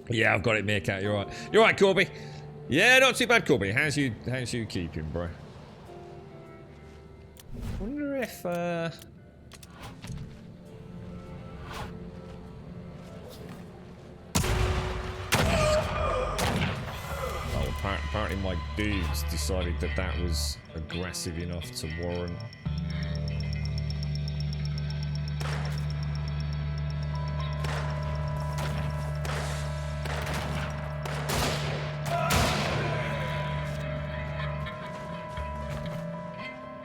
Yeah, I've got it, Meerkat. You're right. You're right, Corby. Yeah, not too bad, Corby. How's you keeping, bro? Wonder if Oh, apparently my dudes decided that that was aggressive enough to warrant.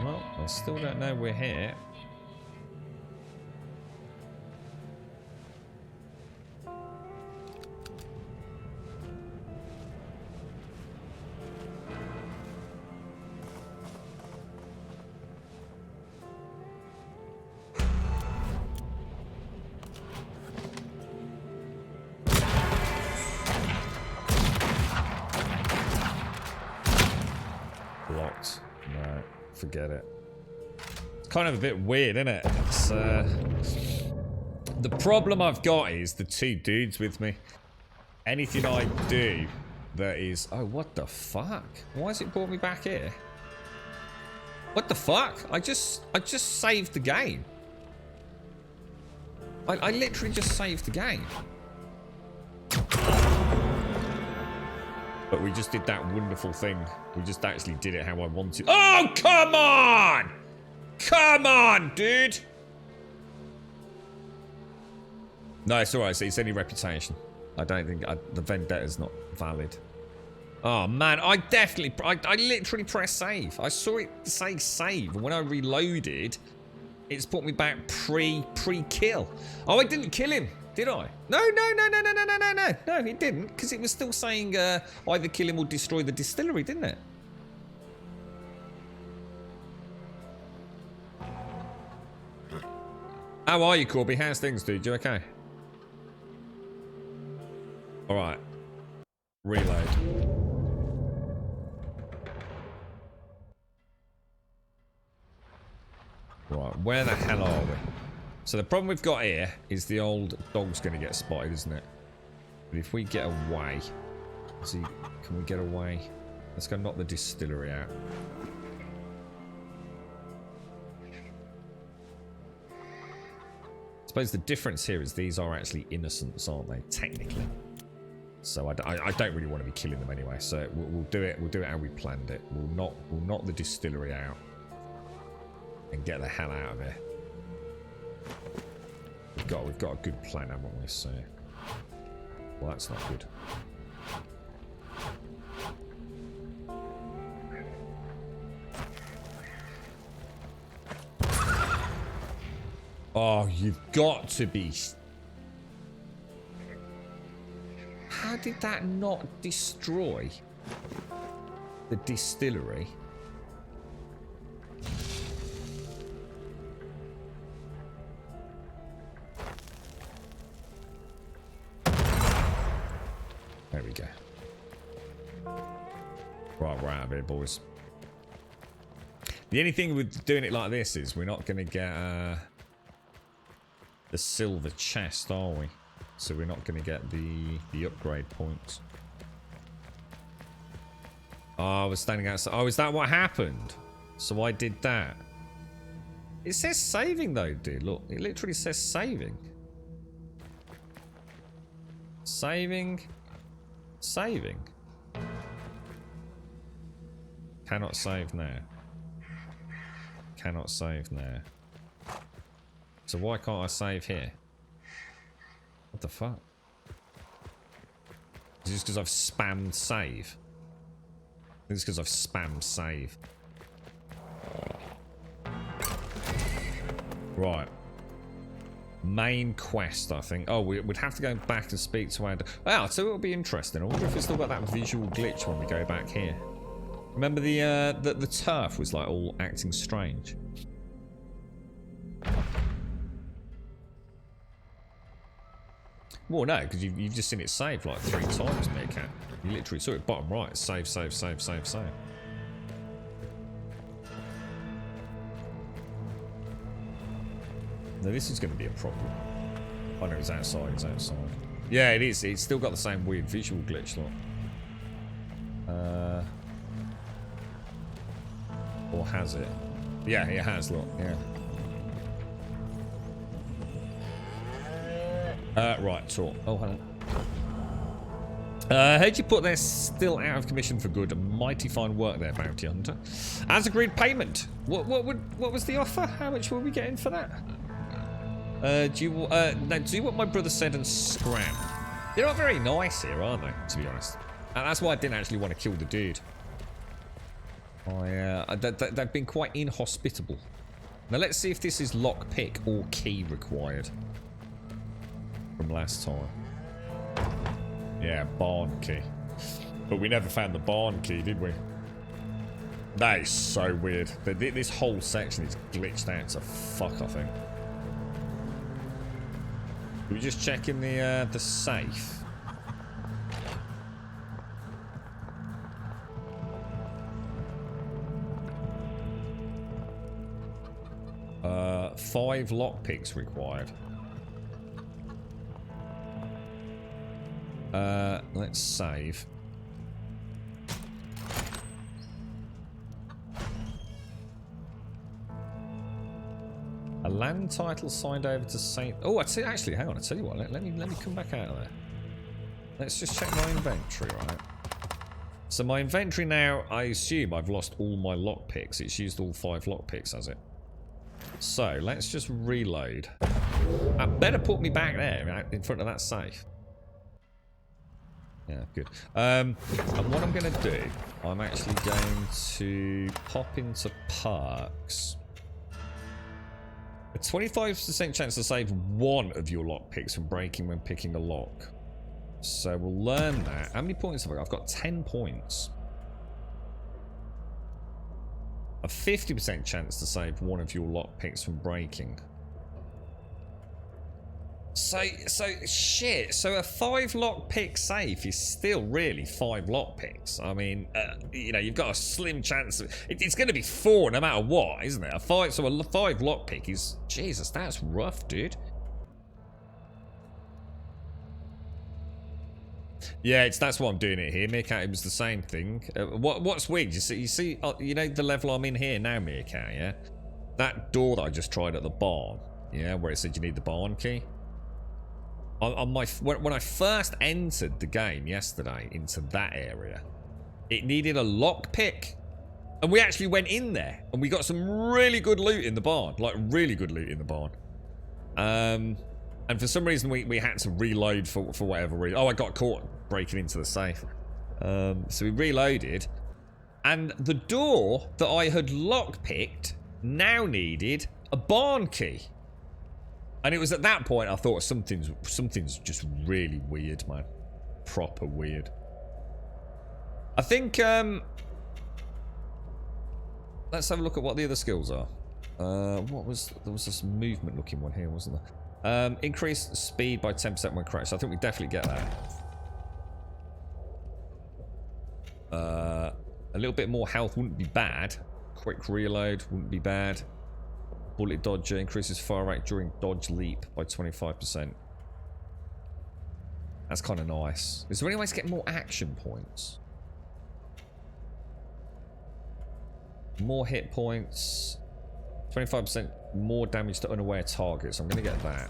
Well, I still don't know we're here. Blocked. No, forget it. It's kind of a bit weird, isn't it? It's, the problem I've got is the two dudes with me. Anything I do that is... Oh, what the fuck? Why has it brought me back here? What the fuck? I just saved the game. I literally just saved the game. But we just did that wonderful thing. We just actually did it how I wanted. Oh, come on! Come on, dude! No, it's alright. It's any reputation. I don't think... the vendetta's not valid. Oh, man. I literally pressed save. I saw it say save. And when I reloaded, it's put me back pre-kill. Oh, I didn't kill him. Did I? No, it didn't, because it was still saying either kill him or destroy the distillery, didn't it? How are you, Corby? How's things, dude? You okay? Alright. Reload. Right, where the hell are we? So the problem we've got here is the old dog's going to get spotted, isn't it? But if we get away... See, can we get away? Let's go knock the distillery out. I suppose the difference here is these are actually innocents, aren't they? Technically. So I don't really want to be killing them anyway. So we'll do it. We'll do it how we planned it. We'll knock the distillery out and get the hell out of here. We've got a good plan, haven't we? So, well, that's not good. Oh, you've got to be. How did that not destroy the distillery? There we go. Right, we're out of here, boys. The only thing with doing it like this is we're not going to get the silver chest, are we? So we're not going to get the upgrade points. Oh, I was standing outside. Oh, is that what happened? So I did that. It says saving though, dude. Look, it literally says saving. Saving. Saving. Cannot save now. Cannot save now. So why can't I save here? What the fuck? Is this because I've spammed save? I think it's because I've spammed save. Right. Main quest, I think. Oh, we'd have to go back and speak to our... Wow, so it'll be interesting. I wonder if it's still got that visual glitch when we go back here. Remember the turf was like all acting strange. Well, no, because you've just seen it saved like 3 times, Meerkat. You literally saw it bottom right. Save, save, save, save, save. No, this is going to be a problem. Oh no, it's outside, it's outside. Yeah, it is. It's still got the same weird visual glitch, look. Or has it? Yeah, it has, look, yeah. Right, talk. Oh, hang on. Heard you put they're still out of commission for good. Mighty fine work there, Bounty Hunter. As agreed payment. What was the offer? How much were we getting for that? Do you what my brother said and scram? They're not very nice here, are they? To be honest, and that's why I didn't actually want to kill the dude. They've been quite inhospitable. Now let's see if this is lockpick or key required from last time. Yeah, barn key. But we never found the barn key, did we? That is so weird. This whole section is glitched out to fuck, I think. We're just checking the safe. 5 lockpicks required. Let's save. Land title signed over to Saint... Oh, actually, hang on. I tell you what. Let me come back out of there. Let's just check my inventory, right? So my inventory now, I assume I've lost all my lockpicks. It's used all 5 lockpicks, has it? So, let's just reload. That better put me back there, right, in front of that safe. Yeah, good. And what I'm going to do, I'm actually going to pop into Parks. A 25% chance to save 1 of your lockpicks from breaking when picking a lock. So we'll learn that. How many points have I got? I've got 10 points. A 50% chance to save 1 of your lockpicks from breaking. So shit. So a 5 lockpick safe is still really 5 lockpicks. I mean, you know, you've got a slim chance of it's going to be 4 no matter what, isn't it? So a 5 lockpick is Jesus. That's rough, dude. Yeah, that's why I'm doing it here, Meerkat. It was the same thing. What's weird? You see, you know the level I'm in here now, Meerkat. Yeah, that door that I just tried at the barn. Yeah, where it said you need the barn key. When I first entered the game yesterday into that area, it needed a lockpick, and we actually went in there and we got some really good loot in the barn, like really good loot in the barn. And for some reason we had to reload for whatever reason. Oh, I got caught breaking into the safe. So we reloaded, and the door that I had lockpicked now needed a barn key. And it was at that point I thought something's just really weird, man. Proper weird. I think let's have a look at what the other skills are. There was this movement looking one here, wasn't there? Increase speed by 10% when crashed. So I think we definitely get that. A little bit more health wouldn't be bad. Quick reload wouldn't be bad. Bullet dodger increases fire rate during dodge leap by 25%. That's kind of nice. Is there any way to get more action points? More hit points. 25% more damage to unaware targets. I'm going to get that.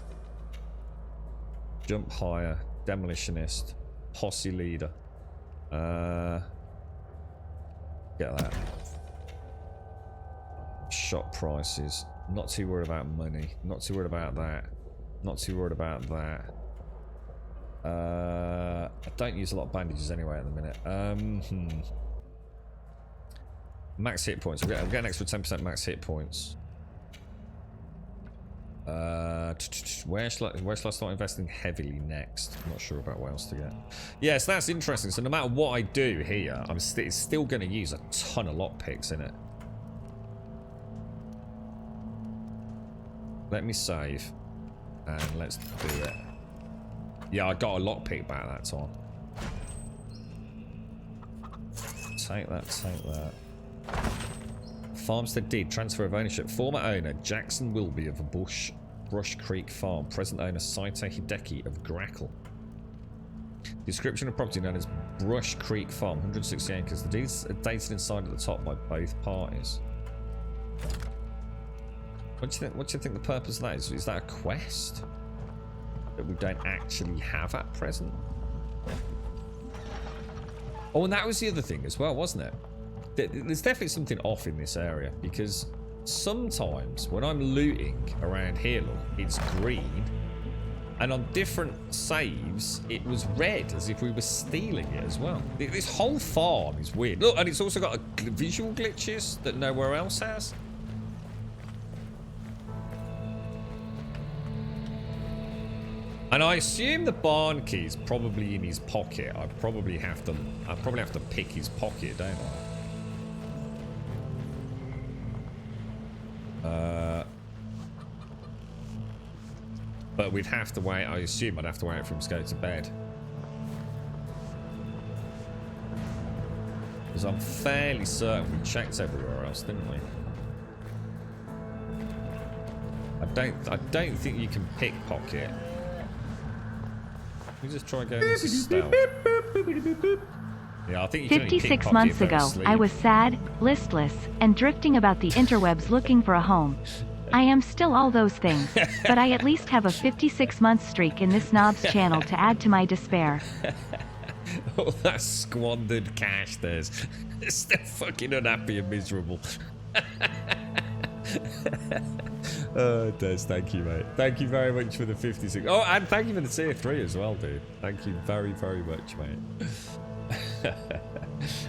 Jump higher. Demolitionist. Posse leader. Get that. Shot prices. Not too worried about money. Not too worried about that. Not too worried about that. I don't use a lot of bandages anyway at the minute. Max hit points. I'll get an extra 10% max hit points. Where shall I start investing heavily next? I'm not sure about what else to get. Yeah, so that's interesting. So no matter what I do here, it's still going to use a ton of lockpicks in it. Let me save, and let's do it. Yeah, I got a lockpick back that time. Take that, take that. Farmstead deed, transfer of ownership. Former owner, Jackson Wilby of Brush Creek Farm. Present owner, Saito Hideki of Grackle. Description of property known as Brush Creek Farm, 160 acres. The deeds are dated and signed at the top by both parties. What do you think the purpose of that is? Is that a quest that we don't actually have at present? Oh, and that was the other thing as well, wasn't it? There's definitely something off in this area, because sometimes when I'm looting around here, look, it's green, and on different saves it was red, as if we were stealing it as well. This whole farm is weird. Look, and it's also got visual glitches that nowhere else has. And I assume the barn key is probably in his pocket. I probably have to pick his pocket, don't I? But we'd have to wait. I assume I'd have to wait for him to go to bed. Because I'm fairly certain we checked everywhere else, didn't we? I don't think you can pickpocket. Let me just try going into stealth. Yeah, I think you can only 56 pickpocket months if you're ago, asleep. I was sad, listless, and drifting about the interwebs looking for a home. I am still all those things, but I at least have a 56-month streak in this knob's channel to add to my despair. All that squandered cash there's still fucking unhappy and miserable. Oh, Des, thank you, mate. Thank you very much for the 56. Oh, and thank you for the tier 3 as well, dude. Thank you very, very much, mate.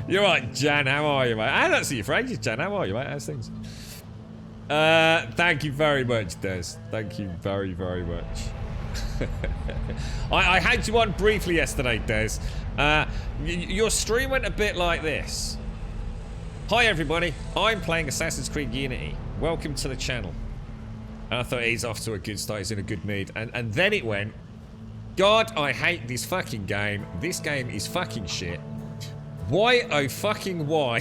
You're right, Jan. How are you, mate? I don't see you for ages, Jan. How are you, mate? How's things? Thank you very much, Des. Thank you very, very much. I had you on briefly yesterday, Des. Your stream went a bit like this. Hi, everybody. I'm playing Assassin's Creed Unity. Welcome to the channel. And I thought he's off to a good start. He's in a good mood. And then it went, God, I hate this fucking game. This game is fucking shit. Why, oh fucking why,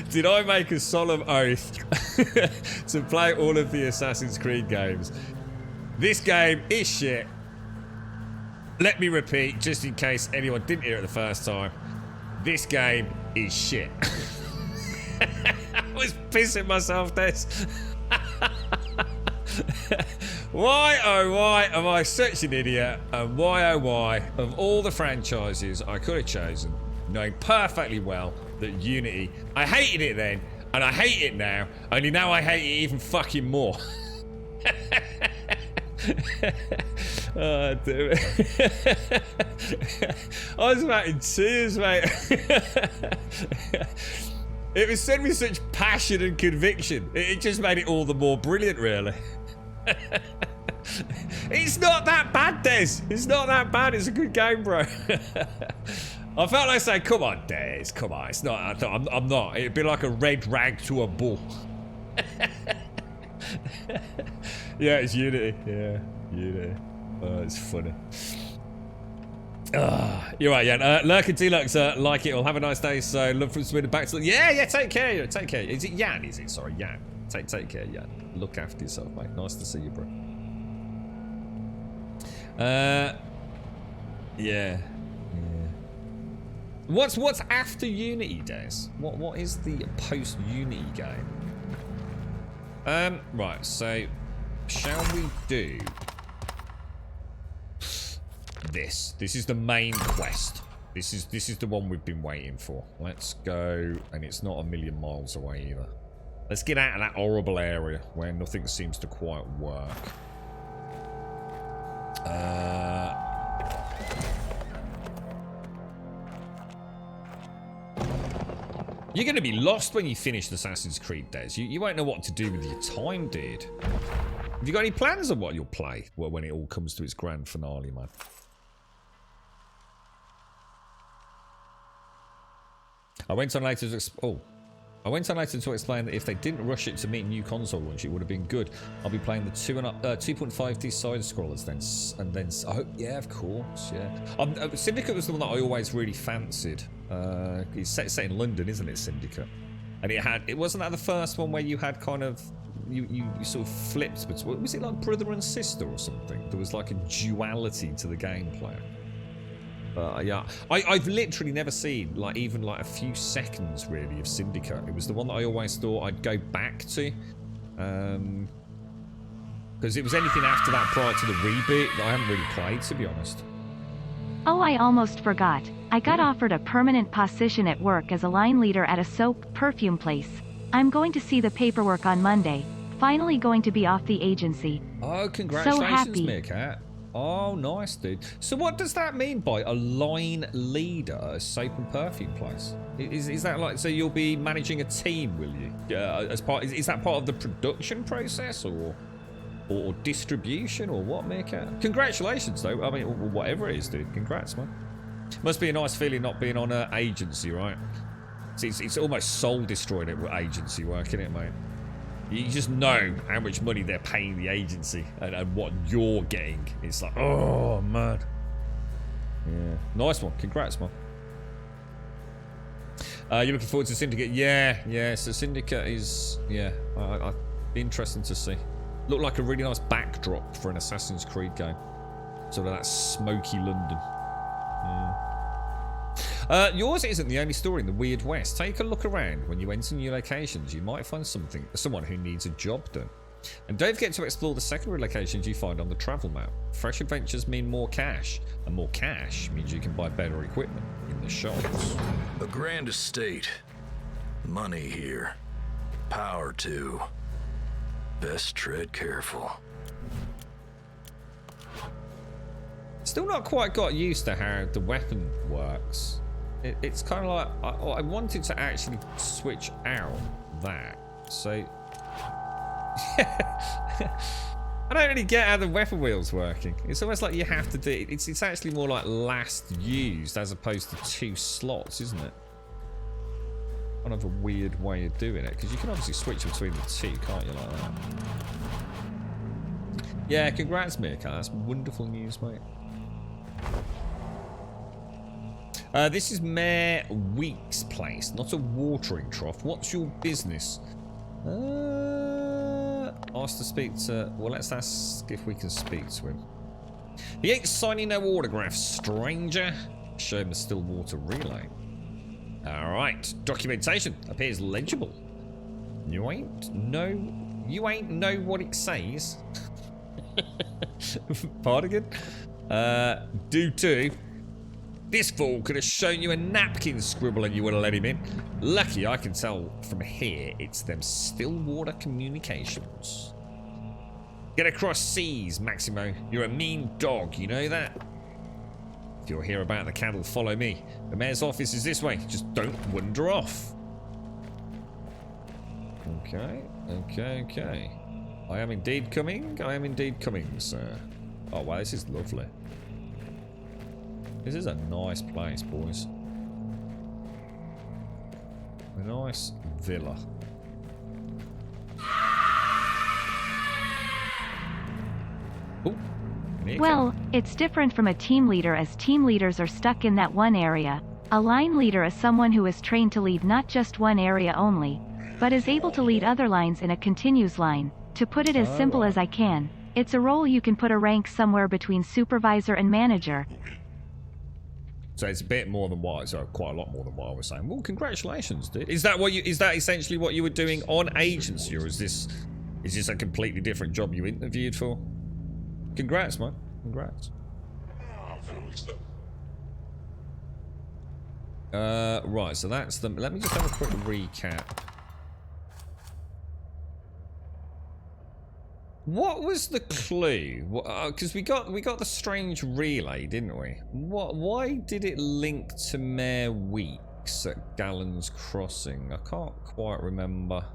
did I make a solemn oath to play all of the Assassin's Creed games? This game is shit. Let me repeat, just in case anyone didn't hear it the first time. This game is shit. I was pissing myself, this. Why, oh why, am I such an idiot? And why, oh why, of all the franchises I could have chosen, knowing perfectly well that Unity, I hated it then, and I hate it now, only now I hate it even fucking more. Oh, damn it. I was about in tears, mate. It was said with such passion and conviction. It just made it all the more brilliant, really. It's not that bad, Des. It's not that bad. It's a good game, bro. I felt like saying, come on, Des. Come on. It's not. I'm not. It'd be like a red rag to a bull. Yeah, it's Unity. Yeah, Unity. Oh, it's funny. You're right, Jan. Lurker Deluxe, like it all. Have a nice day. So, love from Sweden back to... Yeah, take care. Take care. Is it Jan, is it? Sorry, Jan. Take care, Jan. Look after yourself, mate. Nice to see you, bro. Yeah. What's after Unity, Des? What is the post-Unity game? Right, so... Shall we do... This is the main quest. This is the one we've been waiting for. Let's go, and it's not a million miles away either. Let's get out of that horrible area where nothing seems to quite work. You're going to be lost when you finish Assassin's Creed, Des. You won't know what to do with your time, dude. Have you got any plans on what you'll play when it all comes to its grand finale, man? I went on later to explain that if they didn't rush it to meet new console launch, it would have been good. I'll be playing the 2.5D side scrollers then, oh yeah, of course, yeah. Syndicate was the one that I always really fancied. It's set in London, isn't it, Syndicate? And it wasn't that the first one where you had kind of you sort of flipped, but was it like brother and sister or something? There was like a duality to the gameplay. Yeah, I've literally never seen even a few seconds really of Syndicate. It was the one that I always thought I'd go back to, because it was anything after that prior to the reboot that I haven't really played, to be honest. Oh, I almost forgot. I got offered a permanent position at work as a line leader at a soap perfume place. I'm going to see the paperwork on Monday. Finally going to be off the agency. Oh, congratulations, so happy. Meerkat. Oh, nice, dude. So what does that mean by a line leader at a soap and perfume place? Is that like, so you'll be managing a team, will you? As part, is that part of the production process or distribution or what, Meerkat? Congratulations, though. I mean, whatever it is, dude. Congrats, man. Must be a nice feeling not being on an agency, right? It's almost soul-destroying it with agency work, isn't it, mate? You just know how much money they're paying the agency and what you're getting. It's like, oh, man. Yeah. Nice one. Congrats, man. You're looking forward to Syndicate? Yeah. So Syndicate is, yeah, I'd be interesting to see. Looked like a really nice backdrop for an Assassin's Creed game. Sort of that smoky London. Yeah. Yours isn't the only story in the Weird West. Take a look around. When you enter new locations, you might find someone who needs a job done. And don't forget to explore the secondary locations you find on the travel map. Fresh adventures mean more cash, and more cash means you can buy better equipment in the shops. A grand estate. Money here. Power too. Best tread careful. Still not quite got used to how the weapon works. It's kind of like I wanted to actually switch out that. So I don't really get how the weapon wheel's working. It's almost like you have to do it. It's actually more like last used as opposed to 2 slots, isn't it? Kind of a weird way of doing it, because you can obviously switch between the 2, can't you, like that? Yeah, congrats, Mirka. That's wonderful news, mate. This is Mayor Weeks' place, not a watering trough. What's your business? Ask to speak to... Well, let's ask if we can speak to him. He ain't signing no autographs, stranger. Show him a Stillwater relay. Alright, documentation appears legible. You ain't know what it says. Pardon? Do too. This fool could have shown you a napkin scribble and you would have let him in. Lucky I can tell from here it's them Stillwater Communications. Get across seas, Maximo. You're a mean dog, you know that? If you're here about the cattle, follow me. The mayor's office is this way. Just don't wander off. Okay. I am indeed coming, sir. Oh, wow, this is lovely. This is a nice place, boys. A nice villa. Ooh, Well, it's different from a team leader, as team leaders are stuck in that one area. A line leader is someone who is trained to lead not just one area only, but is able to lead other lines in a continuous line. To put it as simple as I can, it's a role you can put a rank somewhere between supervisor and manager. So it's a bit more than what, so quite a lot more than what I was saying. Well, congratulations, dude. Is that essentially what you were doing on agency, or is this a completely different job you interviewed for? Congrats, man. Congrats. Right, so that's the... Let me just have a quick recap. What was the clue? Because we got the strange relay, didn't we? Why did it link to Mayor Weeks at Gallon's Crossing? I can't quite remember.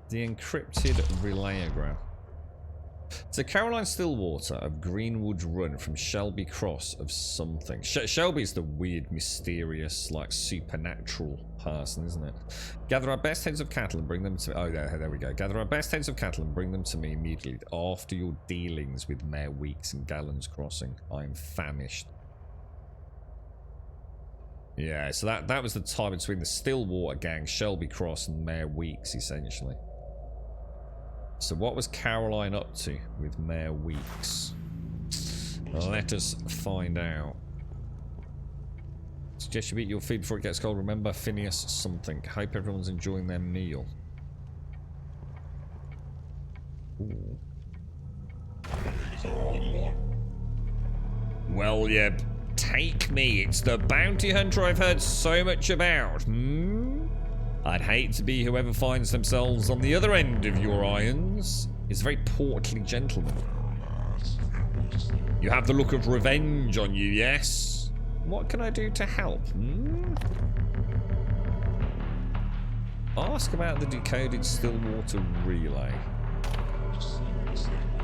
The encrypted relayogram. To Caroline Stillwater of Greenwood Run from Shelby Cross of something. Shelby's the weird, mysterious, like supernatural person, isn't it? Gather our best heads of cattle and bring them to... Oh, there we go. Gather our best heads of cattle and bring them to me immediately after your dealings with Mayor Weeks and Gallon's Crossing. I am famished. Yeah, so that was the tie between the Stillwater gang, Shelby Cross, and Mayor Weeks, essentially. So what was Caroline up to with Mayor Weeks? Let us find out. Suggest you eat your food before it gets cold. Remember Phineas something. Hope everyone's enjoying their meal. Ooh. Well, yeah, take me. It's the bounty hunter I've heard so much about. I'd hate to be whoever finds themselves on the other end of your irons. He's a very portly gentleman. You have the look of revenge on you, yes? What can I do to help? Ask about the decoded Stillwater relay.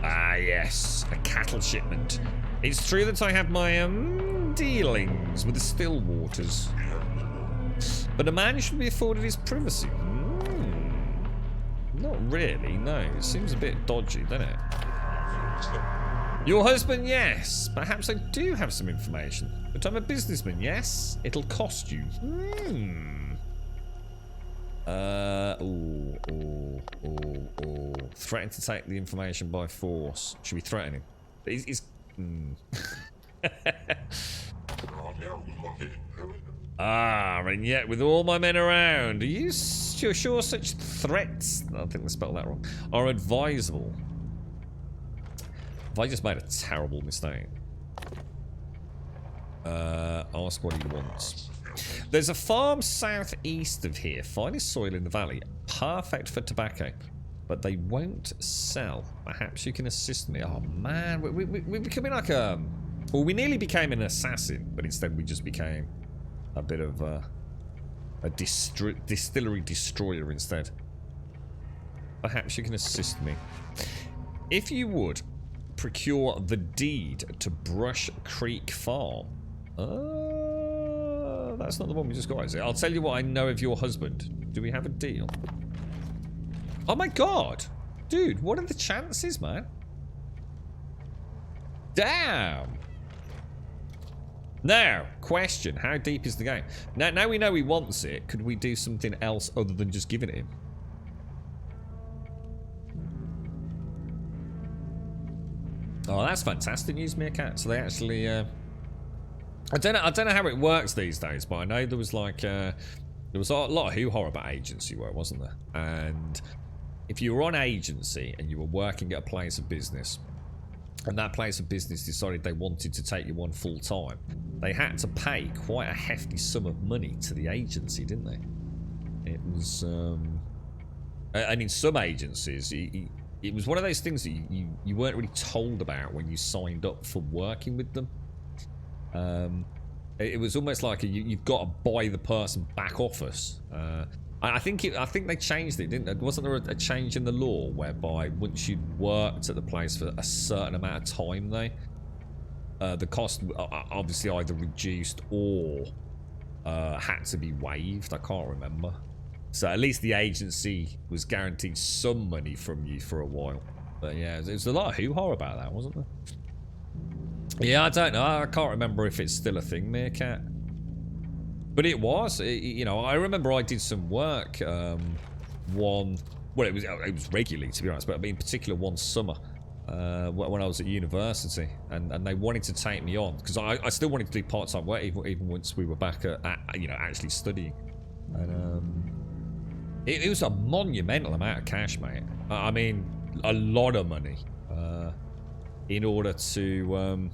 Ah, yes, a cattle shipment. It's true that I have my dealings with the Stillwaters. But a man should be afforded his privacy. Not really, no. It seems a bit dodgy, doesn't it? Your husband, yes. Perhaps I do have some information. But I'm a businessman, yes? It'll cost you. Threaten to take the information by force. Should we threaten him? Ah, and yet with all my men around, are you sure such threats, I think they spelled that wrong, are advisable? Have I just made a terrible mistake? Ask what he wants. There's a farm southeast of here, finest soil in the valley, perfect for tobacco, but they won't sell. Perhaps you can assist me. Oh man, we're becoming like a... Well, we nearly became an assassin, but instead we just became a bit of a distillery destroyer instead. Perhaps you can assist me. If you would, procure the deed to Brush Creek Farm. That's not the one we just got, is it? I'll tell you what I know of your husband. Do we have a deal? Oh my god! Dude, what are the chances, man? Damn! Now, question. How deep is the game? Now we know he wants it. Could we do something else other than just giving it him? Oh, that's fantastic news, Meerkat. So they actually... I don't know how it works these days, but I know there was like... there was a lot of hoo-ha about agency work, wasn't there? And if you were on agency and you were working at a place of business, and that place of business decided they wanted to take you on full time, they had to pay quite a hefty sum of money to the agency, didn't they? It was, and in some agencies, it was one of those things that you weren't really told about when you signed up for working with them. It was almost like you've got to buy the person back off us. I think they changed it, didn't they? Wasn't there a change in the law whereby once you'd worked at the place for a certain amount of time, the cost obviously either reduced or had to be waived? I can't remember. So at least the agency was guaranteed some money from you for a while. But yeah, there's a lot of hoo-ha about that, wasn't there? Yeah, I don't know. I can't remember if it's still a thing, Meerkat. But it was. You know, I remember I did some work. Well, it was regularly, to be honest, but in particular one summer when I was at university, and they wanted to take me on because I still wanted to do part-time work even once we were back at actually studying. And it was a monumental amount of cash, mate. I mean, a lot of money in order to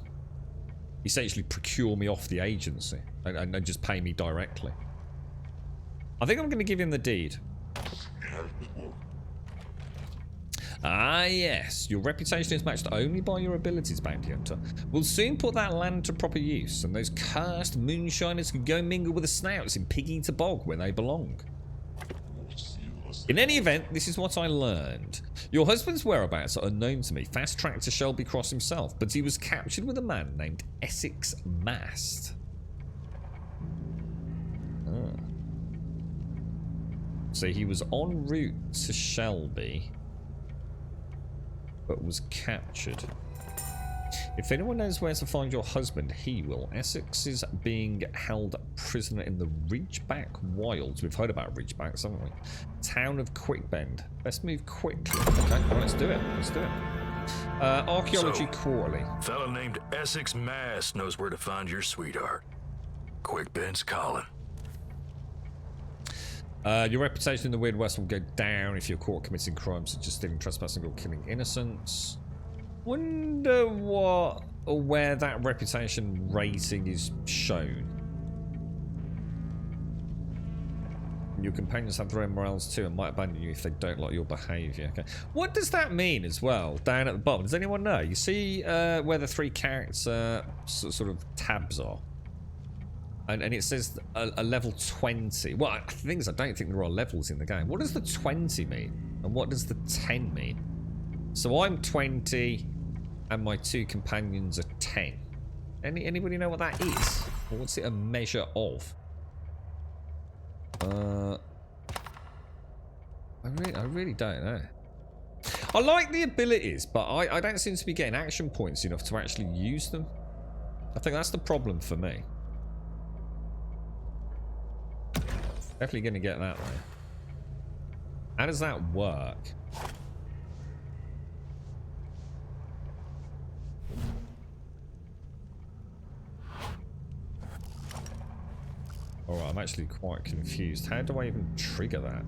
essentially procure me off the agency and just pay me directly. I think I'm going to give him the deed. Ah, yes. Your reputation is matched only by your abilities, Bounty Hunter. We'll soon put that land to proper use, and those cursed moonshiners can go mingle with the snouts in Piggy to Bog where they belong. In any event, this is what I learned. Your husband's whereabouts are unknown to me. Fast-tracked to Shelby Cross himself, but he was captured with a man named Essex Mast. So he was en route to Shelby, but was captured. If anyone knows where to find your husband, he will. Essex is being held prisoner in the Ridgeback Wilds. We've heard about Ridgebacks, haven't we? Town of Quickbend. Let's move quickly. Okay, well, let's do it. Let's do it. Archaeology Quarterly. Fella named Essex Mast knows where to find your sweetheart. Quickbend's calling. Your reputation in the Weird West will go down if you're caught committing crimes such as stealing, trespassing, or killing innocents. Wonder what or where that reputation rating is shown. Your companions have their own morals too and might abandon you if they don't like your behaviour. Okay. What does that mean as well, down at the bottom? Does anyone know? You see where the three character sort of tabs are? And it says a level 20. Well, the thing is, I don't think there are levels in the game. What does the 20 mean? And what does the 10 mean? So I'm 20, and my two companions are 10. Anybody know what that is? Or what's it a measure of? I really don't know. I like the abilities, but I don't seem to be getting action points enough to actually use them. I think that's the problem for me. Definitely going to get that way. How does that work? Alright, I'm actually quite confused. How do I even trigger that?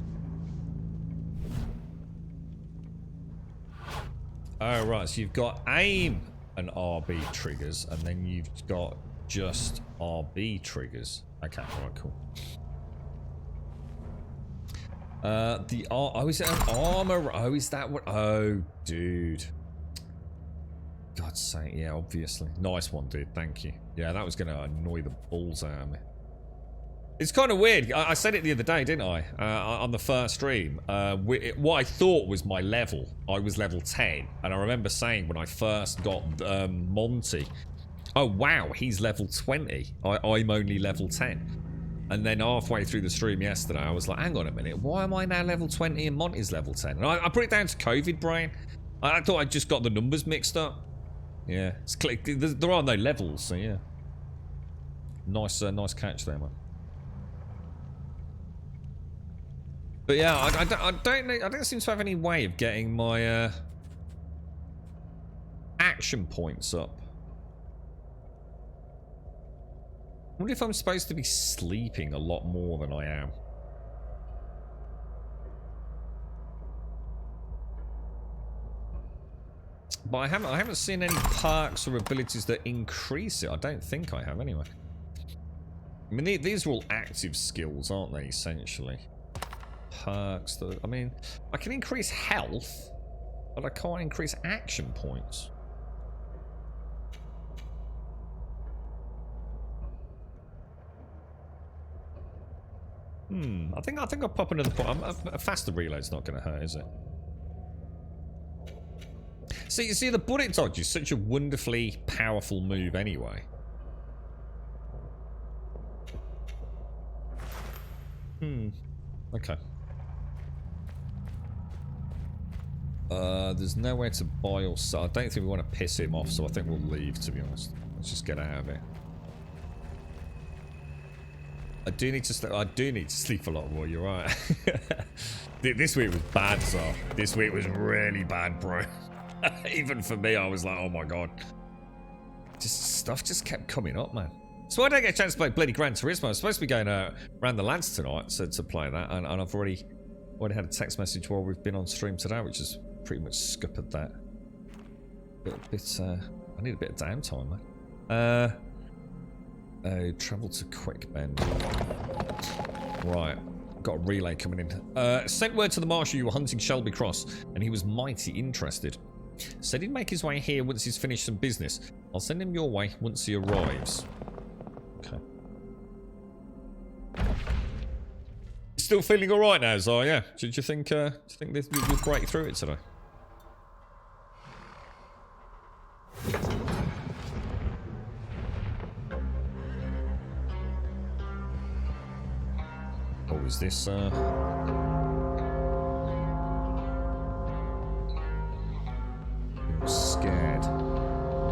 Oh, right, so you've got aim and RB triggers, and then you've got just RB triggers. Okay, alright, cool. Oh, is it an armor? Oh, is that what? Oh, dude. God's sake, yeah, obviously. Nice one, dude, thank you. Yeah, that was going to annoy the balls out of me. It's kind of weird. I said it the other day, didn't I? On the first stream. What I thought was my level. I was level 10. And I remember saying when I first got Monty, oh, wow, he's level 20. I'm only level 10. And then halfway through the stream yesterday, I was like, hang on a minute. Why am I now level 20 and Monty's level 10? And I put it down to COVID brain. I thought I just got the numbers mixed up. Yeah. It's there are no levels, so yeah. Nice catch there, man. But yeah, I don't seem to have any way of getting my action points up. I wonder if I'm supposed to be sleeping a lot more than I am. But I haven't seen any perks or abilities that increase it. I don't think I have anyway. I mean, these are all active skills, aren't they, essentially? Perks, I mean, I can increase health, but I can't increase action points. I think I'll pop another point. A faster reload's not going to hurt, is it? See, the bullet dodge is such a wonderfully powerful move anyway. Okay. There's nowhere to buy or sell. I don't think we want to piss him off, so I think we'll leave, to be honest. Let's just get out of it. I do need to sleep a lot more, you're right. This week was bad, so this week was really bad, bro. Even for me, I was like, oh my god. Stuff just kept coming up, man. So I don't get a chance to play bloody Gran Turismo. I'm supposed to be going around the lads tonight to play that, and I've already had a text message while we've been on stream today, which has pretty much scuppered that. I need a bit of downtime, man. Travel to Quick Bend. Right, got a relay coming in. Sent word to the marshal you were hunting Shelby Cross, and he was mighty interested. Said he'd make his way here once he's finished some business. I'll send him your way once he arrives. Okay. Still feeling all right now, Zara? Yeah. Do you think this you'll break through it today? Oh, is this I'm scared.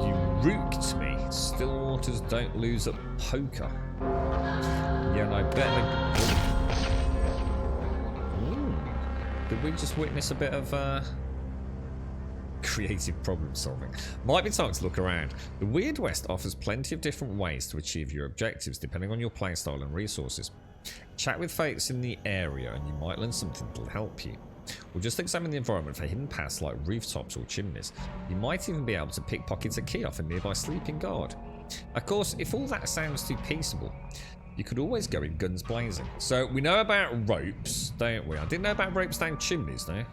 You rooked me. Stillwaters don't lose at poker. Yeah, and I bet. Did we just witness a bit of creative problem solving? Might be time to look around. The Weird West offers plenty of different ways to achieve your objectives depending on your playstyle and resources. Chat with folks in the area and you might learn something that'll help you. Or just examine the environment for hidden paths like rooftops or chimneys. You might even be able to pickpocket a key off a nearby sleeping guard. Of course, if all that sounds too peaceable, you could always go in guns blazing. So we know about ropes, don't we? I didn't know about ropes down chimneys, though.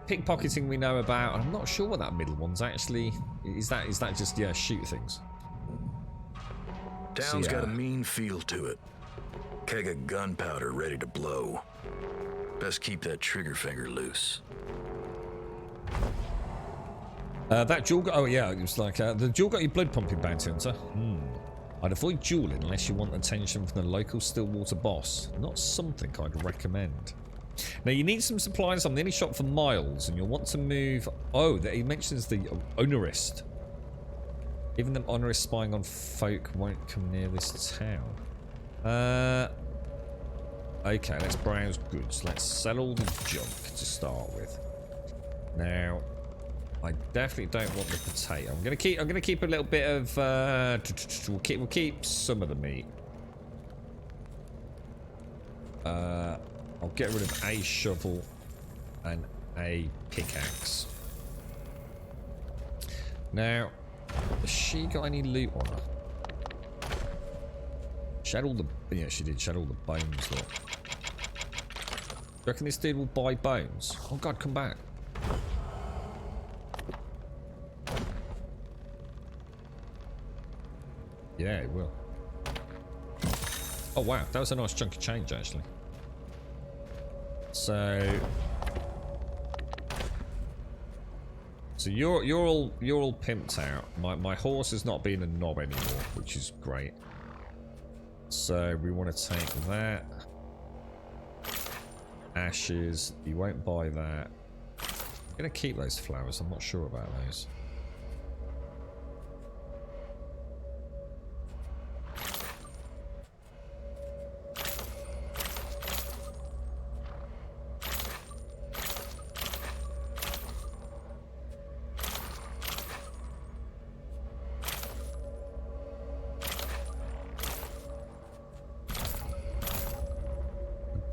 Pickpocketing we know about. I'm not sure what that middle one's actually. Is that just, yeah, shoot things? Town's got a mean feel to it. Keg of gunpowder ready to blow. Best keep that trigger finger loose. That jewel got, oh yeah, it was like, the jewel got your blood pumping, bounty hunter. I'd avoid dueling unless you want attention from the local Stillwater boss. Not something I'd recommend. Now you need some supplies on the only shop for miles, and you'll want to move. Oh, he mentions the Onerist. Even the Onerist spying on folk won't come near this town. Okay, let's browse goods. Let's sell all the junk to start with. Now, I definitely don't want the potato. I'm gonna keep a little bit of we'll keep some of the meat. I'll get rid of a shovel and a pickaxe. Now, has she got any loot on her? She had all the... Yeah, she did. She had all the bones, look. Do you reckon this dude will buy bones? Oh, God, come back. Yeah, it will. Oh, wow. That was a nice chunk of change, actually. So you're all pimped out. My horse is not being a knob anymore, which is great. So we want to take that. Ashes. You won't buy that. I'm gonna keep those flowers. I'm not sure about those.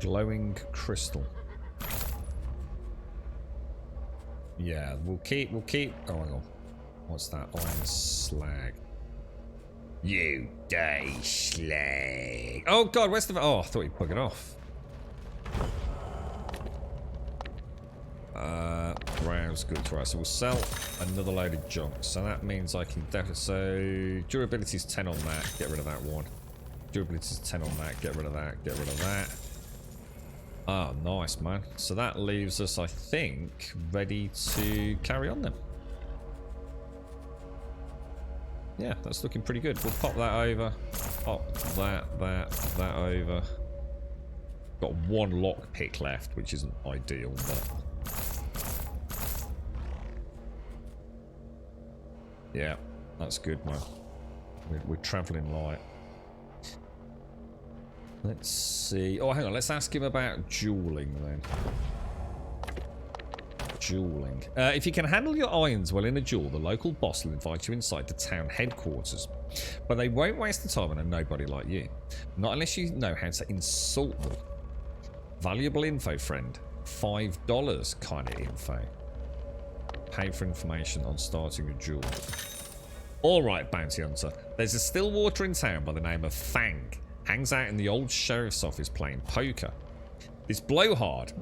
Glowing crystal. Yeah, we'll keep. Oh, hang on. What's that? Iron slag. You die, slag. Oh God, where's the? Oh, I thought you'd buggered off. Browse goods. Right, so we'll sell another load of junk. So that means I can definitely. So durability is 10 on that. Get rid of that one. Durability is 10 on that. Get rid of that. Get rid of that. Oh, nice, man. So that leaves us, I think, ready to carry on then. Yeah, that's looking pretty good. We'll pop that over. Pop that over. Got one lockpick left, which isn't ideal, but... Yeah, that's good, man. We're travelling light. Let's see. Oh, hang on. Let's ask him about dueling then. Dueling. If you can handle your irons well in a duel, the local boss will invite you inside the town headquarters. But they won't waste the time on a nobody like you. Not unless you know how to insult them. Valuable info, friend. $5 kind of info. Pay for information on starting a duel. Alright, bounty hunter. There's a Stillwater in town by the name of Fang. Hangs out in the old sheriff's office playing poker. This blowhard.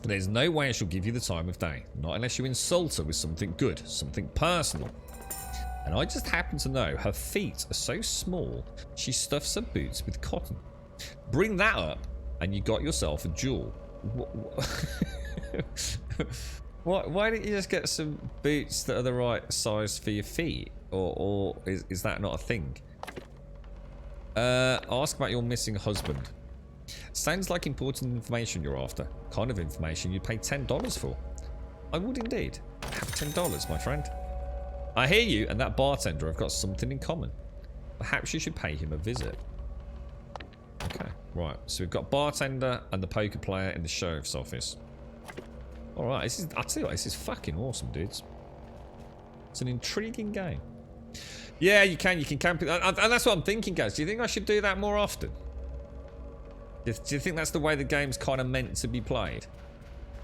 There's no way she'll give you the time of day. Not unless you insult her with something good, something personal. And I just happen to know her feet are so small, she stuffs her boots with cotton. Bring that up, and you got yourself a duel. Why don't you just get some boots that are the right size for your feet? Or is that not a thing? Ask about your missing husband. Sounds like important information you're after. Kind of information you'd pay $10 for. I would indeed. Have $10, my friend. I hear you and that bartender have got something in common. Perhaps you should pay him a visit. Okay, right. So we've got bartender and the poker player in the sheriff's office. Alright, I'll tell you what, this is fucking awesome, dudes. It's an intriguing game. Yeah, you can camp it. And that's what I'm thinking, guys. Do you think I should do that more often? Do you think that's the way the game's kind of meant to be played?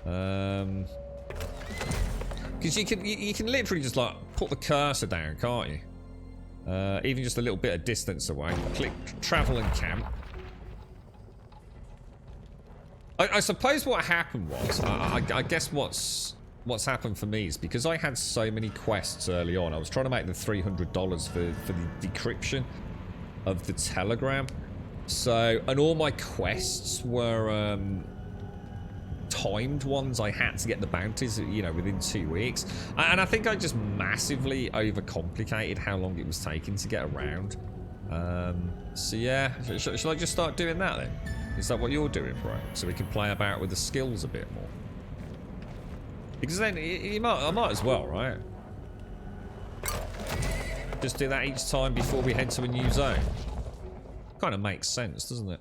Because you can literally just like put the cursor down, can't you? Even just a little bit of distance away. Click travel and camp. I suppose what happened was, I guess what's happened for me is because I had so many quests early on, I was trying to make the $300 for the decryption of the telegram. So, and all my quests were timed ones. I had to get the bounties, you know, within 2 weeks. And I think I just massively overcomplicated how long it was taking to get around. So yeah, shall I just start doing that then? Is that what you're doing, bro? So we can play about with the skills a bit more. Because then I might as well, right? Just do that each time before we head to a new zone. Kind of makes sense, doesn't it?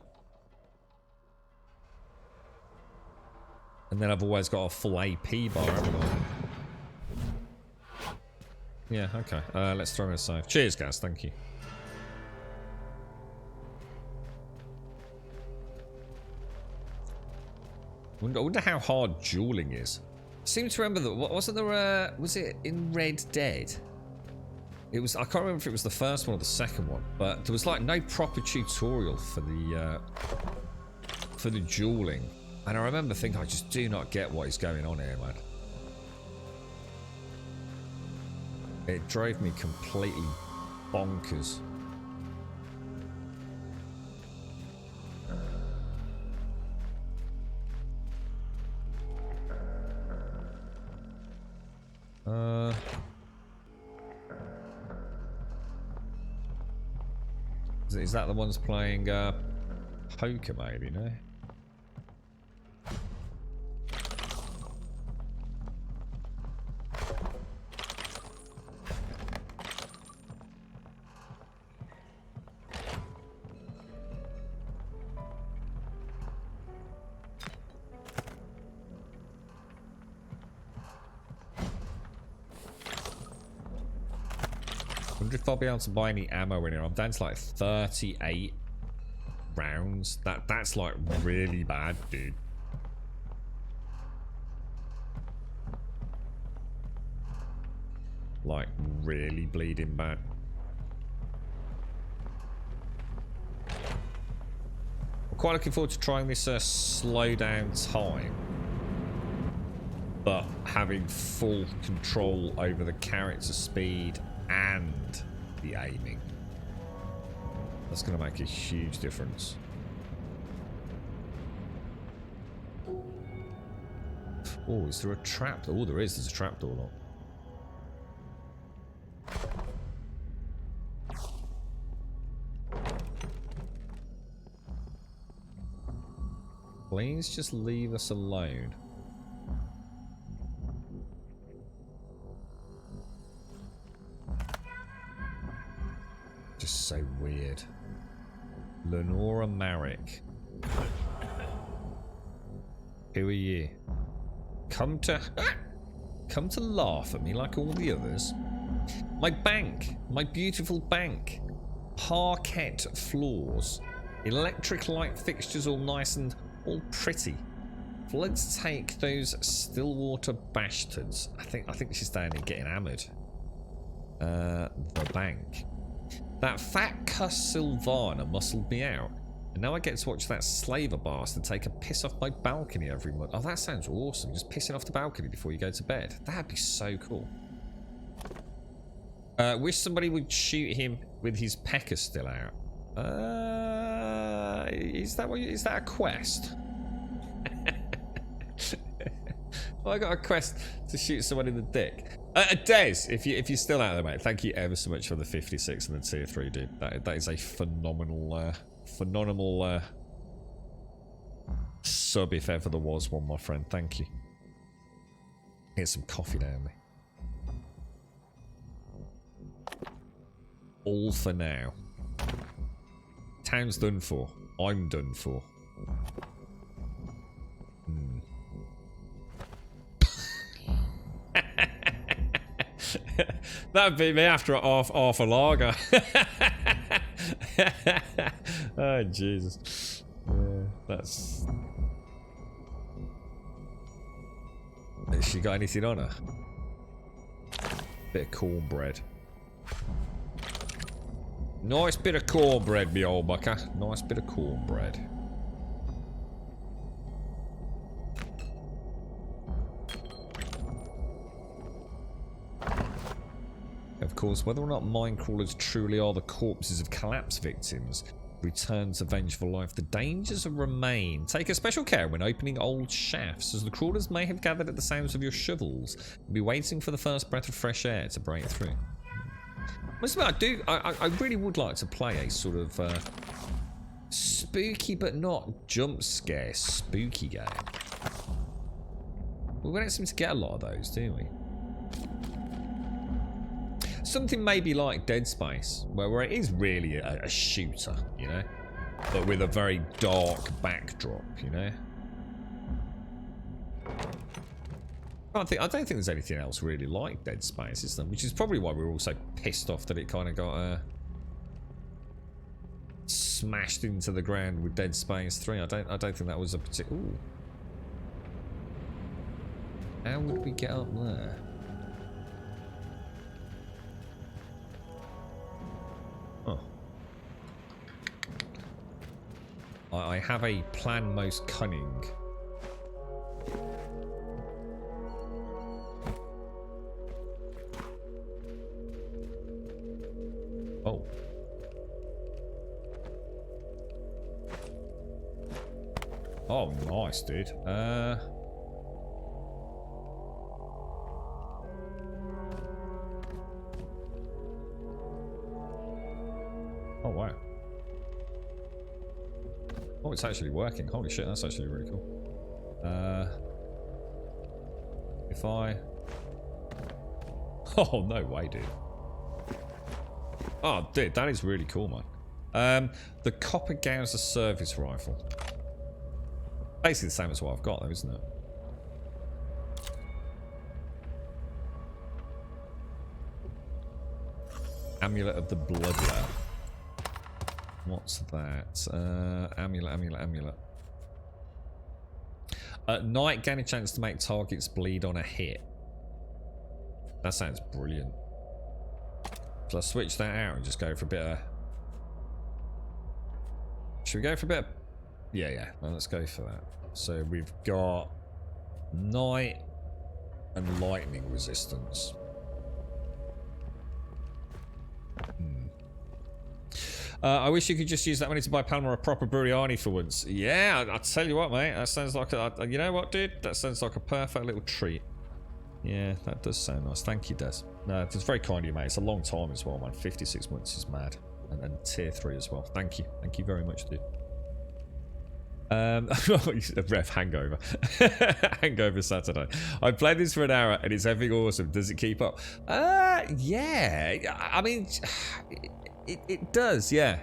And then I've always got a full AP bar, haven't I? Yeah, okay. Let's throw in a save. Cheers, guys. Thank you. I wonder how hard dueling is. I seem to remember that. Wasn't there was it in Red Dead? It was. I can't remember if it was the first one or the second one, but there was like no proper tutorial for the dueling. And I remember thinking, I just do not get what is going on here, man. It drove me completely bonkers. Is that the ones playing poker, maybe, no? I wonder if I'll be able to buy any ammo in here. I'm down to like 38 rounds. That's like really bad, dude. Like really bleeding bad. I'm quite looking forward to trying this slow down time, but having full control over the character speed and the aiming. That's going to make a huge difference. Oh, is there a trap? Oh, there is. There's a trapdoor lock. Please just leave us alone. Just so weird. Lenora Marek. Who are you? Come to laugh at me like all the others. My bank, my beautiful bank. Parquet floors. Electric light fixtures all nice and all pretty. Let's take those Stillwater bastards. I think she's down here getting hammered. The bank. That fat cuss Sylvana muscled me out, and now I get to watch that slaver bastard take a piss off my balcony every month. Oh, that sounds awesome. Just pissing off the balcony before you go to bed. That'd be so cool. Wish somebody would shoot him with his pecker still out. Is that a quest? Well, I got a quest to shoot someone in the dick. Des, if you're still out there, mate, thank you ever so much for the 56 and the tier 3, dude. That is a phenomenal sub if ever there was one, my friend. Thank you. Get some coffee down me. All for now. Town's done for. I'm done for. That'd be me after half a lager. Oh Jesus! Yeah, that's. Has she got anything on her? Bit of cornbread. Nice bit of cornbread, me old bucker. Nice bit of cornbread. Of course, whether or not minecrawlers truly are the corpses of collapse victims returns to vengeful life, the dangers remain. Take a special care when opening old shafts, as the crawlers may have gathered at the sounds of your shovels and be waiting for the first breath of fresh air to break through. I really would like to play a sort of spooky but not jump scare spooky game. We don't seem to get a lot of those, do we? Something maybe like Dead Space, where it is really a shooter, you know, but with a very dark backdrop, you know. I don't think there's anything else really like Dead Space, is there? Which is probably why we were all so pissed off that it kind of got smashed into the ground with Dead Space 3. I don't think that was a particular. Ooh. How would we get up there? Oh. I have a plan most cunning. Oh. Oh, nice, dude. Oh, wow. Oh, it's actually working. Holy shit, that's actually really cool. If I... Oh, no way, dude. Oh, dude, that is really cool, man. The Copper Gauser service rifle. Basically the same as what I've got, though, isn't it? Amulet of the Bloodlet. What's that? Amulet. At night, gain a chance to make targets bleed on a hit. That sounds brilliant. So I switch that out and just go for a bit of... Should we go for a bit of... Yeah. Well, let's go for that. So we've got night and lightning resistance. I wish you could just use that money to buy Palmer a proper biryani for once. Yeah, I'll tell you what, mate. That sounds like a... You know what, dude? That sounds like a perfect little treat. Yeah, that does sound nice. Thank you, Des. No, it's very kind of you, mate. It's a long time as well, man. 56 months is mad. And tier 3 as well. Thank you. Thank you very much, dude. Ref, Hangover. Hangover Saturday. I played this for an hour and it's effing awesome. Does it keep up? Yeah. I mean... It does, yeah.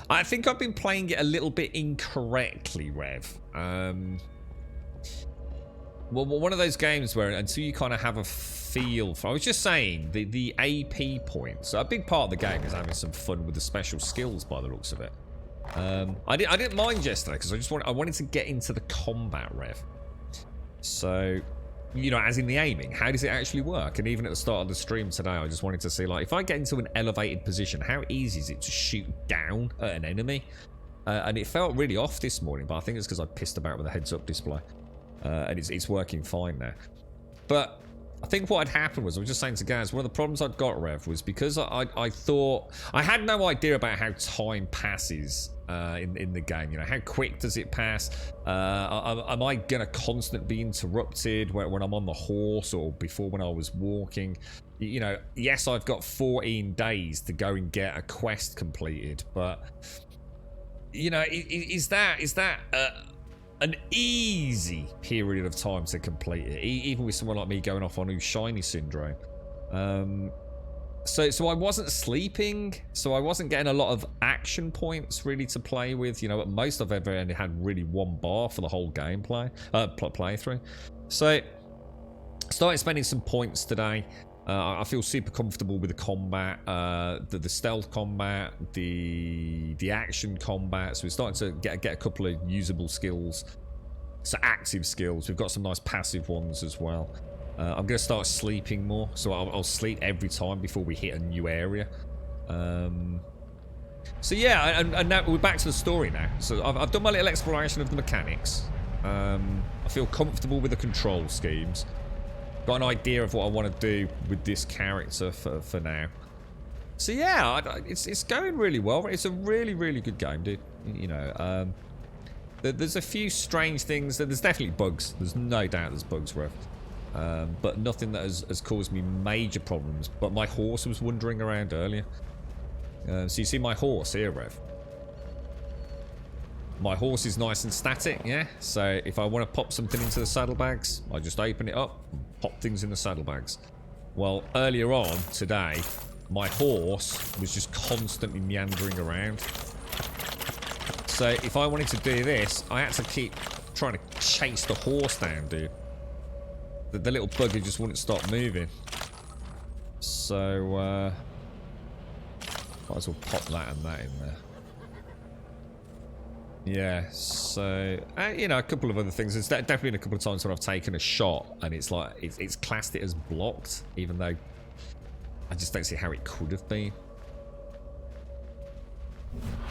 I think I've been playing it a little bit incorrectly, Rev. Well, one of those games where until you kind of have a feel for... I was just saying, the AP points. A big part of the game is having some fun with the special skills by the looks of it. I didn't mind yesterday because I wanted to get into the combat, Rev. So... You know, as in the aiming, how does it actually work? And even at the start of the stream today, I just wanted to see, like, if I get into an elevated position, how easy is it to shoot down at an enemy? And it felt really off this morning, but I think it's because I pissed about with a heads-up display. And it's working fine now. But I think what had happened was, I was just saying to Gaz, one of the problems I'd got, Rev, was because I thought... I had no idea about how time passes in the game. You know, how quick does it pass? Am I going to constantly be interrupted when I'm on the horse or before when I was walking? You know, yes, I've got 14 days to go and get a quest completed, but... You know, is that an easy period of time to complete it, even with someone like me going off on Ushiny syndrome? So I wasn't sleeping, so I wasn't getting a lot of action points really to play with. You know, at most I've ever only had really one bar for the whole gameplay playthrough. So started spending some points today. I feel super comfortable with the combat, the stealth combat, the action combat. So we're starting to get a couple of usable skills. So active skills. We've got some nice passive ones as well. I'm going to start sleeping more, so I'll sleep every time before we hit a new area. So yeah, and now we're back to the story now. So I've done my little exploration of the mechanics. I feel comfortable with the control schemes. Got an idea of what I want to do with this character for now. So yeah, it's going really well. It's a really, really good game, dude. You know, there's a few strange things. There's definitely bugs. There's no doubt there's bugs, Rev. But nothing that has caused me major problems. But my horse was wandering around earlier. So you see my horse here, Rev. My horse is nice and static, yeah? So if I want to pop something into the saddlebags, I just open it up and pop things in the saddlebags. Well, earlier on today, my horse was just constantly meandering around. So if I wanted to do this, I had to keep trying to chase the horse down, dude. The little bugger just wouldn't stop moving. So, might as well pop that and that in there. Yeah, so, you know, a couple of other things. There's definitely been a couple of times when I've taken a shot and it's like, it's classed it as blocked, even though I just don't see how it could have been.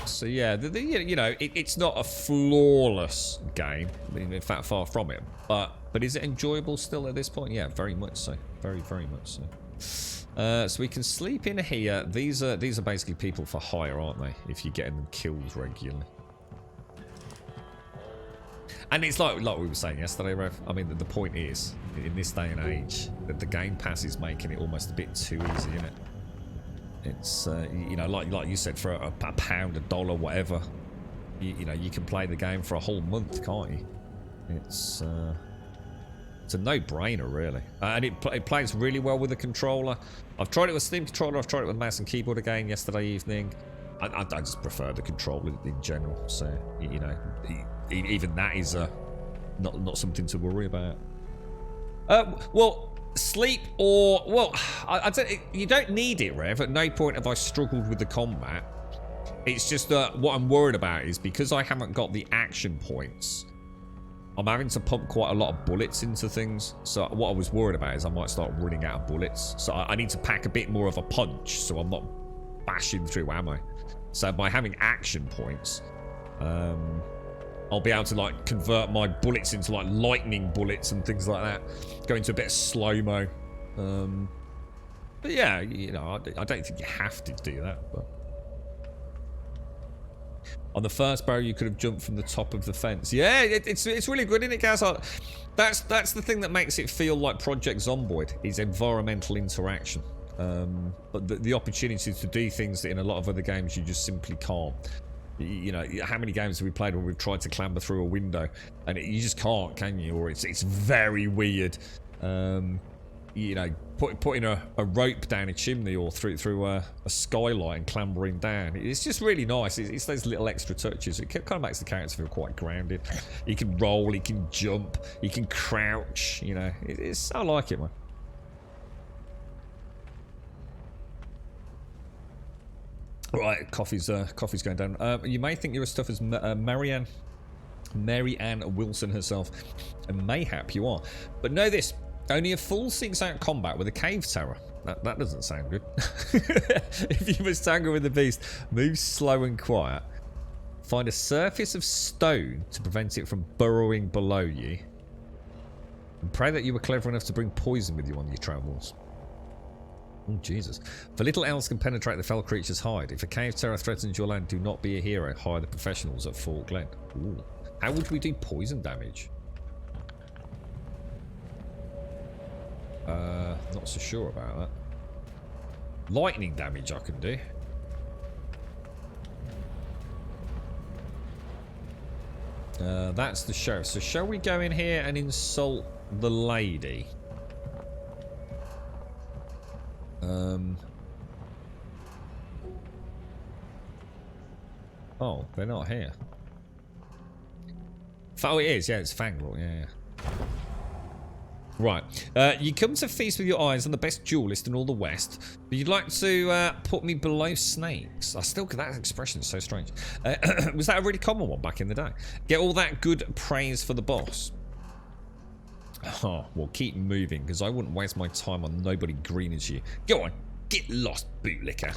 So yeah, you know, it's not a flawless game. I mean, in fact, far from it. But is it enjoyable still at this point? Yeah, very much so. Very, very much so. So we can sleep in here. These are basically people for hire, aren't they? If you're getting them killed regularly. And it's like we were saying yesterday, Rev. I mean, the point is, in this day and age, that the Game Pass is making it almost a bit too easy, isn't it? It's, you know, like you said, for a pound, $1, whatever, you know, you can play the game for a whole month, can't you? It's a no-brainer, really. And it plays really well with the controller. I've tried it with Steam controller, I've tried it with mouse and keyboard again yesterday evening. I just prefer the controller in general, so, you know, even that is not something to worry about. Well, sleep or... Well, I don't, you don't need it, Rev. At no point have I struggled with the combat. It's just that what I'm worried about is because I haven't got the action points, I'm having to pump quite a lot of bullets into things. So what I was worried about is I might start running out of bullets. So I need to pack a bit more of a punch so I'm not bashing through ammo. So by having action points, I'll be able to like convert my bullets into like lightning bullets and things like that. Go into a bit of slow-mo. But yeah, you know, I don't think you have to do that. But on the first barrel, you could have jumped from the top of the fence. Yeah, it's really good, isn't it, Gaz? That's the thing that makes it feel like Project Zomboid, is environmental interaction. But the opportunity to do things that in a lot of other games you just simply can't. You know, how many games have we played where we've tried to clamber through a window and you just can't, can you? Or it's very weird. You know, putting a rope down a chimney or through a skylight and clambering down. It's just really nice. It's those little extra touches. It kind of makes the character feel quite grounded. He can roll, he can jump, he can crouch. You know, I like it, man. Right, coffee's going down. You may think you're as tough as Mary Ann Wilson herself, and mayhap you are. But know this, only a full 6-out combat with a cave terror. That doesn't sound good. If you must tangle with the beast, move slow and quiet. Find a surface of stone to prevent it from burrowing below you. And pray that you were clever enough to bring poison with you on your travels. Oh, Jesus. For little else can penetrate the fell creature's hide. If a cave terror threatens your land, do not be a hero. Hire the professionals at Fort Glen. Ooh. How would we do poison damage? Not so sure about that. Lightning damage I can do. That's the sheriff. So shall we go in here and insult the lady? Oh, they're not here. Oh, it is. Yeah, it's Fanglor. Yeah. Right. You come to feast with your eyes on the best duelist in all the West, but you'd like to put me below snakes. That expression is so strange. Was that a really common one back in the day? Get all that good praise for the boss. Oh, well, keep moving, because I wouldn't waste my time on nobody green as you. Go on, get lost, bootlicker.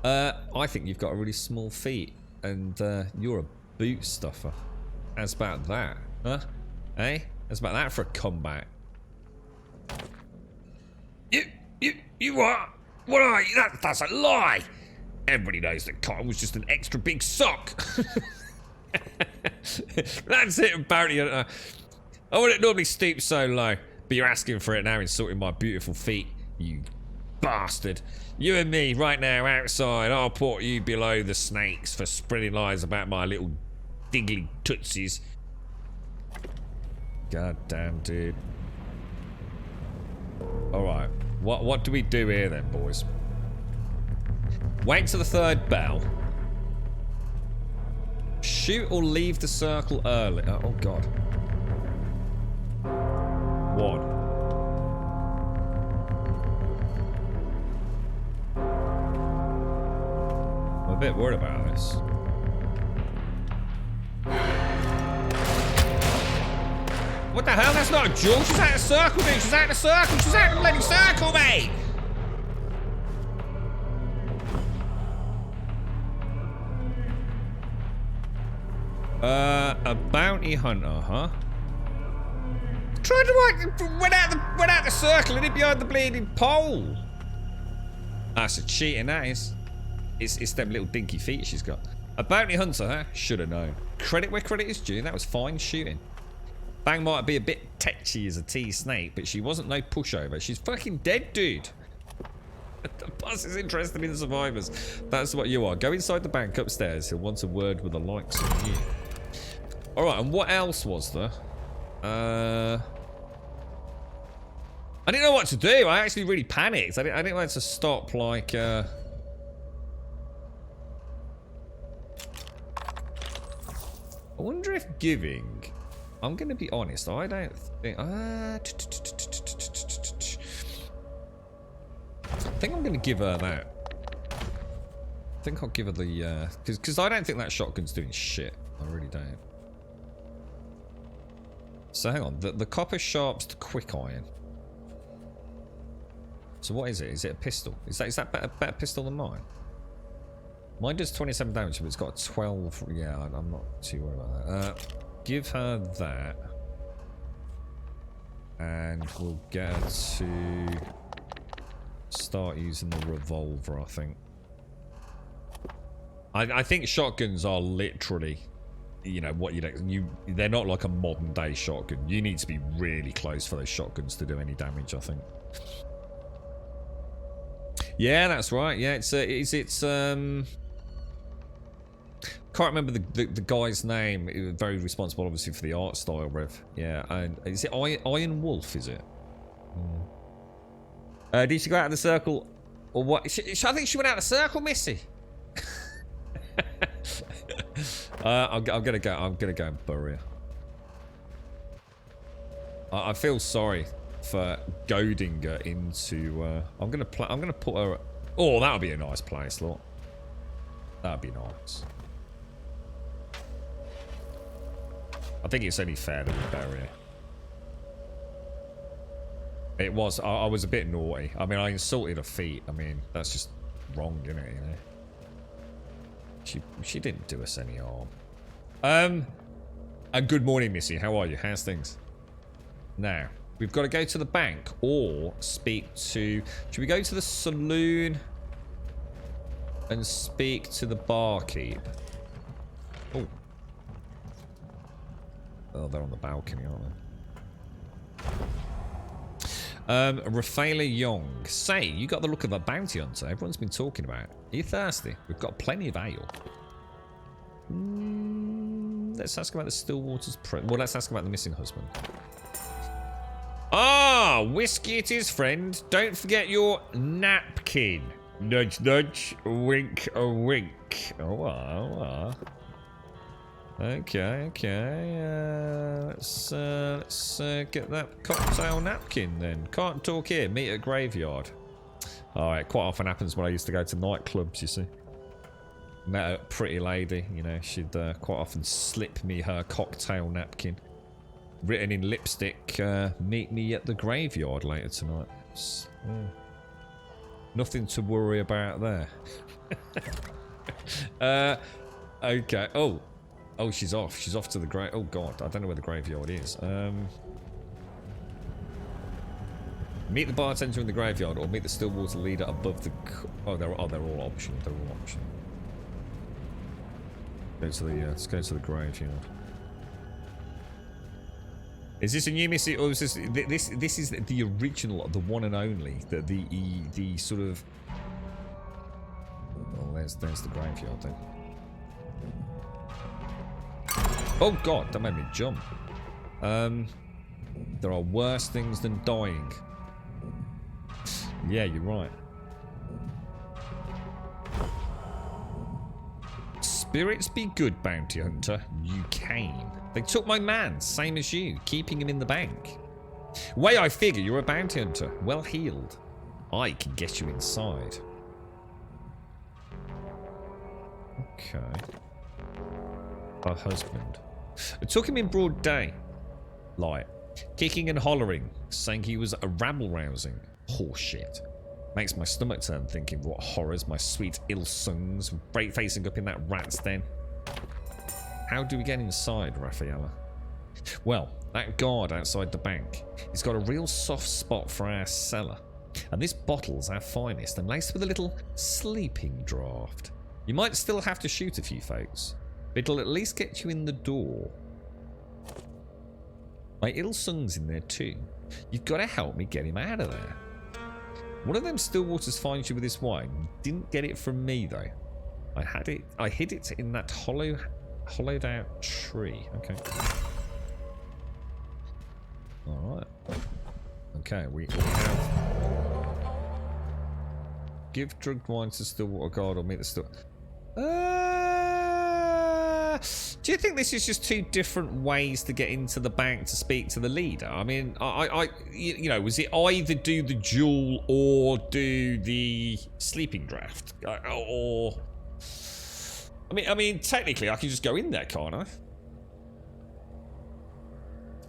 I think you've got a really small feet, and you're a boot stuffer. How's about that? Huh? Eh? How's about that for a comeback? You what? What are you? That's a lie! Everybody knows that Kyle was just an extra big sock. That's it, apparently. I wouldn't normally stoop so low, but you're asking for it now, insulting my beautiful feet, you bastard. You and me, right now, outside, I'll put you below the snakes for spreading lies about my little diggly tootsies. God damn, dude. Alright, what do we do here then, boys? Wait to the third bell. Shoot or leave the circle early. Oh, God. One. I'm a bit worried about this. What the hell? That's not a jewel. She's out of the circle, dude. She's out of the circle. She's out of the bloody circle, mate. A bounty hunter, huh? Tried to went out the circle and hid behind the bleeding pole. That's a cheating, that is. It's them little dinky feet she's got. A bounty hunter, huh? Should have known. Credit where credit is due. That was fine shooting. Bang might be a bit tetchy as a T-snake, but she wasn't no pushover. She's fucking dead, dude. The boss is interested in survivors. That's what you are. Go inside the bank upstairs. He'll want a word with the likes of you. Alright, and what else was there? I didn't know what to do. I actually really panicked. I didn't want to stop, like, I wonder if giving... I'm going to be honest. I don't think... I think I'm going to give her that. I think I'll give her the... Because I don't think that shotgun's doing shit. I really don't. So hang on. The copper sharps to quick iron. So what is it? Is it a pistol? Is that a better pistol than mine? Mine does 27 damage, but it's got a 12... Yeah, I'm not too worried about that. Give her that. And we'll get her to start using the revolver, I think. I think shotguns are literally, you know, what they're not like a modern day shotgun. You need to be really close for those shotguns to do any damage, I think. Yeah, that's right. Yeah, it's can't remember the guy's name. He was very responsible, obviously, for the art style, Rev. Yeah, and is it Iron Wolf? Is it? Did she go out of the circle, or what? I think she went out of the circle, Missy. I'm gonna go. I'm gonna go and bury her. I feel sorry for goading her into. I'm gonna put her. Oh, that would be a nice place, look. That'd be nice. I think it's only fair that we bury her. It was. I was a bit naughty. I mean, I insulted her feet. I mean, that's just wrong, isn't it? You know. She didn't do us any harm. And good morning, Missy. How are you? How's things? Now, we've got to go to the bank or speak to... Should we go to the saloon and speak to the barkeep? Oh. Oh, they're on the balcony, aren't they? Rafaela Young. Say, you got the look of a bounty hunter. Everyone's been talking about it. Are you thirsty? We've got plenty of ale. Let's ask about the Stillwater's... Well, let's ask about the missing husband. Ah, whiskey it is, friend. Don't forget your napkin. Nudge, nudge. Wink, a wink. Oh. Okay. Let's get that cocktail napkin then. Can't talk here. Meet at graveyard. Alright, quite often happens when I used to go to nightclubs, you see. Met a pretty lady, you know, she'd quite often slip me her cocktail napkin. Written in lipstick, meet me at the graveyard later tonight. Nothing to worry about there. Okay. Oh, she's off. She's off to the grave. Oh god, I don't know where the graveyard is. Meet the bartender in the graveyard, or meet the Stillwater leader above the. They're all optional. They're all optional. Let's go to the graveyard. Is this a new Missy, or is this is the original, the one and only, the sort of? Oh, there's the graveyard then. Oh god, that made me jump. There are worse things than dying. Yeah, you're right. Spirits be good, bounty hunter. You came. They took my man, same as you, keeping him in the bank. Way I figure, you're a bounty hunter. Well healed. I can get you inside. Okay. Her husband. It took him in broad day. Light. Kicking and hollering. Saying he was a rabble-rousing. Horseshit. Makes my stomach turn thinking what horrors my sweet ill-sungs facing up in that rat's den. How do we get inside, Raffaella? Well, that guard outside the bank. He's got a real soft spot for our cellar. And this bottle's our finest and laced with a little sleeping draft. You might still have to shoot a few folks, but it'll at least get you in the door. My ill-sung's in there too. You've got to help me get him out of there. One of them Stillwaters finds you with this wine. Didn't get it from me though. I hid it in that hollowed out tree. Okay. Alright. Okay, we have... Give drugged wine to Stillwater guard or meet the still... do you think this is just two different ways to get into the bank to speak to the leader? I mean, you know, was it either do the duel or do the sleeping draft? Or... I mean, technically, I can just go in there, can't I?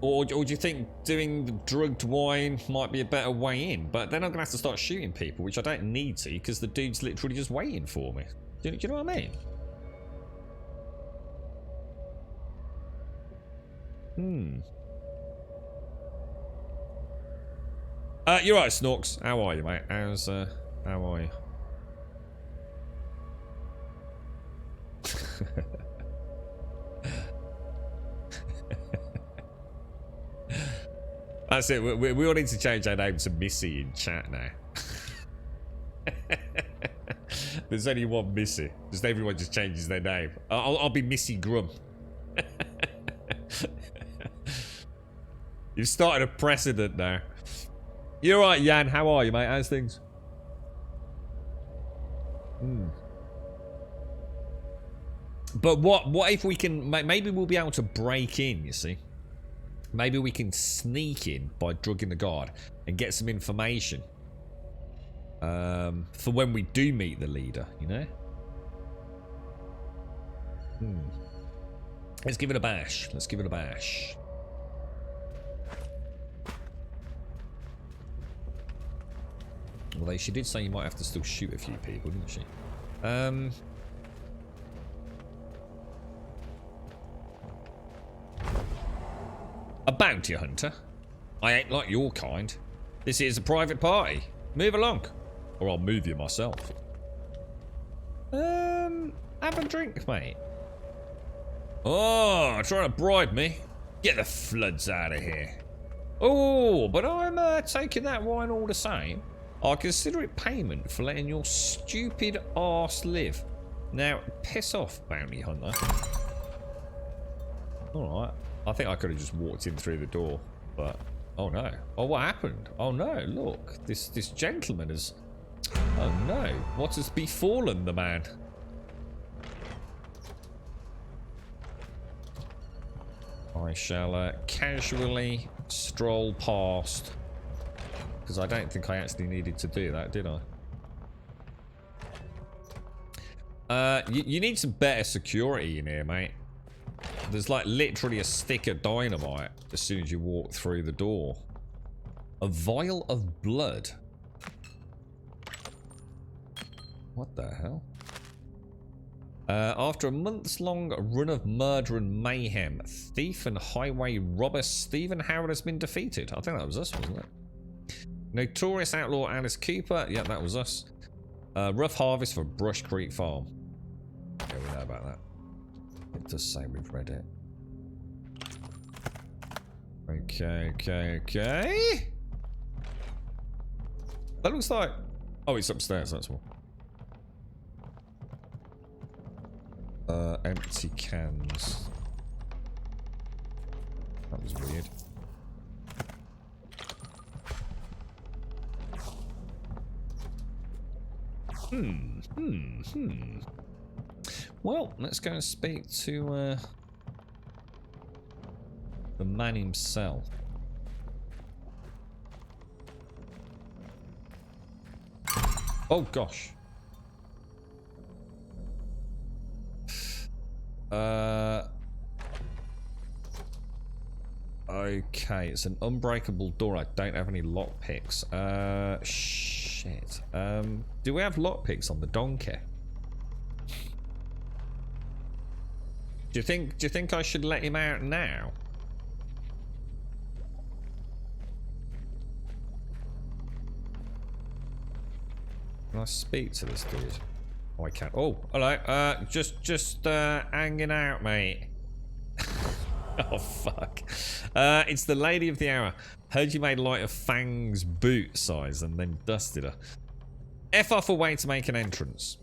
Or do you think doing the drugged wine might be a better way in? But then I'm going to have to start shooting people, which I don't need to, because the dude's literally just waiting for me. Do you know what I mean? You're right, Snorks. How are you, mate? How are you? That's it. We all need to change our name to Missy in chat now. There's only one Missy. Just everyone just changes their name. I'll be Missy Grum. You've started a precedent now. You're right, Jan. How are you, mate? How's things? But what if we can... Maybe we'll be able to break in, you see. Maybe we can sneak in by drugging the guard and get some information. For when we do meet the leader, you know? Let's give it a bash. Let's give it a bash. Although she did say you might have to still shoot a few people, didn't she? A bounty hunter? I ain't like your kind. This is a private party. Move along. Or I'll move you myself. Have a drink, mate. Oh, trying to bribe me. Get the floods out of here. Oh, but I'm taking that wine all the same. I consider it payment for letting your stupid arse live. Now, piss off, bounty hunter. Alright. I think I could have just walked in through the door, but... Oh no. Oh, what happened? Oh no, look. This gentleman has... Oh no. What has befallen the man? I shall casually stroll past. Because I don't think I actually needed to do that, did I? You need some better security in here, mate. There's like literally a stick of dynamite as soon as you walk through the door. A vial of blood. What the hell? After a months-long run of murder and mayhem, thief and highway robber Stephen Howard has been defeated. I think that was us, wasn't it? Notorious outlaw Alice Cooper. Yeah, that was us. Rough harvest for Brush Creek Farm. Yeah, we know about that. It does say we've read it. Okay. That looks like... Oh, it's upstairs, that's all. Empty cans. That was weird. Well, let's go and speak to the man himself. Oh, gosh. Okay, it's an unbreakable door. I don't have any lockpicks. Shit. Do we have lockpicks on the donkey? Do you think I should let him out now? Can I speak to this dude? Oh, I can't. Oh, hello. Just hanging out, mate. Oh, fuck. It's the lady of the hour. Heard you made light of Fang's boot size and then dusted her. F off a way to make an entrance.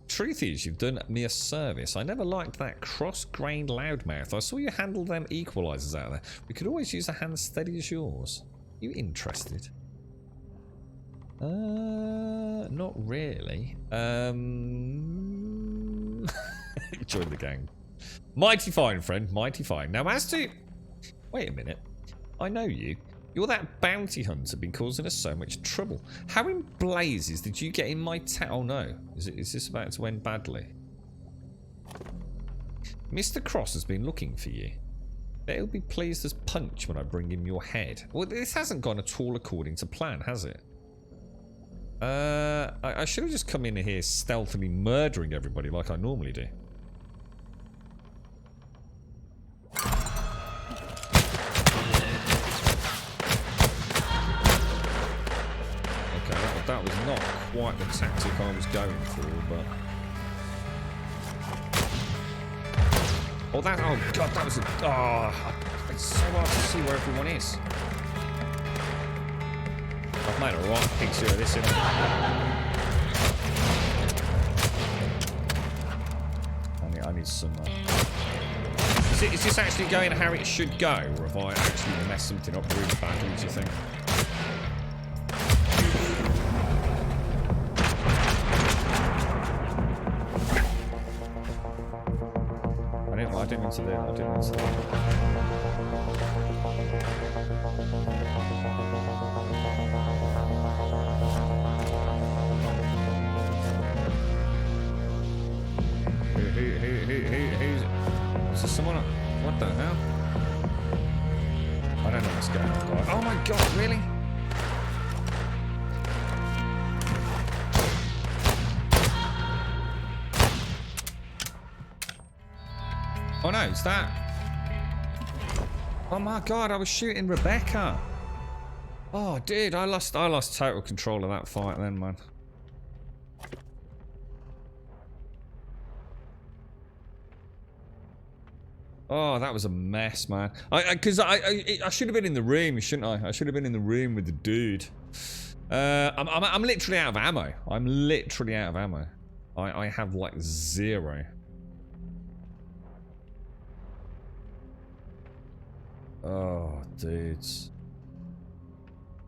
Truth is, you've done me a service. I never liked that cross-grained loudmouth. I saw you handle them equalizers out there. We could always use a hand steady as yours. You interested? Not really. Join the gang. Mighty fine, friend. Mighty fine. Now, as to... Wait a minute. I know you. You're that bounty hunter been causing us so much trouble. How in blazes did you get in my town? Oh no. Is this about to end badly? Mr. Cross has been looking for you. Bet he'll be pleased as punch when I bring him your head. Well, this hasn't gone at all according to plan, has it? I should have just come in here stealthily murdering everybody like I normally do. That was not quite the tactic I was going for, but... Oh, that... Oh, God, that was a... Oh, it's so hard to see where everyone is. I've made a right picture of this, haven't I? I need some... Is this actually going how it should go, or have I actually messed something up really badly, do you think? I didn't mean to do that. I didn't mean to do that. Who's... Is there someone... What the hell? I don't know what's going on, guys. Oh my God, really? Oh no, it's that. Oh my God, I was shooting Rebecca. Oh dude, I lost total control of that fight then, man. Oh, that was a mess, man. Because I should have been in the room, shouldn't I? I should have been in the room with the dude. I'm literally out of ammo. I'm literally out of ammo. I have like 0. Oh, dudes.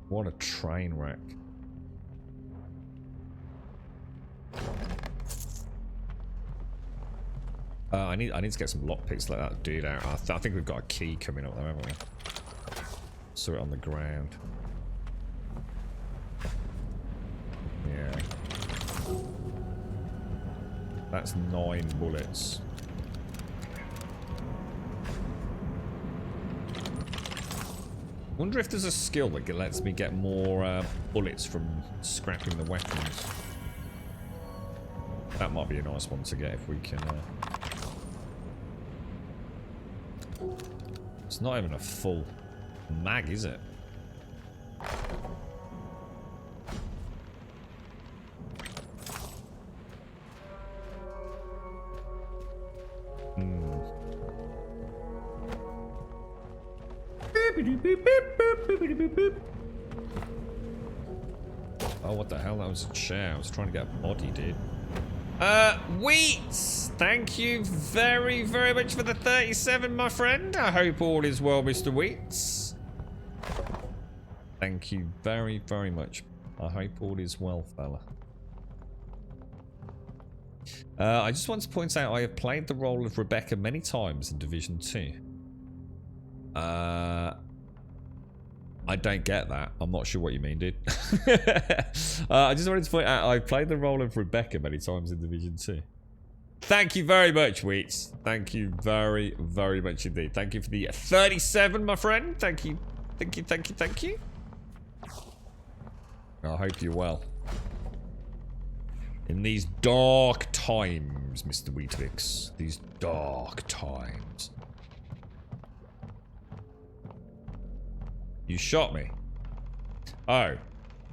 What a train wreck. I need to get some lockpicks like that dude out. I think we've got a key coming up there, haven't we? Saw it on the ground. Yeah. That's 9 bullets. Wonder if there's a skill that lets me get more bullets from scrapping the weapons. That might be a nice one to get if we can... It's not even a full mag, is it? Oh, what the hell? That was a chair. I was trying to get a body, dude. Wheats! Thank you very, very much for the 37, my friend. I hope all is well, Mr. Wheats. Thank you very, very much. I hope all is well, fella. I just want to point out I have played the role of Rebecca many times in Division 2. I don't get that. I'm not sure what you mean, dude. I just wanted to point out, I played the role of Rebecca many times in Division 2. Thank you very much, Wheats. Thank you very, very much indeed. Thank you for the 37, my friend. Thank you. Thank you, thank you, thank you. I hope you're well. In these dark times, Mr. Wheatvix. These dark times. You shot me. Oh.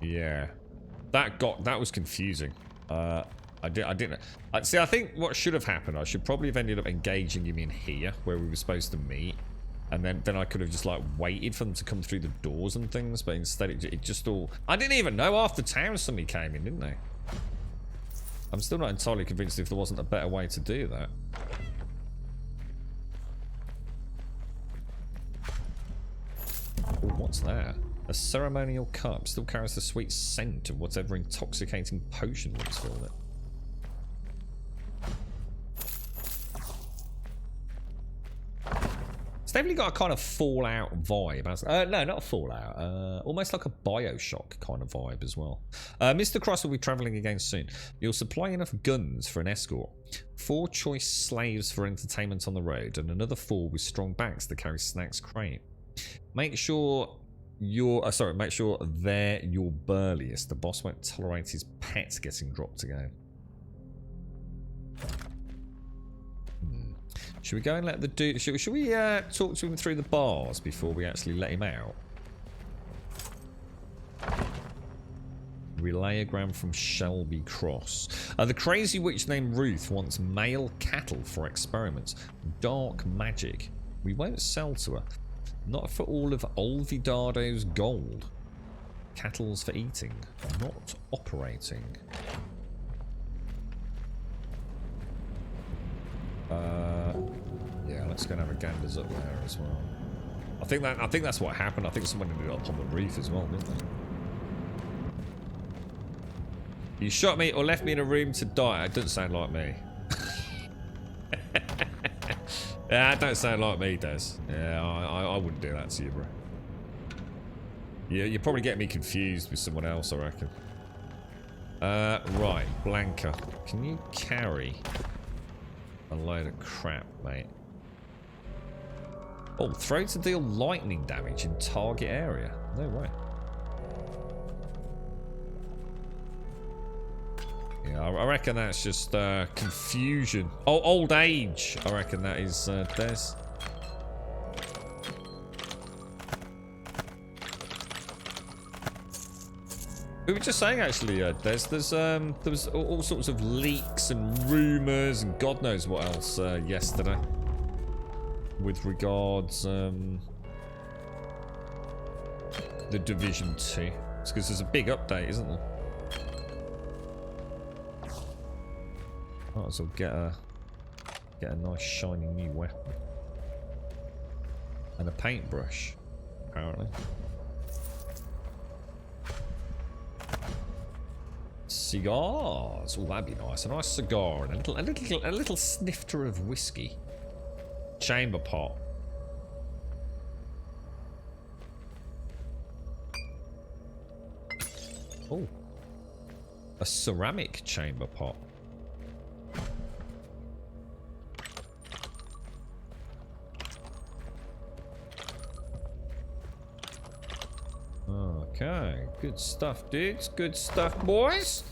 Yeah. That was confusing. I didn't. See, I think what should have happened, I should probably have ended up engaging him in here, where we were supposed to meet. And then I could have just, like, waited for them to come through the doors and things, but instead it just all... I didn't even know half the town somebody came in, didn't they? I'm still not entirely convinced if there wasn't a better way to do that. Ooh, what's that? A ceremonial cup still carries the sweet scent of whatever intoxicating potion was filled it. It's definitely got a kind of Fallout vibe. No, not Fallout. Almost like a Bioshock kind of vibe as well. Mr. Cross will be travelling again soon. You'll supply enough guns for an escort. 4 choice slaves for entertainment on the road, and another 4 with strong backs to carry snacks crate. Make sure make sure they're your burliest. The boss won't tolerate his pets getting dropped again. Should we go and let the dude... Should we talk to him through the bars before we actually let him out? Relayogram from Shelby Cross. The crazy witch named Ruth wants male cattle for experiments. Dark magic. We won't sell to her. Not for all of Olvidado's gold. Cattle's for eating, not operating. Yeah, let's go and have a ganders up there as well. I think that's what happened. I think someone ended up on the reef as well, didn't they? You shot me or left me in a room to die. It doesn't sound like me. Yeah, it don't sound like me, Des. Yeah, I wouldn't do that to you, bro. Yeah, you probably get me confused with someone else, I reckon. Right, Blanca. Can you carry a load of crap, mate? Oh, throw to deal lightning damage in target area. No way. Yeah, I reckon that's just confusion. Oh, old age. I reckon that is Des. We were just saying actually, Des. There was all sorts of leaks and rumours and God knows what else yesterday. With regards the Division 2. It's because there's a big update, isn't there? Might as well get a nice shiny new weapon. And a paintbrush, apparently. Cigars. Oh, that'd be nice. A nice cigar and a little snifter of whiskey. Chamber pot. Oh. A ceramic chamber pot. Okay, good stuff, dudes. Good stuff, boys.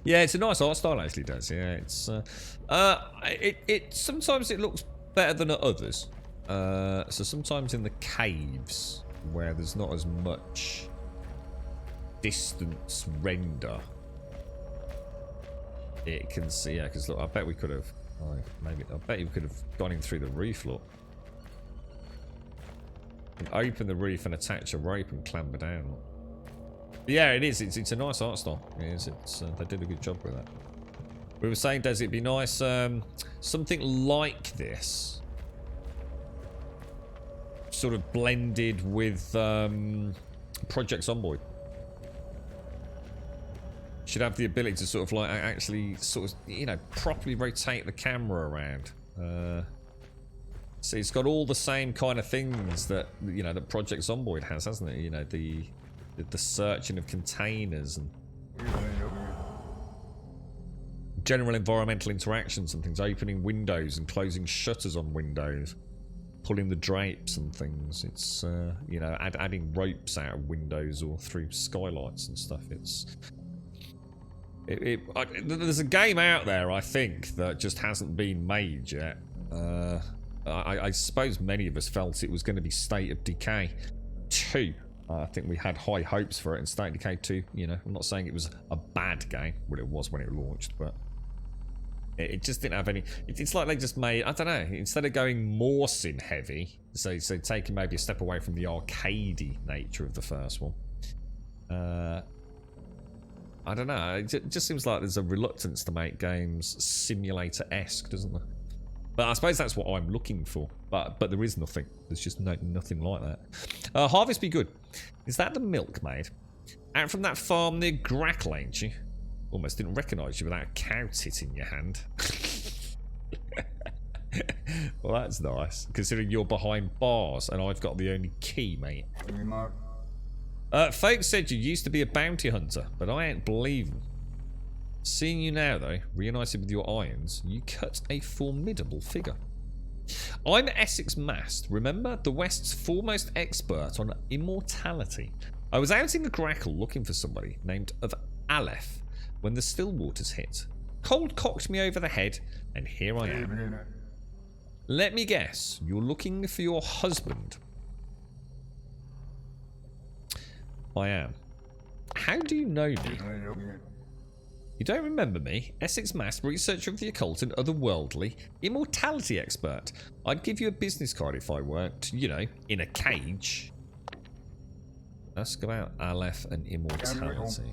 Yeah, it's a nice art style, actually, does. Yeah, it's it sometimes it looks better than at others. So sometimes in the caves where there's not as much distance render, it can see. Yeah, because look, I bet we could have. Oh, maybe I bet you could have gone in through the roof. Look. And open the roof and attach a rope and clamber down. But yeah, it is. It's a nice art style. It is. They did a good job with that. We were saying, does it be nice? Something like this, sort of blended with Project Zomboid. Should have the ability to sort of like actually sort of, you know, properly rotate the camera around. So it's got all the same kind of things that, you know, that Project Zomboid has, hasn't it? You know, the searching of containers and general environmental interactions and things, opening windows and closing shutters on windows, pulling the drapes and things. It's you know, adding ropes out of windows or through skylights and stuff. There's a game out there, I think, that just hasn't been made yet. I suppose many of us felt it was going to be State of Decay 2. I think we had high hopes for it in State of Decay 2. You know, I'm not saying it was a bad game. Well, it was when it launched, but it just didn't have any. It's like they just made, I don't know, instead of going more sim heavy, so taking maybe a step away from the arcadey nature of the first one. I don't know. It just seems like there's a reluctance to make games simulator-esque, doesn't there? But I suppose that's what I'm looking for. But there is nothing. There's just nothing like that. Harvest Be Good. Is that the milkmaid? Out from that farm near Grackle, ain't you? Almost didn't recognise you without a cow tit in your hand. Well, that's nice. Considering you're behind bars and I've got the only key, mate. Folks said you used to be a bounty hunter, but I ain't believing. Seeing you now, though, reunited with your irons, you cut a formidable figure. I'm Essex Mast, remember? The West's foremost expert on immortality. I was out in the Grackle looking for somebody named of Aleph when the Stillwaters hit. Cold cocked me over the head, and here I am. Let me guess, you're looking for your husband. I am. How do you know me? You don't remember me? Essex Mast, researcher of the occult and otherworldly, immortality expert. I'd give you a business card if I weren't, you know, in a cage. Ask about Aleph and immortality.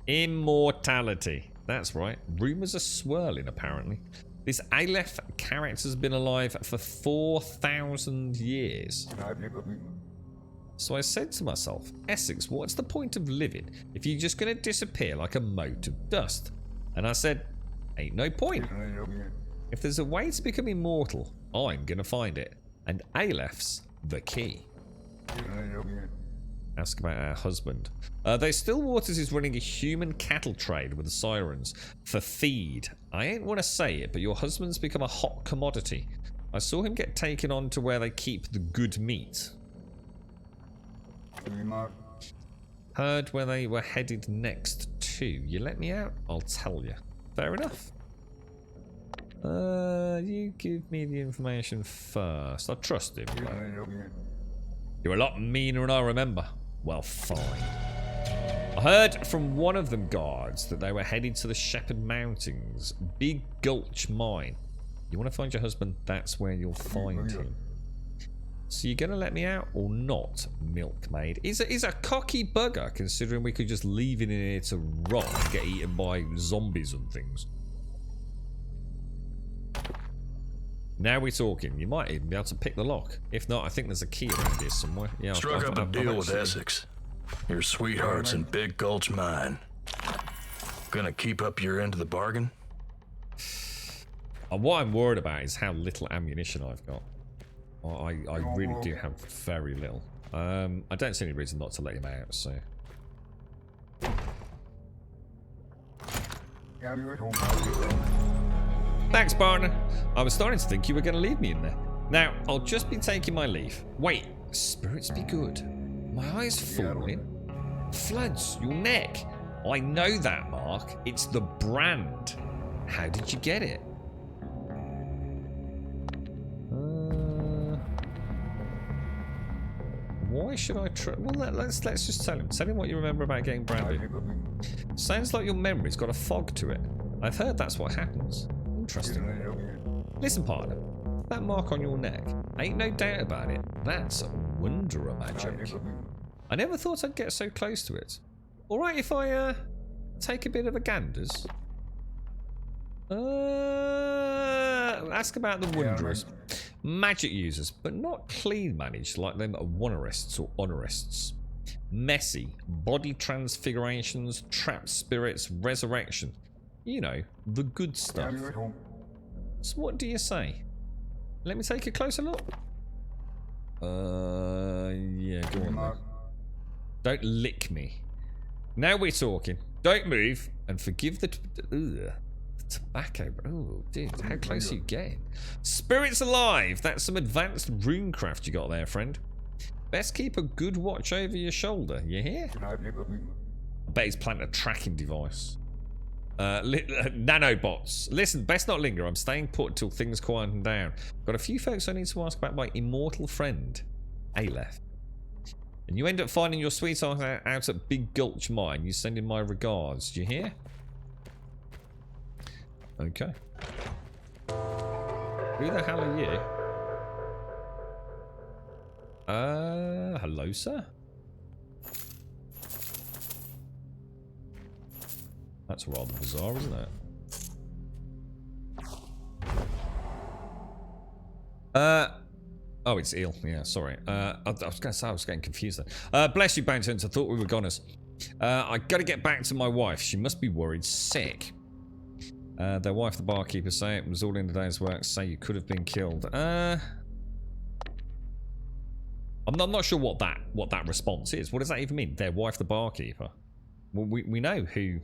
Immortality. That's right. Rumours are swirling, apparently. This Aleph character's been alive for 4,000 years. So I said to myself, Essex, what's the point of living if you're just going to disappear like a mote of dust? And I said, ain't no point. If there's a way to become immortal, I'm going to find it. And Aleph's the key. Ask about our husband. Though Stillwaters is running a human cattle trade with the Sirens for feed. I ain't want to say it, but your husband's become a hot commodity. I saw him get taken on to where they keep the good meat. Heard where they were headed next to. You let me out, I'll tell you. Fair enough. You give me the information first. I trust him. You're a lot meaner than I remember. Well, fine. I heard from one of them guards that they were headed to the Shepherd Mountains. Big Gulch Mine. You want to find your husband? That's where you'll find him. So you're going to let me out or not, milkmaid? He's a cocky bugger, considering we could just leave it in here to rot and get eaten by zombies and things. Now we're talking. You might even be able to pick the lock. If not, I think there's a key around here somewhere. Yeah, Struck up a deal with Essex. Your sweetheart's in Big Gulch Mine. Gonna keep up your end of the bargain? What I'm worried about is how little ammunition I've got. I really do have very little. I don't see any reason not to let him out, so. Thanks, partner. I was starting to think you were going to leave me in there. Now, I'll just be taking my leave. Wait, spirits be good. My eye's falling. Floods, your neck. I know that, Mark. It's the brand. How did you get it? Why should I try? Well, let's just tell him. Tell him what you remember about getting branded. Sounds like your memory's got a fog to it. I've heard that's what happens. Interesting. Listen, partner. That mark on your neck, ain't no doubt about it. That's Wanderer magic. I never thought I'd get so close to it. Alright if I take a bit of a ganders. Ask about the Wanderers. Magic users, but not clean managed like them Wannerists or Honorists. Messy, body transfigurations, trapped spirits, resurrection. You know, the good stuff. So what do you say? Let me take a closer look. Yeah, go on then. Don't lick me. Now we're talking. Don't move and forgive the tobacco. Oh, dude, how close are you getting? Spirits alive. That's some advanced runecraft you got there, friend. Best keep a good watch over your shoulder. You hear? I bet he's planted a tracking device. Nanobots. Listen, best not linger. I'm staying put till things quieten down. Got a few folks I need to ask about my immortal friend, Aleph. And you end up finding your sweetheart out at Big Gulch Mine. You send in my regards. Do you hear? Okay. Who the hell are you? Hello, sir? That's rather bizarre, isn't it? Oh, it's Eel. Yeah, sorry. I was going to say I was getting confused there. Bless you, Bounty Hunter. I thought we were goners. I got to get back to my wife. She must be worried sick. Their wife, the barkeeper, say it was all in the day's work. Say you could have been killed. I'm not sure what that response is. What does that even mean? Their wife, the barkeeper. Well, we know who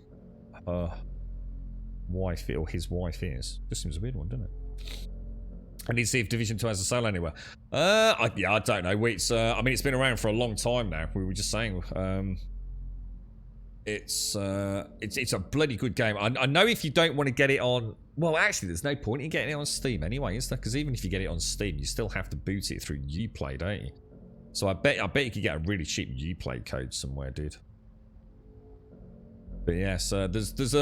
wife or his wife is. Just seems a weird one, doesn't it? I need to see if Division 2 has a sale anywhere. I don't know. It's I mean, it's been around for a long time now. We were just saying, it's a bloody good game. I know if you don't want to get it on, well, actually, there's no point in getting it on Steam anyway, is there? Because even if you get it on Steam, you still have to boot it through Uplay, don't you? So I bet you could get a really cheap Uplay code somewhere, dude. But yes, there's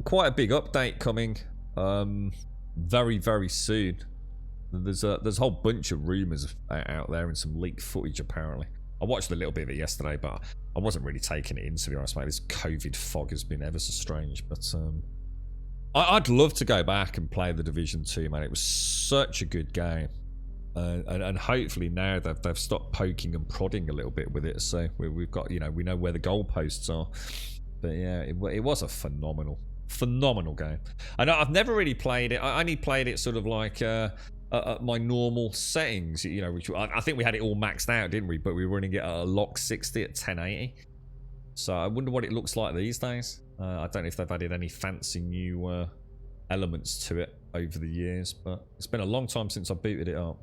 quite a big update coming, very very soon. There's a whole bunch of rumours out there and some leaked footage apparently. I watched a little bit of it yesterday, but I wasn't really taking it in, to be honest, mate. This COVID fog has been ever so strange, but I'd love to go back and play the Division 2, man. It was such a good game. And hopefully now they've stopped poking and prodding a little bit with it, so we've got, you know, we know where the goalposts are. But yeah, it was a phenomenal game. I know I've never really played it. I only played it sort of like at my normal settings, you know, which I think we had it all maxed out, didn't we? But we were running it at a lock 60 at 1080. So I wonder what it looks like these days. I don't know if they've added any fancy new elements to it over the years, but it's been a long time since I booted it up.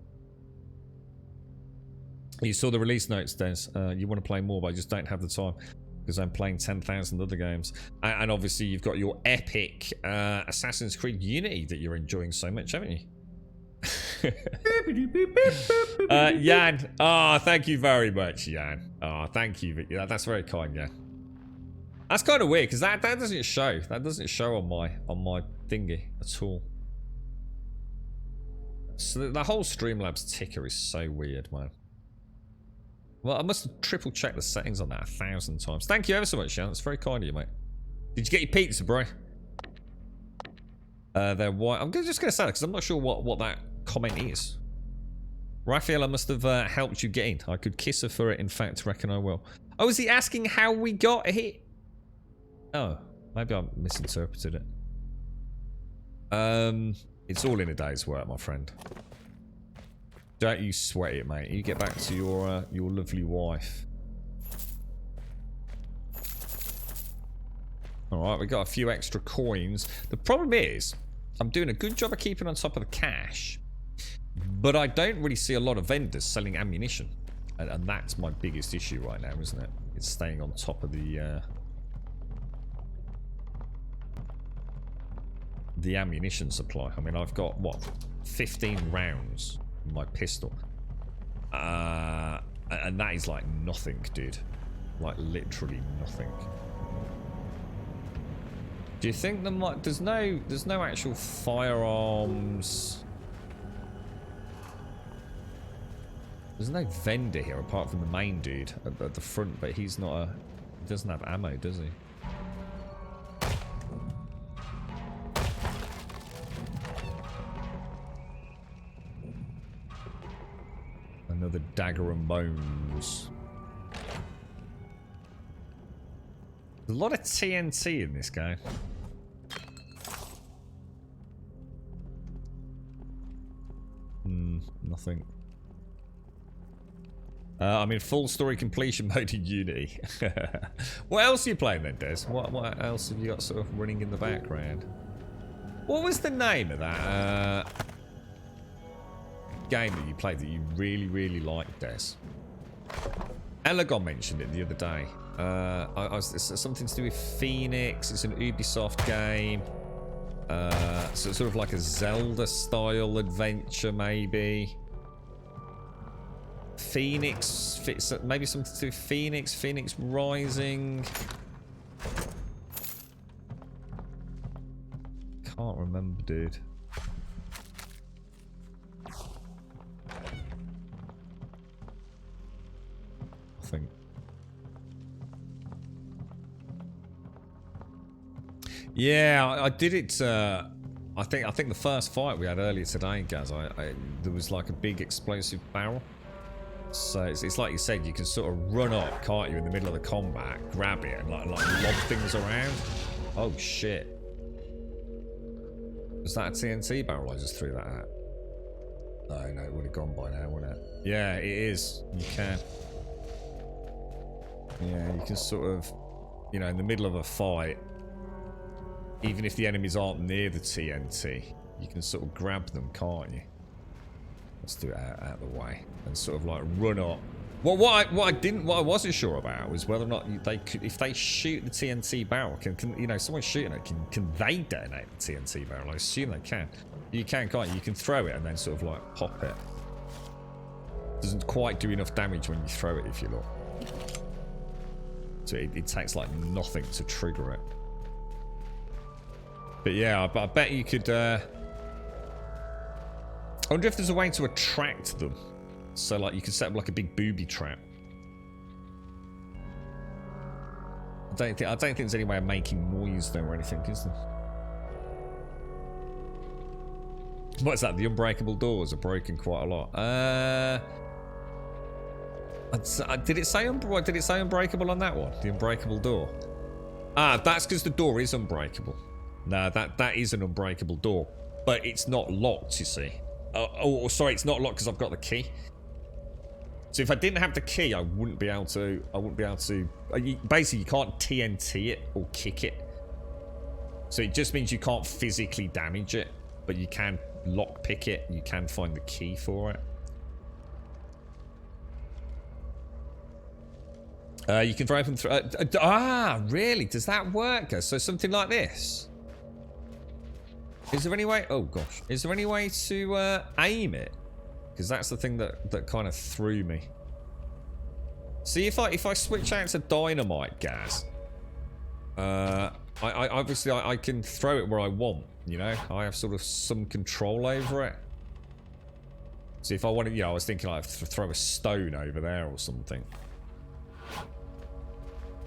You saw the release notes, Des. You want to play more, but I just don't have the time because I'm playing 10,000 other games. And obviously you've got your epic Assassin's Creed Unity that you're enjoying so much, haven't you? Jan. Oh, thank you very much, Jan. Oh, thank you. Yeah, that's very kind, Jan. That's kind of weird because that doesn't show. That doesn't show on my thingy at all. So the whole Streamlabs ticker is so weird, man. Well, I must have triple checked the settings on that 1,000 times. Thank you ever so much, Jan. That's very kind of you, mate. Did you get your pizza, bro? They're white. I'm just going to say that because I'm not sure what that comment is. Raphael, I must have helped you get in. I could kiss her for it. In fact, reckon I will. Oh, is he asking how we got here? Oh, maybe I misinterpreted it. It's all in a day's work, my friend. Don't you sweat it, mate. You get back to your lovely wife. Alright, we got a few extra coins. The problem is, I'm doing a good job of keeping on top of the cash, but I don't really see a lot of vendors selling ammunition. And that's my biggest issue right now, isn't it? It's staying on top of the ammunition supply. I mean, I've got, what, 15 rounds in my pistol. And that is like nothing, dude. Like literally nothing. Do you think there might... There's no actual firearms... There's no vendor here apart from the main dude at the front, but he's not a... He doesn't have ammo, does he? Another dagger and bones. There's a lot of TNT in this game. Nothing. I'm in full story completion mode in Unity. What else are you playing then, Des? What else have you got sort of running in the background? What was the name of that game that you played that you really, really liked, Des? Elagon mentioned it the other day. It's something to do with Phoenix. It's an Ubisoft game. So it's sort of like a Zelda-style adventure, maybe. Phoenix, maybe something to do with Phoenix Rising. Can't remember, dude. I think. Yeah, I did it. I think the first fight we had earlier today, Gaz. There was like a big explosive barrel. So it's like you said, you can sort of run up, can't you, in the middle of the combat, grab it, and like lob things around. Oh shit! Was that a TNT barrel I just threw that at? No, it would have gone by now, wouldn't it? Yeah, it is. You can. Yeah, you can sort of, you know, in the middle of a fight, even if the enemies aren't near the TNT, you can sort of grab them, can't you? Let's do it out of the way and sort of like run up. Well, what I wasn't sure about was whether or not they could, if they shoot the TNT barrel, can you know, someone shooting it, can they detonate the TNT barrel? I assume they can. You can, can't you? You can throw it and then sort of like pop it. Doesn't quite do enough damage when you throw it, if you look. So it takes like nothing to trigger it. But yeah, I bet you could. I wonder if there's a way to attract them. So like you could set up like a big booby trap. I don't think there's any way of making noise though or anything, is there? What's that? The unbreakable doors are broken quite a lot. Did it say unbreakable on that one? The unbreakable door. Ah, that's because the door is unbreakable. No, that is an unbreakable door, but it's not locked. You see. Oh, sorry, it's not locked because I've got the key. So if I didn't have the key, I wouldn't be able to. Basically, you can't TNT it or kick it. So it just means you can't physically damage it, but you can lockpick it. You can find the key for it. You can throw them through. Really? Does that work? So something like this. Is there any way? Oh gosh, is there any way to aim it? Because that's the thing that kind of threw me. See, if I switch out to dynamite gas, I obviously can throw it where I want. You know, I have sort of some control over it. So if I wanted, you know, I was thinking I'd throw a stone over there or something.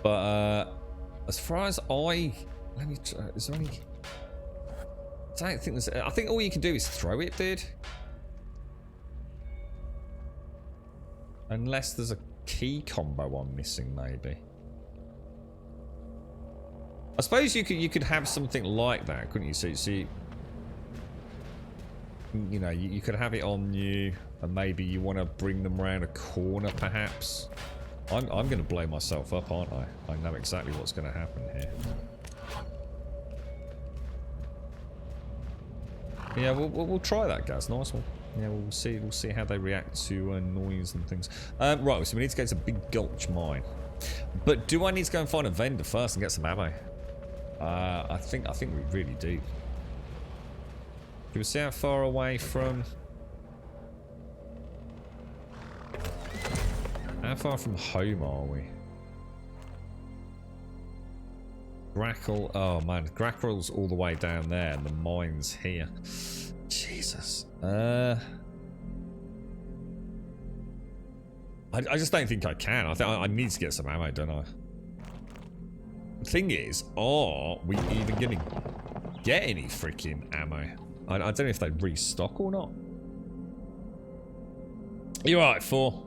But as far as let me try, is there any? I don't think there's. I think all you can do is throw it, dude. Unless there's a key combo I'm missing, maybe. I suppose you could have something like that, couldn't you? So you know, you could have it on you, and maybe you want to bring them around a corner, perhaps. I'm going to blow myself up, aren't I? I know exactly what's going to happen here. Yeah, we'll try that, Gaz. Nice one. Yeah, we'll see how they react to noise and things. Right, so we need to go to Big Gulch Mine. But do I need to go and find a vendor first and get some ammo? I think we really do. Do we see how far away from? How far from home are we? Grackle, oh man, Grackrell's all the way down there and the mine's here. Jesus. I just don't think I can. I think I need to get some ammo, don't I? The thing is, are we even gonna get any freaking ammo? I don't know if they restock or not. You alright, 4?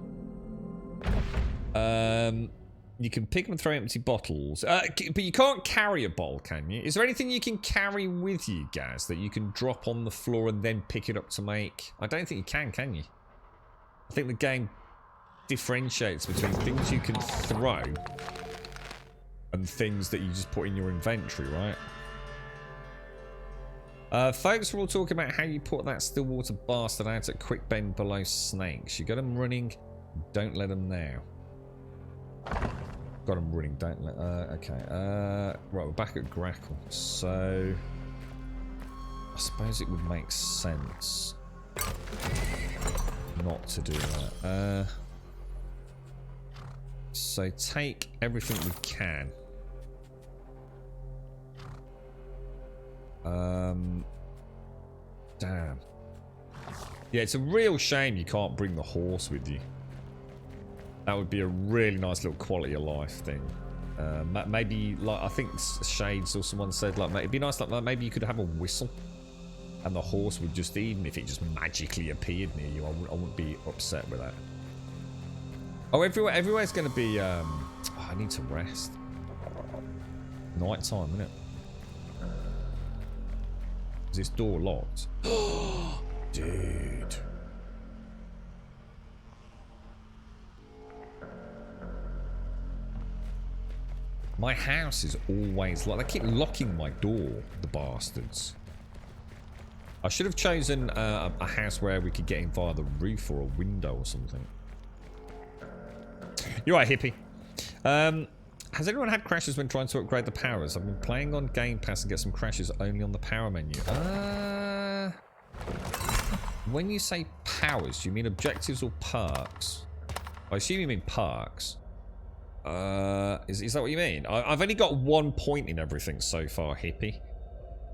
You can pick and throw empty bottles. But you can't carry a bottle, can you? Is there anything you can carry with you, Gaz, that you can drop on the floor and then pick it up to make? I don't think you can you? I think the game differentiates between things you can throw and things that you just put in your inventory, right? Folks, we're all talking about how you put that Stillwater bastard out at Quick Bend below Snakes. You got them running, don't let them now. Got them running, don't let... okay. Right, we're back at Grackle. So... I suppose it would make sense not to do that. So take everything we can. Damn. Yeah, it's a real shame you can't bring the horse with you. That would be a really nice little quality of life thing. Maybe, like, I think Shades or someone said, like, it'd be nice, like, maybe you could have a whistle. And the horse would just, even if it just magically appeared near you, I wouldn't be upset with that. Oh, everywhere's going to be, oh, I need to rest. Night time, isn't it? Is this door locked? Dude. My house is always like, they keep locking my door, the bastards. I should have chosen a house where we could get in via the roof or a window or something. You're right, hippie. Has anyone had crashes when trying to upgrade the powers? I've been playing on Game Pass and get some crashes only on the power menu. When you say powers, do you mean objectives or perks? I assume you mean perks. Is that what you mean? I've only got 1 point in everything so far, hippie.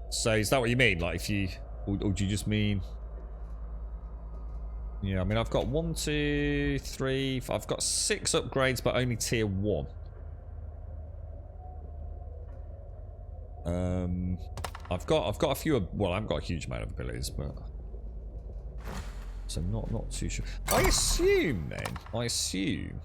So is that what you mean? Like, if you... Or do you just mean... Yeah, I mean, I've got 1, 2, 3... I've got 6 upgrades, but only tier 1. I've got a few... Well, I haven't got a huge amount of abilities, but... So not too sure. I assume, then... I assume...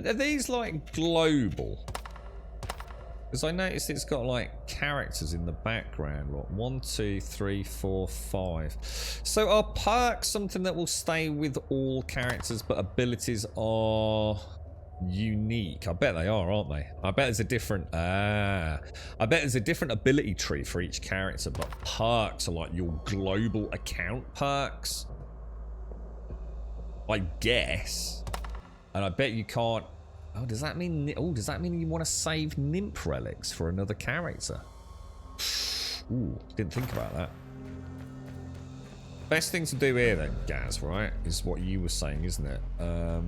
Are these, like, global? Because I noticed it's got, like, characters in the background. What? 1, 2, 3, 4, 5. So are perks something that will stay with all characters, but abilities are unique? I bet they are, aren't they? I bet there's a different... I bet there's a different ability tree for each character, but perks are, like, your global account perks. I guess. And I bet you can't... Oh, does that mean... Oh, does that mean you want to save nymph relics for another character? Ooh, didn't think about that. Best thing to do here then, Gaz, right? Is what you were saying, isn't it? I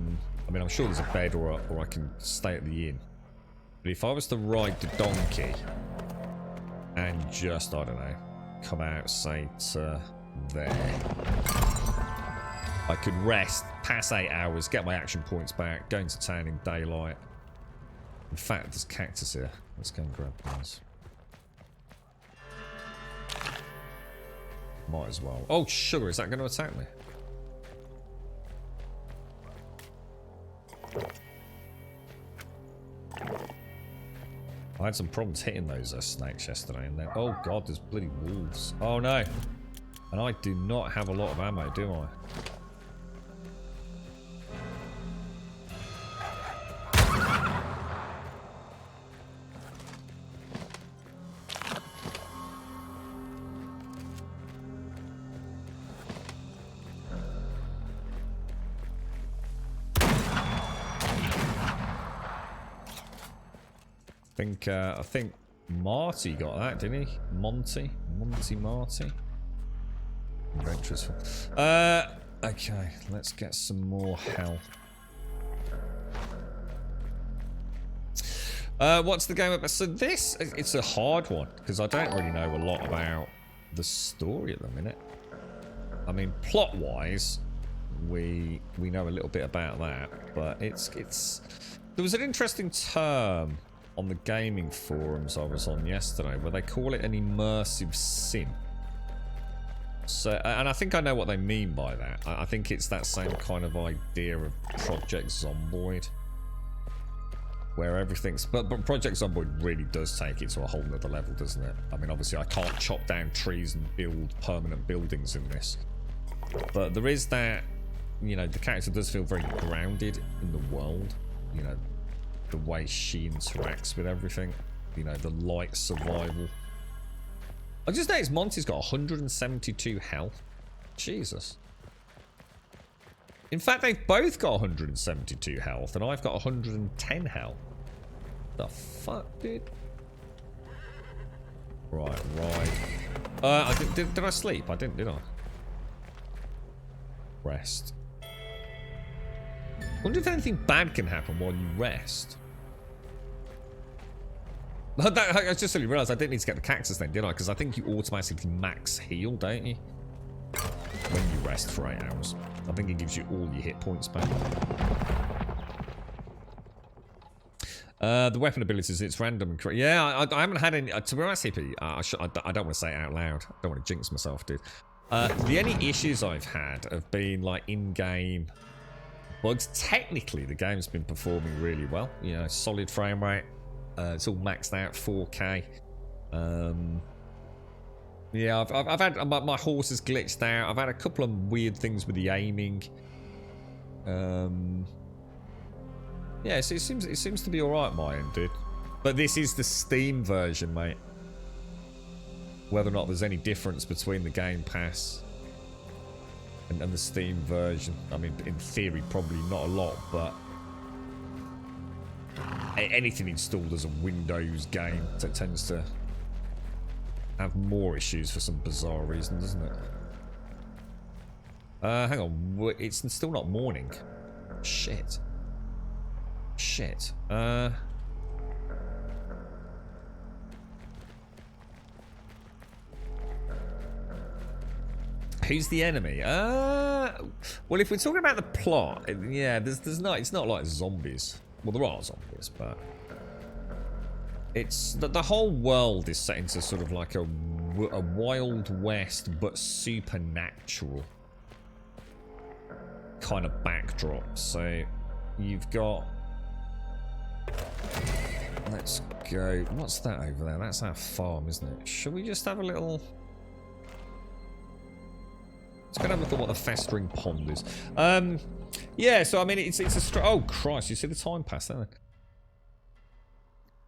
mean, I'm sure there's a bed or I can stay at the inn. But if I was to ride the donkey and just, I don't know, come out, say, to there... I could rest, pass 8 hours, get my action points back, go into town in daylight. In fact, there's cactus here. Let's go and grab those. Might as well. Oh, sugar, is that going to attack me? I had some problems hitting those snakes yesterday. And oh god, there's bloody wolves. Oh no. And I do not have a lot of ammo, do I? I think Marty got that, didn't he? Monty Marty. Adventurous. Okay, let's get some more health. What's the game about? So this, it's a hard one because I don't really know a lot about the story at the minute. I mean, plot-wise, we know a little bit about that, but it's. There was an interesting term on the gaming forums I was on yesterday where they call it an immersive sim. So, and I think I know what they mean by that. I think it's that same kind of idea of Project Zomboid, where everything's... But Project Zomboid really does take it to a whole nother level, doesn't it? I mean, obviously I can't chop down trees and build permanent buildings in this. But there is that, you know, the character does feel very grounded in the world. You know, the way she interacts with everything. You know, the light survival. I just noticed Monty's got 172 health. Jesus. In fact, they've both got 172 health, and I've got 110 health. The fuck, dude? Right. Did I sleep? I didn't, did I? Rest. Wonder if anything bad can happen while you rest. I just suddenly realised I didn't need to get the cactus then, did I? Because I think you automatically max heal, don't you? When you rest for 8 hours. I think it gives you all your hit points back. The weapon abilities, it's random. Yeah, I haven't had any... to be honest, Hippie, I don't want to say it out loud. I don't want to jinx myself, dude. The only issues I've had have been, like, in-game bugs. Technically, the game's been performing really well. You know, solid frame rate. It's all maxed out 4K. Yeah, I've had my horse has glitched out. I've had a couple of weird things with the aiming. Yeah, so it seems to be all right, my end, dude. But this is the Steam version, mate. Whether or not there's any difference between the Game Pass and the Steam version, I mean, in theory, probably not a lot, but. Anything installed as a Windows game that tends to have more issues for some bizarre reason, doesn't it? Hang on, it's still not morning. Shit. Who's the enemy? Well, if we're talking about the plot, yeah, there's not. It's not like zombies. Well, there are zombies, but it's the whole world is set into sort of like a Wild West but supernatural kind of backdrop. So you've got, let's go, what's that over there? That's our farm, isn't it? Should we just have a little, let's go have a look at what the festering pond is. Yeah, so I mean, it's a oh Christ! You see the time pass, don't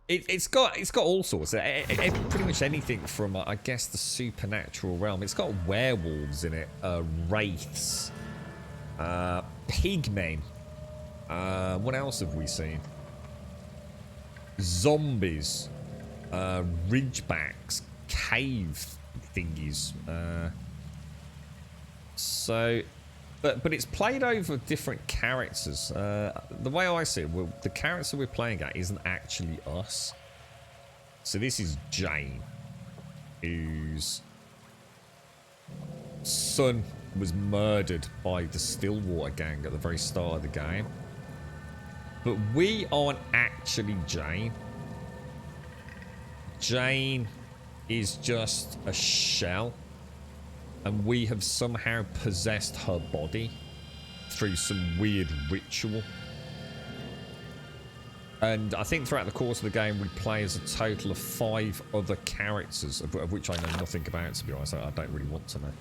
it? It's got all sorts. Pretty much anything from I guess the supernatural realm. It's got werewolves in it, wraiths, pigmen. What else have we seen? Zombies, ridgebacks, cave thingies. So. But it's played over different characters. The way I see it, the character we're playing at isn't actually us. So this is Jane, whose son was murdered by the Stillwater gang at the very start of the game. But we aren't actually Jane. Jane is just a shell. And we have somehow possessed her body through some weird ritual. And I think throughout the course of the game, we play as a total of 5 other characters, of which I know nothing about, to be honest. I don't really want to know.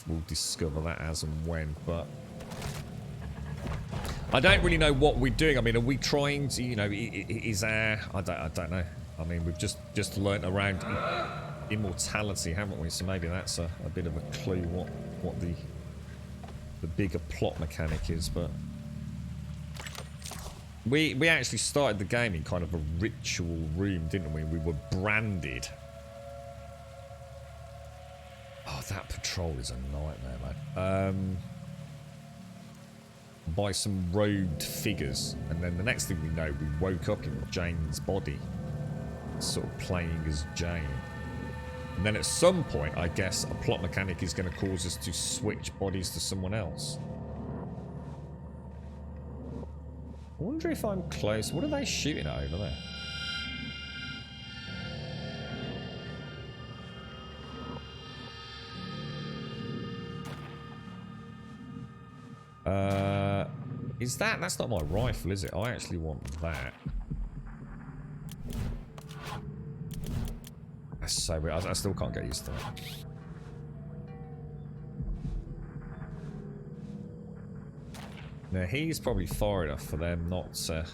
We'll discover that as and when, but I don't really know what we're doing. I mean, are we trying to, you know, is our, I don't know. I mean, we've just learnt around immortality, haven't we? So maybe that's a bit of a clue what the bigger plot mechanic is. But we actually started the game in kind of a ritual room, didn't we? We were branded. Oh, that patrol is a nightmare, man. By some robed figures, and then the next thing we know, we woke up in Jane's body, sort of playing as Jane. And then at some point, I guess, a plot mechanic is going to cause us to switch bodies to someone else. I wonder if I'm close. What are they shooting at over there? Is that? That's not my rifle, is it? I actually want that. That's so weird. I still can't get used to that. Now, he's probably far enough for them not to...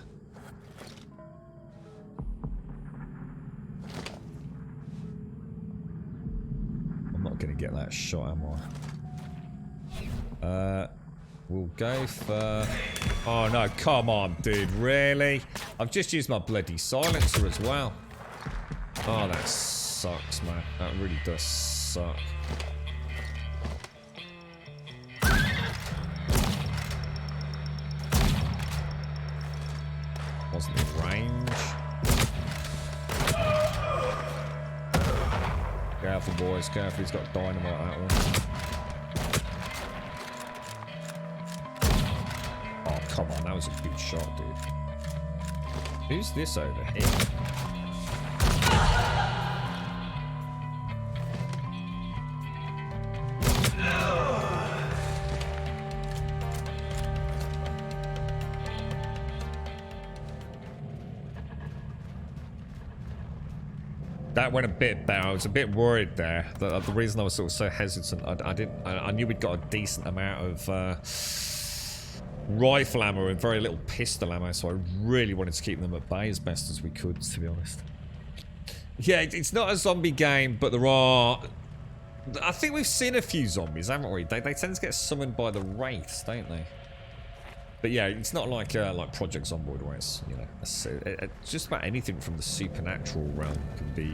I'm not going to get that shot, am I? We'll go for... Oh, no, come on, dude. Really? I've just used my bloody silencer as well. Oh, that sucks, man. That really does suck. Wasn't in range. Careful, boys. Careful. He's got dynamite, that one. Oh, come on. That was a good shot, dude. Who's this over here? That went a bit better. I was a bit worried there. The reason I was sort of so hesitant, I knew we'd got a decent amount of rifle ammo and very little pistol ammo, so I really wanted to keep them at bay as best as we could, to be honest. Yeah, it's not a zombie game, but there are... I think we've seen a few zombies, haven't we? They tend to get summoned by the wraiths, don't they? But yeah, it's not like Project Zomboid, where it's, you know, just about anything from the supernatural realm can be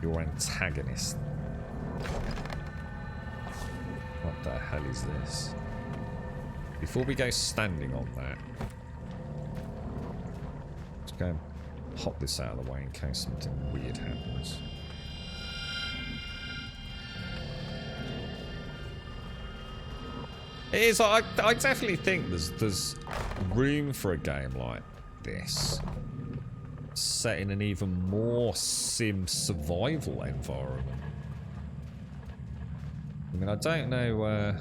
your antagonist. What the hell is this? Before we go standing on that, let's go and pop this out of the way in case something weird happens. It is. I definitely think there's room for a game like this, set in an even more sim survival environment. I mean, I don't know.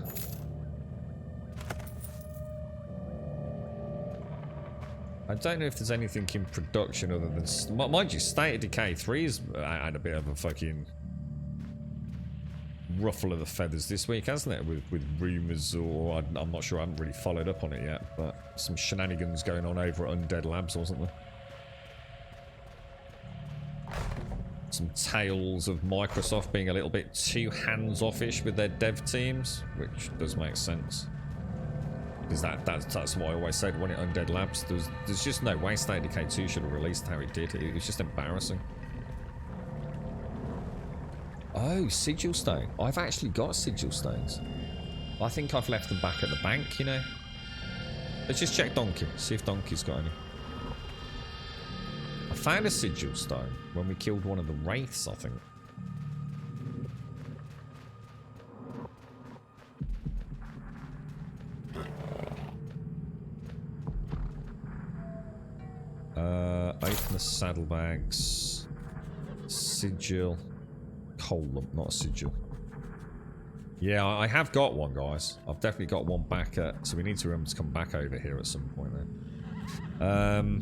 I don't know if there's anything in production other than, mind you, State of Decay 3's had a bit of a fucking ruffle of the feathers this week, hasn't it? With rumours, or I'm not sure, I haven't really followed up on it yet, but some shenanigans going on over at Undead Labs, wasn't there? Some tales of Microsoft being a little bit too hands-off-ish with their dev teams, which does make sense. Because that's what I always said when it Undead Labs, there's just no way State of Decay 2 should have released how it did. It was just embarrassing. Oh, sigil stone. I've actually got sigil stones. I think I've left them back at the bank, you know. Let's just check Donkey, see if Donkey's got any. I found a sigil stone when we killed one of the wraiths, I think. Open the saddlebags. Sigil. Coal lump, not a sigil. Yeah, I have got one, guys. I've definitely got one back at... So we need to remember to come back over here at some point then.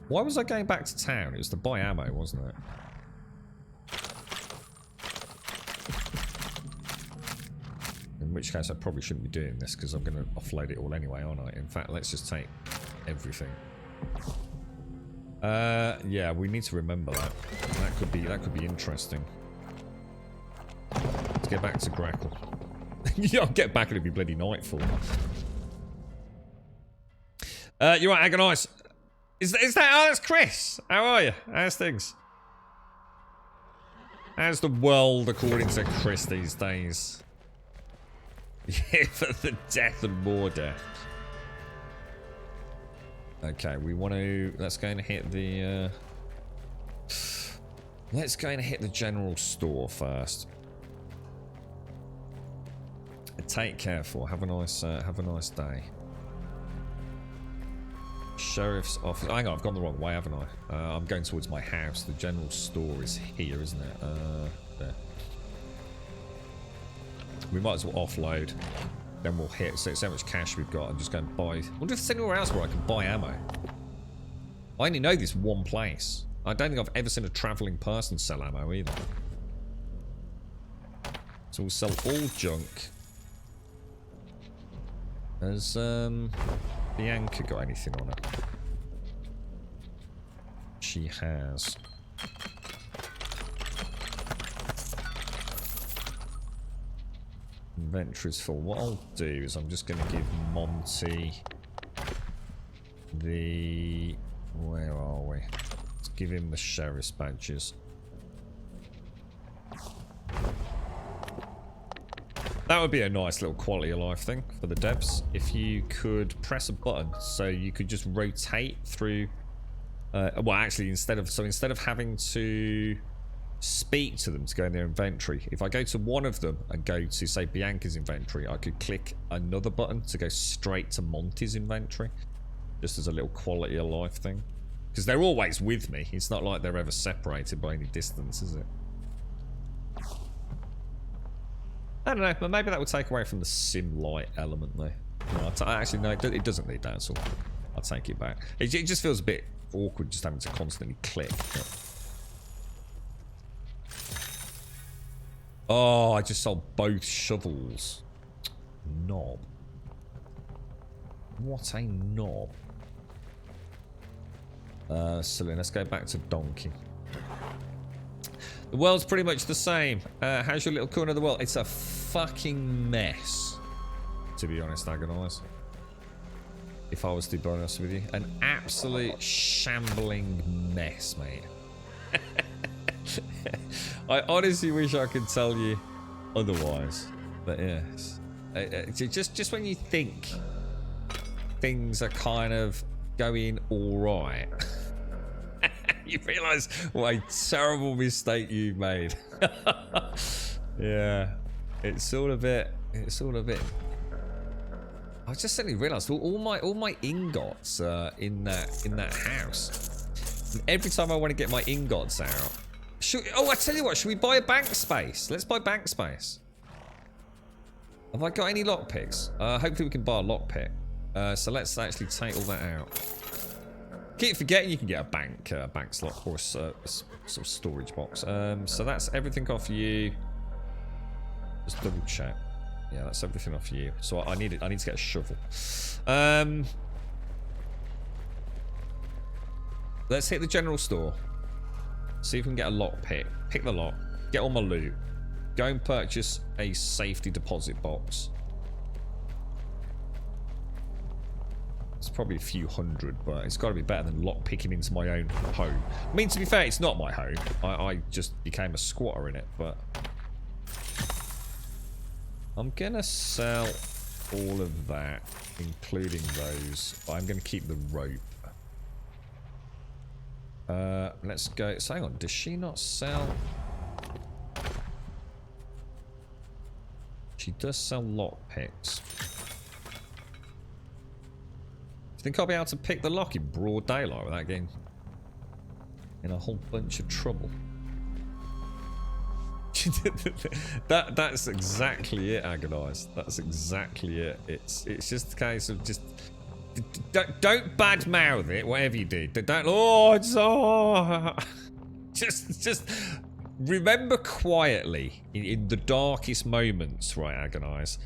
Why was I going back to town? It was to buy ammo, wasn't it? In which case I probably shouldn't be doing this because I'm going to offload it all anyway, aren't I? In fact, let's just take everything. Yeah, we need to remember that. That could be interesting. Let's get back to Grackle. Yeah, I'll get back and it'll be bloody nightfall. You're right, Agonize. Is that? Oh, that's Chris. How are you? How's things? How's the world according to Chris these days? Yeah, for the death and more death. Okay, we want to... Let's go and hit the... Let's go and hit the general store first. Take care, for. Have a nice day. Sheriff's office. Hang on, I've gone the wrong way, haven't I? I'm going towards my house. The general store is here, isn't it? There. We might as well offload. Then we'll hit. So how much cash we've got and just go and buy. I wonder if there's anywhere else where I can buy ammo. I only know this one place. I don't think I've ever seen a travelling person sell ammo either. So we'll sell all junk. Has Bianca got anything on her? She has. Inventory's full. What I'll do is I'm just going to give Monty the... Where are we? Let's give him the sheriff's badges. That would be a nice little quality of life thing for the devs. If you could press a button so you could just rotate through... well, actually, instead of having to speak to them to go in their inventory, if I go to one of them and go to, say, Bianca's inventory, I could click another button to go straight to Monty's inventory. Just as a little quality of life thing. Because they're always with me. It's not like they're ever separated by any distance, is it? I don't know, but maybe that would take away from the sim light element, though. No, actually, no, it doesn't need that at all. I'll take it back. It just feels a bit awkward just having to constantly click. But... Oh, I just sold both shovels. Knob. What a knob. Silly, let's go back to Donkey. The world's pretty much the same. How's your little corner of the world? It's a fucking mess, to be honest, Agonize. If I was to be honest with you. An absolute shambling mess, mate. I honestly wish I could tell you otherwise. But yes. Just when you think things are kind of going alright, you realise what a terrible mistake you've made. Yeah. It's all a bit. I just suddenly realised all my ingots are in that house. And every time I want to get my ingots out. I tell you what, should we buy a bank space? Let's buy bank space. Have I got any lockpicks? Hopefully we can buy a lockpick. So let's actually take all that out. Keep forgetting you can get a bank slot or a sort of storage box. So that's everything off you. Just double check. Yeah, that's everything off you. So I need to get a shovel. Let's hit the general store. See if we can get a lockpick. Pick the lock. Get all my loot. Go and purchase a safety deposit box. It's probably a few hundred, but it's got to be better than lock picking into my own home. I mean, to be fair, it's not my home. I just became a squatter in it, but... I'm going to sell all of that, including those. But I'm going to keep the rope. Let's go... So hang on, does she not sell... She does sell lockpicks. Think I'll be able to pick the lock in broad daylight without getting in a whole bunch of trouble? That's exactly it, Agonize. That's exactly it. It's just a case of just don't badmouth it, whatever you do. Don't just remember quietly in the darkest moments, right, Agonize,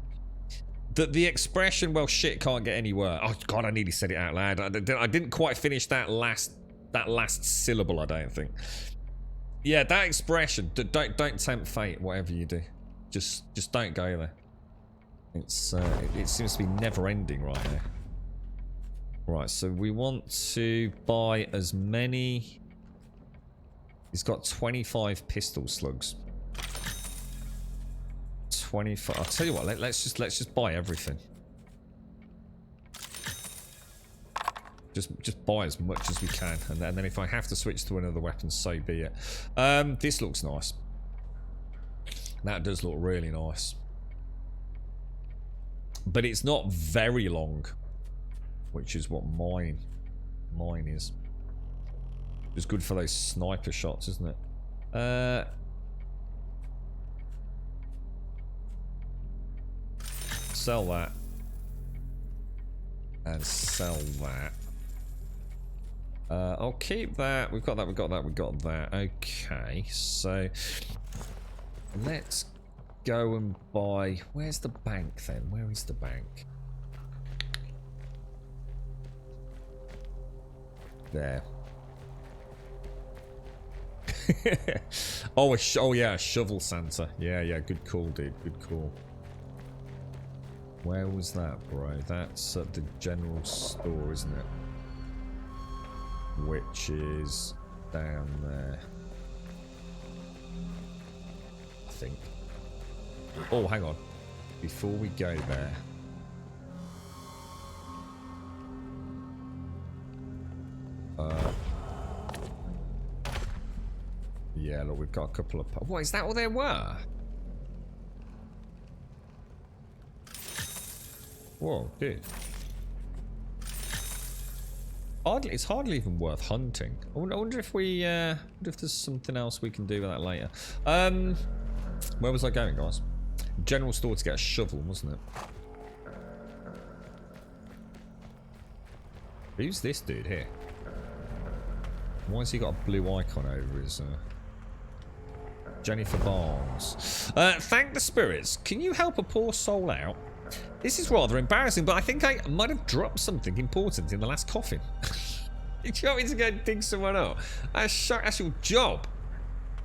that the expression, well, shit can't get any worse. Oh god, I nearly said it out loud. I didn't quite finish that last syllable, I don't think. Yeah, that expression, don't tempt fate, whatever you do. Just don't go there. It seems to be never ending right now. Right, so we want to buy as many. He's got 25 pistol slugs. 25. I'll tell you what. Let's just buy everything. Just buy as much as we can, and then if I have to switch to another weapon, so be it. This looks nice. That does look really nice, but it's not very long, which is what mine is. It's good for those sniper shots, isn't it? sell that. And sell that. I'll keep that. We've got that, we've got that, we've got that. Okay, so let's go and buy. Where's the bank then? Where is the bank? There. Oh, oh yeah, a shovel Santa. Yeah, yeah, good call, dude. Good call. Where was that, bro? That's at the general store, isn't it? Which is down there, I think. Oh, hang on. Before we go there, yeah, look, we've got a couple of. What, is that all there were? Whoa, dude. Hardly, it's hardly even worth hunting. I wonder if we, wonder if there's something else we can do with that later. Where was I going, guys? General store to get a shovel, wasn't it? Who's this dude here? Why has he got a blue icon over his, Jennifer Barnes. Thank the spirits. Can you help a poor soul out? This is rather embarrassing, but I think I might have dropped something important in the last coffin. You want me to go and dig someone up? That's your job.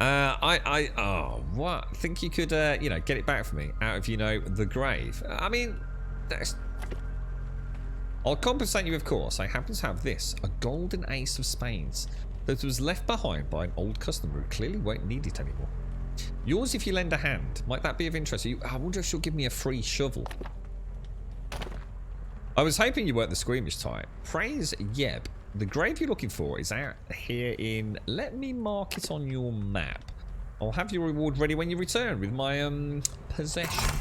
Oh, what? I think you could, you know, get it back for me out of, you know, the grave. I mean, that's... I'll compensate you, of course. I happen to have this, a golden ace of spades that was left behind by an old customer who clearly won't need it anymore. Yours if you lend a hand. Might that be of interest to you? I wonder if she'll give me a free shovel. I was hoping you weren't the squeamish type. Praise Yeb. The grave you're looking for is out here in... Let me mark it on your map. I'll have your reward ready when you return with my, possession.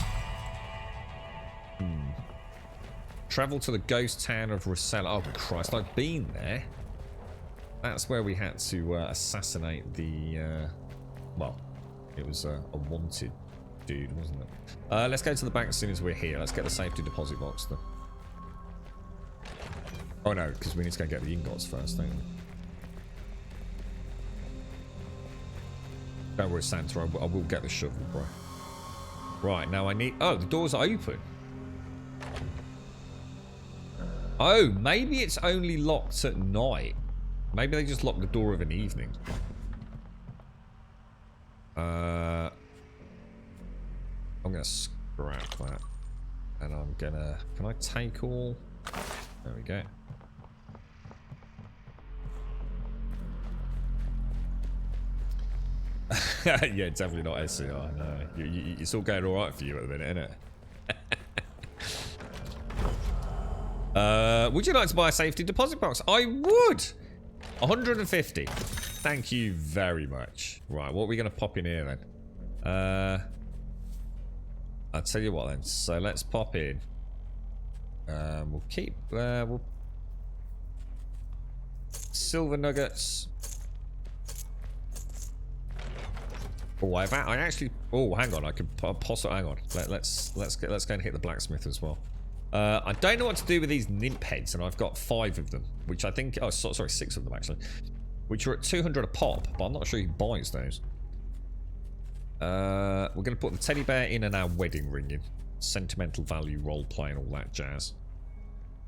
Travel to the ghost town of Rosella. Oh, Christ, I've been there. That's where we had to assassinate the... well, it was a wanted dude, wasn't it? Let's go to the bank as soon as we're here. Let's get the safety deposit box, then. Oh, no, because we need to go get the ingots first, don't we? Don't worry, Santa. I will get the shovel, bro. Right, now I need... Oh, the doors are open. Oh, maybe it's only locked at night. Maybe they just lock the door of an evening. I'm going to scrap that. And I'm going to... Can I take all... There we go. Yeah, definitely not SCR. No, it's all going all right for you at the minute, isn't it? Would you like to buy a safety deposit box? I would. 150. Thank you very much. Right, what are we going to pop in here then? I'll tell you what then. So let's pop in. We'll keep. We'll silver nuggets. Oh, I actually. Oh, hang on. I could possibly. Hang on. Let's go and hit the blacksmith as well. I don't know what to do with these nymph heads, and I've got 5 of them, which I think. Oh, sorry, 6 of them actually, which are at 200 a pop. But I'm not sure who buys those. We're going to put the teddy bear in and our wedding ring in. Sentimental value, role playing, all that jazz.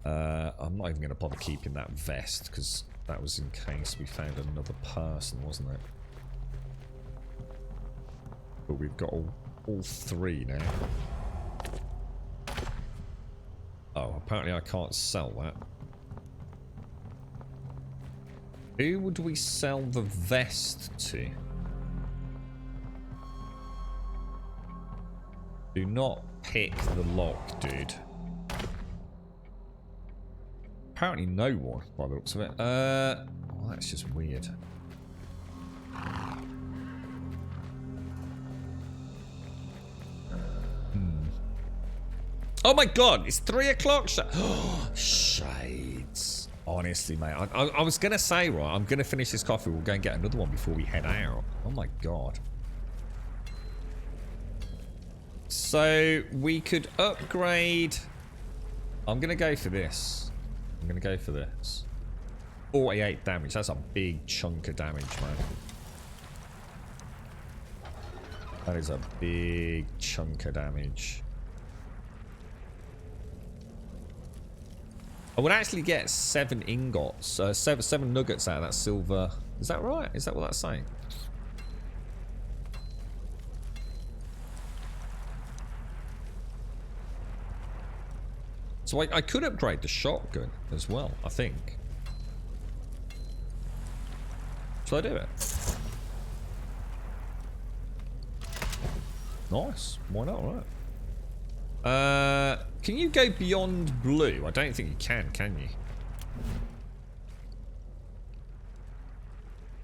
I'm not even going to bother keeping that vest because that was in case we found another person, wasn't it? But we've got all 3 now. Oh, apparently I can't sell that. Who would we sell the vest to? Do not pick the lock, dude. Apparently no one, by the looks of it. Well, that's just weird. Oh my god, it's 3 o'clock. Shades. Honestly, mate. I was going to say, right, I'm going to finish this coffee. We'll go and get another one before we head out. Oh my god. So we could upgrade. I'm going to go for this. 48 damage. That's a big chunk of damage, man. That is a big chunk of damage. I would actually get 7 ingots, 7 nuggets out of that silver. Is that right? Is that what that's saying? So I could upgrade the shotgun as well, I think. Shall I do it? Nice. Why not, right? Can you go beyond blue? I don't think you can you?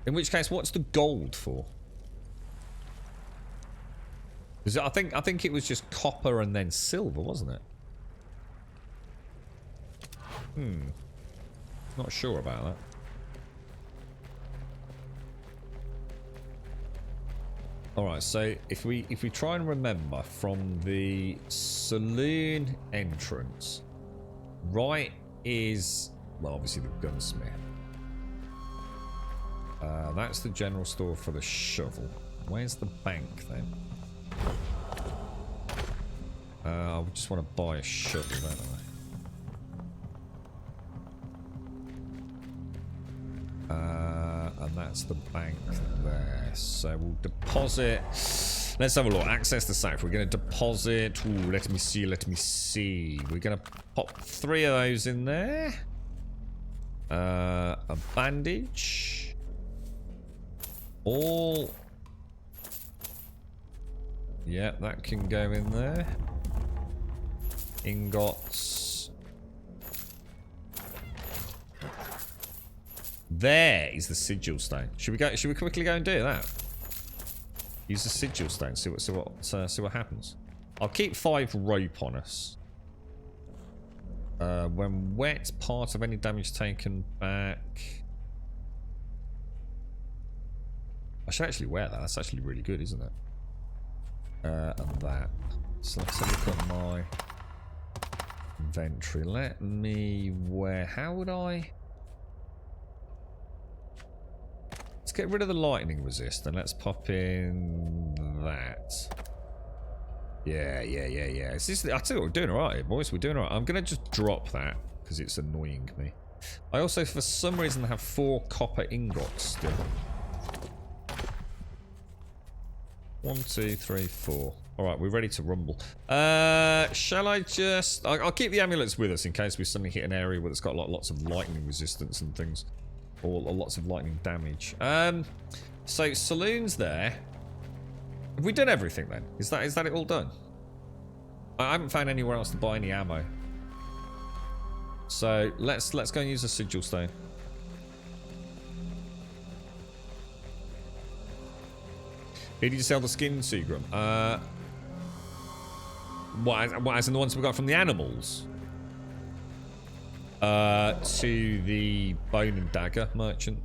In which case, what's the gold for? Is it, I think it was just copper and then silver, wasn't it? Not sure about that. Alright, so if we try and remember from the saloon entrance, right is, well, obviously the gunsmith. That's the general store for the shovel. Where's the bank then? I just want to buy a shovel, don't I? And that's the bank there. So we'll deposit. Let's have a look. Access the safe. We're going to deposit. Ooh, let me see. We're going to pop 3 of those in there. A bandage. All. Yeah, that can go in there. Ingots. There is the sigil stone. Should we quickly go and do that? Use the sigil stone. See what happens. I'll keep 5 rope on us. When wet, part of any damage taken back. I should actually wear that. That's actually really good, isn't it? And that. So let's have a look at my inventory. Let me wear. How would I? Let's get rid of the lightning resist and let's pop in that. Yeah. It's just, I tell you what, we're doing alright here, boys. We're doing alright. I'm going to just drop that because it's annoying me. I also, for some reason, have 4 copper ingots still. 1, 2, 3, 4. Alright, we're ready to rumble. Shall I just... I'll keep the amulets with us in case we suddenly hit an area where it's got lots of lightning resistance and things. Or lots of lightning damage. So saloon's there. Have we done everything then? Is that it all done? I haven't found anywhere else to buy any ammo. So let's go and use a sigil stone. Did you sell the skin, Seagram? What, as in the ones we got from the animals? To the bone and dagger merchant.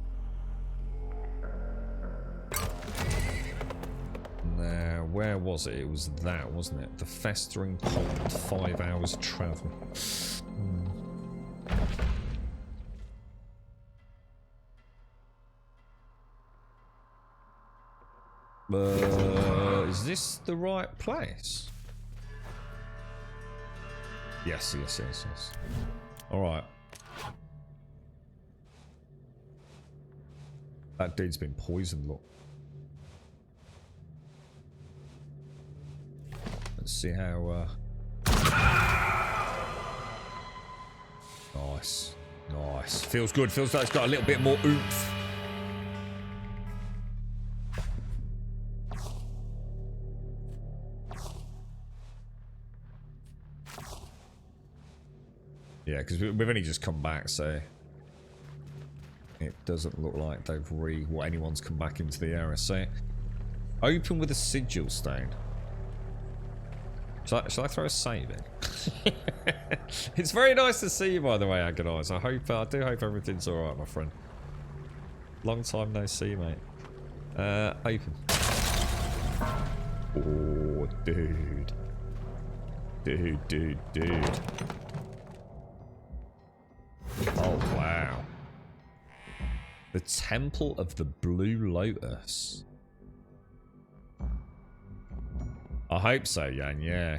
Now, where was it? It was that, wasn't it? The festering pond, 5 hours travel. Is this the right place? Yes. Alright. That dude's been poisoned, look. Let's see how, Nice. Feels good. Feels like it's got a little bit more oomph. Yeah, because we've only just come back, so it doesn't look like anyone's come back into the area. So, open with a sigil stone. Shall I throw a save in? It's very nice to see you, by the way, Agonize. I do hope everything's all right, my friend. Long time no see, mate. Open. Oh, dude. Dude. Oh, wow. The Temple of the Blue Lotus. I hope so, Jan. Yeah.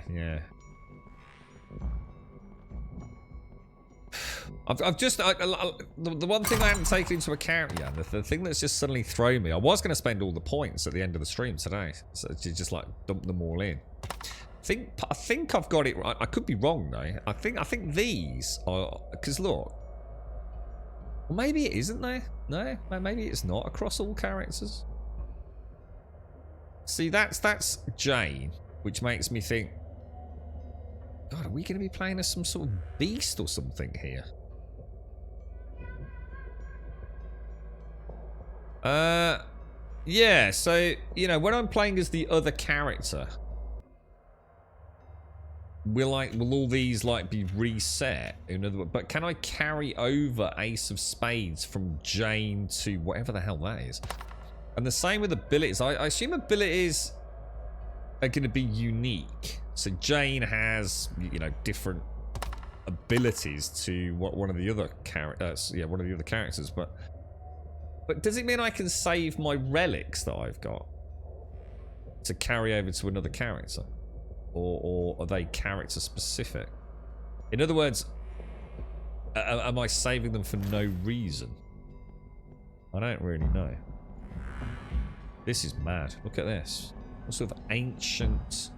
I've just... the one thing I haven't taken into account, Jan, the thing that's just suddenly thrown me, I was going to spend all the points at the end of the stream today. So just like dump them all in. I think I've got it right. I could be wrong, though. I think these are... Because, look. Well, maybe it isn't there. No, maybe it's not across all characters. See, that's Jane, which makes me think, God, are we going to be playing as some sort of beast or something here? Yeah, so, you know, when I'm playing as the other character, will all these, like, be reset? In other words, but can I carry over Ace of Spades from Jane to whatever the hell that is? And the same with abilities. I assume abilities are going to be unique. So Jane has, you know, different abilities to one of the other characters. Yeah, one of the other characters. But does it mean I can save my relics that I've got to carry over to another character, or are they character specific? In other words, am I saving them for no reason? I don't really know. This is mad. Look at this. What sort of ancient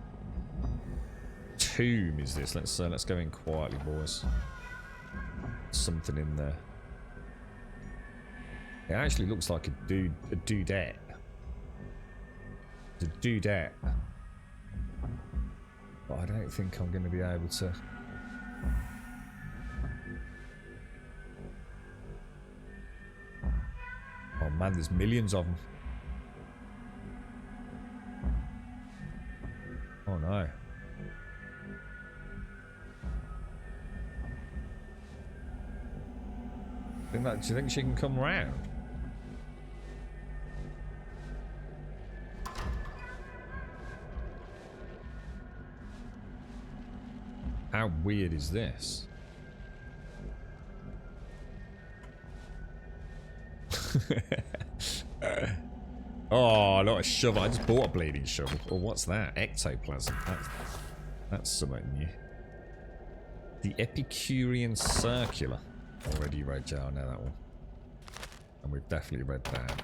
tomb is this? Let's go in quietly, boys. Something in there. It actually looks like a dudette. It's a dudette. But I don't think I'm going to be able to. Oh man, there's millions of them. Oh no. Do you think she can come round? How weird is this? Oh, not a shovel. I just bought a bleeding shovel. Oh, what's that? Ectoplasm. That's something new. The Epicurean Circular. Already read, yeah, I know that one. And we've definitely read that.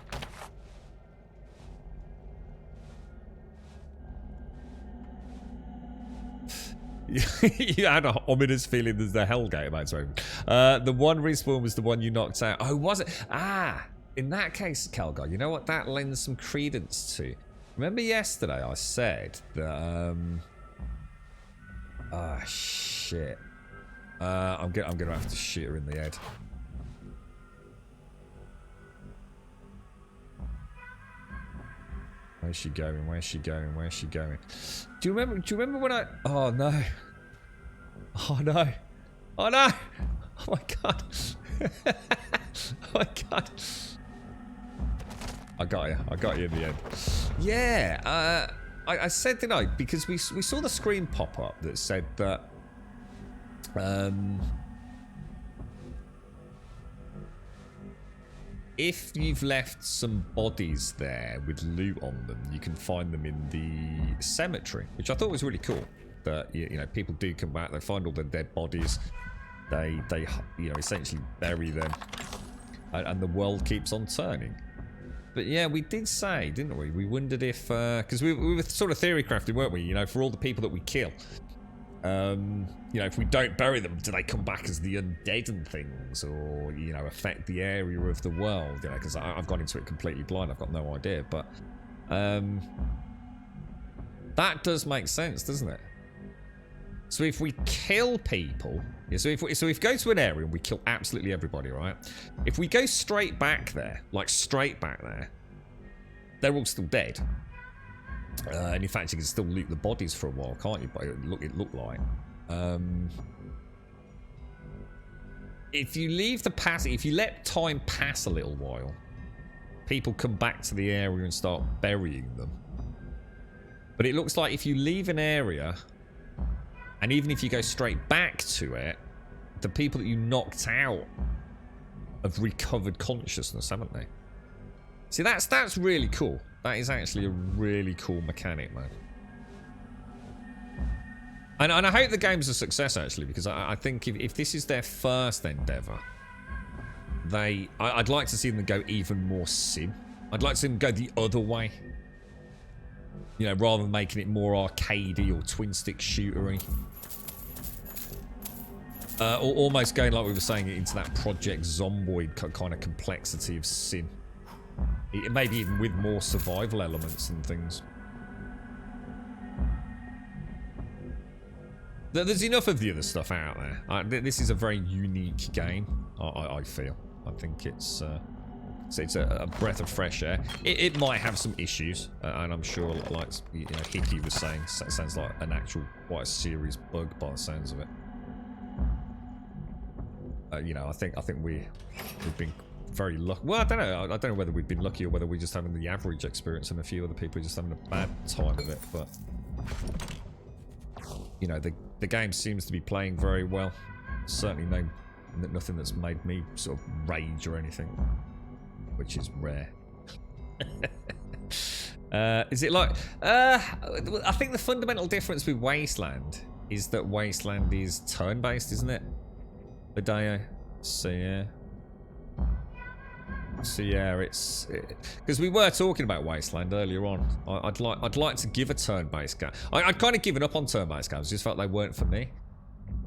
You had an ominous feeling there's the Hellgate about to open. The one respawn was the one you knocked out. Oh, was it? Ah! In that case, Calgar, you know what that lends some credence to? Remember yesterday I said that, ah, shit. I'm gonna have to shoot her in the head. Where's she going? Where's she going? Where's she going? Do you remember when I... Oh, no. Oh, no. Oh, no. Oh, my God. Oh, my God. I got you in the end. Yeah, I said, didn't I? Because we saw the screen pop up that said that if you've left some bodies there with loot on them, you can find them in the cemetery, which I thought was really cool. That, you know, people do come back, they find all the dead bodies, they you know, essentially bury them, and the world keeps on turning. But yeah, we did say, didn't we? We wondered if, because we were sort of theory crafting, weren't we? You know, for all the people that we kill, you know, if we don't bury them, do they come back as the undead and things, or, you know, affect the area of the world? You know, because I've gone into it completely blind. I've got no idea, but that does make sense, doesn't it? So if we kill people, yeah, so if we go to an area and we kill absolutely everybody, right? If we go straight back there, like straight back there, they're all still dead. And in fact, you can still loot the bodies for a while, can't you? But it looked like. If you leave the pass, if you let time pass a little while, people come back to the area and start burying them. But it looks like if you leave an area And even if you go straight back to it, the people that you knocked out have recovered consciousness, haven't they? See, that's really cool. That is actually a really cool mechanic, man. And I hope the game's a success, actually, because I think if this is their first endeavour, I'd like to see them go even more sim. I'd like to see them go the other way. You know, rather than making it more arcadey or twin-stick shootery. Or almost going, like we were saying, into that Project Zomboid kind of complexity of sim. Maybe even with more survival elements and things. There's enough of the other stuff out there. This is a very unique game, I feel. I think it's a breath of fresh air. It might have some issues, and I'm sure, like Hickey was saying, sounds like an actual, quite a serious bug by the sounds of it. You know, I think we've been very lucky. Well, I don't know. I don't know whether we've been lucky or whether we're just having the average experience, and a few other people are just having a bad time of it. But you know, the game seems to be playing very well. Certainly nothing that's made me sort of rage or anything, which is rare. Is it like... I think the fundamental difference with Wasteland is that Wasteland is turn-based, isn't it? Hideo. So yeah, it's... Because we were talking about Wasteland earlier on. I'd like to give a turn-based game. I'd kind of given up on turn-based games. Just felt they weren't for me.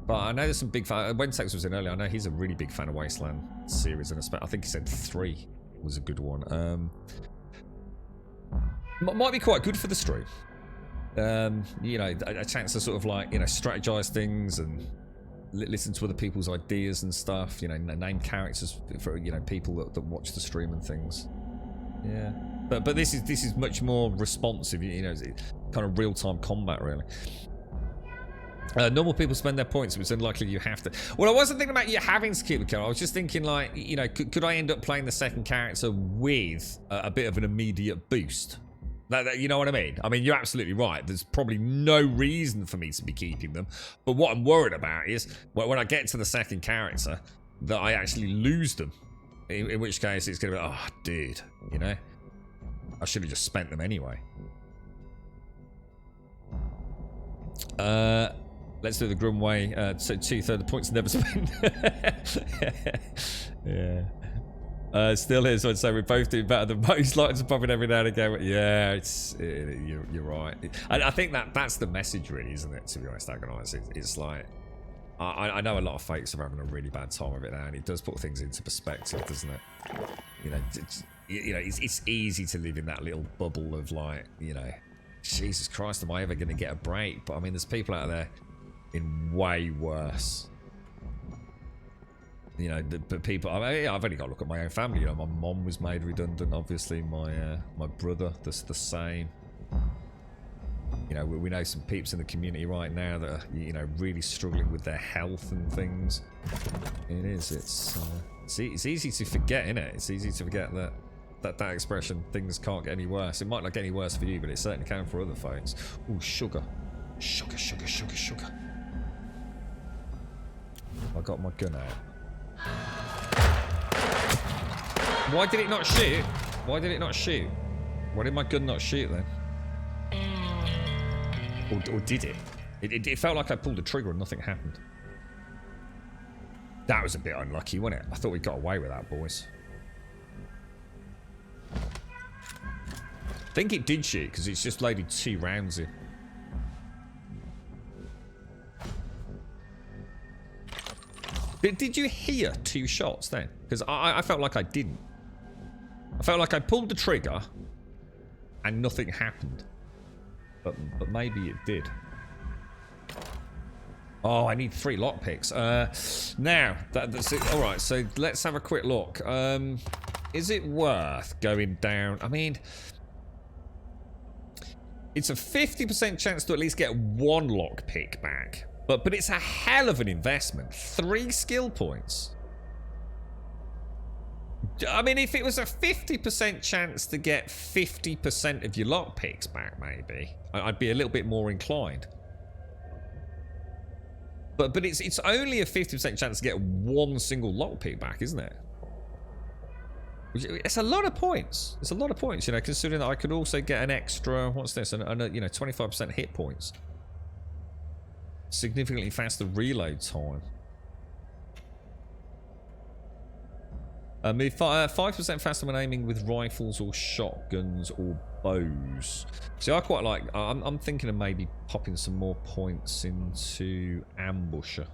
But I know there's some big fans. When Tex was in earlier, I know he's a really big fan of Wasteland series, and I think he said 3 was a good one. Might be quite good for the stream. You know, a chance to sort of like, you know, strategize things and listen to other people's ideas and stuff. You know, name characters for, you know, people that watch the stream and things. Yeah, but this is much more responsive. You know, kind of real-time combat, really. Normal people spend their points, so it's unlikely you have to. Well, I wasn't thinking about you having to keep the character. I was just thinking, like, you know, could I end up playing the second character with a bit of an immediate boost? You know what I mean? I mean, you're absolutely right. There's probably no reason for me to be keeping them. But what I'm worried about is when I get to the second character, that I actually lose them. In which case, it's going to be like, oh, dude, you know? I should have just spent them anyway. Let's do the Grum way. So 2/3 the points never spent. Yeah. Still here, so I'd say we both do better than most. Lights are popping every now and again. But yeah, you're right. I think that's the message, really, isn't it? To be honest, Agonize. It's like I know a lot of fakes are having a really bad time of it now, and it does put things into perspective, doesn't it? You know, it's easy to live in that little bubble of like, you know, Jesus Christ, am I ever going to get a break? But I mean, there's people out there in way worse. You know, but people. I mean, I've only got to look at my own family. You know, my mom was made redundant. Obviously, my brother, the same. You know, we know some peeps in the community right now that are, you know, really struggling with their health and things. It is. It's easy to forget, isn't it? It's easy to forget that expression. Things can't get any worse. It might not get any worse for you, but it certainly can for other folks. Ooh, sugar. Sugar. I got my gun out. Why did it not shoot? Why did my gun not shoot then? Or did it? It felt like I pulled the trigger and nothing happened. That was a bit unlucky, wasn't it? I thought we got away with that, boys. I think it did shoot because it's just loaded 2 rounds in. Did you hear 2 shots then? Because I felt like I didn't. I felt like I pulled the trigger and nothing happened. But maybe it did. Oh, I need 3 lockpicks. Now, that's it. All right, so let's have a quick look. Is it worth going down? I mean, it's a 50% chance to at least get 1 lockpick back. But it's a hell of an investment. 3 skill points. I mean, if it was a 50% chance to get 50% of your lockpicks back, maybe, I'd be a little bit more inclined. But it's only a 50% chance to get one single lockpick back, isn't it? It's a lot of points. It's a lot of points, you know, considering that I could also get an extra, what's this, and you know, 25% hit points. Significantly faster reload time. Move 5% faster when aiming with rifles or shotguns or bows. See, I quite like, I'm thinking of maybe popping some more points into Ambusher.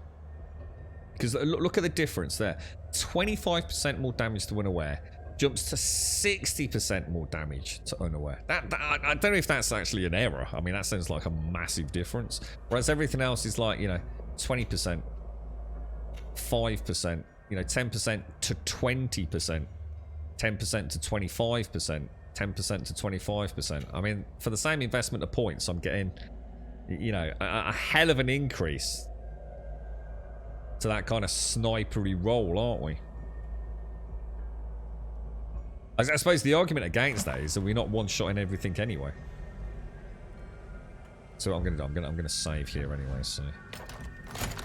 Because look at the difference there. 25% more damage to unaware. Jumps to 60% more damage to unaware. I don't know if that's actually an error. I mean, that sounds like a massive difference. Whereas everything else is like, you know, 20%, 5%, you know, 10% to 20%, 10% to 25%, 10% to 25%. I mean, for the same investment of points, I'm getting, you know, a hell of an increase to that kind of snipery roll, aren't we? I suppose the argument against that is that we're not one-shotting everything anyway. So what I'm gonna save here anyway. So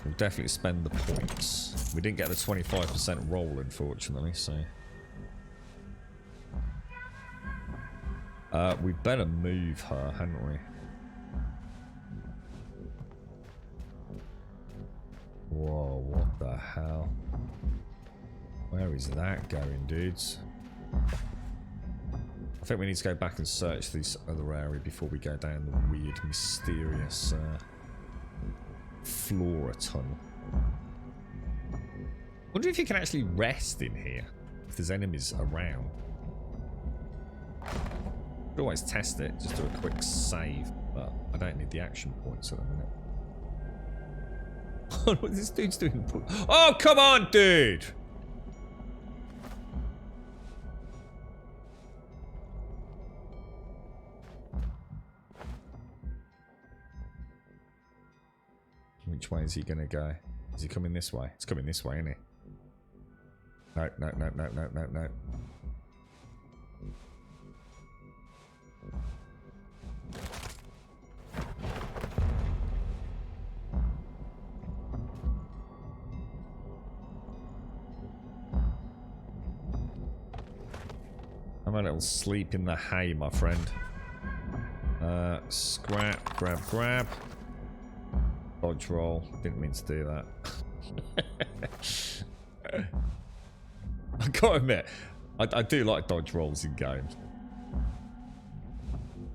we'll definitely spend the points. We didn't get the 25% roll, unfortunately. So we better move her, hadn't we? Whoa! What the hell? Where is that going, dudes? I think we need to go back and search this other area before we go down the weird, mysterious flora tunnel. Wonder if you can actually rest in here, if there's enemies around. Could always test it, just do a quick save, but I don't need the action points at the minute. What this dude's doing? Oh, come on, dude! Which way is he gonna go? Is he coming this way? It's coming this way, isn't he? No, no, no, no, no, no, no. I'm a little sleep in the hay, my friend. Scrap, grab, grab. Dodge roll. Didn't mean to do that. I gotta admit, I do like dodge rolls in games.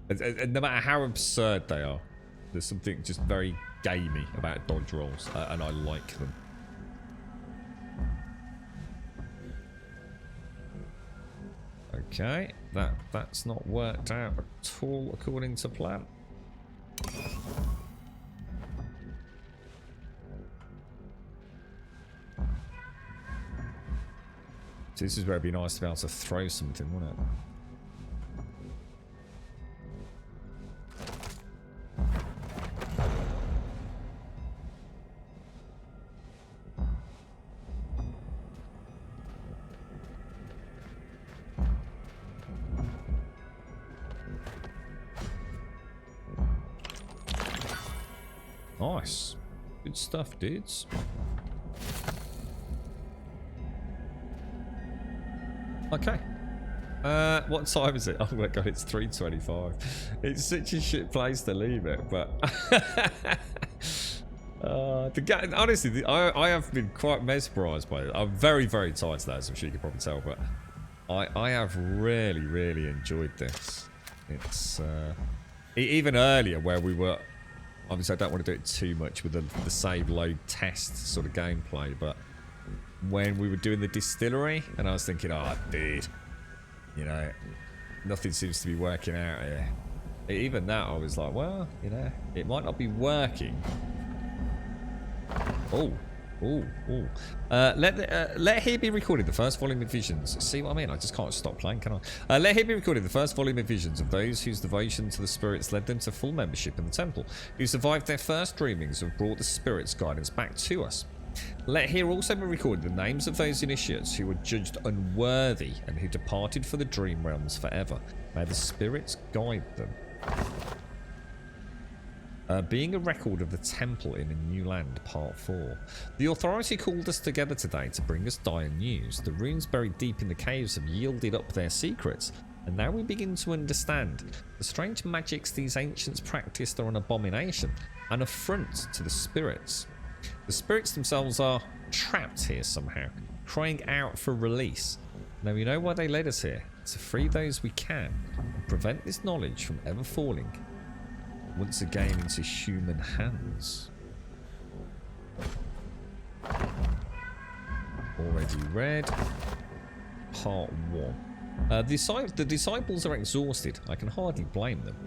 And no matter how absurd they are, there's something just very gamey about dodge rolls, and I like them. Okay, that's not worked out at all according to plan. So this is where it'd be nice to be able to throw something, wouldn't it? Nice. Good stuff, dudes. Okay. What time is it? Oh my god, it's 3:25. It's such a shit place to leave it, but honestly, I have been quite mesmerised by it. I'm very, very tired today, as I'm sure you can probably tell, but I have really, really enjoyed this. It's even earlier where we were. Obviously, I don't want to do it too much with the save load test sort of gameplay, but when we were doing the distillery, and I was thinking, oh, dude, you know, nothing seems to be working out here. Even that, I was like, well, you know, it might not be working. Oh, oh, oh. Let here be recorded the first volume of visions. See what I mean? I just can't stop playing, can I? Let here be recorded the first volume of visions of those whose devotion to the spirits led them to full membership in the temple, who survived their first dreamings and brought the spirits' guidance back to us. Let here also be recorded the names of those initiates who were judged unworthy and who departed for the dream realms forever. May the spirits guide them. Being a record of the Temple in a New Land, Part 4. The Authority called us together today to bring us dire news. The runes buried deep in the caves have yielded up their secrets, and now we begin to understand. The strange magics these ancients practiced are an abomination, an affront to the spirits. The spirits themselves are trapped here somehow, crying out for release. Now we know why they led us here, to free those we can, and prevent this knowledge from ever falling once again into human hands. Already read. Part 1. The disciples are exhausted. I can hardly blame them.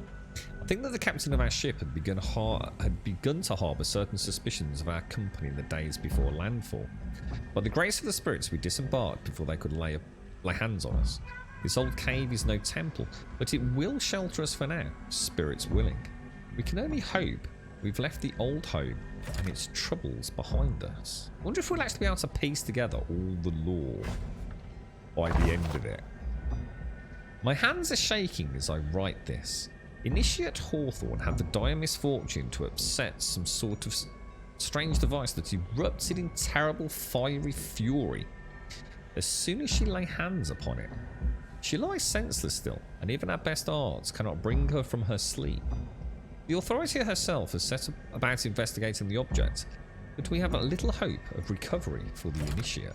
I think that the captain of our ship had begun to harbour certain suspicions of our company in the days before landfall. By the grace of the spirits, we disembarked before they could lay hands on us. This old cave is no temple, but it will shelter us for now, spirits willing. We can only hope we've left the old home and its troubles behind us. I wonder if we'll actually be able to piece together all the lore by the end of it. My hands are shaking as I write this. Initiate Hawthorne had the dire misfortune to upset some sort of strange device that erupted in terrible fiery fury. As soon as she lay hands upon it, she lies senseless still, and even our best arts cannot bring her from her sleep. The Authority herself has set about investigating the object, but we have a little hope of recovery for the Initiate.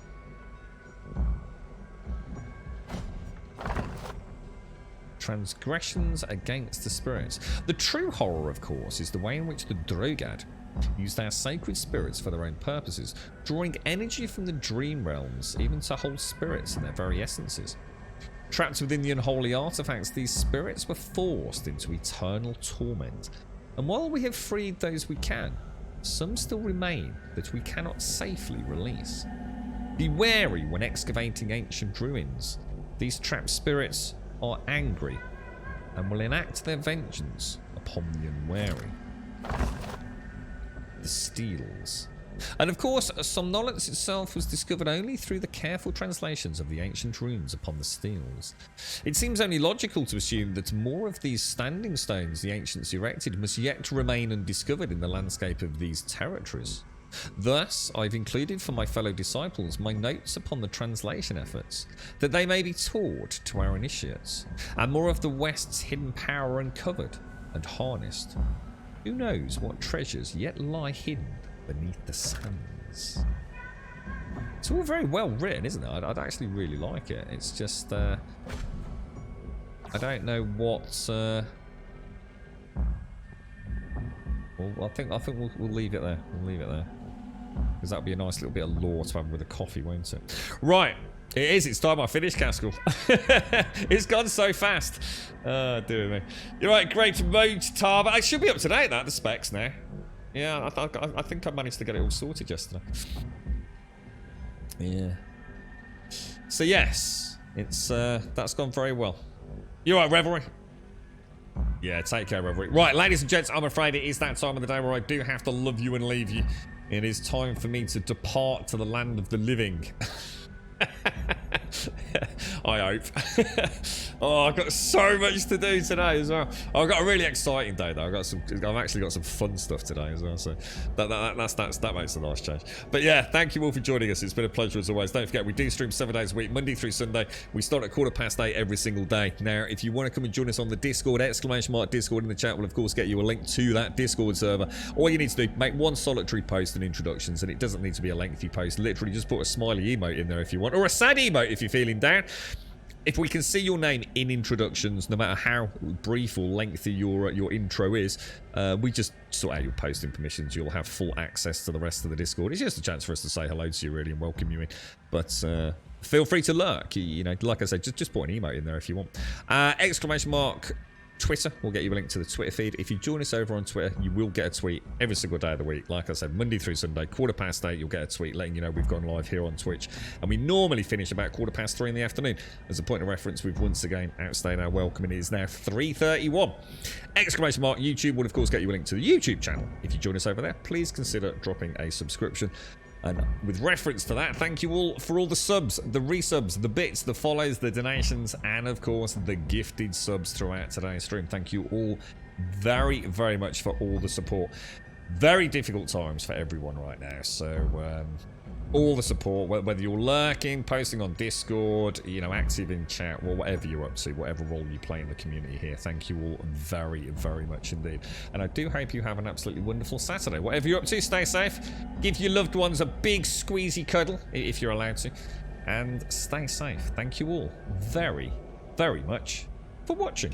Transgressions against the spirits. The true horror, of course, is the way in which the Drogad used our sacred spirits for their own purposes, drawing energy from the dream realms, even to hold spirits in their very essences. Trapped within the unholy artifacts, these spirits were forced into eternal torment. And while we have freed those we can, some still remain that we cannot safely release. Be wary when excavating ancient ruins. These trapped spirits are angry and will enact their vengeance upon the unwary. The Steels. And of course, somnolence itself was discovered only through the careful translations of the ancient runes upon the Steels. It seems only logical to assume that more of these standing stones the ancients erected must yet remain undiscovered in the landscape of these territories. Thus, I've included for my fellow disciples my notes upon the translation efforts, that they may be taught to our initiates, and more of the West's hidden power uncovered and harnessed. Who knows what treasures yet lie hidden beneath the sands. It's all very well written, isn't it? I'd actually really like it. It's just I don't know what well, I think we'll leave it there. We'll leave it there, because that'll be a nice little bit of lore to have with a coffee, won't it? Right, it is. It's time I finish, Caskell. It's gone so fast. Dear me. You're right. Great mood, Tar. But I should be up to date. The specs now. Yeah, I think I managed to get it all sorted yesterday. Yeah. So yes, it's that's gone very well. You all right, Revelry? Yeah, take care, Revelry. Right, ladies and gents, I'm afraid it is that time of the day where I do have to love you and leave you. It is time for me to depart to the land of the living. I hope. Oh, I've got so much to do today as well. I've got a really exciting day though. I've actually got some fun stuff today as well. So that makes a nice change. But yeah, thank you all for joining us. It's been a pleasure as always. Don't forget, we do stream 7 days a week, Monday through Sunday. We start at 8:15 every single day. Now, if you want to come and join us on the Discord, !Discord in the chat will of course get you a link to that Discord server. All you need to do, make one solitary post and introductions, and it doesn't need to be a lengthy post. Literally just put a smiley emote in there if you want, or a sad emote if you're feeling down. If we can see your name in introductions, no matter how brief or lengthy your intro is, we just sort out your posting permissions. You'll have full access to the rest of the Discord. It's just a chance for us to say hello to you, really, and welcome you in. But feel free to lurk. You know, like I said, just put an emote in there if you want. Twitter will get you a link to the Twitter feed. If you join us over on Twitter, you will get a tweet every single day of the week. Like I said, Monday through Sunday, 8:15, you'll get a tweet letting you know we've gone live here on Twitch. And we normally finish about 3:15 in the afternoon. As a point of reference, we've once again outstayed our welcome, and it is now 3:31. YouTube will of course get you a link to the YouTube channel. If you join us over there, please consider dropping a subscription. And with reference to that, thank you all for all the subs, the resubs, the bits, the follows, the donations, and of course the gifted subs throughout today's stream. Thank you all very, very much for all the support. Very difficult times for everyone right now, so all the support, whether you're lurking, posting on Discord, you know, active in chat, or whatever you're up to, whatever role you play in the community here, thank you all very, very much indeed. And I do hope you have an absolutely wonderful Saturday. Whatever you're up to, stay safe, give your loved ones a big squeezy cuddle, if you're allowed to, and stay safe. Thank you all very, very much for watching.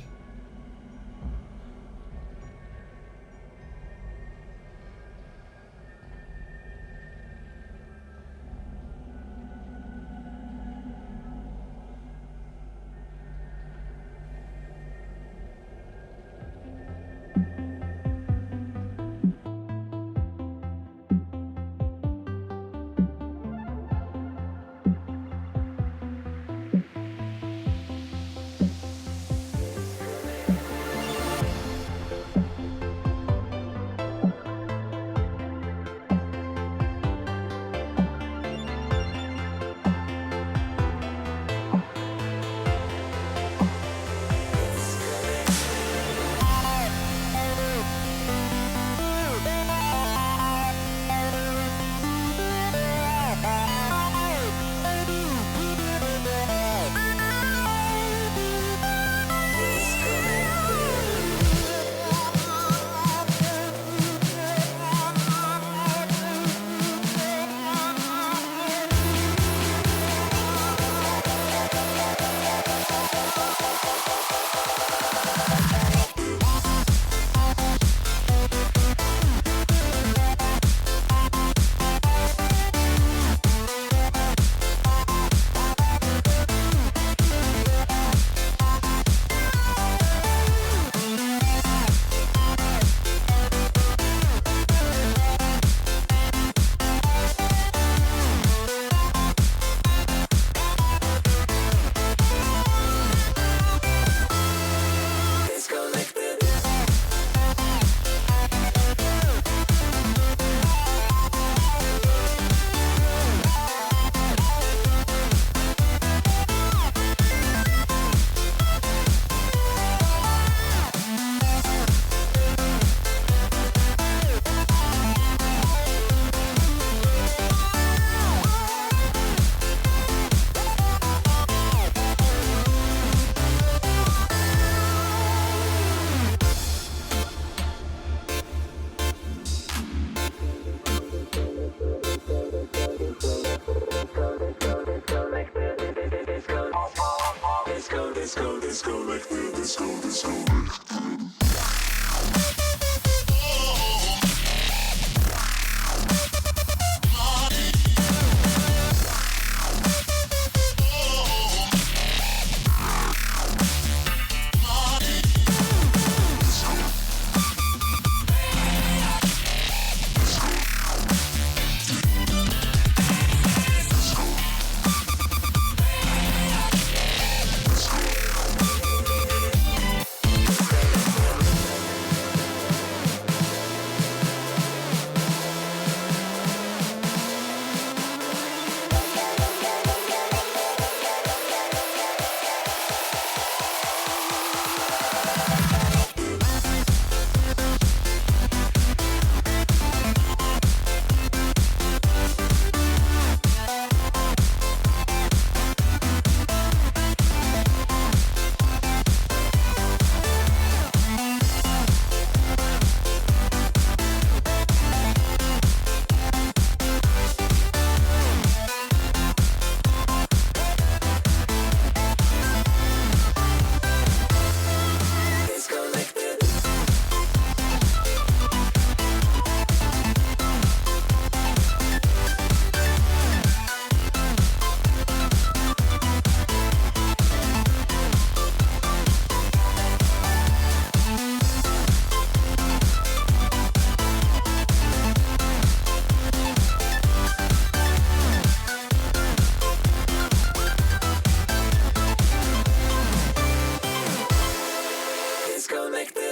Disconnected.